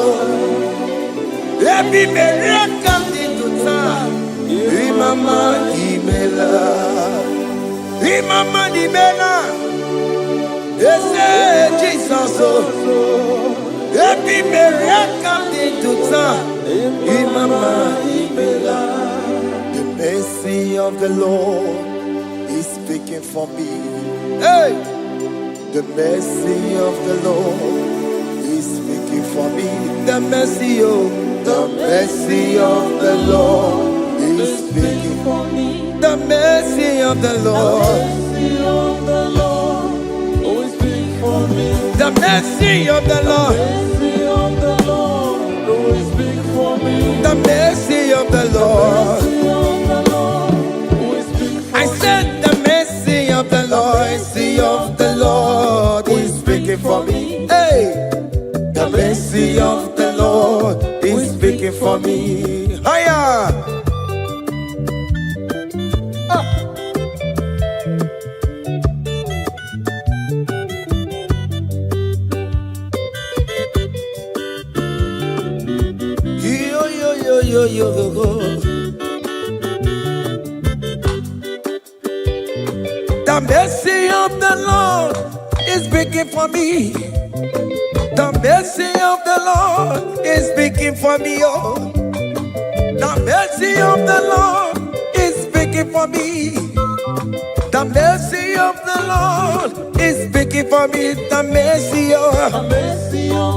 ebi mera kanti tuta. Imama ni mena, Imama ni mena, ese Jesus o, ebi mera kanti tuta. Imama ni mena. The mercy of the Lord is speaking for me. Hey! The mercy of the Lord is speaking for me. The mercy of the Lord is speaking for me. The mercy of the Lord is speaking for me. The mercy of the Lord is speaking for me. The mercy of the Lord. I said the mercy of the Lord is speaking for me. Hey, the mercy of the Lord is speaking for me. Higher. Yo. The mercy of the Lord is speaking for me. The mercy of the Lord is speaking for me. Oh, the mercy of the Lord is speaking for me. The mercy of the Lord is speaking for me. The mercy of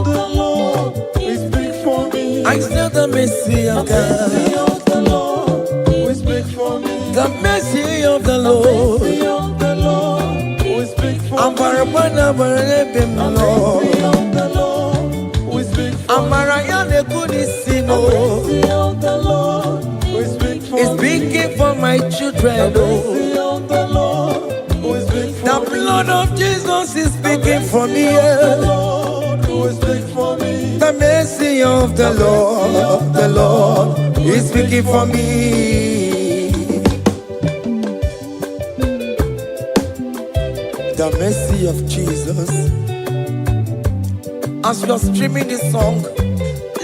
the Lord is speaking for me. I said the mercy of God. The mercy of the Lord will speak for me. The mercy of the Lord. Ambarabana barabim Lord. Amarayane kunisimo. It's speaking for my children. The blood of Jesus is speaking for me. The mercy of the Lord is speaking for me. The mercy of Jesus. As you are streaming this song,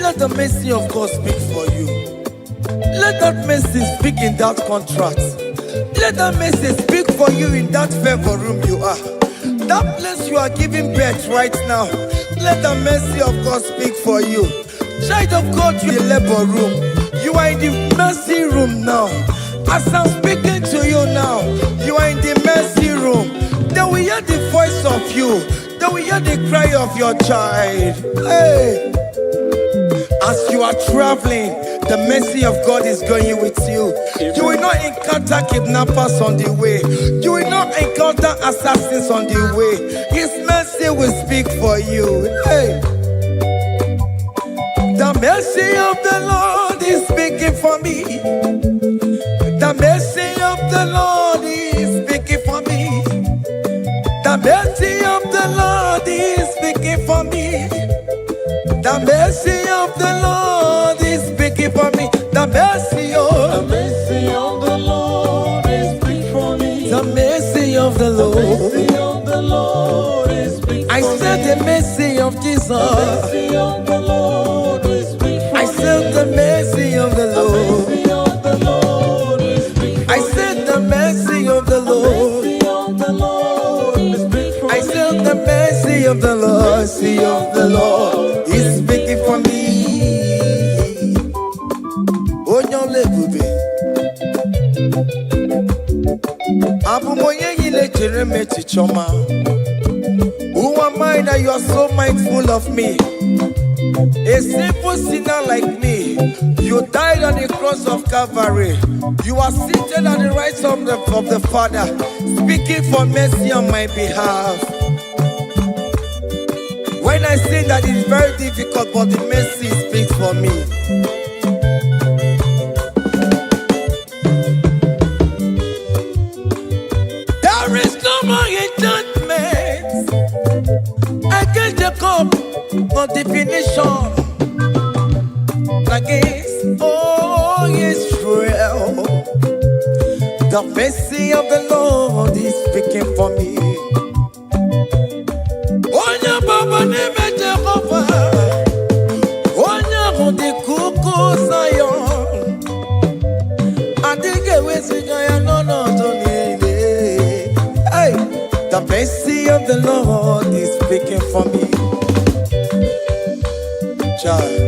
let the mercy of God speak for you. Let that mercy speak in that contract. Let that mercy speak for you in that favor room you are. That place you are giving birth right now. Let the mercy of God speak for you. Child of God, you are in the labor room. You are in the mercy room now. As I'm speaking to you now, you are in the mercy room. They will hear the voice of you. They will hear the cry of your child. Hey. As you are traveling, the mercy of God is going with you. You will not encounter kidnappers on the way. You will not encounter assassins on the way. His mercy will speak for you. Hey. The mercy of the Lord is speaking for me. The mercy of the Lord is speaking for me. The mercy of the Lord is speaking for me. The mercy of the Lord is speaking for me. The mercy of the Lord is speaking for me. The mercy of the Lord is speaking for me. I said the mercy of Jesus. The mercy of the Lord is speaking for me. I said the mercy of the Lord. I said the mercy of the Lord. I said the mercy of the Lord is speaking for me. Oh, no, lebube. Abu moye yile jereme chichoma. Who am I that you are so mindful of me? A simple sinner like me, you died on the cross of Calvary. You are seated at the right of the Father, speaking for mercy on my behalf. When I say that it's very difficult, but the mercy speaks for me. There is no more enchantment against Jacob, no definition against all Israel. The mercy of the Lord is speaking for me. Onya baba neme Jehovah, onya hundi kuku Zion, adige wesigaya no to nile. Hey, the mercy of the Lord is speaking for me. Child.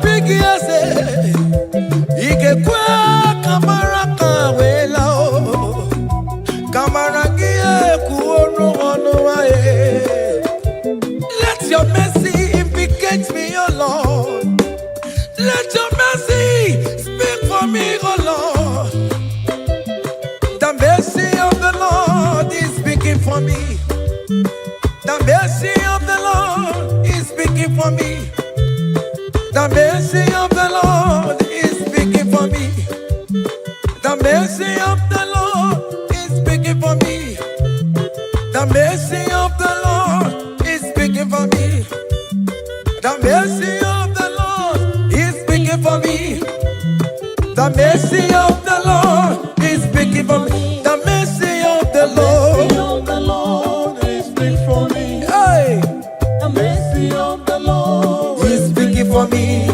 Big yes, Ikekwe kamara kawela o, kamara gie kuonu onuwae. Let your mercy implicate me, O Lord. Let your mercy speak for me, O Lord. The mercy of the Lord is speaking for me. The mercy of the Lord is speaking for me. The mercy of the Lord is speaking for me. The mercy of the Lord is speaking for me. The mercy of the Lord is speaking for me. The mercy of the Lord is speaking for me. The mercy of the Lord is speaking for me. The mercy of the Lord is speaking for me. Hey. The mercy of the Lord is speaking for me.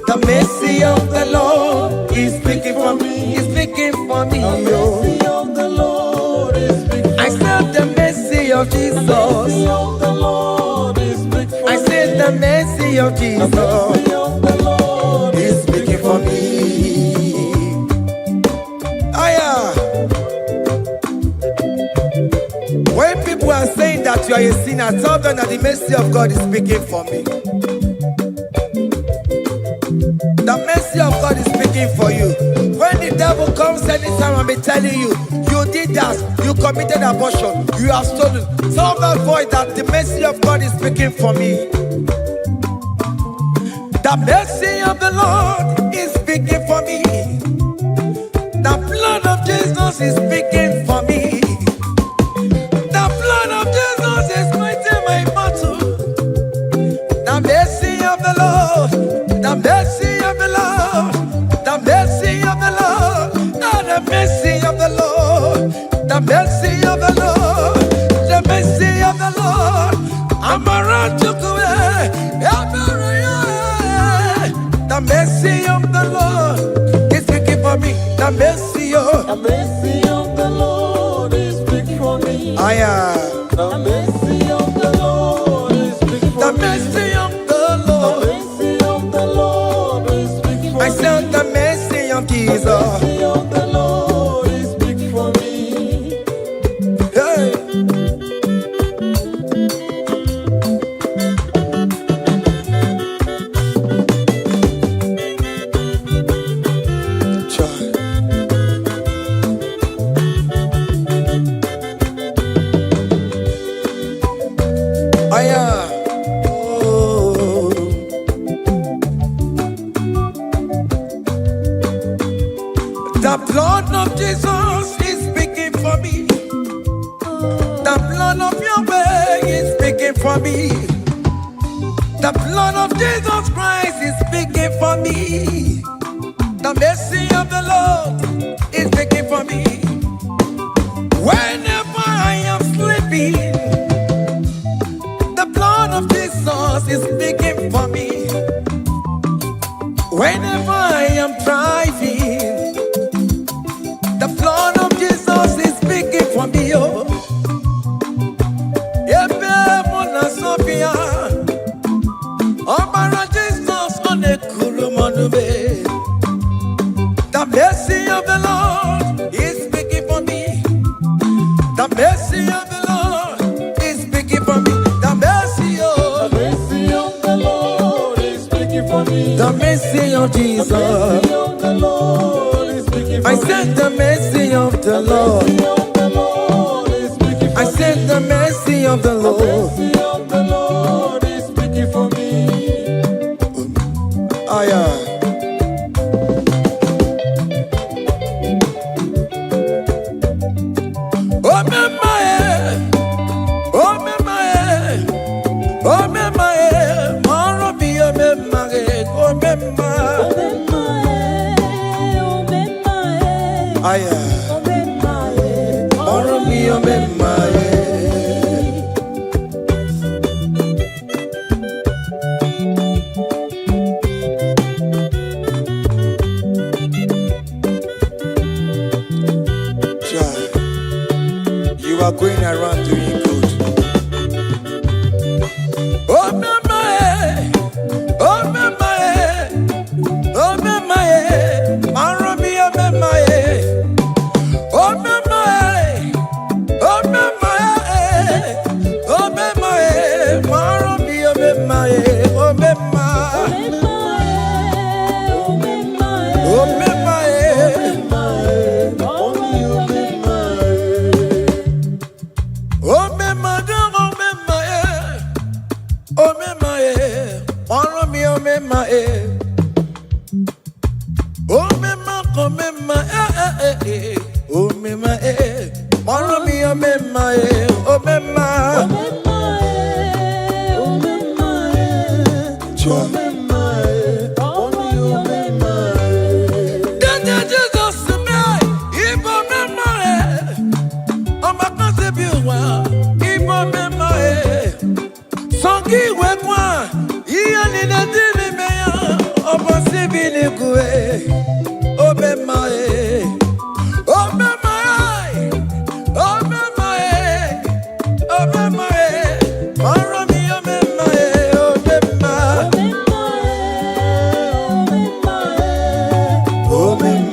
The mercy of the Lord is speaking for me. Is speaking for me. The mercy of the Lord is speaking for me. I said the mercy of Jesus. The mercy of the Lord is speaking for me. I said the mercy of Jesus. The mercy of the Lord is speaking for me. Aya. When people are saying that you are a sinner, tell them that the mercy of God is speaking for me. The mercy of God is speaking for you. When the devil comes anytime and be telling you, you did that, you committed abortion, you have stolen, tell that voice that the mercy of God is speaking for me. The mercy of the Lord is speaking for me. The blood of Jesus is speaking for me. The blood of Jesus is fighting my battle. The mercy of the Lord, the mercy of the Lord, the mercy of the Lord, the mercy of the Lord, the mercy of the Lord, the mercy of the Lord. I'm around to go. The mercy of the Lord is speaking for me. The mercy of the Lord is speaking for me. I am. The mercy of the Lord is speaking for The me. mercy of the Lord. The mercy of the Lord is speaking for me. I said the mercy of Jesus. The mercy of the Lord is speaking for me. Hey. The blood of Jesus is speaking for me. The blood of Yahweh is speaking for me. The blood of Jesus Christ is speaking for me. The mercy of the Lord is speaking for me. Whenever I am sleeping, the blood of Jesus is speaking for me. Whenever I am driving, the blood of Jesus is speaking for me. Oh, Ebe Mona Sophia, Obara Jesus on a Kurumanube. The mercy of the Lord is speaking for me. The mercy of the Lord is speaking for me. The mercy of the Lord is speaking for me. The mercy of Jesus. The mercy of the Lord is speaking for me. I said the mercy of the Lord. I said the mercy of the Lord. The mercy of the Lord is speaking for me. Oh yeah. You are going around doing good. Oh, mama, oh, mama, oh, mama, Maromi, oh, mama, oh, mama, oh, mama, oh, mama, Maromi, oh, mama, oh, mama, oh, mama, oh, mama, Maromi, oh, mama, oh, mama, oh, mama, oh, mama, Maromi, oh, mama, oh, mama,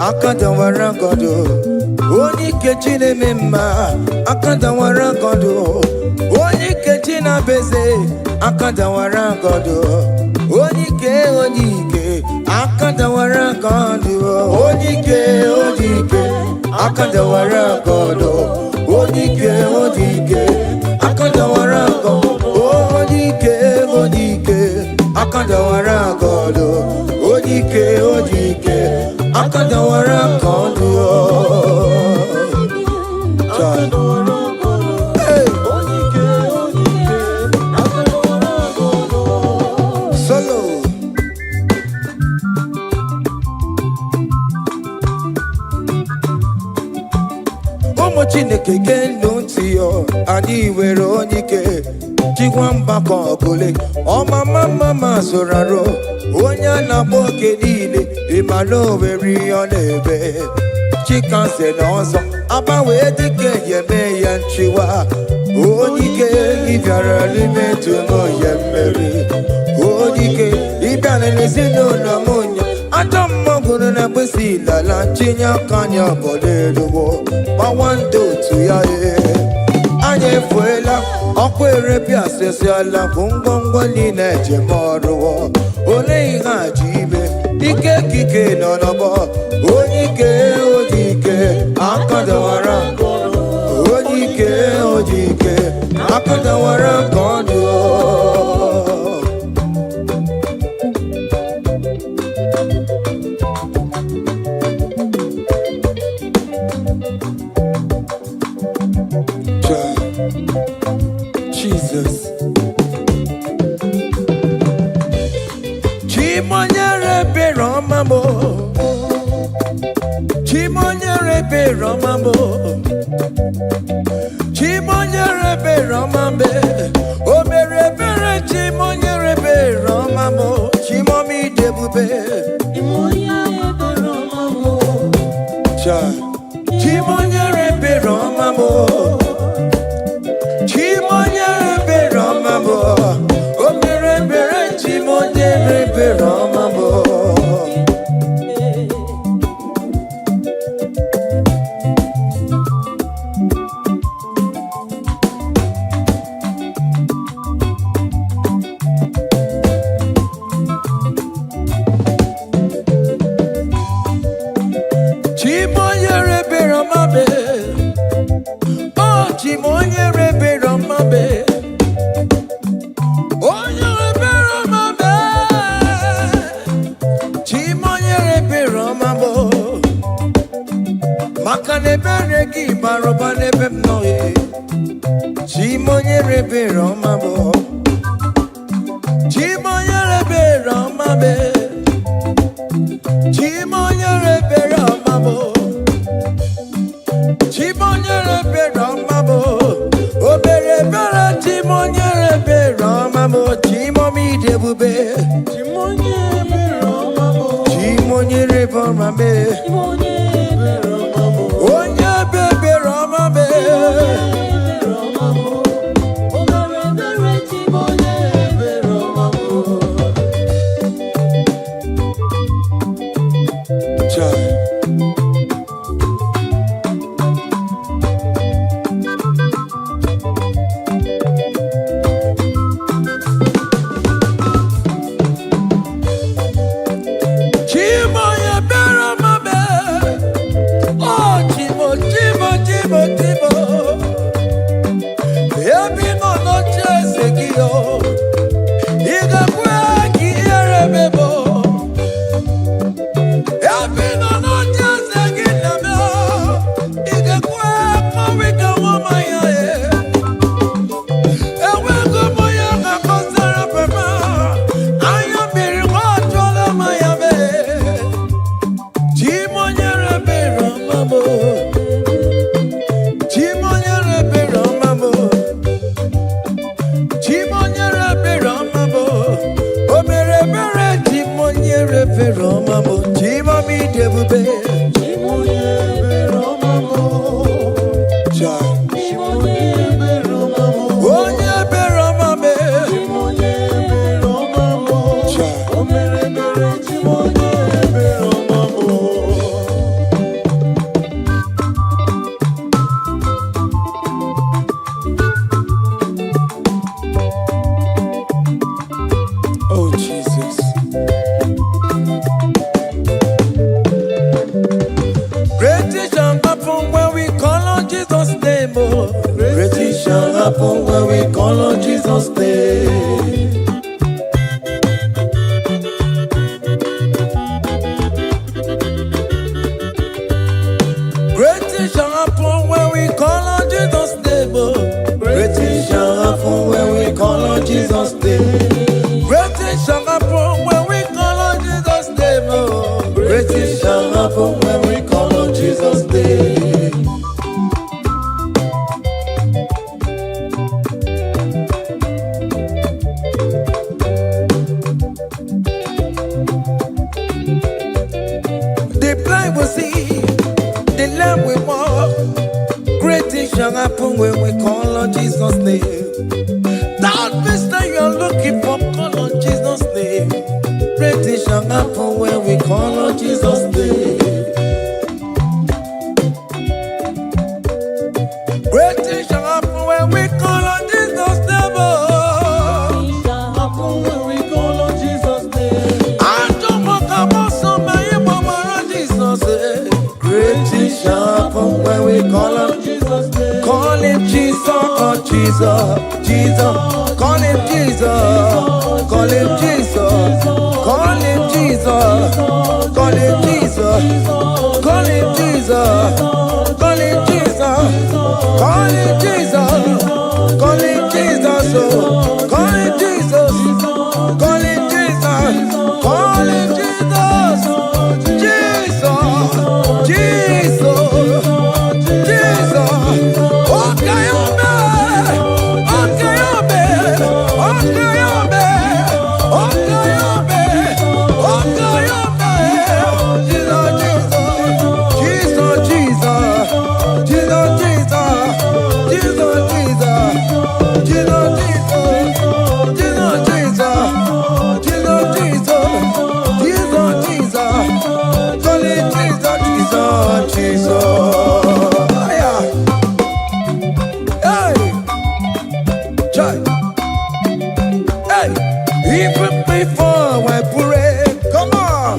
akadawara godo onye kechi na-eme mma akadawara godo onye kechi na-beze akadawara godo onye ike akadawara godo onye ike akadawara godo onye ike akadawara godo onye ike akadawara godo onye ike akadawara godo. Hey. Solo. Ụmụ Chineke genu ntị yo, anyị nwere onye ike chikwa mgbakọ ọbụla ọmama soro arụ onye a na-akpọ oke niile ịmara owere ihe ọ na-ebe chikanse na ọzọ agbanwe dịka eji eme ya nchiwa onye ike ịbịara n'ime tụnụ ya mmeri onye ike ịbịara n'ezinụlọ m onye ajọ mmọgụrụ na mgbesi ilala chinye aka anya obodo eluwo gbawa ndị otu ya anyị efuela ọkụ erepịa asesiala bụ ngwongwo niile ejem ọrụwo ole ihe a ji ime ike ekike nọ n'ọgbọ onye ike oji ike akadawara onye ike oji ike akadawara nke ọdụ Jesus. Chimonyere Romambo. Chimonyere Romambo. Chimonyere Romambe. O mere bere Chimonyere Romambo. Chimomi debube. Chimonyere Romambo. Chimonyere Romambo. Chimonyere Romambo, o mere bere Chimonyere Romambo. rebe romabo. Chimonya rebe romabe. Chimonya rebe romabo. Chimonya rebe romabo. Obere bere chimonya rebe romabo. Chimomi debube. Chimonya rebe romabo. Chimonya rebe romabe. Chimonya rebe romabo. Onya bebe romabe. When we call on Jesus' name, great things shall happen when we call on Jesus' name. Great things shall happen when we call on Jesus' name. Great things shall happen when we call on Jesus' name. Great things shall happen when we call on Jesus' name. Shall happen when we call on Jesus' name. That means that you are looking for, call on Jesus' name. Great things shall happen when we call on Jesus' name. Great things shall happen when we call on Jesus' name. Things shall happen when we call on Jesus' name. I don't want to come so many more Jesus. Great things shall happen when we call on Jesus' name. Call him Jesus, oh Jesus, Jesus. Call him Jesus, call him Jesus, call him Jesus, call him Jesus, call him Jesus, call him Jesus, call him Jesus, call him Jesus, oh, call him Jesus, call him Jesus, call him Jesus, Jesus, Jesus. Even before I pray, come on,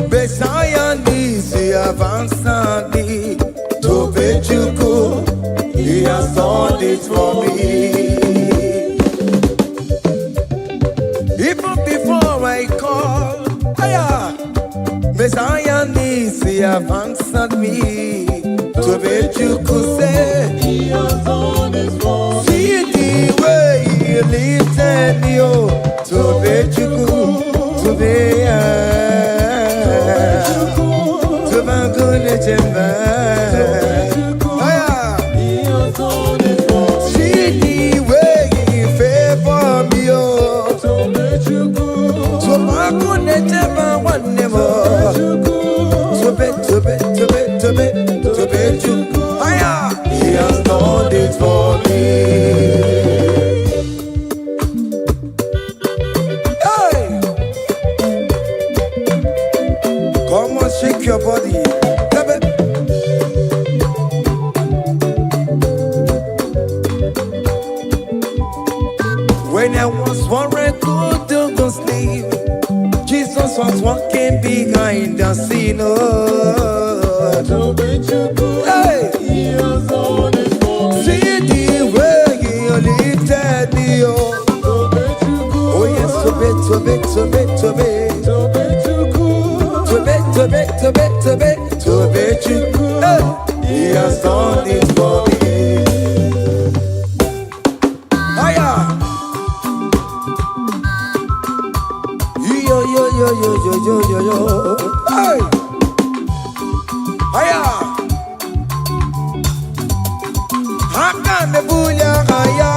Messiah needs to have answered me. To bet you go, he has done it for me. Even before I call, Messiah needs to have answered me. He has done it for me. See the way you lifted me, oh, to be He has done it for me. Hey! Come on, shake your body. When I was worried, couldn't go sleep, Jesus was walking behind the scene. Oh. Hey! He has done it for me. See the way you lifted me, oh. Oh yes, to be. Hey! He has done it for me. Hiya! Yo. Hey! Hiya! Hakane bunya haya.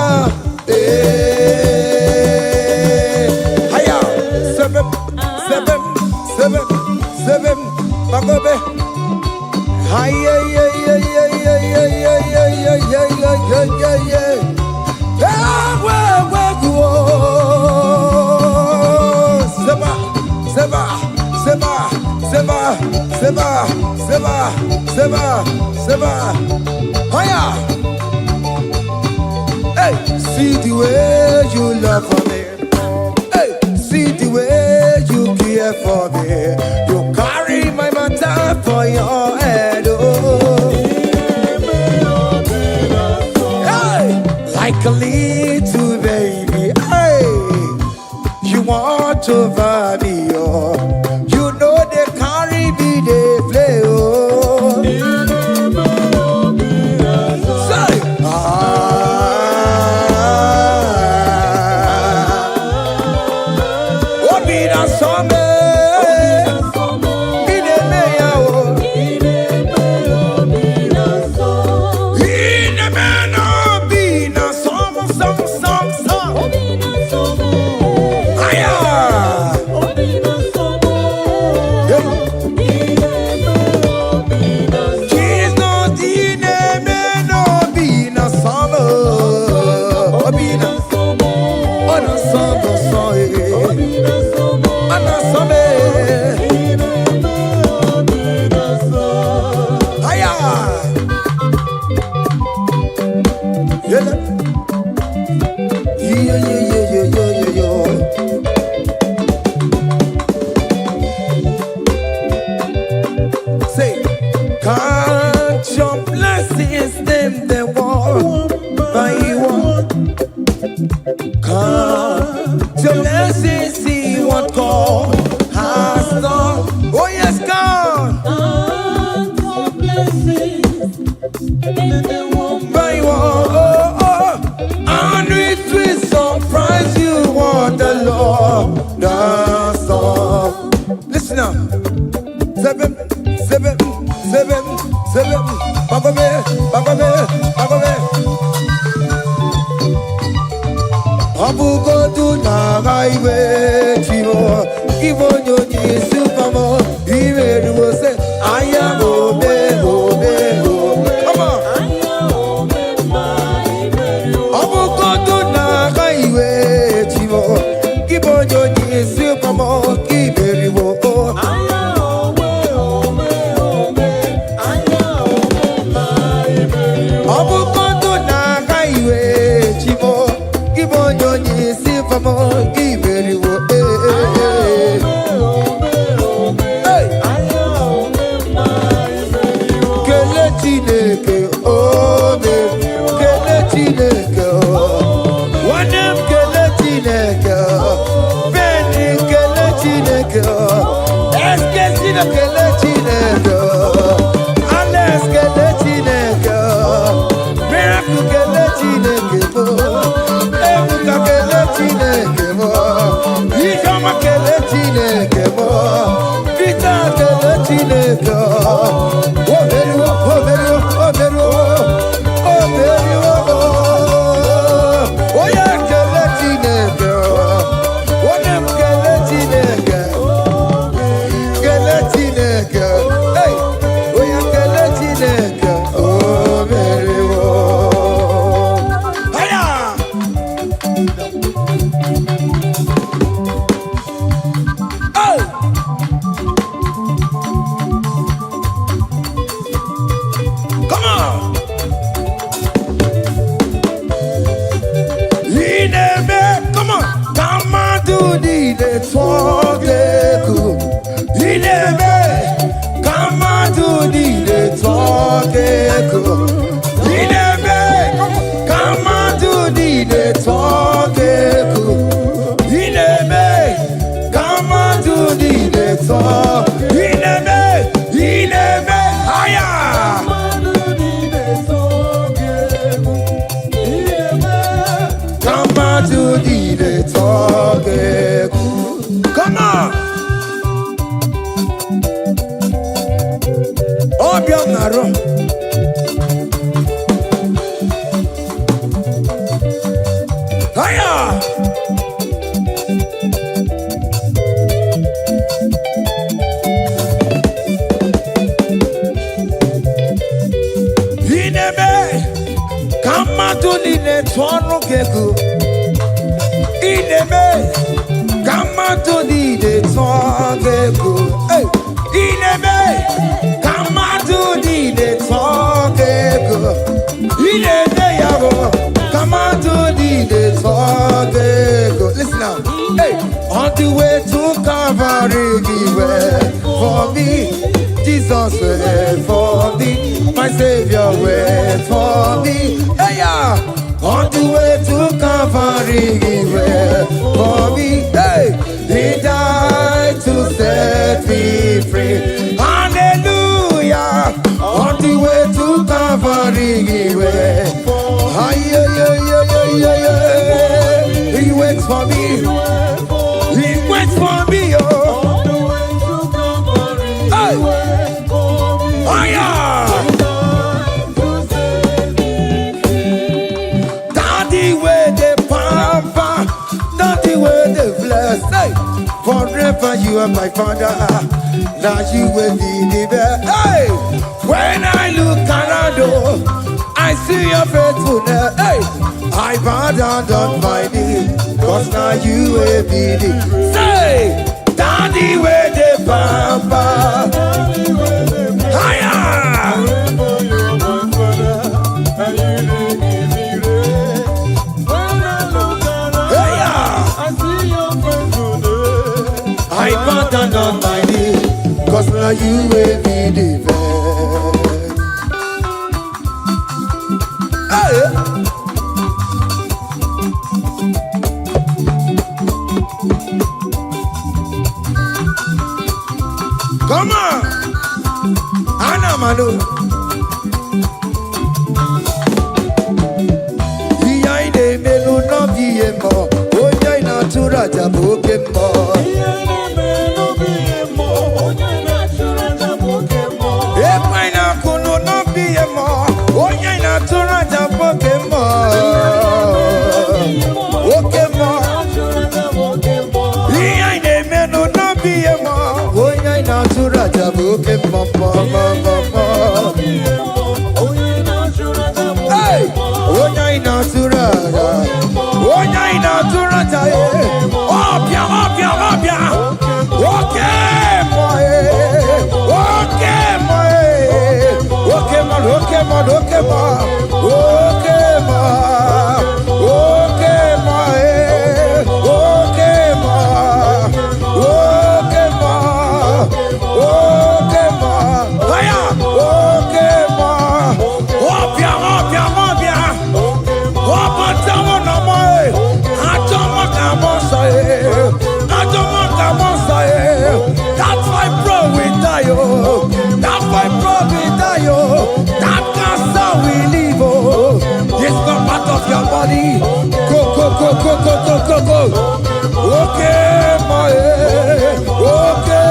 Haya. Seven. Bagobe. Hiya. Seba. Hiya. Hey, see the way you love for me. Hey, see the way you care for me. You carry my matter for your head. Oh. Hey, like a little baby. Hey, you want over me. Oh, you know they carry me, they play. Oh. Say, Say, count your blessings, them they one by one. Count your blessings, see what God has done. Oh yes, God. Count your blessings, them they one By one, and it will surprise you what the Lord does. Listen now. Seven. Bagome. Abugo do na highway chimo. Give on your knees, Supermo. Even you say, I am obey. Come on. Abugo do na highway chimo. Give on your knees, Supermo. Give it you. Let's get Vita Galatinega. Oh, very well, oh, very well, oh, very well, oh, very well. Oh, yeah, Galatinega. Oh, them Galatinega. Galatinega. Hey, oh, yeah, Galatinega. Oh, very well. Hiya! Oh! Come on! Come on! Come on to the talk. Come on to the talk. Come on to the talk. Come on to the talk. Higher. Come on to the talk. Come on. Oh, Bionaro. Hiya. Come on to the network. Come on to the network. Hey, come on to the network. Come on to the network. Listen now. Hey, on the way to Calvary, He went for me. Jesus went for me. My Savior went for me. Hey, yeah. On the way to Calvary, He went for me. Hey, He died to set me free. Hallelujah. On the way to Calvary, He went. He waits for me. He waits for me. Oh. Hey. Daddy way the pamper, daddy way the bless. Hey, forever you are my father. Now you will be the best. Hey, when I look around, I see your faithfulness. Hey, I bow down on my knees, 'cause now you will be the. Say, daddy way the pamper. Higher! I bow down on my knees, 'cause now you will be the best. Hey! Come on! Anna Manu. Iyaine melu no biemo, onya ina tura jaboke mo. Iyaine melu biemo, onya ina tura jaboke mo. Epaina kunu no biemo, onya ina tura jaboke mo. Oke mo. Iyaine melu no biemo, onya ina tura jaboke mo. Hey, onya ina tura, onya ina tura jaye. Opia, opia, opia. Okay, boy. Okay, boy. Okay, man. Okay, man. Okay, man. Okay, man. Okay, man. Okay, man. Okay, man. Okay, man. Hiya. Okay, man. Opia, opia, opia. Opia, tamo na moi. Atomo kamo sae. Atomo kamo sae. That's why bro we die, oh. That's why bro we die, oh. That cancer we live, oh. It's not part of your body. Go, go, go, go, go, go, go, go. Okay, my, okay.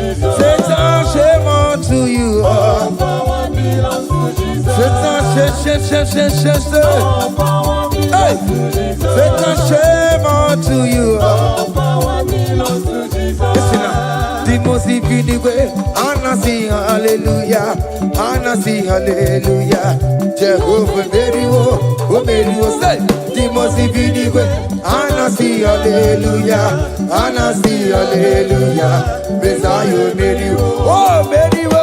All power belongs to Jesus. Satan, shame unto you. All power belongs to Jesus. Listen now. The most way, Anasi, hallelujah. Anasi, hallelujah. Jehovah, very oh, very say. The most way, Anasi, hallelujah. Anasi, hallelujah. Messiah, very oh, very oh.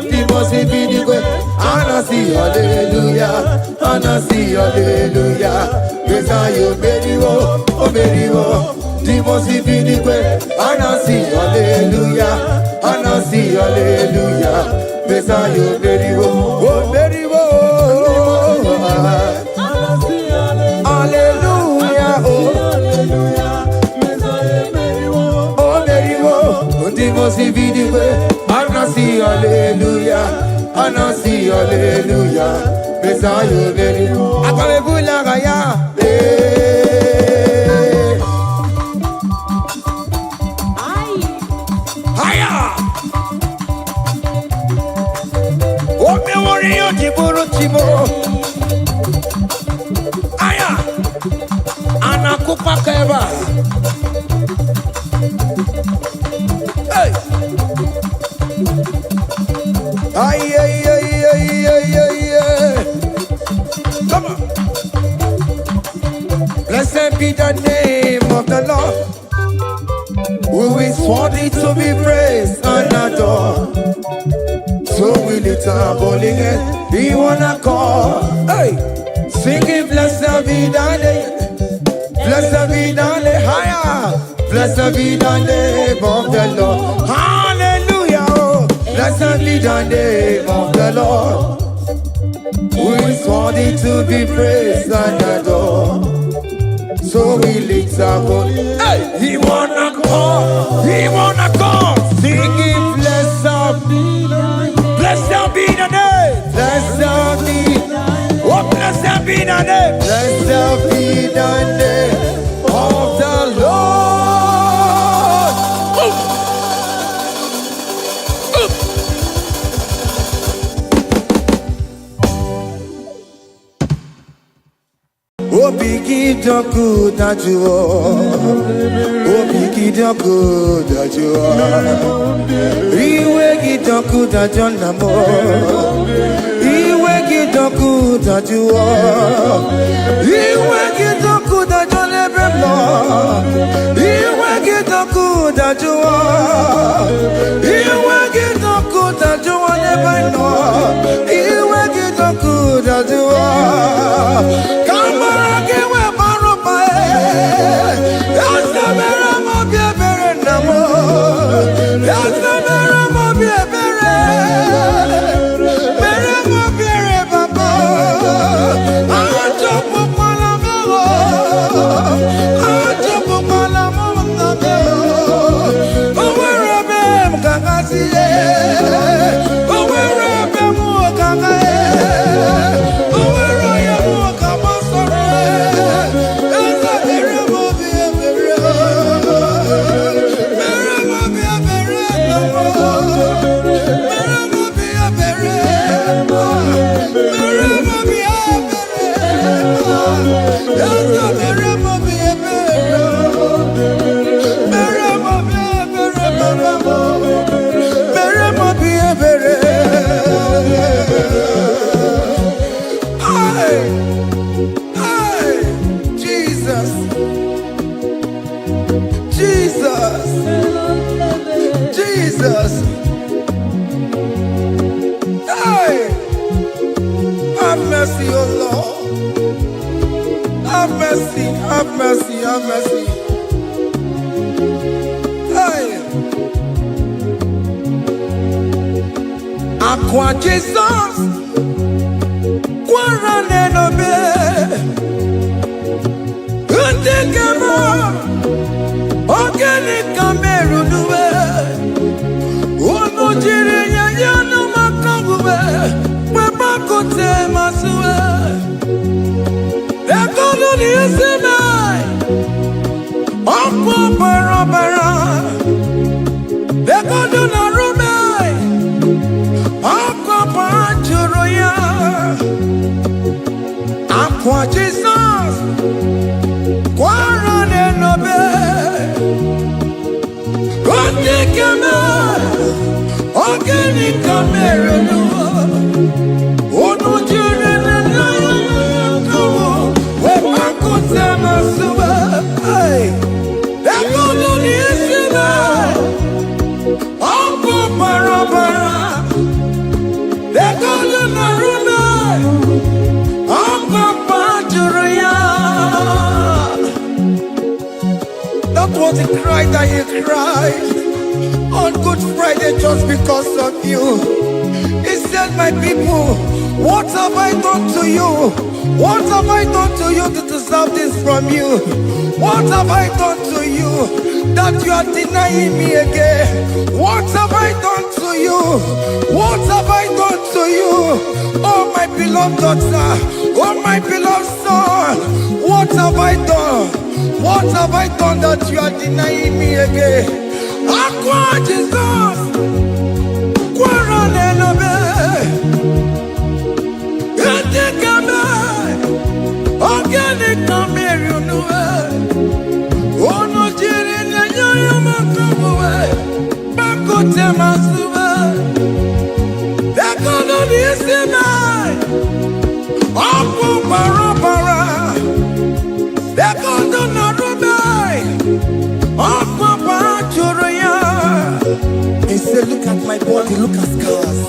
The most way, Anasi, hallelujah. Anasi, hallelujah. Messiah, very oh, very oh. Dimos ifinigwe, anasi hallelujah, anasi hallelujah. Messiah beriwo, oh beriwo, hallelujah, oh Messiah beriwo, oh beriwo. Dimos ifinigwe, anasi hallelujah, anasi hallelujah. Messiah beriwo. Akabebula gaya. Aya, anakupa keba. Hey, ay, ay, ay, ay, ay, ay. Come on. Blessed be the name of the Lord, who is worthy to be praised and adored. So we lift our bowling head, we wanna call, hey, singing blessed be thy name, blessed be thy name, higher, blessed be the name of the Lord, hallelujah, oh, blessed be the name of the Lord, who is worthy to be praised and adored. So we lift our bowling, hey, he wanna call, singing blessed be thy name. Blessed be the name, blessed be, oh blessed be the name, blessed be the name of the Lord. Oh, biggie the good that you are, oh biggie the good that you are. Iwe gidoku da jonamo, Iwe gidoku da juo, Iwe gidoku da jonebemo, Iwe gidoku da juo, Iwe gidoku da juo nebeno, Iwe gidoku da juo. Kamara kewe baropa, Yasamera mo biebere namo, Yasamera. Jesus, hey, have mercy, oh Lord, have mercy, have mercy, have mercy, hey, Aqua Jesus, Quarane no be, Untekemo, Organic Cameroon. Jiriya yanu makangube, wepa kote masue. Ekono ni esemai, okwa bara. Ekono na rumai, okwa pa juroya. Aqua Jesus, Quarane Nobe, Rani Kame, Ogeni Kamere no, Ono Jire no, we Makote Masuba, Ekolo ni Isiba, Ampo Parabara, Ekolo Narume, Ampo Pajuria. That was the cry that you cried on Good Friday just because of you. He said, my people, what have I done to you? What have I done to you to deserve this from you? What have I done to you that you are denying me again? What have I done to you? What have I done to you? Oh my beloved daughter, oh my beloved son, what have I done? What have I done that you are denying me again? Aqua Jesus, Quarane Nobe, Ete Kame, Ogeni Kamere no, Ono Jire no Makowe, Makote Masuba, Ekolo ni Isiba, Ampo Parabara, Ekolo Narume, Ampo Pajuria. He said, look at my body, look at scars.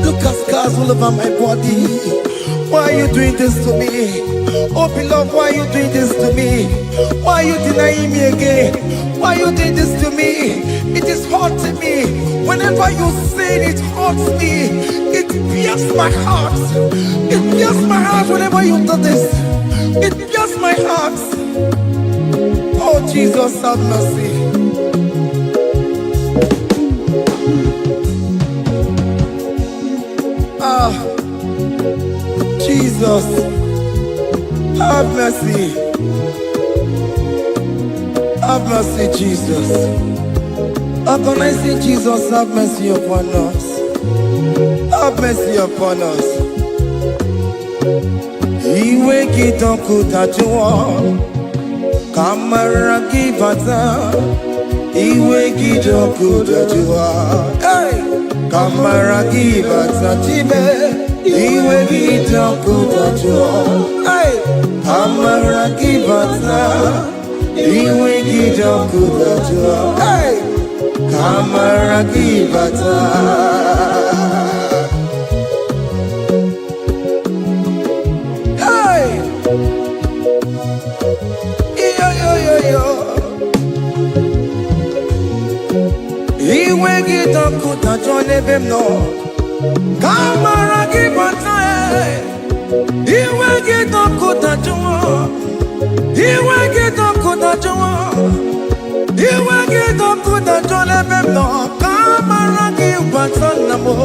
Look at scars all over my body. Why are you doing this to me? Oh beloved, why are you doing this to me? Why are you denying me again? Why are you doing this to me? It is hurting me. Whenever you sin, it hurts me. It pierces my heart. It pierces my heart whenever you do this. It pierces my heart. Oh Jesus, have mercy. Jesus, have mercy. Have mercy, Jesus. Agonizing Jesus, have mercy upon us. Have mercy upon us. Iwe kitoko tajuwa, kamara kibata. Iwe kitoko tajuwa, kamara kibata chibe. Iwe kitoko tajuwa, kamara kibata. Iwe kitoko tajuwa, kamara kibata. Iwe kitoko tajuwa nebemno, kamara kibata. Iwe kitoko tajuwa, iwe kitoko tajuwa, iwe kitoko tajuwa nebemno, kamara kibata namo.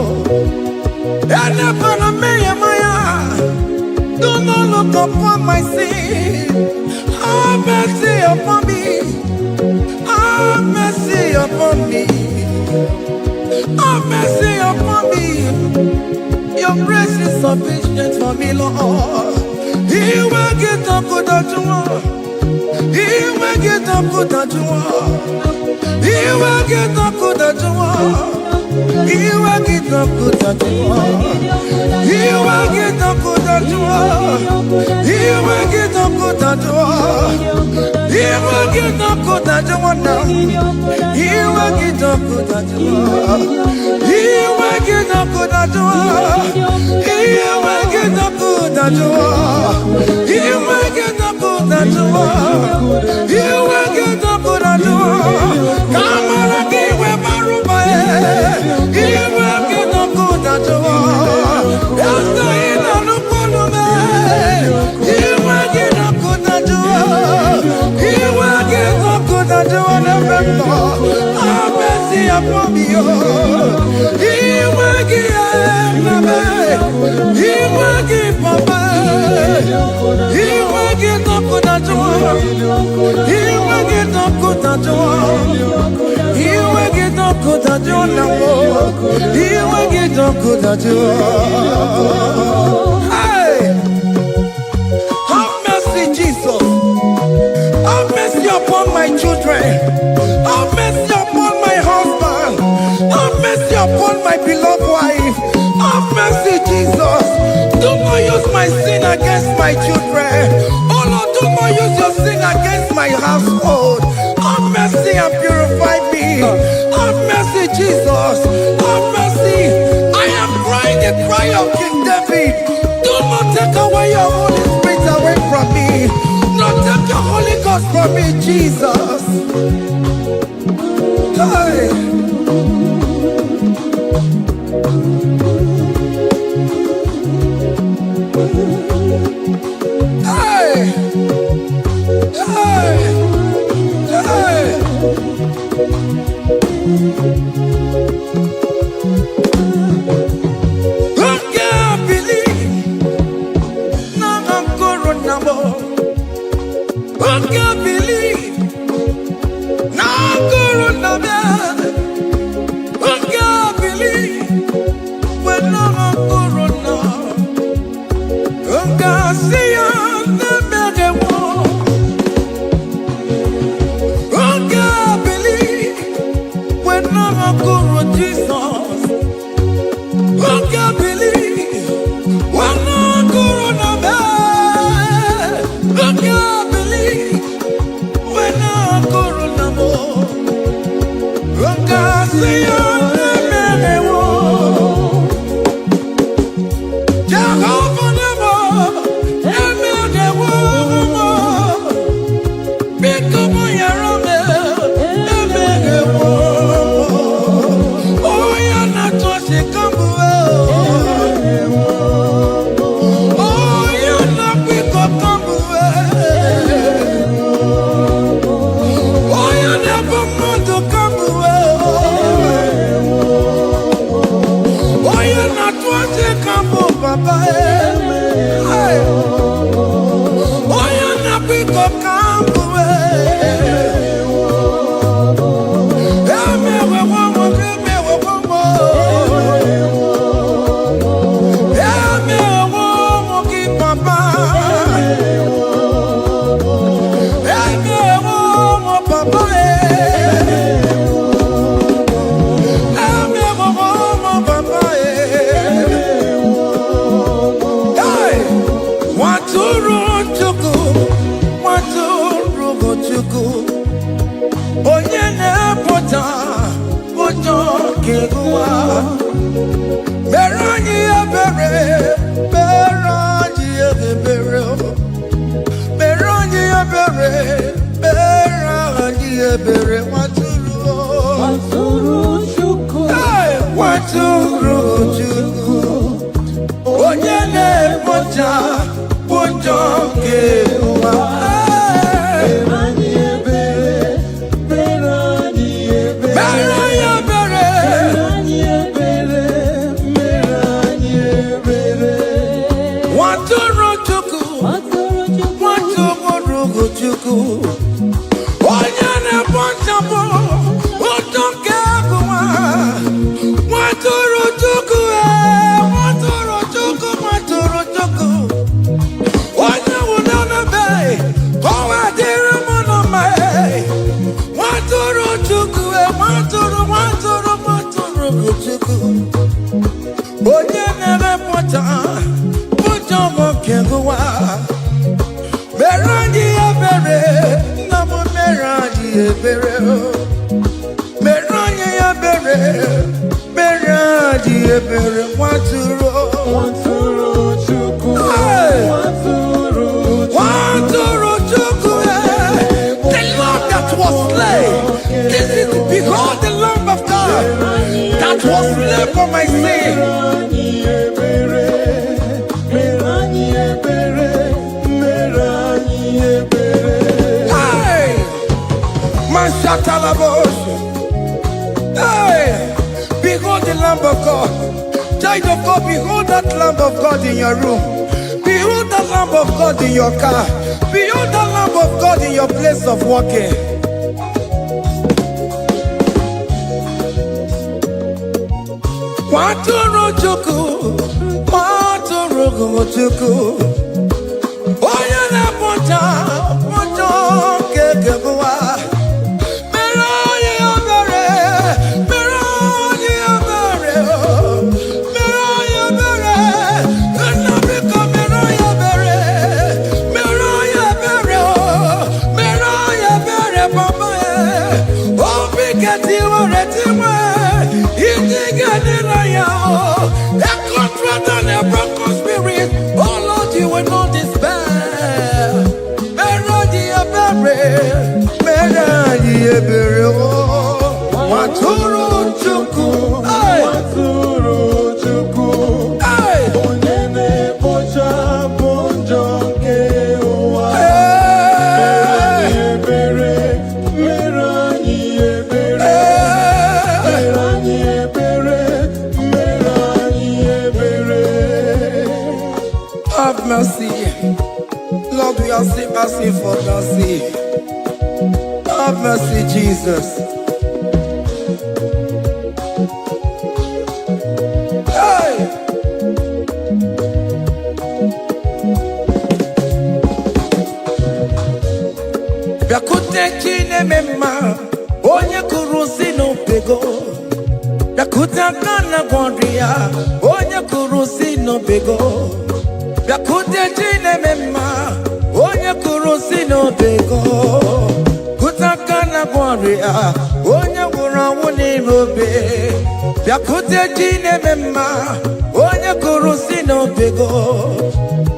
Ene pana meye maya, do not look upon my sin. Have mercy upon me. Have mercy upon me. Have mercy upon me. Your grace is sufficient for me, Lord. He will get up with that you want. He will get up with that you want. He will get up with that you want. He will get up with that you want. He will get up with that you want. He will get up with that you want. He will get up with that you want now. He will get up with that you want. He will get up with that you want. He will get up with that you want. He will get up with that you want. He will get up with that you want. Come on, give me my room. He will get up with that you want. That's the end of the problem. He will get up with that you want. He will get up with that you want. Have mercy upon me. He will give He will give Papa. He will get up with that you want. He will get up with that you want. He will get up with that you want. He will get up with that you want. Hey! children. Have mercy upon my husband. Have mercy upon my beloved wife. Have mercy, Jesus. Do not use my sin against my children. Oh Lord, do not use your sin against my household. Have mercy and purify me. Have mercy, Jesus. Have mercy. I am crying the cry of King David. Do not take away your Holy Spirit away from me. Not take your Holy Ghost from me, Jesus. Hey. Hey. Hey. Hey. I can't believe now I'm corona. I can't believe now I'm corona. I can't believe when I'm corona. I can't see you. Behold the Lamb of God that was slain for my sin. Hey, hey, behold the Lamb of God. Child of God, behold that Lamb of God in your room. Behold that Lamb of God in your car. Behold that Lamb of God in your place of working. Watoro chuku, watoro chuku. Oya na poncha, poncho kekewa. Oh Lord, you will not despair. Have mercy, Lord, we are still asking for mercy. Have mercy, Jesus. Hey! Yakute chine mema, onye kurusi no pego. Yakuta kana gwandria, onye kurusi no pego. Yakute chine mema, onye kurusi no pego. Kutakana warrior, onye wura wuni robe. Yakute chine mema, onye kurusi no pego.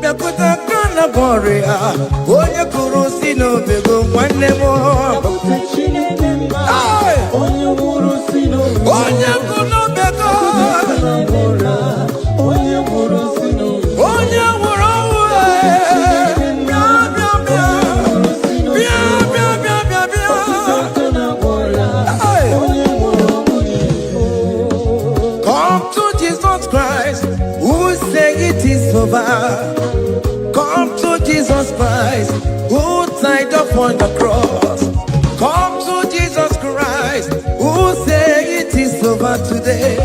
Yakutakana warrior, onye kurusi no pego. One more. Yakute chine mema, onye kurusi no pego. Onye kuno pego. Onye kurusi no pego. Onye wura come to Jesus Christ, who died upon the cross. Come to Jesus Christ, who said it is over today.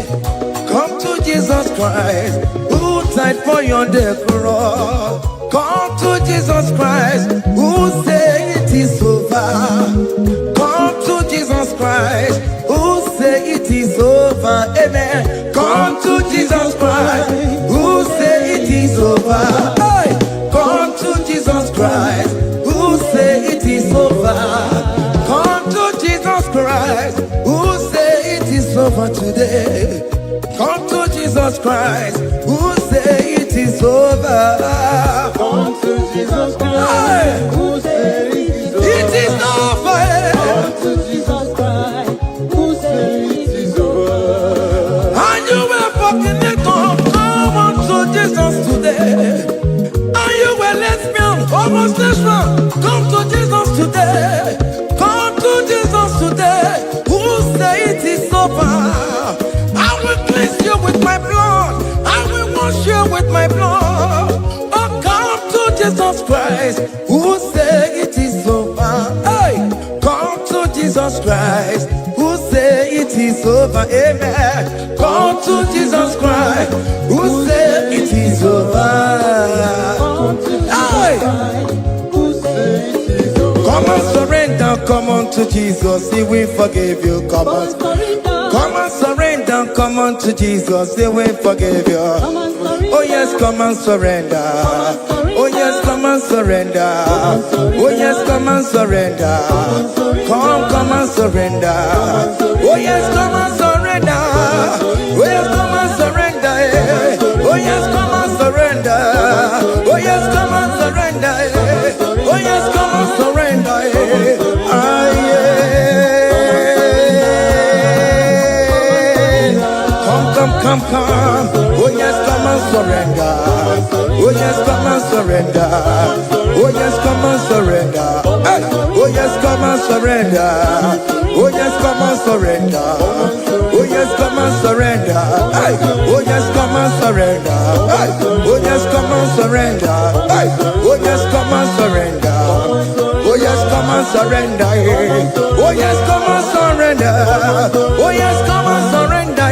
Come to Jesus Christ, who died for you on the cross. Come to Jesus Christ, who said it is over. Come to Jesus Christ, who said it is over. Amen. Come to Jesus Christ, who said it is over. Hey! Come to Jesus Christ, who say it is over. Come to Jesus Christ, who say it is over today. Come to Jesus Christ, who say it is over. Come to Jesus Christ, who say it is over. It is over. Come to Jesus Christ, who say it is over. And you were fucking it up. Come on to Jesus today. Almost lesbian, come to Jesus today. Come to Jesus today. Who say it is over? I will cleanse you with my blood. I will wash you with my blood. Oh, come to Jesus Christ. Who say it is over? Hey, come to Jesus Christ. Who say it is over? Amen. Come to Jesus Christ. Who say it is over? Come on, surrender, come on to Jesus, He will forgive you. Come on, surrender, come on to Jesus, He will forgive you. Oh yes, come on, surrender. Oh yes, come on, surrender. Oh yes, come on, surrender. Come on, surrender. Oh yes, come on, surrender. Oh yes, come on, surrender. Oh yes, come on, surrender. Oh yes, come on, surrender. Oh yes, come on, surrender. Come. Oh yes, come and surrender. Oh yes, come and surrender. Oh yes, come and surrender. Hey. Oh yes, come and surrender. Oh yes, come and surrender. Oh yes, come and surrender. Hey. Oh yes, come and surrender. Hey. Oh yes, come and surrender. Hey. Oh yes, come and surrender. Oh yes, come and surrender. Oh yes, come and surrender. Oh yes, come and surrender.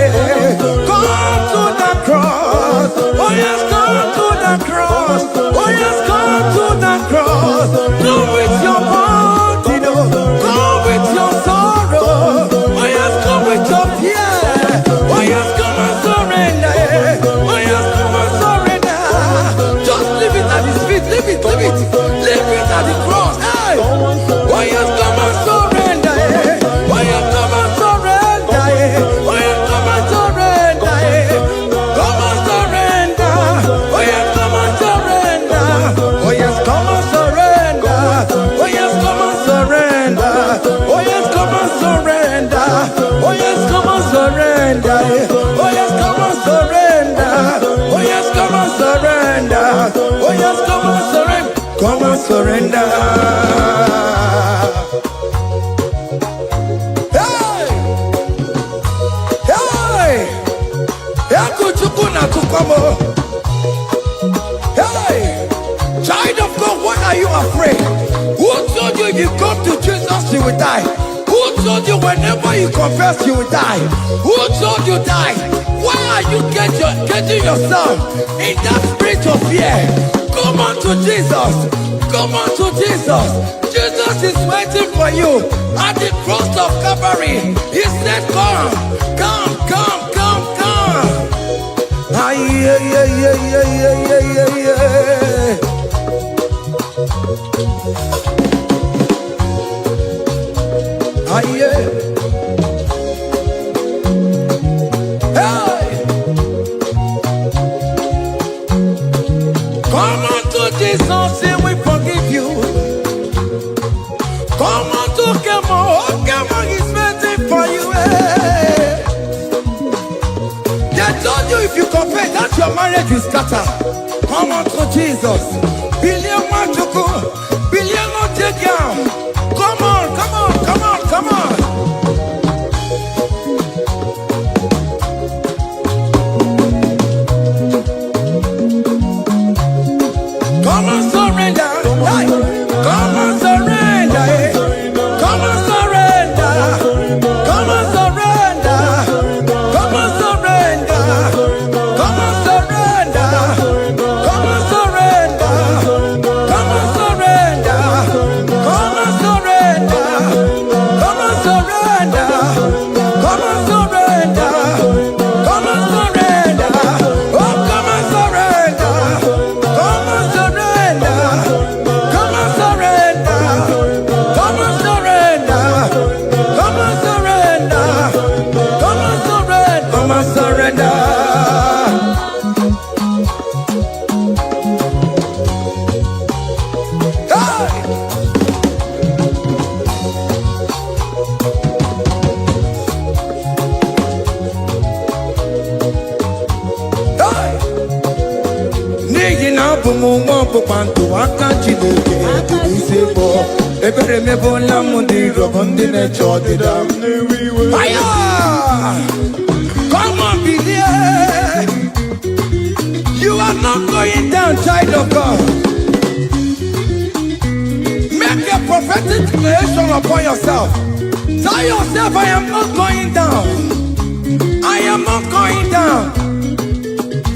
Come to the cross. Oh yes, come to the cross. Oh yes, come to the cross. Go with your body, no. Go with your sorrow. Oh yes, come with your fear. Oh yes, come and surrender. Oh yes, come and surrender. Just leave it at His feet. Leave it. Leave it at the cross. Hey. Oh yes, come and surrender. Oh yes, come and surrender. Oh yes. Hey, child of God, why are you afraid? Who told you if you come to Jesus you will die? Who told you whenever you confess you will die? Who told you die? Why are you getting yourself in that spirit of fear? Come on to Jesus. Come on to Jesus. Jesus is waiting for you at the cross of Calvary. He said, come, come, come, come, come. Ah, yeah, yeah, yeah, yeah, yeah, yeah, yeah, yeah. Ah, yeah. Hey. Come on to Jesus, He will forgive you. Come on to Kemo, Kemo is waiting for you. Hey. They told you if you confess that your marriage will scatter. Come on to Jesus. Billion Machuku, Billion Otegiam. Come on, come on, come on, come on. Come on, surrender. Hey. Come on, surrender. Hey. Come on, surrender. Come on, surrender. Come on, surrender. Come on, surrender. Come on, surrender. Come on, surrender. Come on, surrender. Come on, surrender. Come on, surrender. Come on, surrender. Oh, come on, surrender. Come on, surrender. Come on, surrender. Come on, surrender. Come on, surrender. Come on, surrender. Come on, surrender. Hey! Hey! N'ihi na abụ m nwa ọgbụgba ndụ aka Chineke dị isi bụ ebere mebụla m ndị rọbọ ndị na-eche ọdịda. Fire! Come on, believe. You are not going down, child of God. Make a prophetic declaration upon yourself. Tell yourself, I am not going down. I am not going down.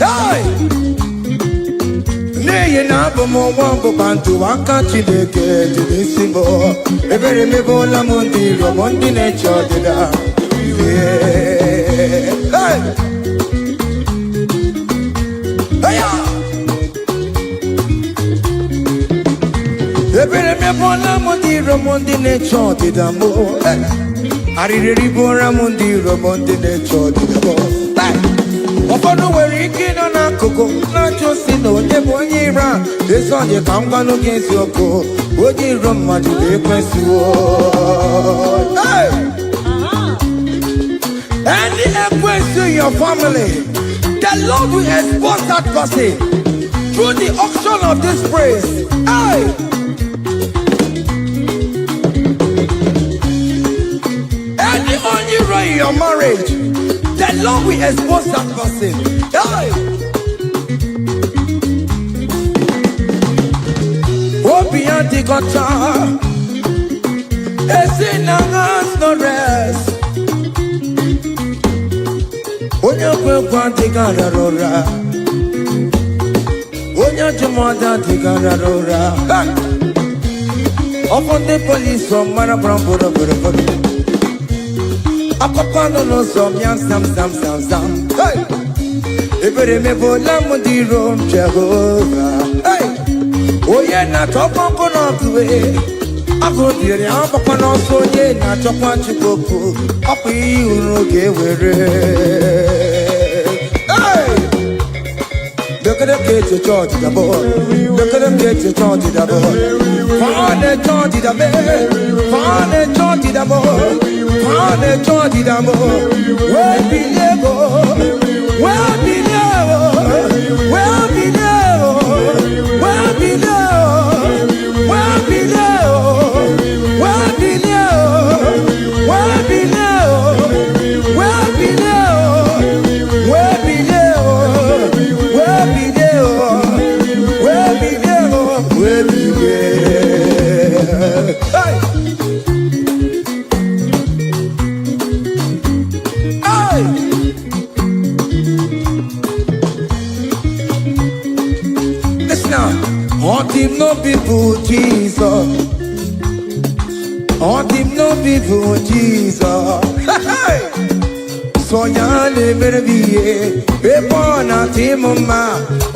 Hey! N'ihi na abụ m nwa ọgbụgba ndụ aka Chineke dị n'isi m. Ebere mebụla m ndị rọbọ ndị na-eche ọdịda. Hey! Hey! Ebere mebụla m ndị rọbọ ndị na-eche ọdịda m. Arịrịrị bụra m ndị rọbọ ndị na-eche ọdịda m. Ụfọdụ nwere ike ịnọ n'akụkụ na-achọ si na onye bụ onye iro a. Ezi onye ka m gwanụ gị eziokwu, onye iro mmadụ na-ekwesịwo. Any ekwesị in your family, the Lord will expose that person through the auction of this praise. Hey! Any only right in your marriage, the Lord will expose that person. Hey! Obian the gotcha, is in a hands no rest. Onye kwekwa dịgara rụra, onye jụmọda dịgara rụra. Ọfọ ndị polisi ọmara bramboro bụrụbụrụ. Akọkọ nọ n'ụzọ mịa zam zam zam zam. Ebere mebụla m ndị iro m Jehova. Onye na-achọkwa nkụ n'ọgụwe, agụ dịrị agbakwa n'ọsọ. Onye na-achọkwa Chukwu, ọkwa ihe uru ga-ewere. Look at them get your charge, the boy. Look at them get your charge, the boy. Find a charge, the boy. Find a charge, the boy. Find a charge, the boy. Where be never? Where be never? Where be never? Where be never? Where be never? Where be never? Where be never? Where be never? Where be never? Listen now. On him no people Jesus. On him no people Jesus. So yale merviye. Ebona timuma.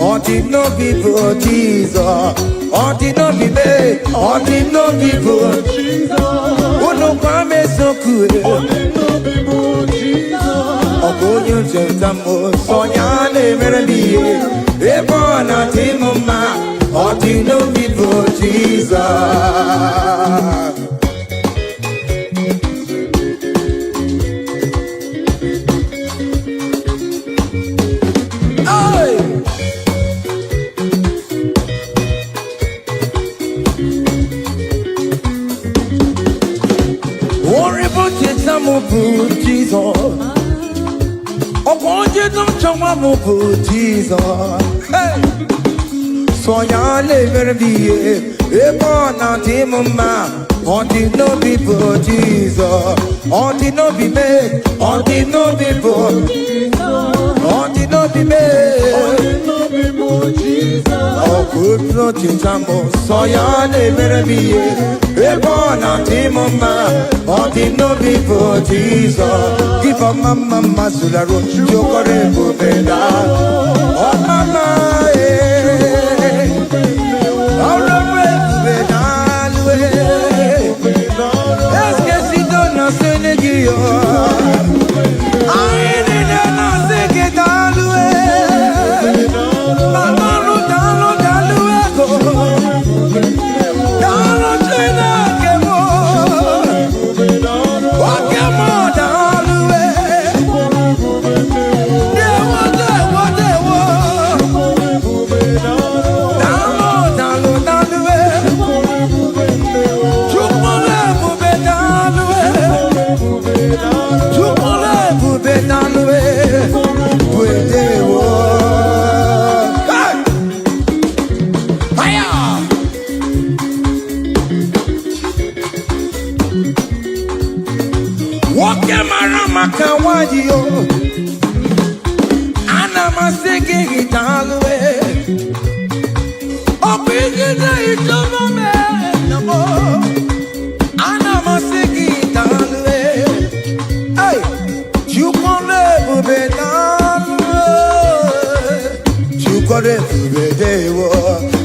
On him no people Jesus. On him no people. On him no people Jesus. Ono kwame sokue. On him no people Jesus. Ogonyo jentamo. So yale merviye. Ebona timuma. On him no people Jesus. Jesus, oh, won't you don't show my move, Jesus? Hey, so ya never be a born out him, ma. On the no people, Jesus. On the no be made, on the no people, on the no be made, on the no people, Jesus. Oh, good floating jumbo, so ya never be a born out him, ma. On the no people, Jesus. Give up mama, Masularo, Jokore, Bubeda. Oh, mama,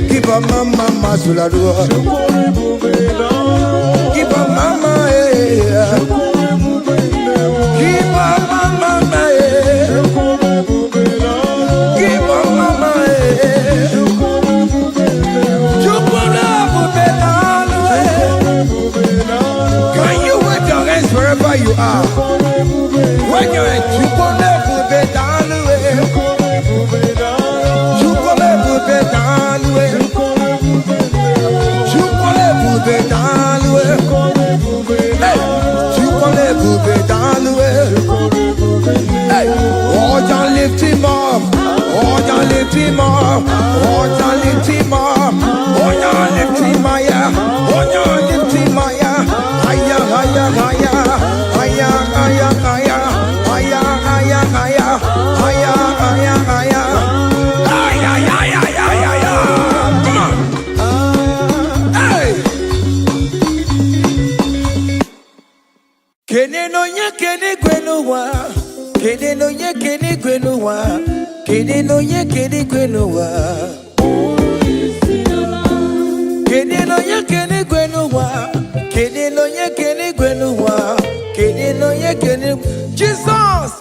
Keep up mama, Masulado. Keep up mama, keep up mama, keep up mama, can you wave your hands wherever you are? When you're at lift him up, oh, you lift him up, oh, you lift him up, oh, you lift him higher, oh, you lift him higher, higher, higher, higher, higher, higher, higher, higher, higher, higher, higher, higher, higher, higher, higher, come on, hey, kene no ye kene kwenuwa. Kede no ye kede kwenuwa, kede no ye kede kwenuwa. Kede no ye kede kwenuwa, kede no ye kede kwenuwa, kede no ye kede. Jesus.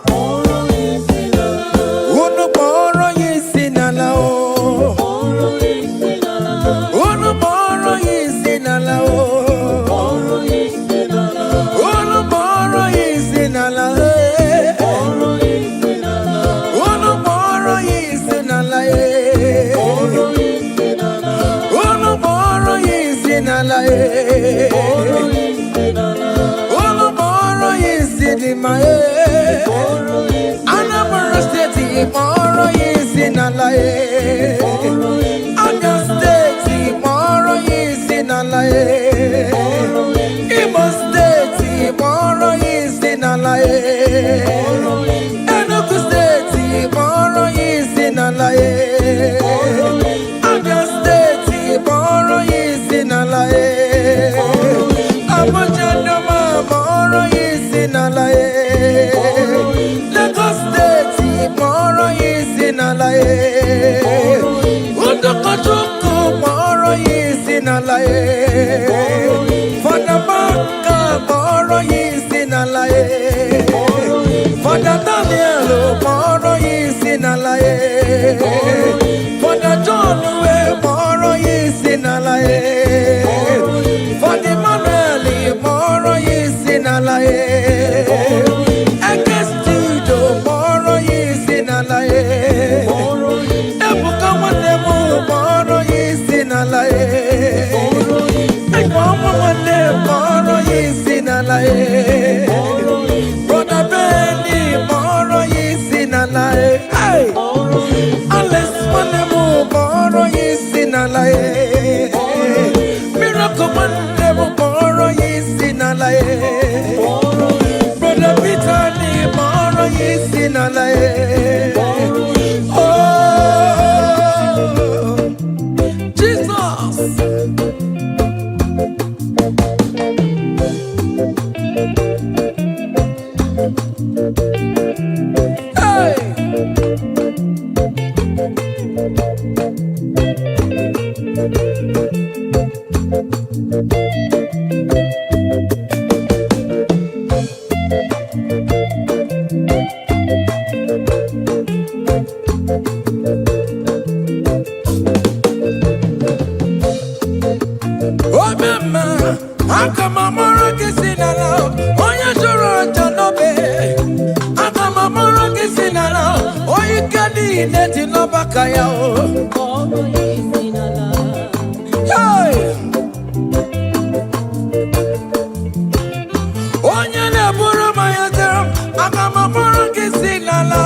Uno poro yesinala o. Uno poro yesinala o. Uno poro yesinala o. Olumoro yisi my Anambra State moro yisi nalaye Abia State moro yisi nalaye Imo State moro yisi nalaye Enugu State moro Udukotuku moro yisi nala Fada Maka moro yisi nala Fada Daniel moro yisi nala Fada John moro yisi nala Fada Manuel moro yisi nala Ekestudo moro yisi nala Ebuka Wanemu moro yisi nala Ekmama Wane moro yisi nala Brother Benny moro yisi nala Alice Wanemu moro yisi nala Miracle Wanemu moro yisi nala Brother Peter ni moro yisi nala Oh Jesus Hey Oh mama, akamamoro kisinala, oya joro janobe. Akamamoro kisinala, oya kadi neti no bakaya o. Hey, oya ne buru maya jero, akamamoro kisinala.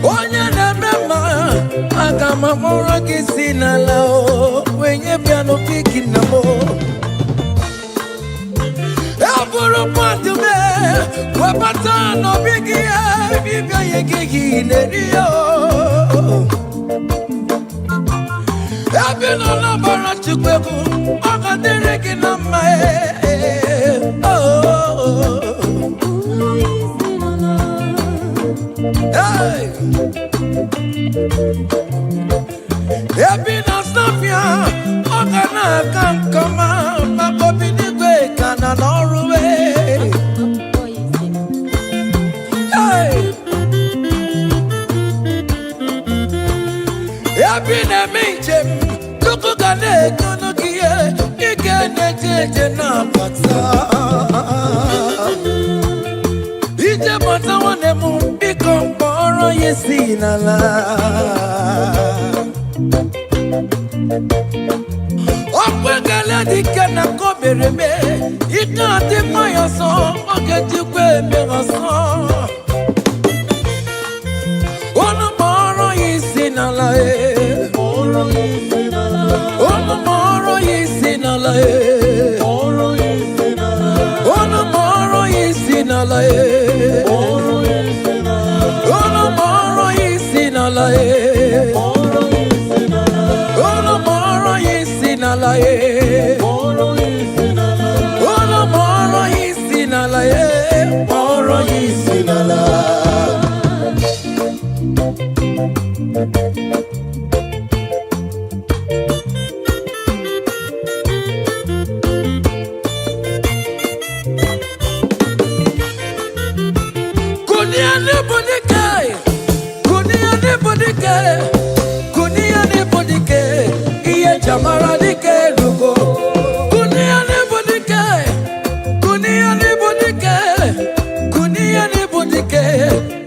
Oya ne mema, akamamoro kisinala o. Wenye piano piki namo. Aburu pandume, wapata no bigi bibia yegi nerio. Abino na bara chukweku, akadere kinama Hey. Ebina snapia, okana kankama, makobini kwe kana noruwe. Hey, ebina minjem, tukugane kunukie, ikene jeje na pata. Ije pata wanemu, ikomporo yesinala. Okwekele dike na kobereme, ika ati mayaso, okejikwe megaso. Ono moro yisinala Ono moro yisinala Ono moro yisinala Ono moro yisinala Ono moro yisinala Ono moro yisinala Moro yisinala Kunia ne bodike iye chamara dike rugo Kunia ne bodike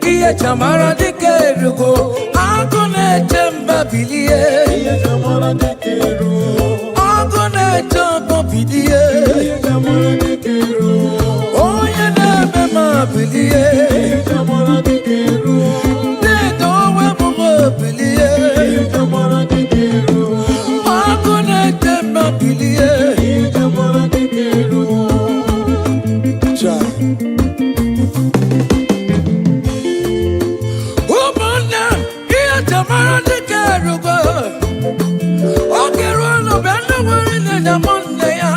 iye chamara dike rugo Agone chemba bilie iye chamara dike rugo Agone chemba bilie iye chamara dike rugo Oye ne mema bilie iye chamara dike rugo Ne dowe mugo bilie iye chamara dike rugo Agone chemba bilie iye chamara dike rugo Cha Chamara dike rugo Okeru no bendo wari ne jamonde ya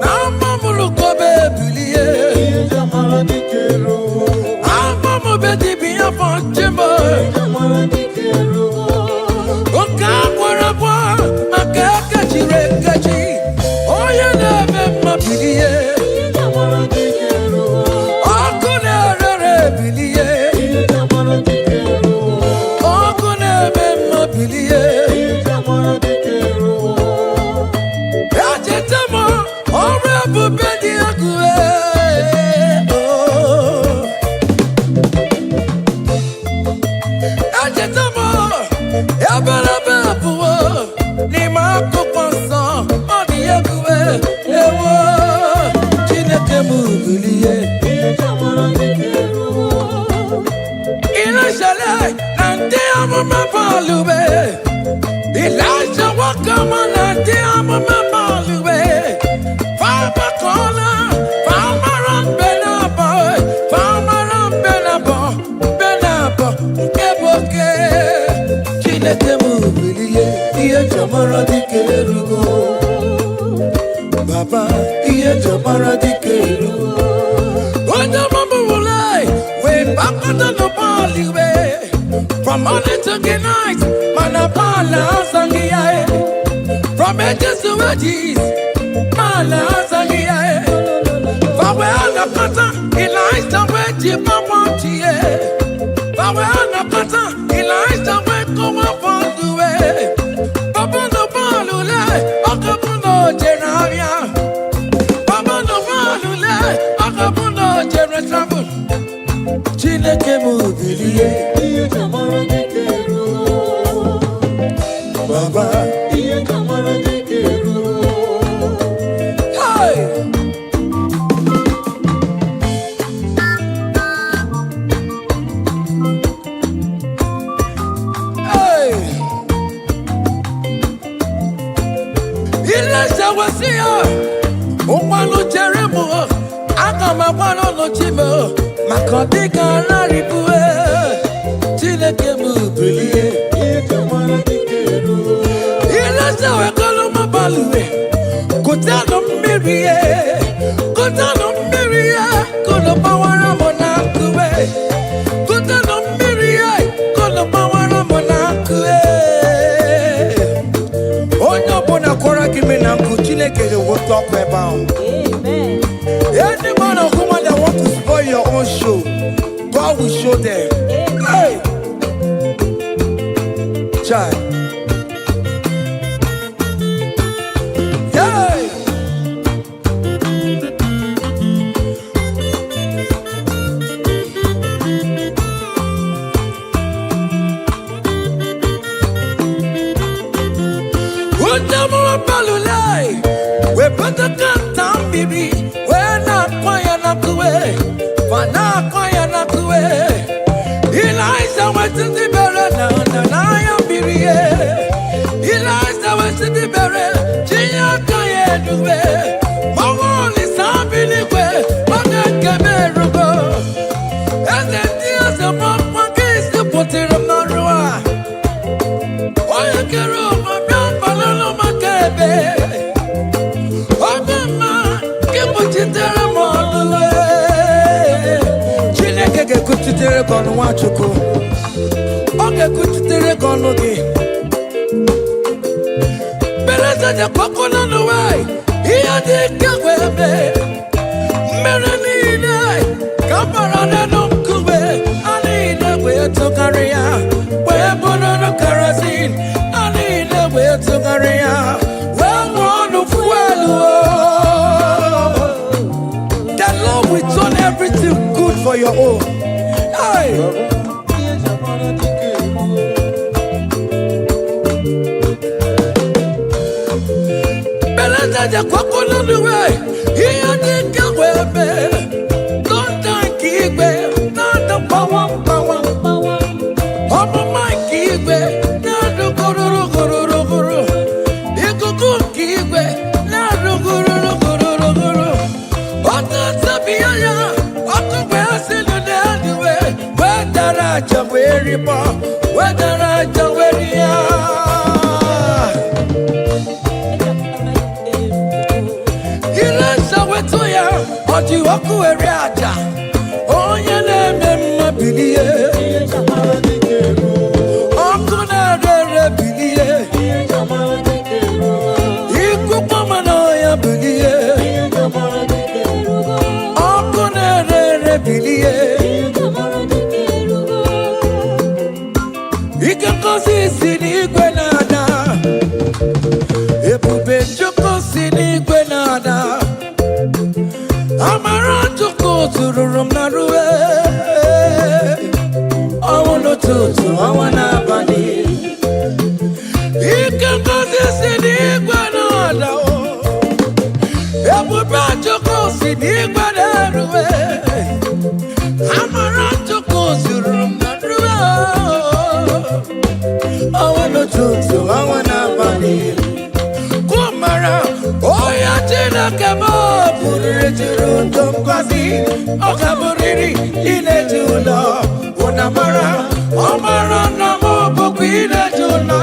Na mamulu kobe bilie Chamara dike rugo the Dibia for Jimbo. Oka Warabwa, Makakachi Rekachi. Oh, you never my PDA. Oh, could never PDA. Oh, could never my PDA. Ajetama, oh, Rabu Bediague. Ajetama, Yabalabua, Nima Copansa, Odiague, Ewa, Chinakamu, Billy. Elijah, and Diamama Palube. Elijah, welcome on and Diamama Palube. Farmer Corner, Farmer on Benabo, Farmer on Benabo, Benabo, Keboke, Chinakamu, Billy, Jamara di Kerugo. Baba, Jamara di Kerugo. From morning to the night, Manapala Sangiae. From edges to edges, Mala Sangiae. For where the pattern, Elijah, where Jimawantie. For where the pattern, Elijah, where come up on the way. Papa no Balule, Akapuno Geravia. Papa no Balule, Akapuno Geratravel. Chinekemu Bilie. Baba, hey, hey, Elijah was here. Umalo Jeremo, Akamawano no Chimo, Makadika Laribue, Chinekemu Bilie. Kotano Mirie, Kotano Mirie, Kolopawara Monakue, Kotano Mirie, Kolopawara Monakue. Oh, no, Bonacora Kimina Kuchineke, what talk about? Amen. Any man or woman that want to spoil your own show, God will show them. Hey, child. We put the gun down, baby. We're not quiet enough to wait. But not quiet enough to wait. Elijah went to the barrel, and I am Biri. Elijah went to the barrel, Gia Kaya do it. Mama is happy, but I can't bear go. And then there's a mama case to put it on the road. Why you get over, young Balolo Macabe? Chineke kuchitere kono wachuku. Oge kuchitere kono gi. Beleza de koko no way. Iya de kawebe. Merenine. Kamara de no kube. Anine we to career. We bono no kerosene. Anine we to career. We want to fuel. We turn everything good for your own. Hey. Beleza de koko no way. Here they go baby. Don't thank you, not the power. Oh my kiwe, not the guru. You go kiwe, not the guru. What does the Bia? What the best in the way? Whether I can wear it, whether I can wear it. You walk away, oh, your name, bilie. Okunere bilie. Ikukwamanoya bilie. Okunere bilie. Ikekosi sinigwe nada. Ebube Chukwu sinigwe nada. Amara Chukwu tururum na ruwe. Awono tutu awana bani. Ikekosi sinigwe nada. Ebube Chukwu sinigwe na ruwe. Amara Chukwu tururum na ruwe. Awono tutu awana bani. Kumara oya tina kemo puriri tirundum kwasi okaburiri ine jula unamara omara namo buku ine jula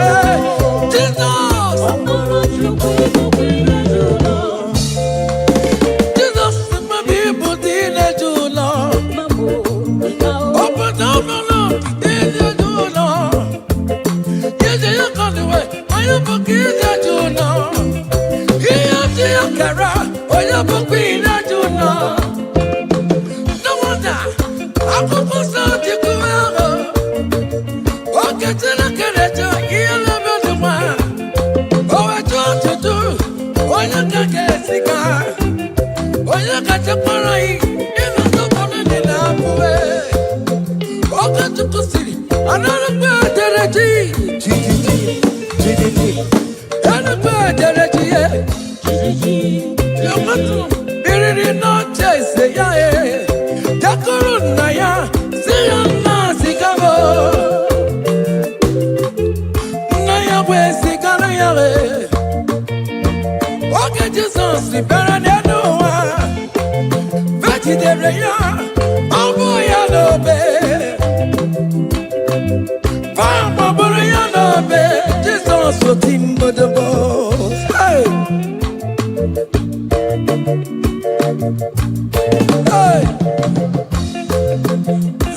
Jesus Jesus mami buti ine jula open up ine jula yeje yakanwe ayo buku ine jula Yakara, oya bukwina juna. No wonder, akupusa tikuwero. Oketela kerecho, iyala beduma. Owa tutu, oya kakesika. Oya kachaparai, ina sobona nilapuwe. Oka tukusiri, analukwe dereji. Analukwe dereji, Yamatu, Biriri no chase, ya, Jacaruna, ya, Sayana, Sigabo, Naya, where Sigana, okay, Jesus, the Barananoa, Vati de Rea, Aboyano, Fama Boreano, Jesus, so Timbo the Boss, hey. Hey,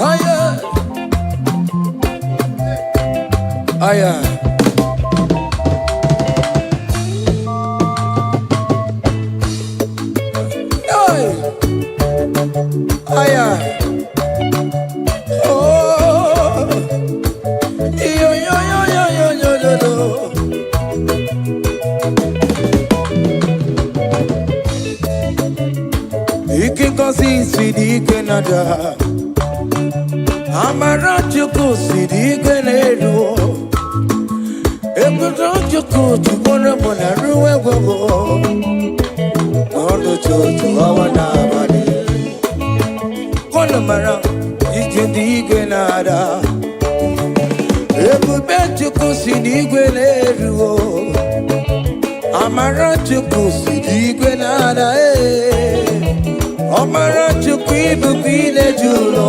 aya, aya. Hey, aya. Oh, yo yo yo yo yo yo yo. Ikikosi sidi Canada, Amara Chukwu sidi Canada. Ekudo Chukwu tukone mona ruwe gogo. Ondo chocho awana bani. Kono mara ikindi Canada. Ekube Chukwu sidi Canada. Amara Chukwu sidi Canada. Amara Chukwu ibukwine julo.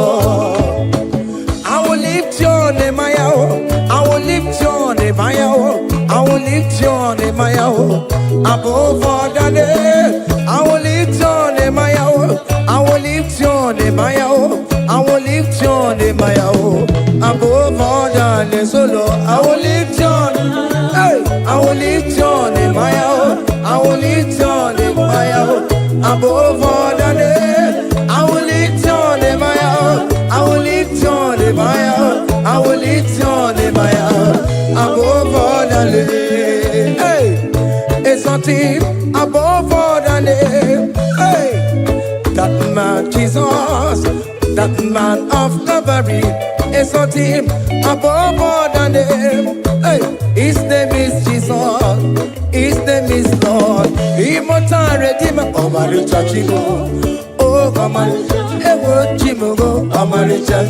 I will lift your name, I will lift your name, I will lift your name, above all the name. I will lift your name, I will lift your name, I will lift your name, above all the name. Solo, I will lift your name, I will lift your name, I will lift your name, above all the name. I will lift your name, I will lift your name, I will lift your name, above all the name. Hey, it's nothing above all the name. Hey, that man Jesus, that man of Calvary, it's nothing above all the name. Hey, his name is Jesus, his name is Lord. Immortal Redeemer, Omaricha Chigo. Oh, Omaricha, Chimugo, Omaricha,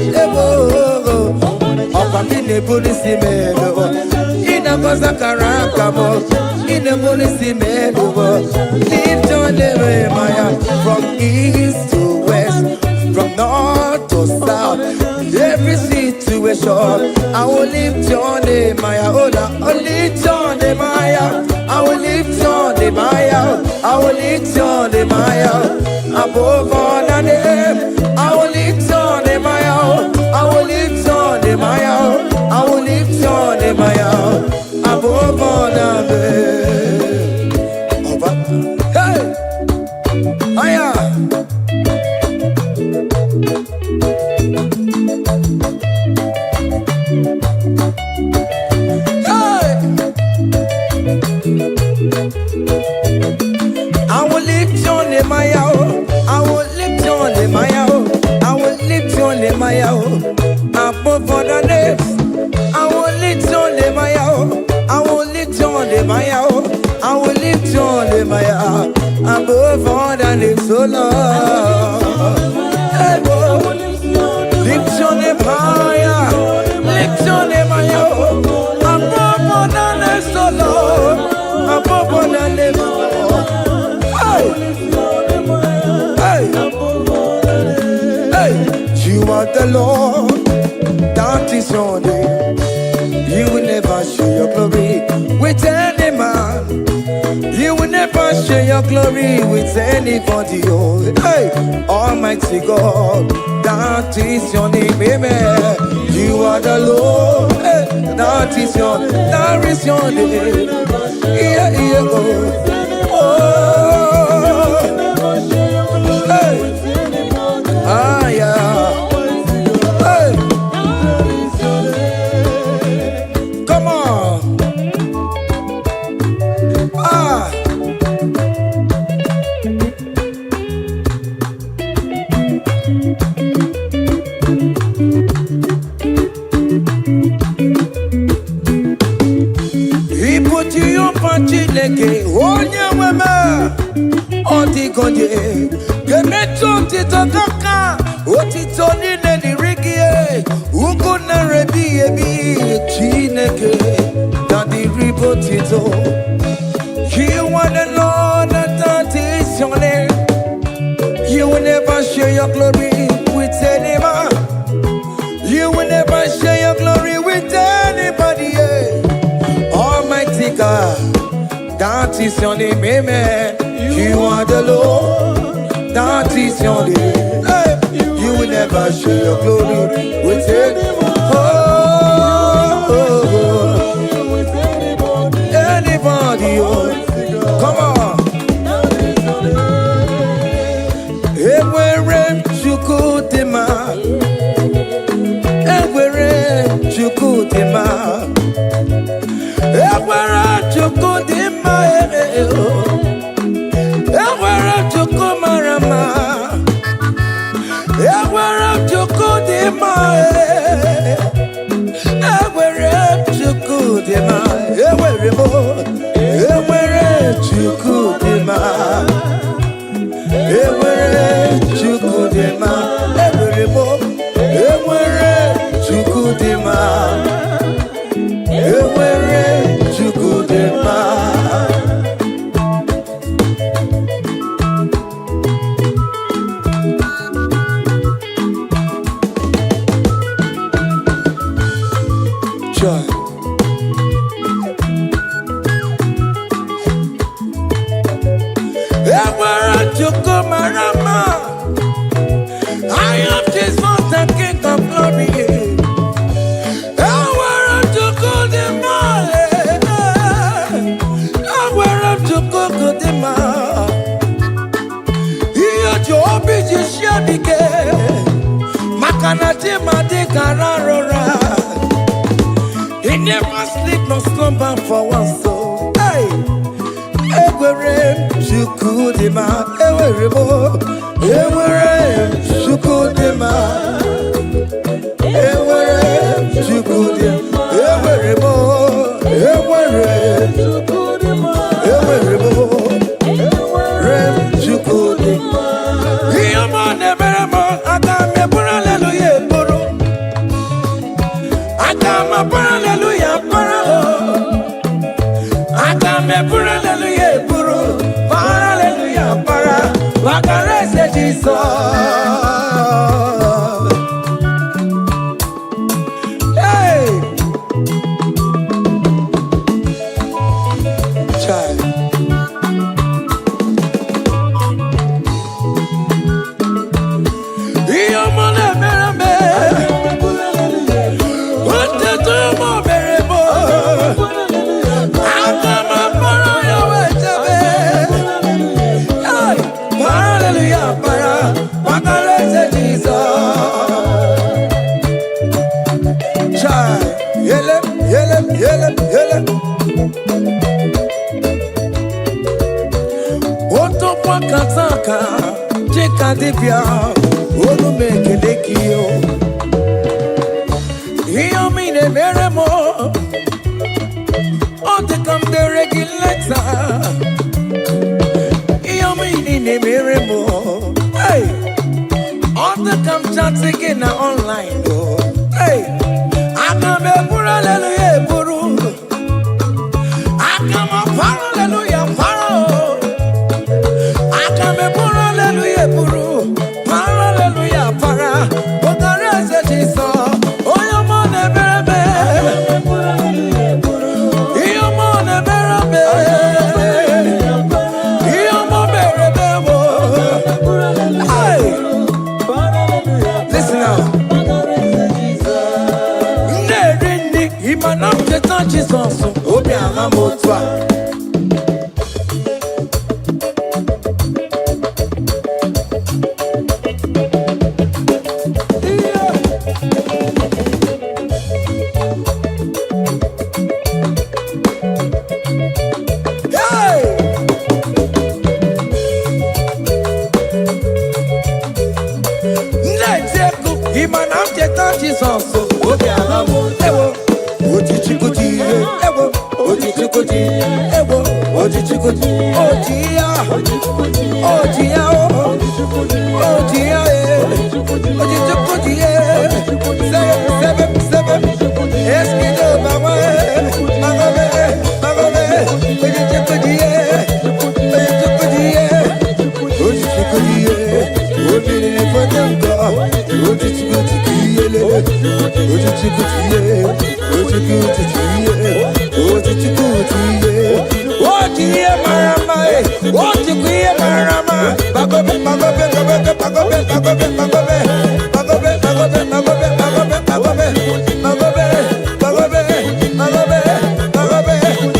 Opamine Police Melo, Inagoza Karakamo, in the Police Melo, lift your name, Maya, from east to west, from north to south, every situation. I will lift your name, Maya, I will lift your name, Maya, I will lift your name, Maya, I will lift your name, Maya, above all the name, I will lift your name, Maya, I will above all the names, oh Lord. Hey, oh. Lift your name higher, lift your name higher, above all the names, oh Lord, above all the names, oh Lord. Hey, hey, you are the Lord, that is your name. You will never share your glory with any man. You will never share your glory with anybody. Oh, hey, Almighty God, that is your name, amen. You are the Lord, hey, that is your name, that is your name. Yeah, yeah, oh, hey, ah, yeah. Chineke onye nweme ọdịgonye ga-emetụ otito kaka otito niile dịrị gị ugwu nara ebighị ebi Chineke na dịrị bụ otito. You are the Lord that is your name. You will never share your glory with any man. You will never share your glory with anybody. Almighty God, that is your name, amen. You are the Lord, that is your name. Hey, you will never share your glory with anyone. Anybody, oh, come on. Everywhere you go, the man. Everywhere you go, the man. Everywhere you go, the man. Everywhere you go, marama. Everywhere you go, the man. Everywhere you go, the man. Everywhere you go, the man. Everywhere you go, the man. Everywhere you go, the man. Everywhere you go, the man. Joy. Everywhere you go, marama. I am Jesus, the King of Glory. He never sleep nor slumber for one soul. Hey, everywhere you could demand, everywhere you could demand, everywhere you could demand, everywhere you could demand, everywhere you could demand. He am on the better, I got me for hallelujah, I got my hallelujah, I got me for hallelujah, hallelujah, I can rest Jesus. Hey, child. Otokwa kataka cheka dibia olu mekelekio iyo mine meremo otekam the regulator iyo mine chatting in online. Oh. Hey, I come a pura hallelujah, puru. I come a paro hallelujah, paro. I come a pura hallelujah, puru. Paro hallelujah, para. What the rest of Jesus? Oh, your money, baby. Your money, baby. Your money, baby. Hey, listen now. Imanam je tanchi sonso obi ahamotwa. Imanam je tanchi sonso obi ahamotwa. Ojichikuji, ewo, ojichikuji, ewo, ojichikuji, ojia, ojia, ojia, ojichikuji, seven, eskido, mama, magobe, ojichikuji, ojichikuji, obìnrin ní fọdẹ́ǹkà, ojichikuji, ojichikuji, marama, ojichikuji, marama, bagobe, bagobe, bagobe, bagobe, bagobe, bagobe, bagobe, bagobe, bagobe, bagobe, bagobe, bagobe, bagobe, bagobe,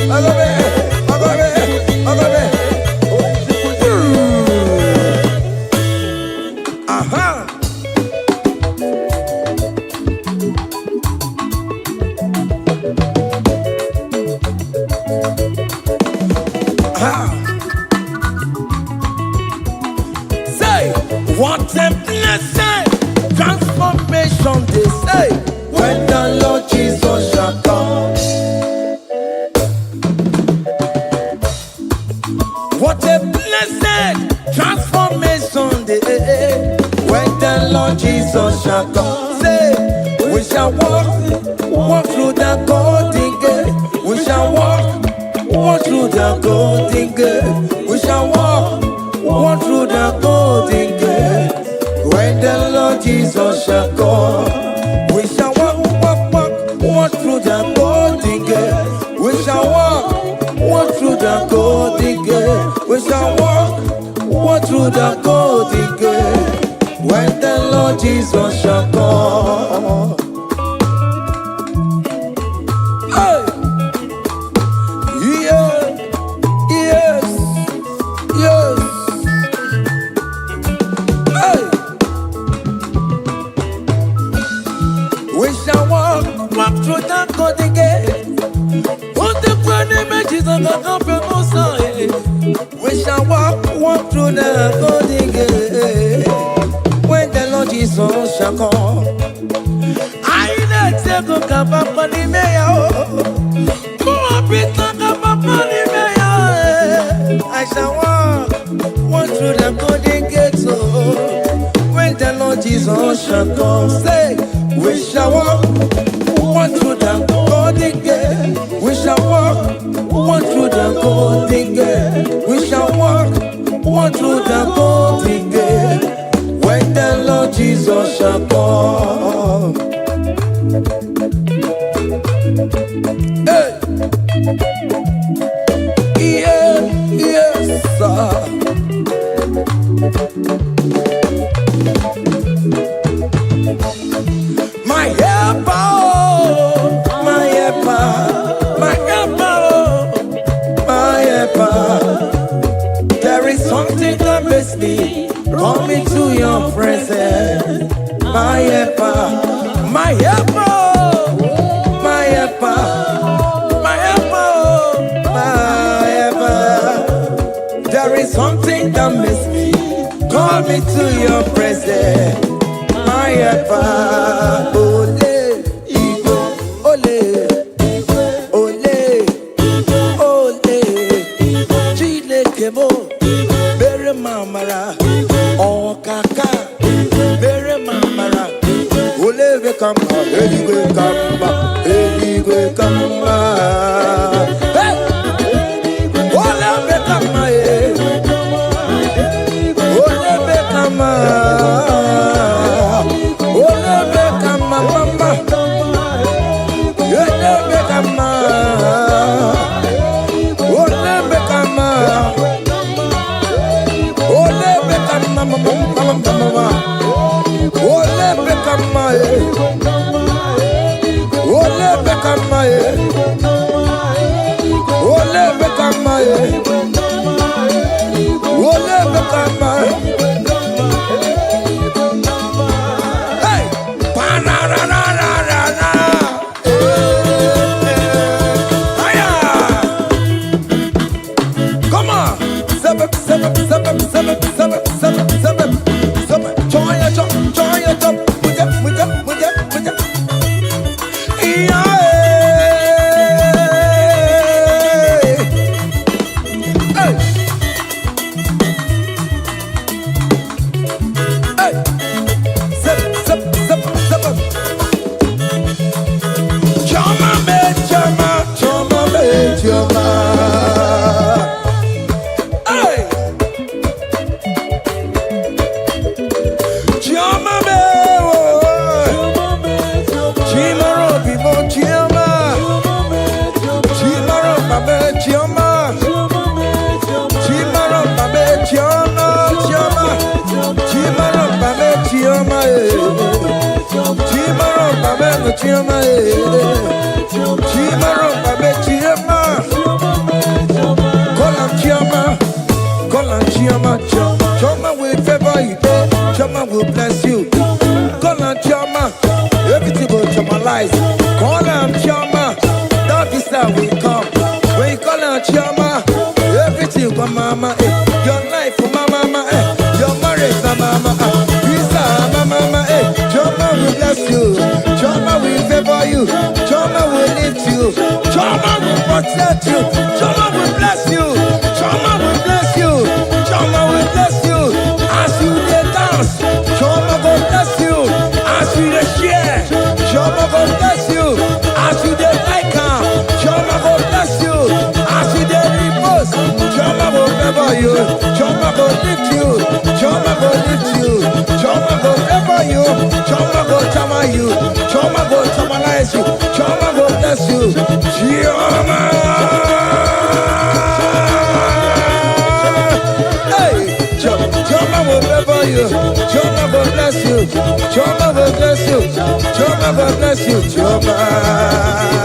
bagobe, bagobe, bagobe, bagobe. Aha. Say, what a blessing, transformation they say, when the Lord Jesus shall come. What a blessing, transformation they say, when the Lord Jesus shall come. Say, we shall walk through the golden gate. We shall walk through the golden gate. We shall walk through the golden gate. When the Lord Jesus shall come, we shall walk through the golden gate. We shall walk through the golden gate. We shall walk through the golden gate. When the Lord Jesus shall come. Hey. Yes. Hey. We shall walk through the golden gate. Put the grand images of the comfortable side. We shall walk through the golden gate. When the Lord Jesus shall come. I let go kapapani meya. I shall walk through the golden gate. When the Lord Jesus shall come, say, we shall walk through the golden gate. We shall walk through the golden gate. We shall walk through the golden gate. When the Lord Jesus shall come. Hey. Yes, sir. My helper, my helper, my helper, my helper. There is something that makes me come into your presence. My helper, my helper, my helper, my helper, my helper. There is something that makes me come into your presence. My helper, ole, igbo, ole, ole, ole, Chineke mo, bere mamara, oh kaka, bere mamara. kama, eligwe kama, eligwe kama. Hey! Olebe kama, olebe kama, olebe kama, mama. Olebe kama, olebe kama, olebe kama, mama, mama. Olebe kama, olebe kama, olebe kama, olebe kama. Hey, pa-na-na-na-na-na-na. Aya. Come on, seven. Join your jump, with ya. Yeah. Hey. Hey. Seven. Chama. Hey. Chama me, chimaro bibo chama, chimaro babe chama, chimaro babe chama, chimaro babe chama, chimaro babe chama, chimaro babe chama, Kolam chama, chama will favor you, chama will bless you. Kolam chama, everything will chamalize. Kolam chama, that is how we come. When you call on chama, everything will mama, your life for mama, your marriage for mama, visa mama, chama will bless you, chama will favor you, chama will lift you, chama will protect you, chama will bless you, chama will bless you, chama will bless you. As you dey dance, chama go bless you. As you dey share, chama go bless you. As you dey like am, chama go bless you. As you dey repost, chama go favor you, chama go lift you, chama go lift you, chama go favor you, chama go chama you, chama go chamalize you, chama go bless you, chama. Hey, chama will favor you, chama will bless you, chama will bless you, chama will bless you, chama.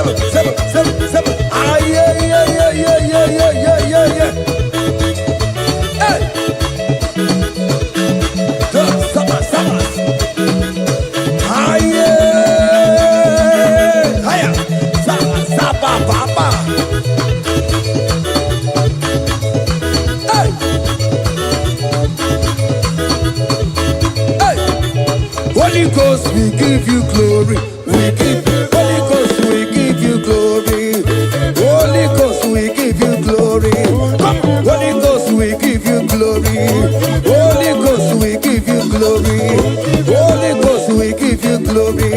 Seven. Ah, yeah. Hey. Seven. Ah, yeah. Hiya. Papa. Hey. Holy Ghost, we give you glory. Holy Ghost, we give you glory. Holy Ghost, we give you glory. Holy Ghost, we give you glory. Holy Ghost, we give you glory. Holy Ghost, we give you glory.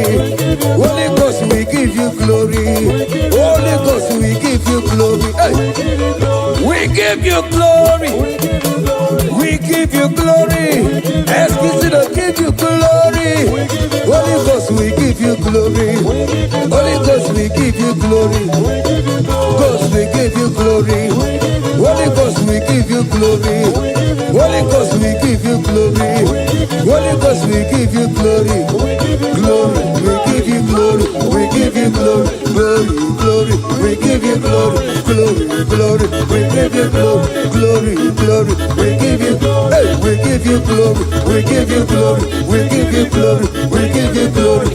Holy Ghost, we give you glory. Holy Ghost, we give you glory. Hey. We give you glory. We give you glory. Excuse me, give you glory. Holy Ghost, we give you glory. Holy Ghost, we give you glory. Ghost, we give you glory. Holy Ghost, we give you glory. Holy Ghost, we give you glory. Holy Ghost, we give you glory. Glory, we give you glory. We give you glory. Glory, we give you glory. Glory, we give you glory. Glory, we give you glory. Hey, we give you glory. We give you glory. We give you glory. We give you glory.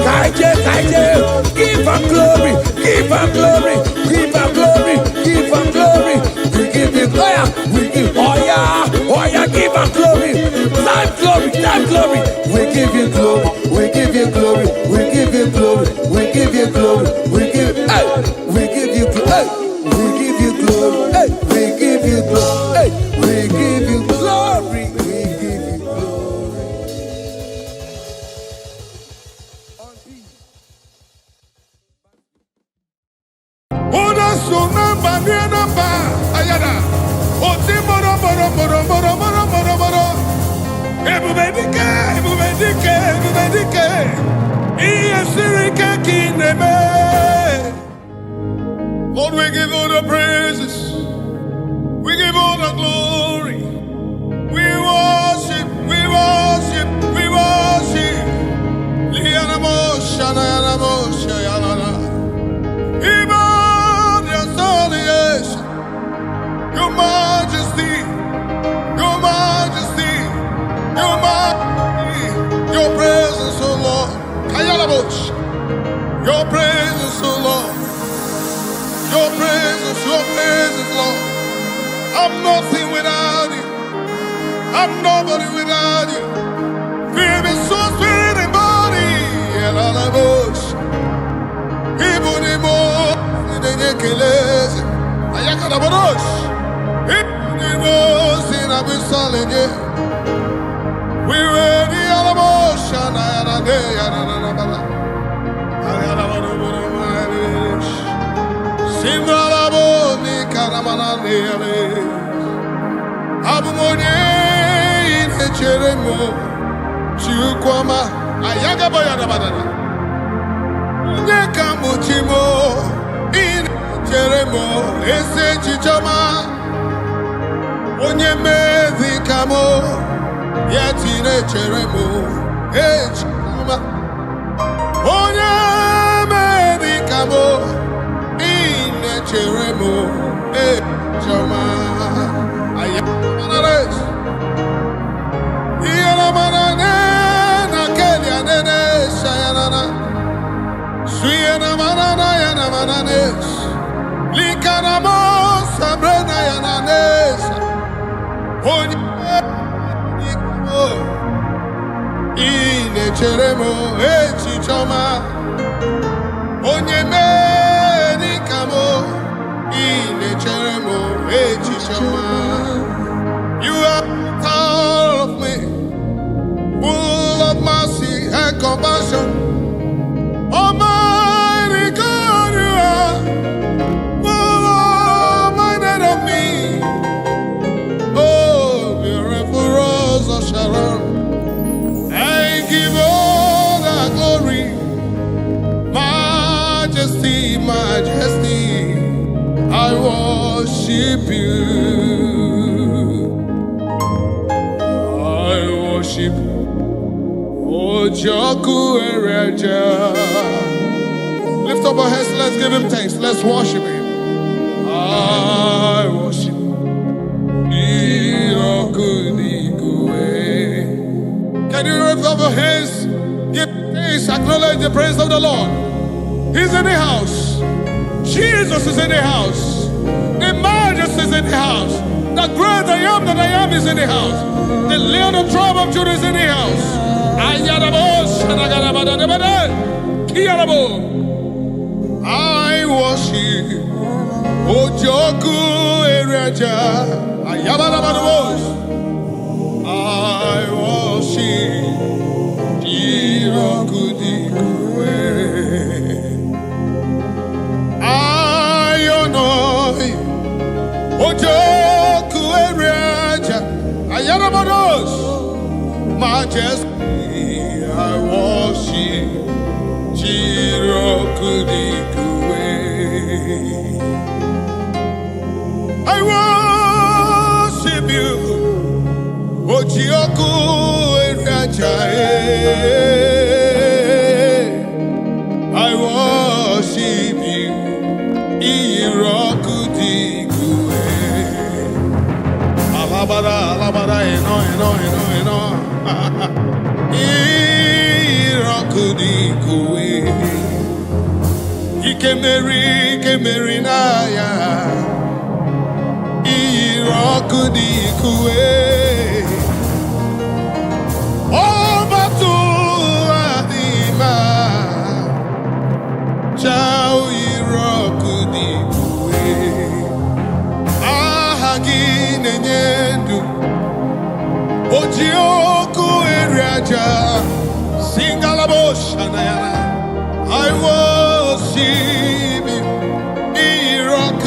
Kaije, give her glory. Give her glory. Give her glory. Give her glory. We give you glory. We give give her glory. Time glory. We give you glory. We give you glory. We give you glory. We give you glory. We give you glory. We give you glory. We give you glory. We give you glory. the praises. We give all the glory. We worship, we worship, we worship. Lianamo, Shanayanamo, Shayalana. Iman, your son, yes. Your majesty, your majesty, your majesty. Your presence, O Lord. Kayalabosh. Your presence, O Lord. Your presence, Lord. I'm nothing without you. I'm nobody without you. Feel me so spirit and body. And all the bush. People need more. They need killers. I can't have a rush. People need more. Sin I've been selling you. We ready all the motion. I had a day. I had a Simralabo ni karamanane. Abumonye ine cheremo. Chukwama ayaga bayana badana. Nye kamuchimo ine cheremo. Ese chichama. Onye mezi kamo. Yetine cheremo. Echama. Onye mezi kamo. Cheremo, chama, ayanares, yanamanane, nakelia nene, shayanana, suyana manana, yanamananes, likanamo, sabrena yananes, onye, ine cheremo, chichama, onye me. You are proud of me, full of mercy and compassion. Almighty God, you are full minded of me. Oh, beautiful rose of Sharon, I give all the glory, majesty, majesty. I worship you. I worship Ojoku Ereja. Lift up our hands, let's give him thanks. Let's worship him. I worship Irokudigwe. Can you lift up your hands? Give thanks, acknowledge the praise of the Lord. He's in the house. Jesus is in the house. The majesty is in the house. The great I am that I am is in the house. The Lion of tribe of Judah is in the house. I worship Ojoku Ereja. I worship Irokudigwe. Ojoku Ereja, Ayanabados, majesty, I worship Irokudigwe. I worship you, Ojoku Ereja. I worship you, Irokudigwe. Alabada, eno. Irokudigwe. Ikemeri na ya. Irokudigwe. Obatu adima. Chao Irokudigwe. Nenyendu Ojoku Ereja Singalabosha Nayana. I worship you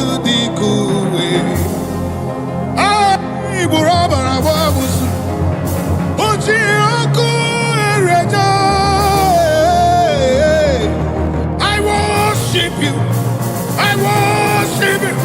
Irokudigwe. I burabara wabusu Ojoku Ereja. I worship you. I worship you.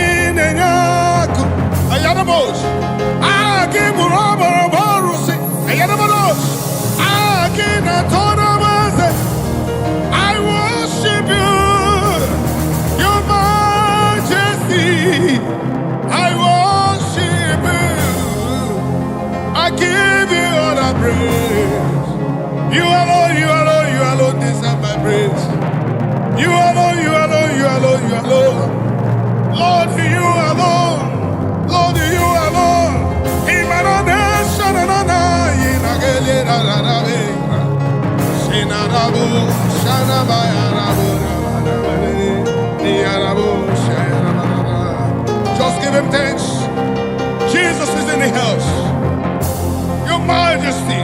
Akinenyaku, Ayanamos, Akimurabarusi, Ayanamos, Akinatonamase. I worship you, your majesty. I worship you. I give you all the praise. You alone, you alone, you alone deserve my praise. You alone, you alone, you alone, you alone. Lord, you alone. Lord, you alone. Imanane shanana yinagele rarabe. Shinarabu shanabayarabu niyarabu shayanamana. Just give him thanks. Jesus is in the house. Your majesty.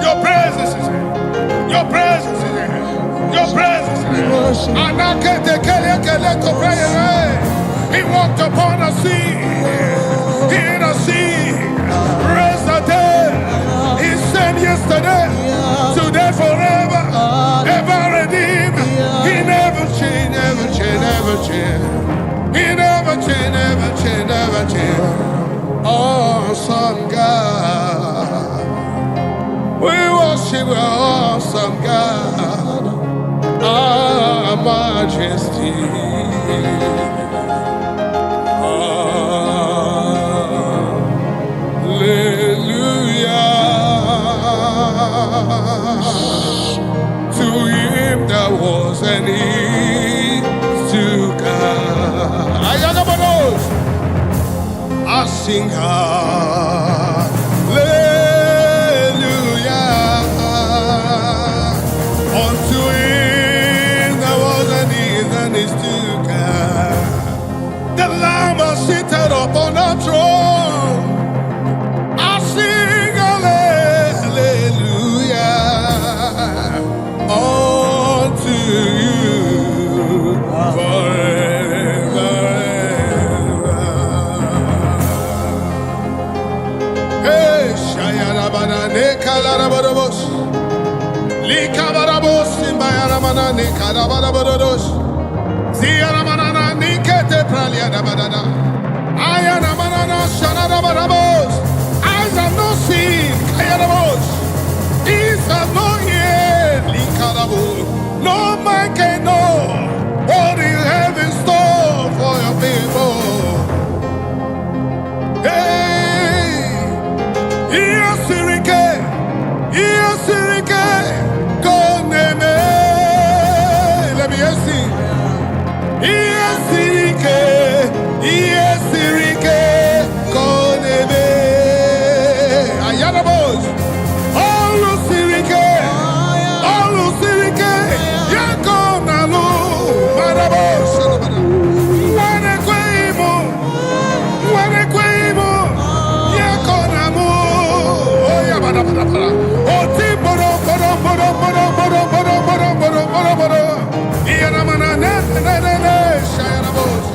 Your presence is here. Your presence is here. Your presence is here. He walked upon the sea. In the sea. Raised the dead. He said yesterday, today, forever, ever redeemed. He never changed, never changed, never changed. He never changed, never changed, never changed. Awesome God. We worship our awesome God, our majesty. Hallelujah. To him that was and is to come. I sing hallelujah unto him that was and is to come. The Lamb is seated upon the throne. I sing hallelujah unto you forever. Hey, Shayarabana Nekalarabos, Likabarabos, Simbayaramana Nekarabarabos, Ziaramana Nikete Praliadabada, Ayaramana Shanarabarabos, eyes have not seen, Kayarabos, ears have not heard, Likarabo, no man can know what you have in store for your people. Hey, yes, Koneme, let me see. Yes, Koneme, Ayarabos, all Sirike, Yakonalu, Marabos, Wanequemo, Yakonamu, Oyabada, Otiboro, Yanamana, Shayarabos,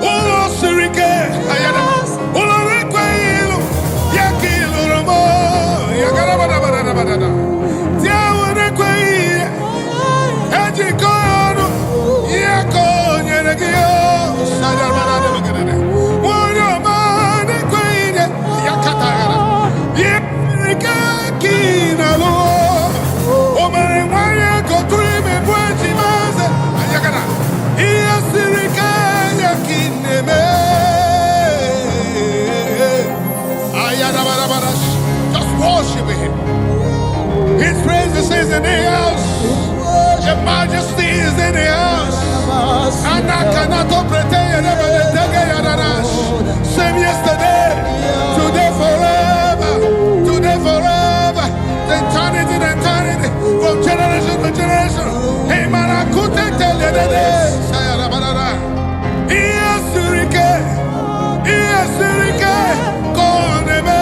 Ulo Sirike, Ayanas, Ulo Requelo, Yakilo Ramo, Yagarabada, Tiawaneque, Edikono, Yakon, Yanagio, Sayarana, Wanaman, Queen, Yakatara, Yakina, Oman, Maya, Kotrim, and Wajimas, Ayagana, Yasirika, Yakineme, Ayadabarabash, just worship him. His praises is in the house. Your majesty is in the house. And I cannot pretend same yesterday, today forever, eternity, from generation to generation. Hey, man, I could tell you that yes, Koneme.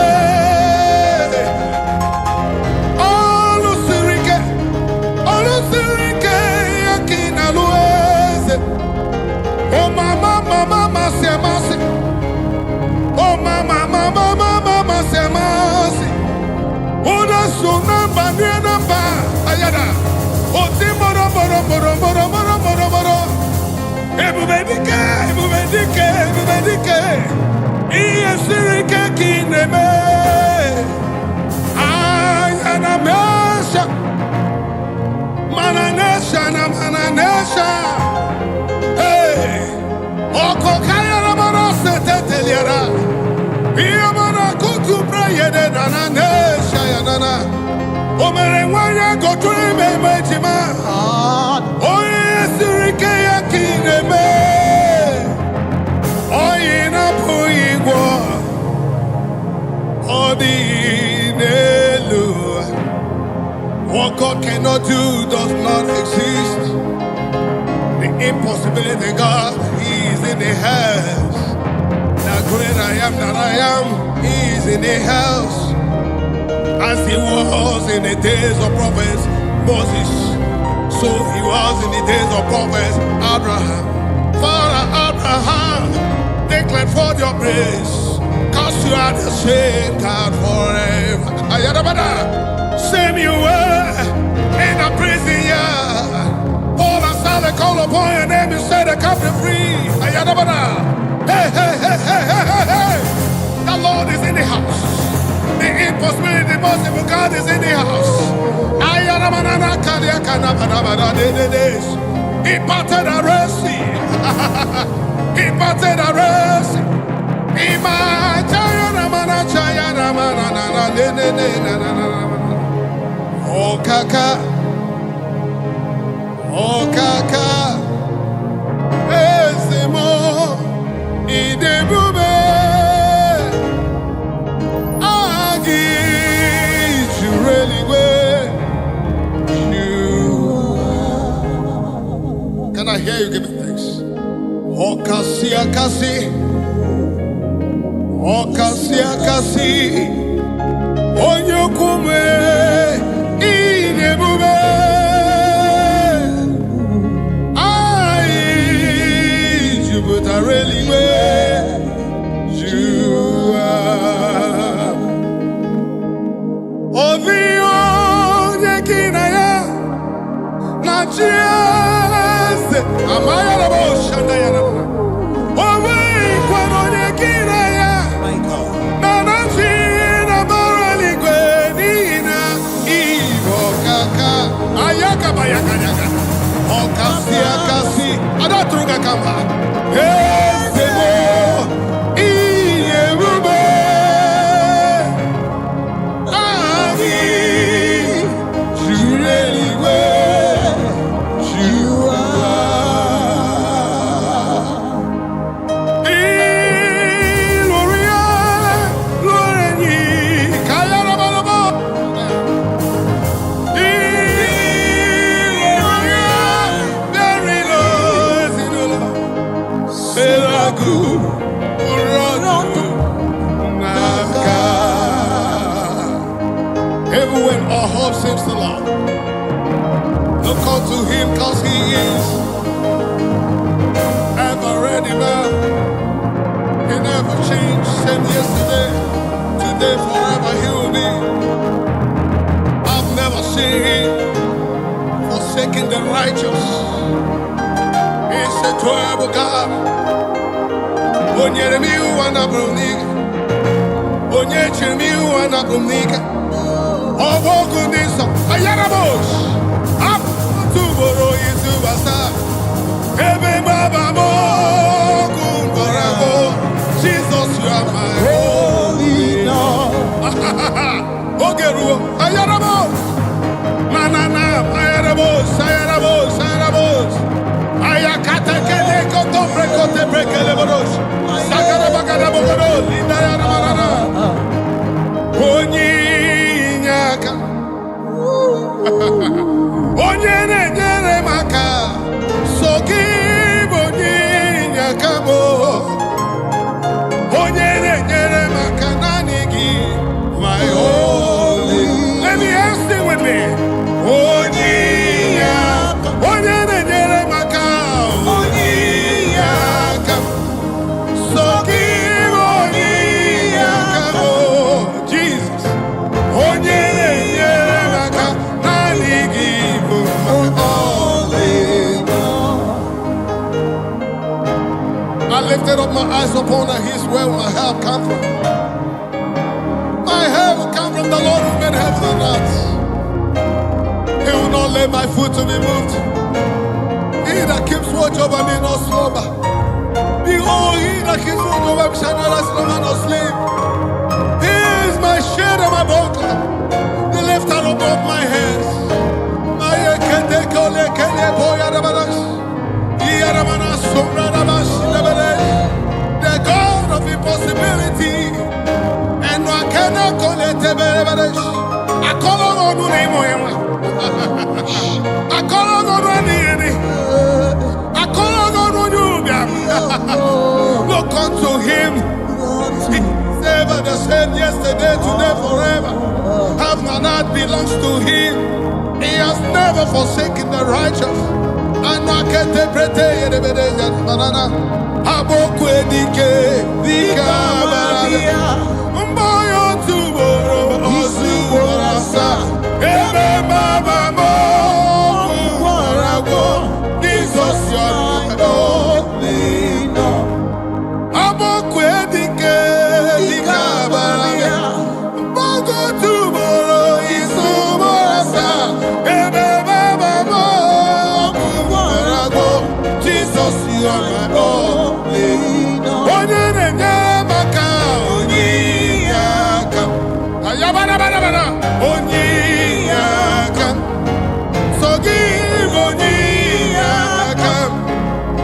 Oh mama, se oh mama, se Una suna banana ba ayada. O timoro. Ebu sirike, iye sirike kineme. Ayana mesha, mananesha na mananesha. Hey, oko kaya na manose teteliara. Iya mana kutu prayede nananesha ya nana. Omere wanya gotreme mejima. Oye sirike ya kineme. Oye na puigwo. Ordinelu. What God cannot do does not exist. The impossibility God, He is in the house. The great I am that I am, He is in the house. As He was in the days of prophets Moses, so He was in the days of prophets Abraham. Father Abraham, declare forth your praise, cause you are the same God forever. Ayadabada, same you were in a prison yard. Paul and Silas call upon your name and set the captive free. Ayadabada, hey, hey, hey, hey, hey, hey, hey. The Lord is in the house. The impossibility, the possible God is in the house. He parted the Red Sea. He parted the Red Sea. Oh kaka, oh kaka, ezemo idebube. Can I hear you giving thanks? Okasia kasi, okasia kasi, onyokume inebube. I Jupiter really where you are. Ovio yekinaya na chiese amaya la bosha na ya na. Owe kwano yekinaya na na china barali kwenina ibo kaka ayaka bayaka yaka okasi akasi adatruga kamba ezemo iyebube. Even when our hope seems to lie, look unto Him, cause He is ever ready, man. He never changed, same yesterday, today, forever He will be. I've never seen Him forsaking the righteous. He's a terrible God. Onyeremiu anabrumnika, onyechemiu anabrumnika. Obogunisa, ayarabosh, up to Boro Yisubasa, Ebe Baba Mogun Borago, Jesus, you are my holy Lord. Ogeru, ayarabosh, Manana, ayarabosh, ayarabosh, ayarabosh, Ayakata Kele Koto Brekote Brekele Borosh, Sakara Bagada Bogoro, Linda Yaramanana, Oni. Onye na-enyere maka so gị bụ onye lifted up my eyes upon the hills where my help come from. My help will come from the Lord who made heaven and earth. He will not let my foot to be moved. He that keeps watch over me not slumber. Behold, he that keeps watch over me shall neither slumber nor sleep. He is my shade and my buckler, the lifter above my head. The God of impossibility, and no cannot call it a I call on the name I call on the I call on you. Look unto him. He's ever the same yesterday, today, forever. Heaven and earth belongs to him. He has never forsaken the righteous. And I can't interpret the banana. Aboku edike, dikabara. Mboyo tuboro, osuborasa. Ebe baba mo, kwarago. Jesus, you're my only Lord. Aboku edike, dikabara. Mboyo tuboro, isuborasa. Ebe baba mo, kwarago. Jesus, you are my only Lord. Onyenyenyamaka, onyiyaka. Ayabara, onyiyaka. So give onyiyaka.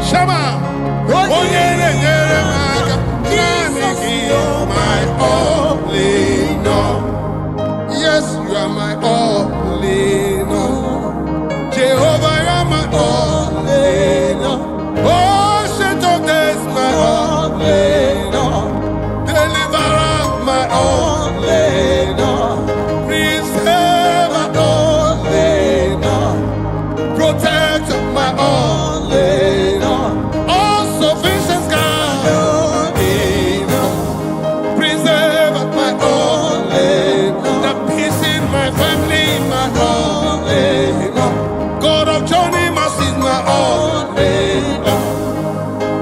Shama, onyenyenyamaka. Jesus, you are my only Lord. Yes, you are my only Lord. Jehovah, you are my only Lord. Oh, shit of this, my only Lord. Deliverer, my only Lord. Preserve, my only Lord. Protect, my only Lord. All sufficient God, only Lord. Preserve, my only Lord. The peace in my family, my only Lord. God of Johnny, mercy is my only Lord.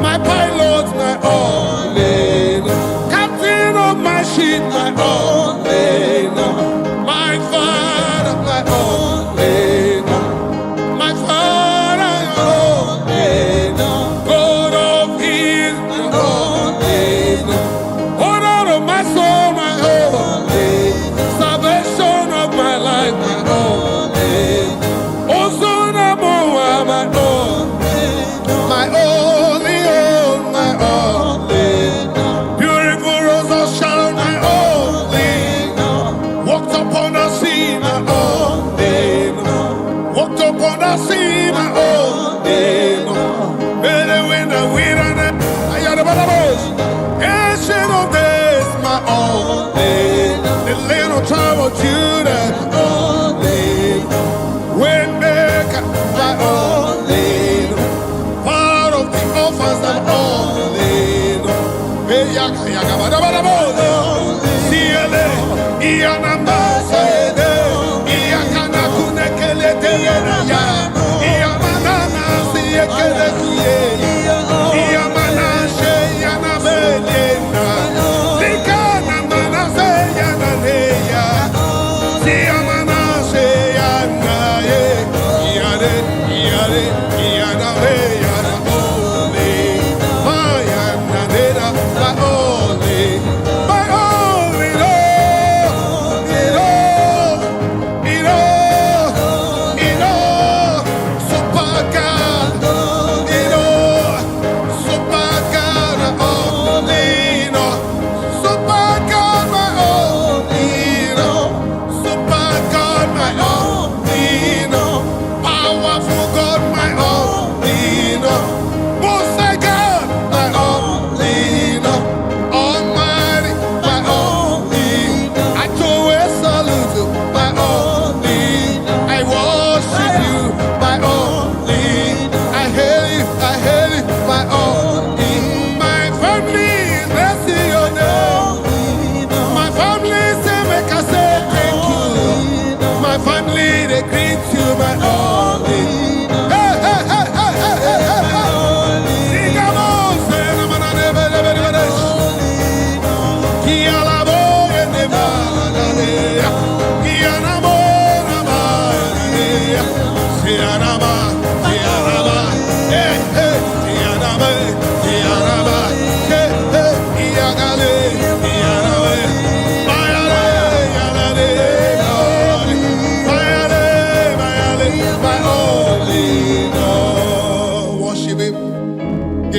My pilot, my only Lord. Captain of my ship, my only Lord. My father, my only Lord. My father, my only Lord. God of his, my only Lord. Honor of my soul, my only Lord. Salvation of my life, my only Lord. Also, my own, my only own, my only Lord. Beautiful rose of Sharon, my only Lord. Walked upon the sea, my only Lord. Walked upon the sea, my only Lord. Better when the wind and I had a bush. Ancient of days, my only Lord. The little tribe of Judah, my only Lord. Waymaker, my only Lord. Part of the orphans, my only Lord. Hey, yaka, yaka, bada, bada, bada. Siele, iyanamba, sayede. Iyakana, kunekele, teyena, ya. Iyamanana, siyekele, siye. Iyamana, sheyana, belena. Likana, mana, seyana, leya. Siyamana, sheyana, ye. Iyare, iyare, iyana, yana, only. Mayana, nena, my only. My only Lord. Super God. Super God, my only Lord. Super God, my only Lord. Super God, my only Lord. Powerful God, my only Lord.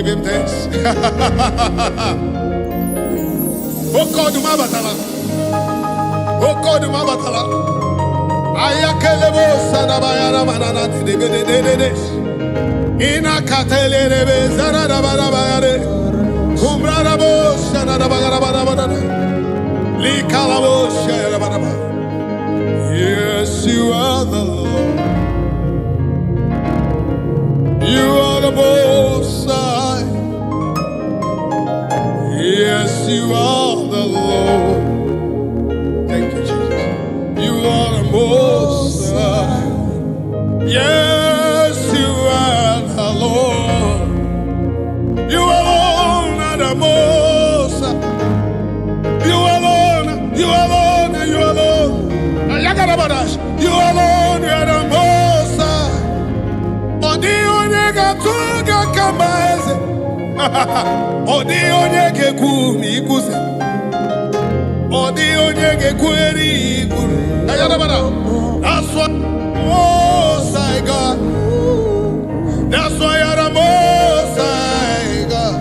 Give him thanks. Oh God, my batala. Oh God, my batala. Ayakelebo sanabayara manana de. Ina katelebe zanada barabayare. Kumrarabo sanada bagara. Likalabo shara baraba. Yes, you are the Lord. You are the Most High. Yes, you are the Lord. Thank you, Jesus. You are the Most High. Yes, you are the Lord. You alone are the Most High. You alone, you alone, you alone. You alone, you are the Most High. Odi onyega tuga kamaze. Odi onyege kumi kuse. Odi onyege kweri kuru. That's what Most High God. That's why you're the Most High God.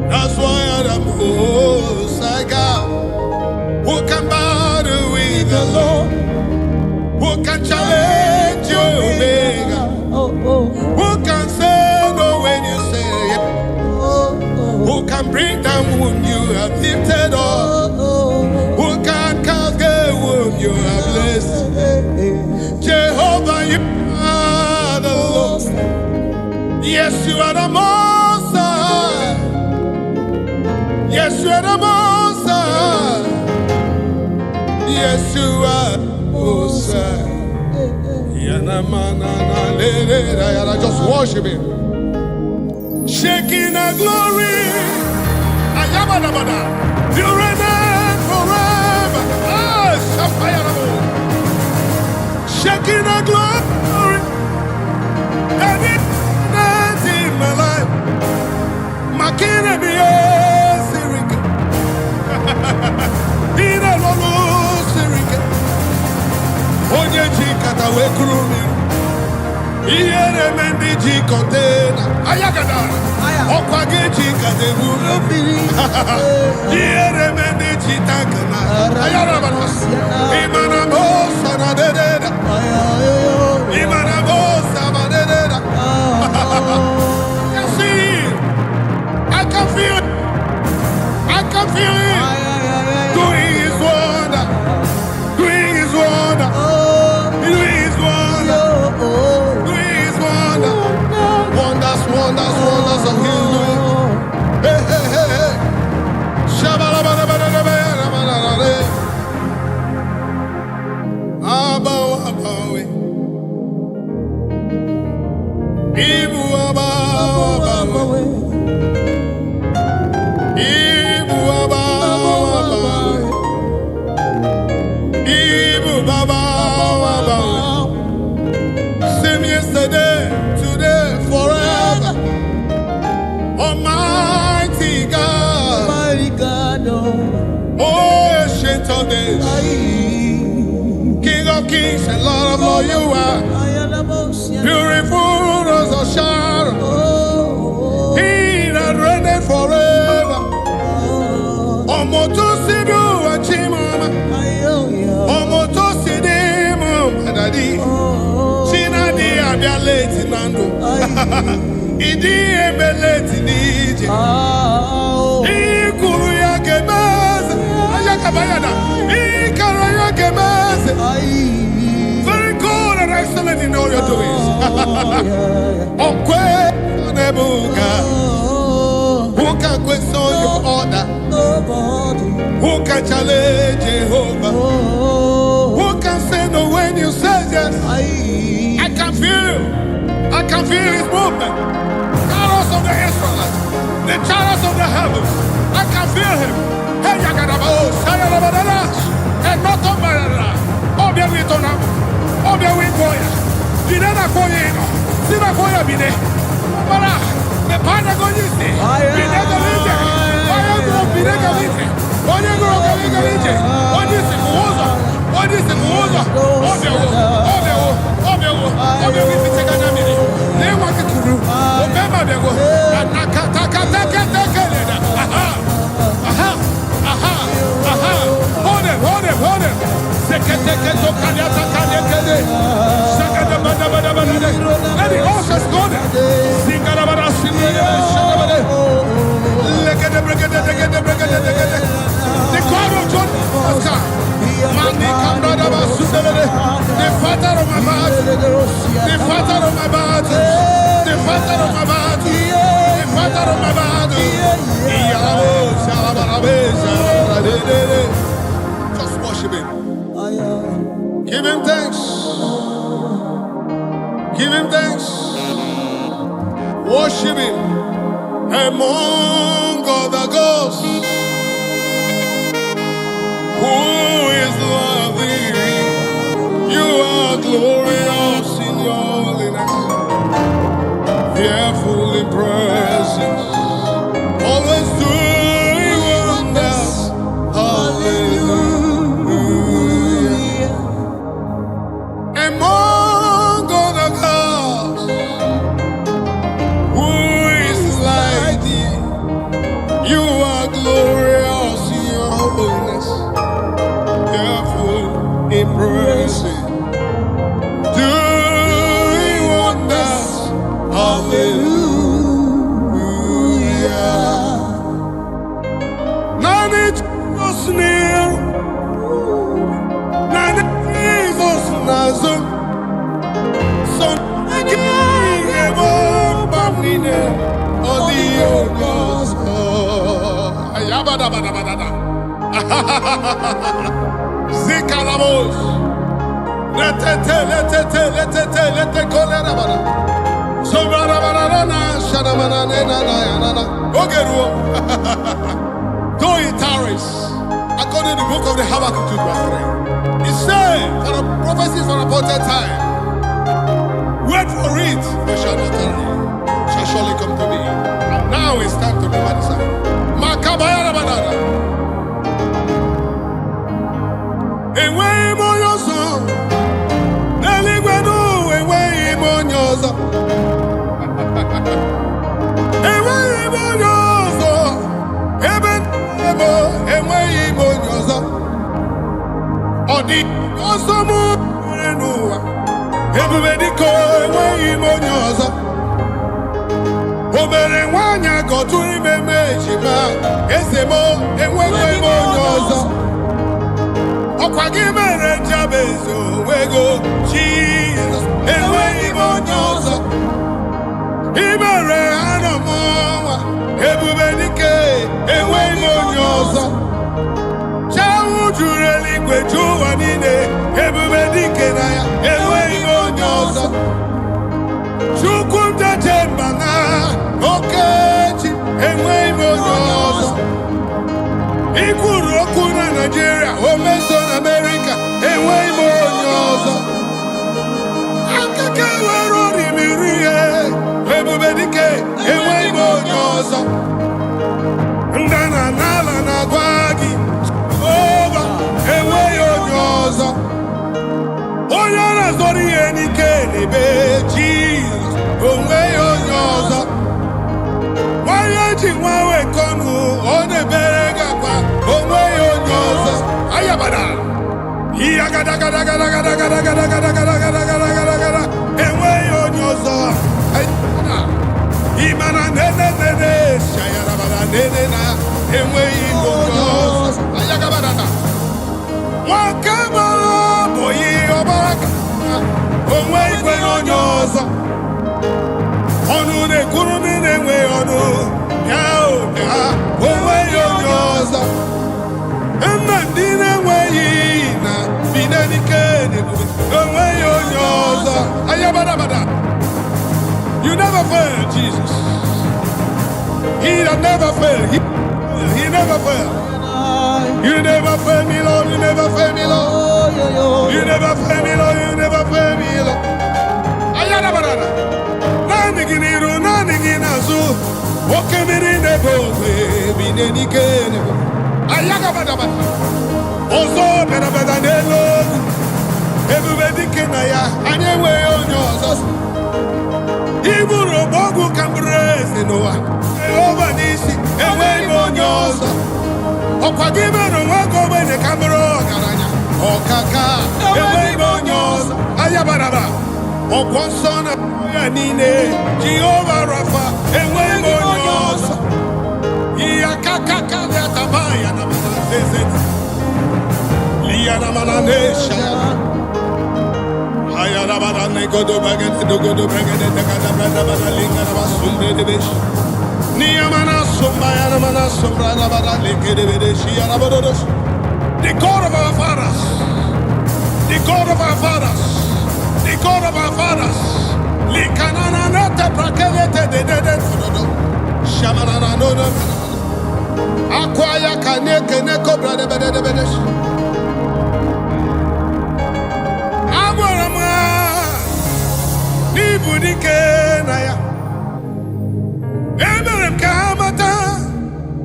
That's why you're the Most High God. Who can battle with the Lord? Who can challenge you, Omega? Who can say no when you say yes? Who can bring down whom you have lifted up? Who can cast away whom you have blessed? Jehovah, you are the Lord. Yes, you are the Most High. Yes, you are the Most High. Yes, you are the Most High. Just worship him. Shaking the glory. You reign forever. Shaking the glory. Everything in my life. Makina be Sirika. Ina Lolo Sirika. Onye Chikata Wekrumi. Iere mendi Chikotena. Ayagada. Okwage Chikadebu. Iere mendi Chitakana. Ayarabana. Imanamo Sanadeda. Imanamo Samadeda. You see, I can feel it. I can feel it. Doing his wonder. Doing his wonder. Doing his wonder. Doing his wonder. Wonders, wonders, wonders of his doing. Hey, hey, hey, hey. Shabalabalabalabalabalabalabalabala. Abaw, abaw. Ibu abaw, abaw. Ibu abaw, abaw. Ibu abaw, abaw. Same yesterday, today, forever. Almighty God. Mighty God, Oh, ancient of days. King of kings and Lord of lords, you are. Beautiful rose of Sharon. He that reigneth forever. Omoto sibu achimama. Omoto sidimu madadi. Chinadi abialeti nando. Idi ebeleti nije. Ikuru ya gemeze. Ayakabayana. Ikara ya gemeze. Very good and excellent in all your doings. Who can question your order? Who can challenge Jehovah? Who can say no when you say yes? I can feel his movement. Chariots of the Israelites, the chariots of the heavens. I can feel him. Hey, Yagadabo, Sayalabadash, and not on my Obia Witonam, Obia Wingoya, Dinana Koyeno, Sina Koya Bine, Bara, the Panagoniste, Binega Lite, Oyagro Binega Lite, Oyagro Galiga Lite, Odisi Kuoza, Odisi Kuoza, Obia Witanamini, they wanted to do, Obema Bego, and Give him thanks. Give him thanks. Worship him among other gods. Who is worthy? You are glorious in your holiness, fearful in praises, always doing wonders. Hallelujah. Among other gods, who is like thee? You are glorious in your holiness, fearful in praises, doing wonders. Hallelujah. None is near, none is Nazum. So I can't bamine or the ogos. Ayabadabadabada. Zikalamos. Let it so though it tarries, according to the book of the Habakkuk 2:3, it said, for the prophecies for appointed time, wait for it, but shall not tarry, shall surely come to me. And now it's time to remember the sign. Makabaya banana. Away more your song. Neligwedu, away more your song. Odi osomu renuwa ebubedi ko enweghị ime onye ọzọ o mere nwanyị agọtụ imeme ejima eze mo enweghị ime onye ọzọ ọkwa gị mere Jabez onwego Jizọs enweghị ime onye ọzọ imere anọmọnwa ebubedi ke enweghị ime onye ọzọ juru eluigwe ju ụwa niile ebube dike na ya enweghị onye ọzọ Chukwu njeje mba na okechi enweghị onye ọzọ ikwuru okwu na Naịjirịa o meso na Amerịka enweghị onye ọzọ akụkọ nwere orimiri ihe ebube dike enweghị onye ọzọ ndana n'ala na-agwa gị enweghị onye ọzọ onye na-azọrọ ihe n'ike n'ebe Jizọs onweghị onye ọzọ nwanyị ji nwa wekọnụ ọ na-ebere gị akwa onweghị onye ọzọ ayabada ihe agadagadagadagadagadagadagadagadagadagadagadagada enweghị onye ọzọ ịmana nene shayarabada nene na enweghị onye ọzọ ayagabadada Wakabara boyi obaraka onwe igwe onye ọzọ ọnụ na-ekwuru na-enwe ọnụ ya ụnya onwe onye ọzọ mma ndị na-enweghị na binenike onwe onye ọzọ ayabadabada. You never fail, Jesus. He that never fail, he never fail. You never fail me, Lord. You never fail me, Lord. You never fail me, Lord. You never fail me, Lord. Ayana banana. Naniginiru, naniginazu. Okemiri nebo, bineni kene. Ayaga badaba. Ozo beda beda nelo. Everybody kenaya. Anyewe onyozo. Iburo bogu kambrese noa. Ova nisi. Ewe onyozo. Ọkwagimeno nwago wene kamero garanya ọkaka enweghị onye ọzọ ayabaraba ọkwọ nsọ na ya niile Jehova Rafa enweghị onye ọzọ ihe akaka ya taba ya na mana zezeti liya na mana nesha ayarabara negodo bagede dogodo bagede dekada brada bada linga na basumbe debesh the God of our fathers, the the God of our fathers, the God of our fathers. Likanana nete prakelete de de de no. Shamanana no no. Akwaya kaneke ne cobra de de de. Agorama ni budike na ya. Emerem kamata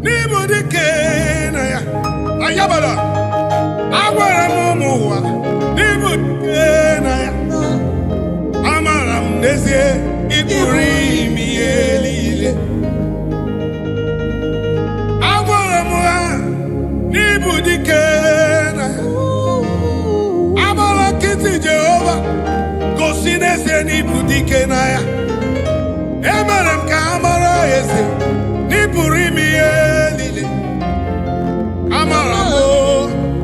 ni budike na ya. Ayabara. Agorama muwa ni budike na ya. Amaram nezie ikurimi elile. Agorama ni budike na ya. Amara kiti Jehovah gosinese ni budike na ya. Emerem ka amara ese ni burimi elile. Amara mo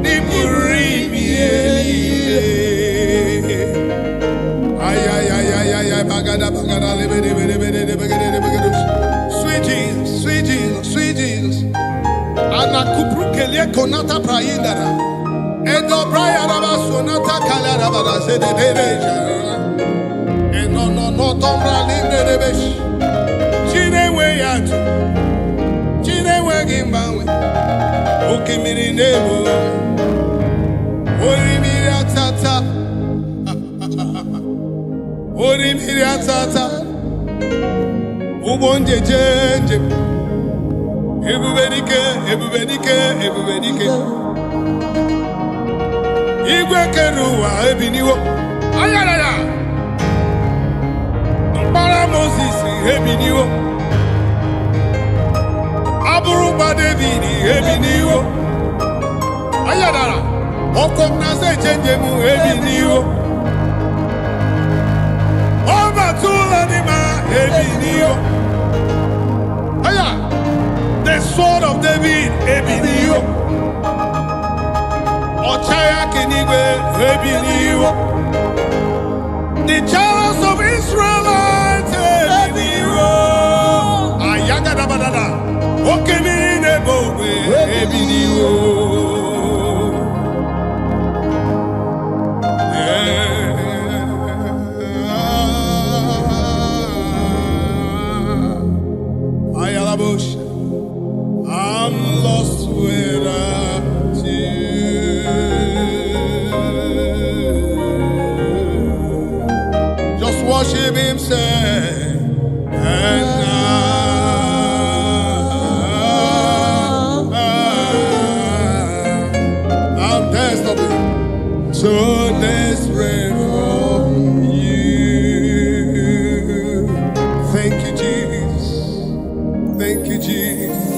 ni burimi elile. Ay ay ay ay ay ay bagada bagada lebe lebe lebe lebe bagada. Sweet Jesus, sweet Jesus, sweet Jesus. Ana kupru kelie konata praindara. Edo braya raba sonata kala raba da se de de. No tombra libre de besh. Chine we yatu. Chine we gimbawe. Oke miri nebo. Ori miri atata. Ori miri atata. Ubonje jenje. Ebubenike, ebubenike, ebubenike. Igwe keruwa ebiniwo. Ayarara. Para Moses ebiniwo. Aburuba David ebiniwo. Ayadara. Okom na se change mu ebiniwo. Oba tula ni ma ebiniwo. Aya. The sword of David ebiniwo. Ochaya kinigwe ebiniwo. The chariots of Israel. Okemiri nebo ebiniwo. Ayalabush, I'm lost without you. Just worship Him, say, and so desperate for you. Thank you, Jesus. Thank you, Jesus.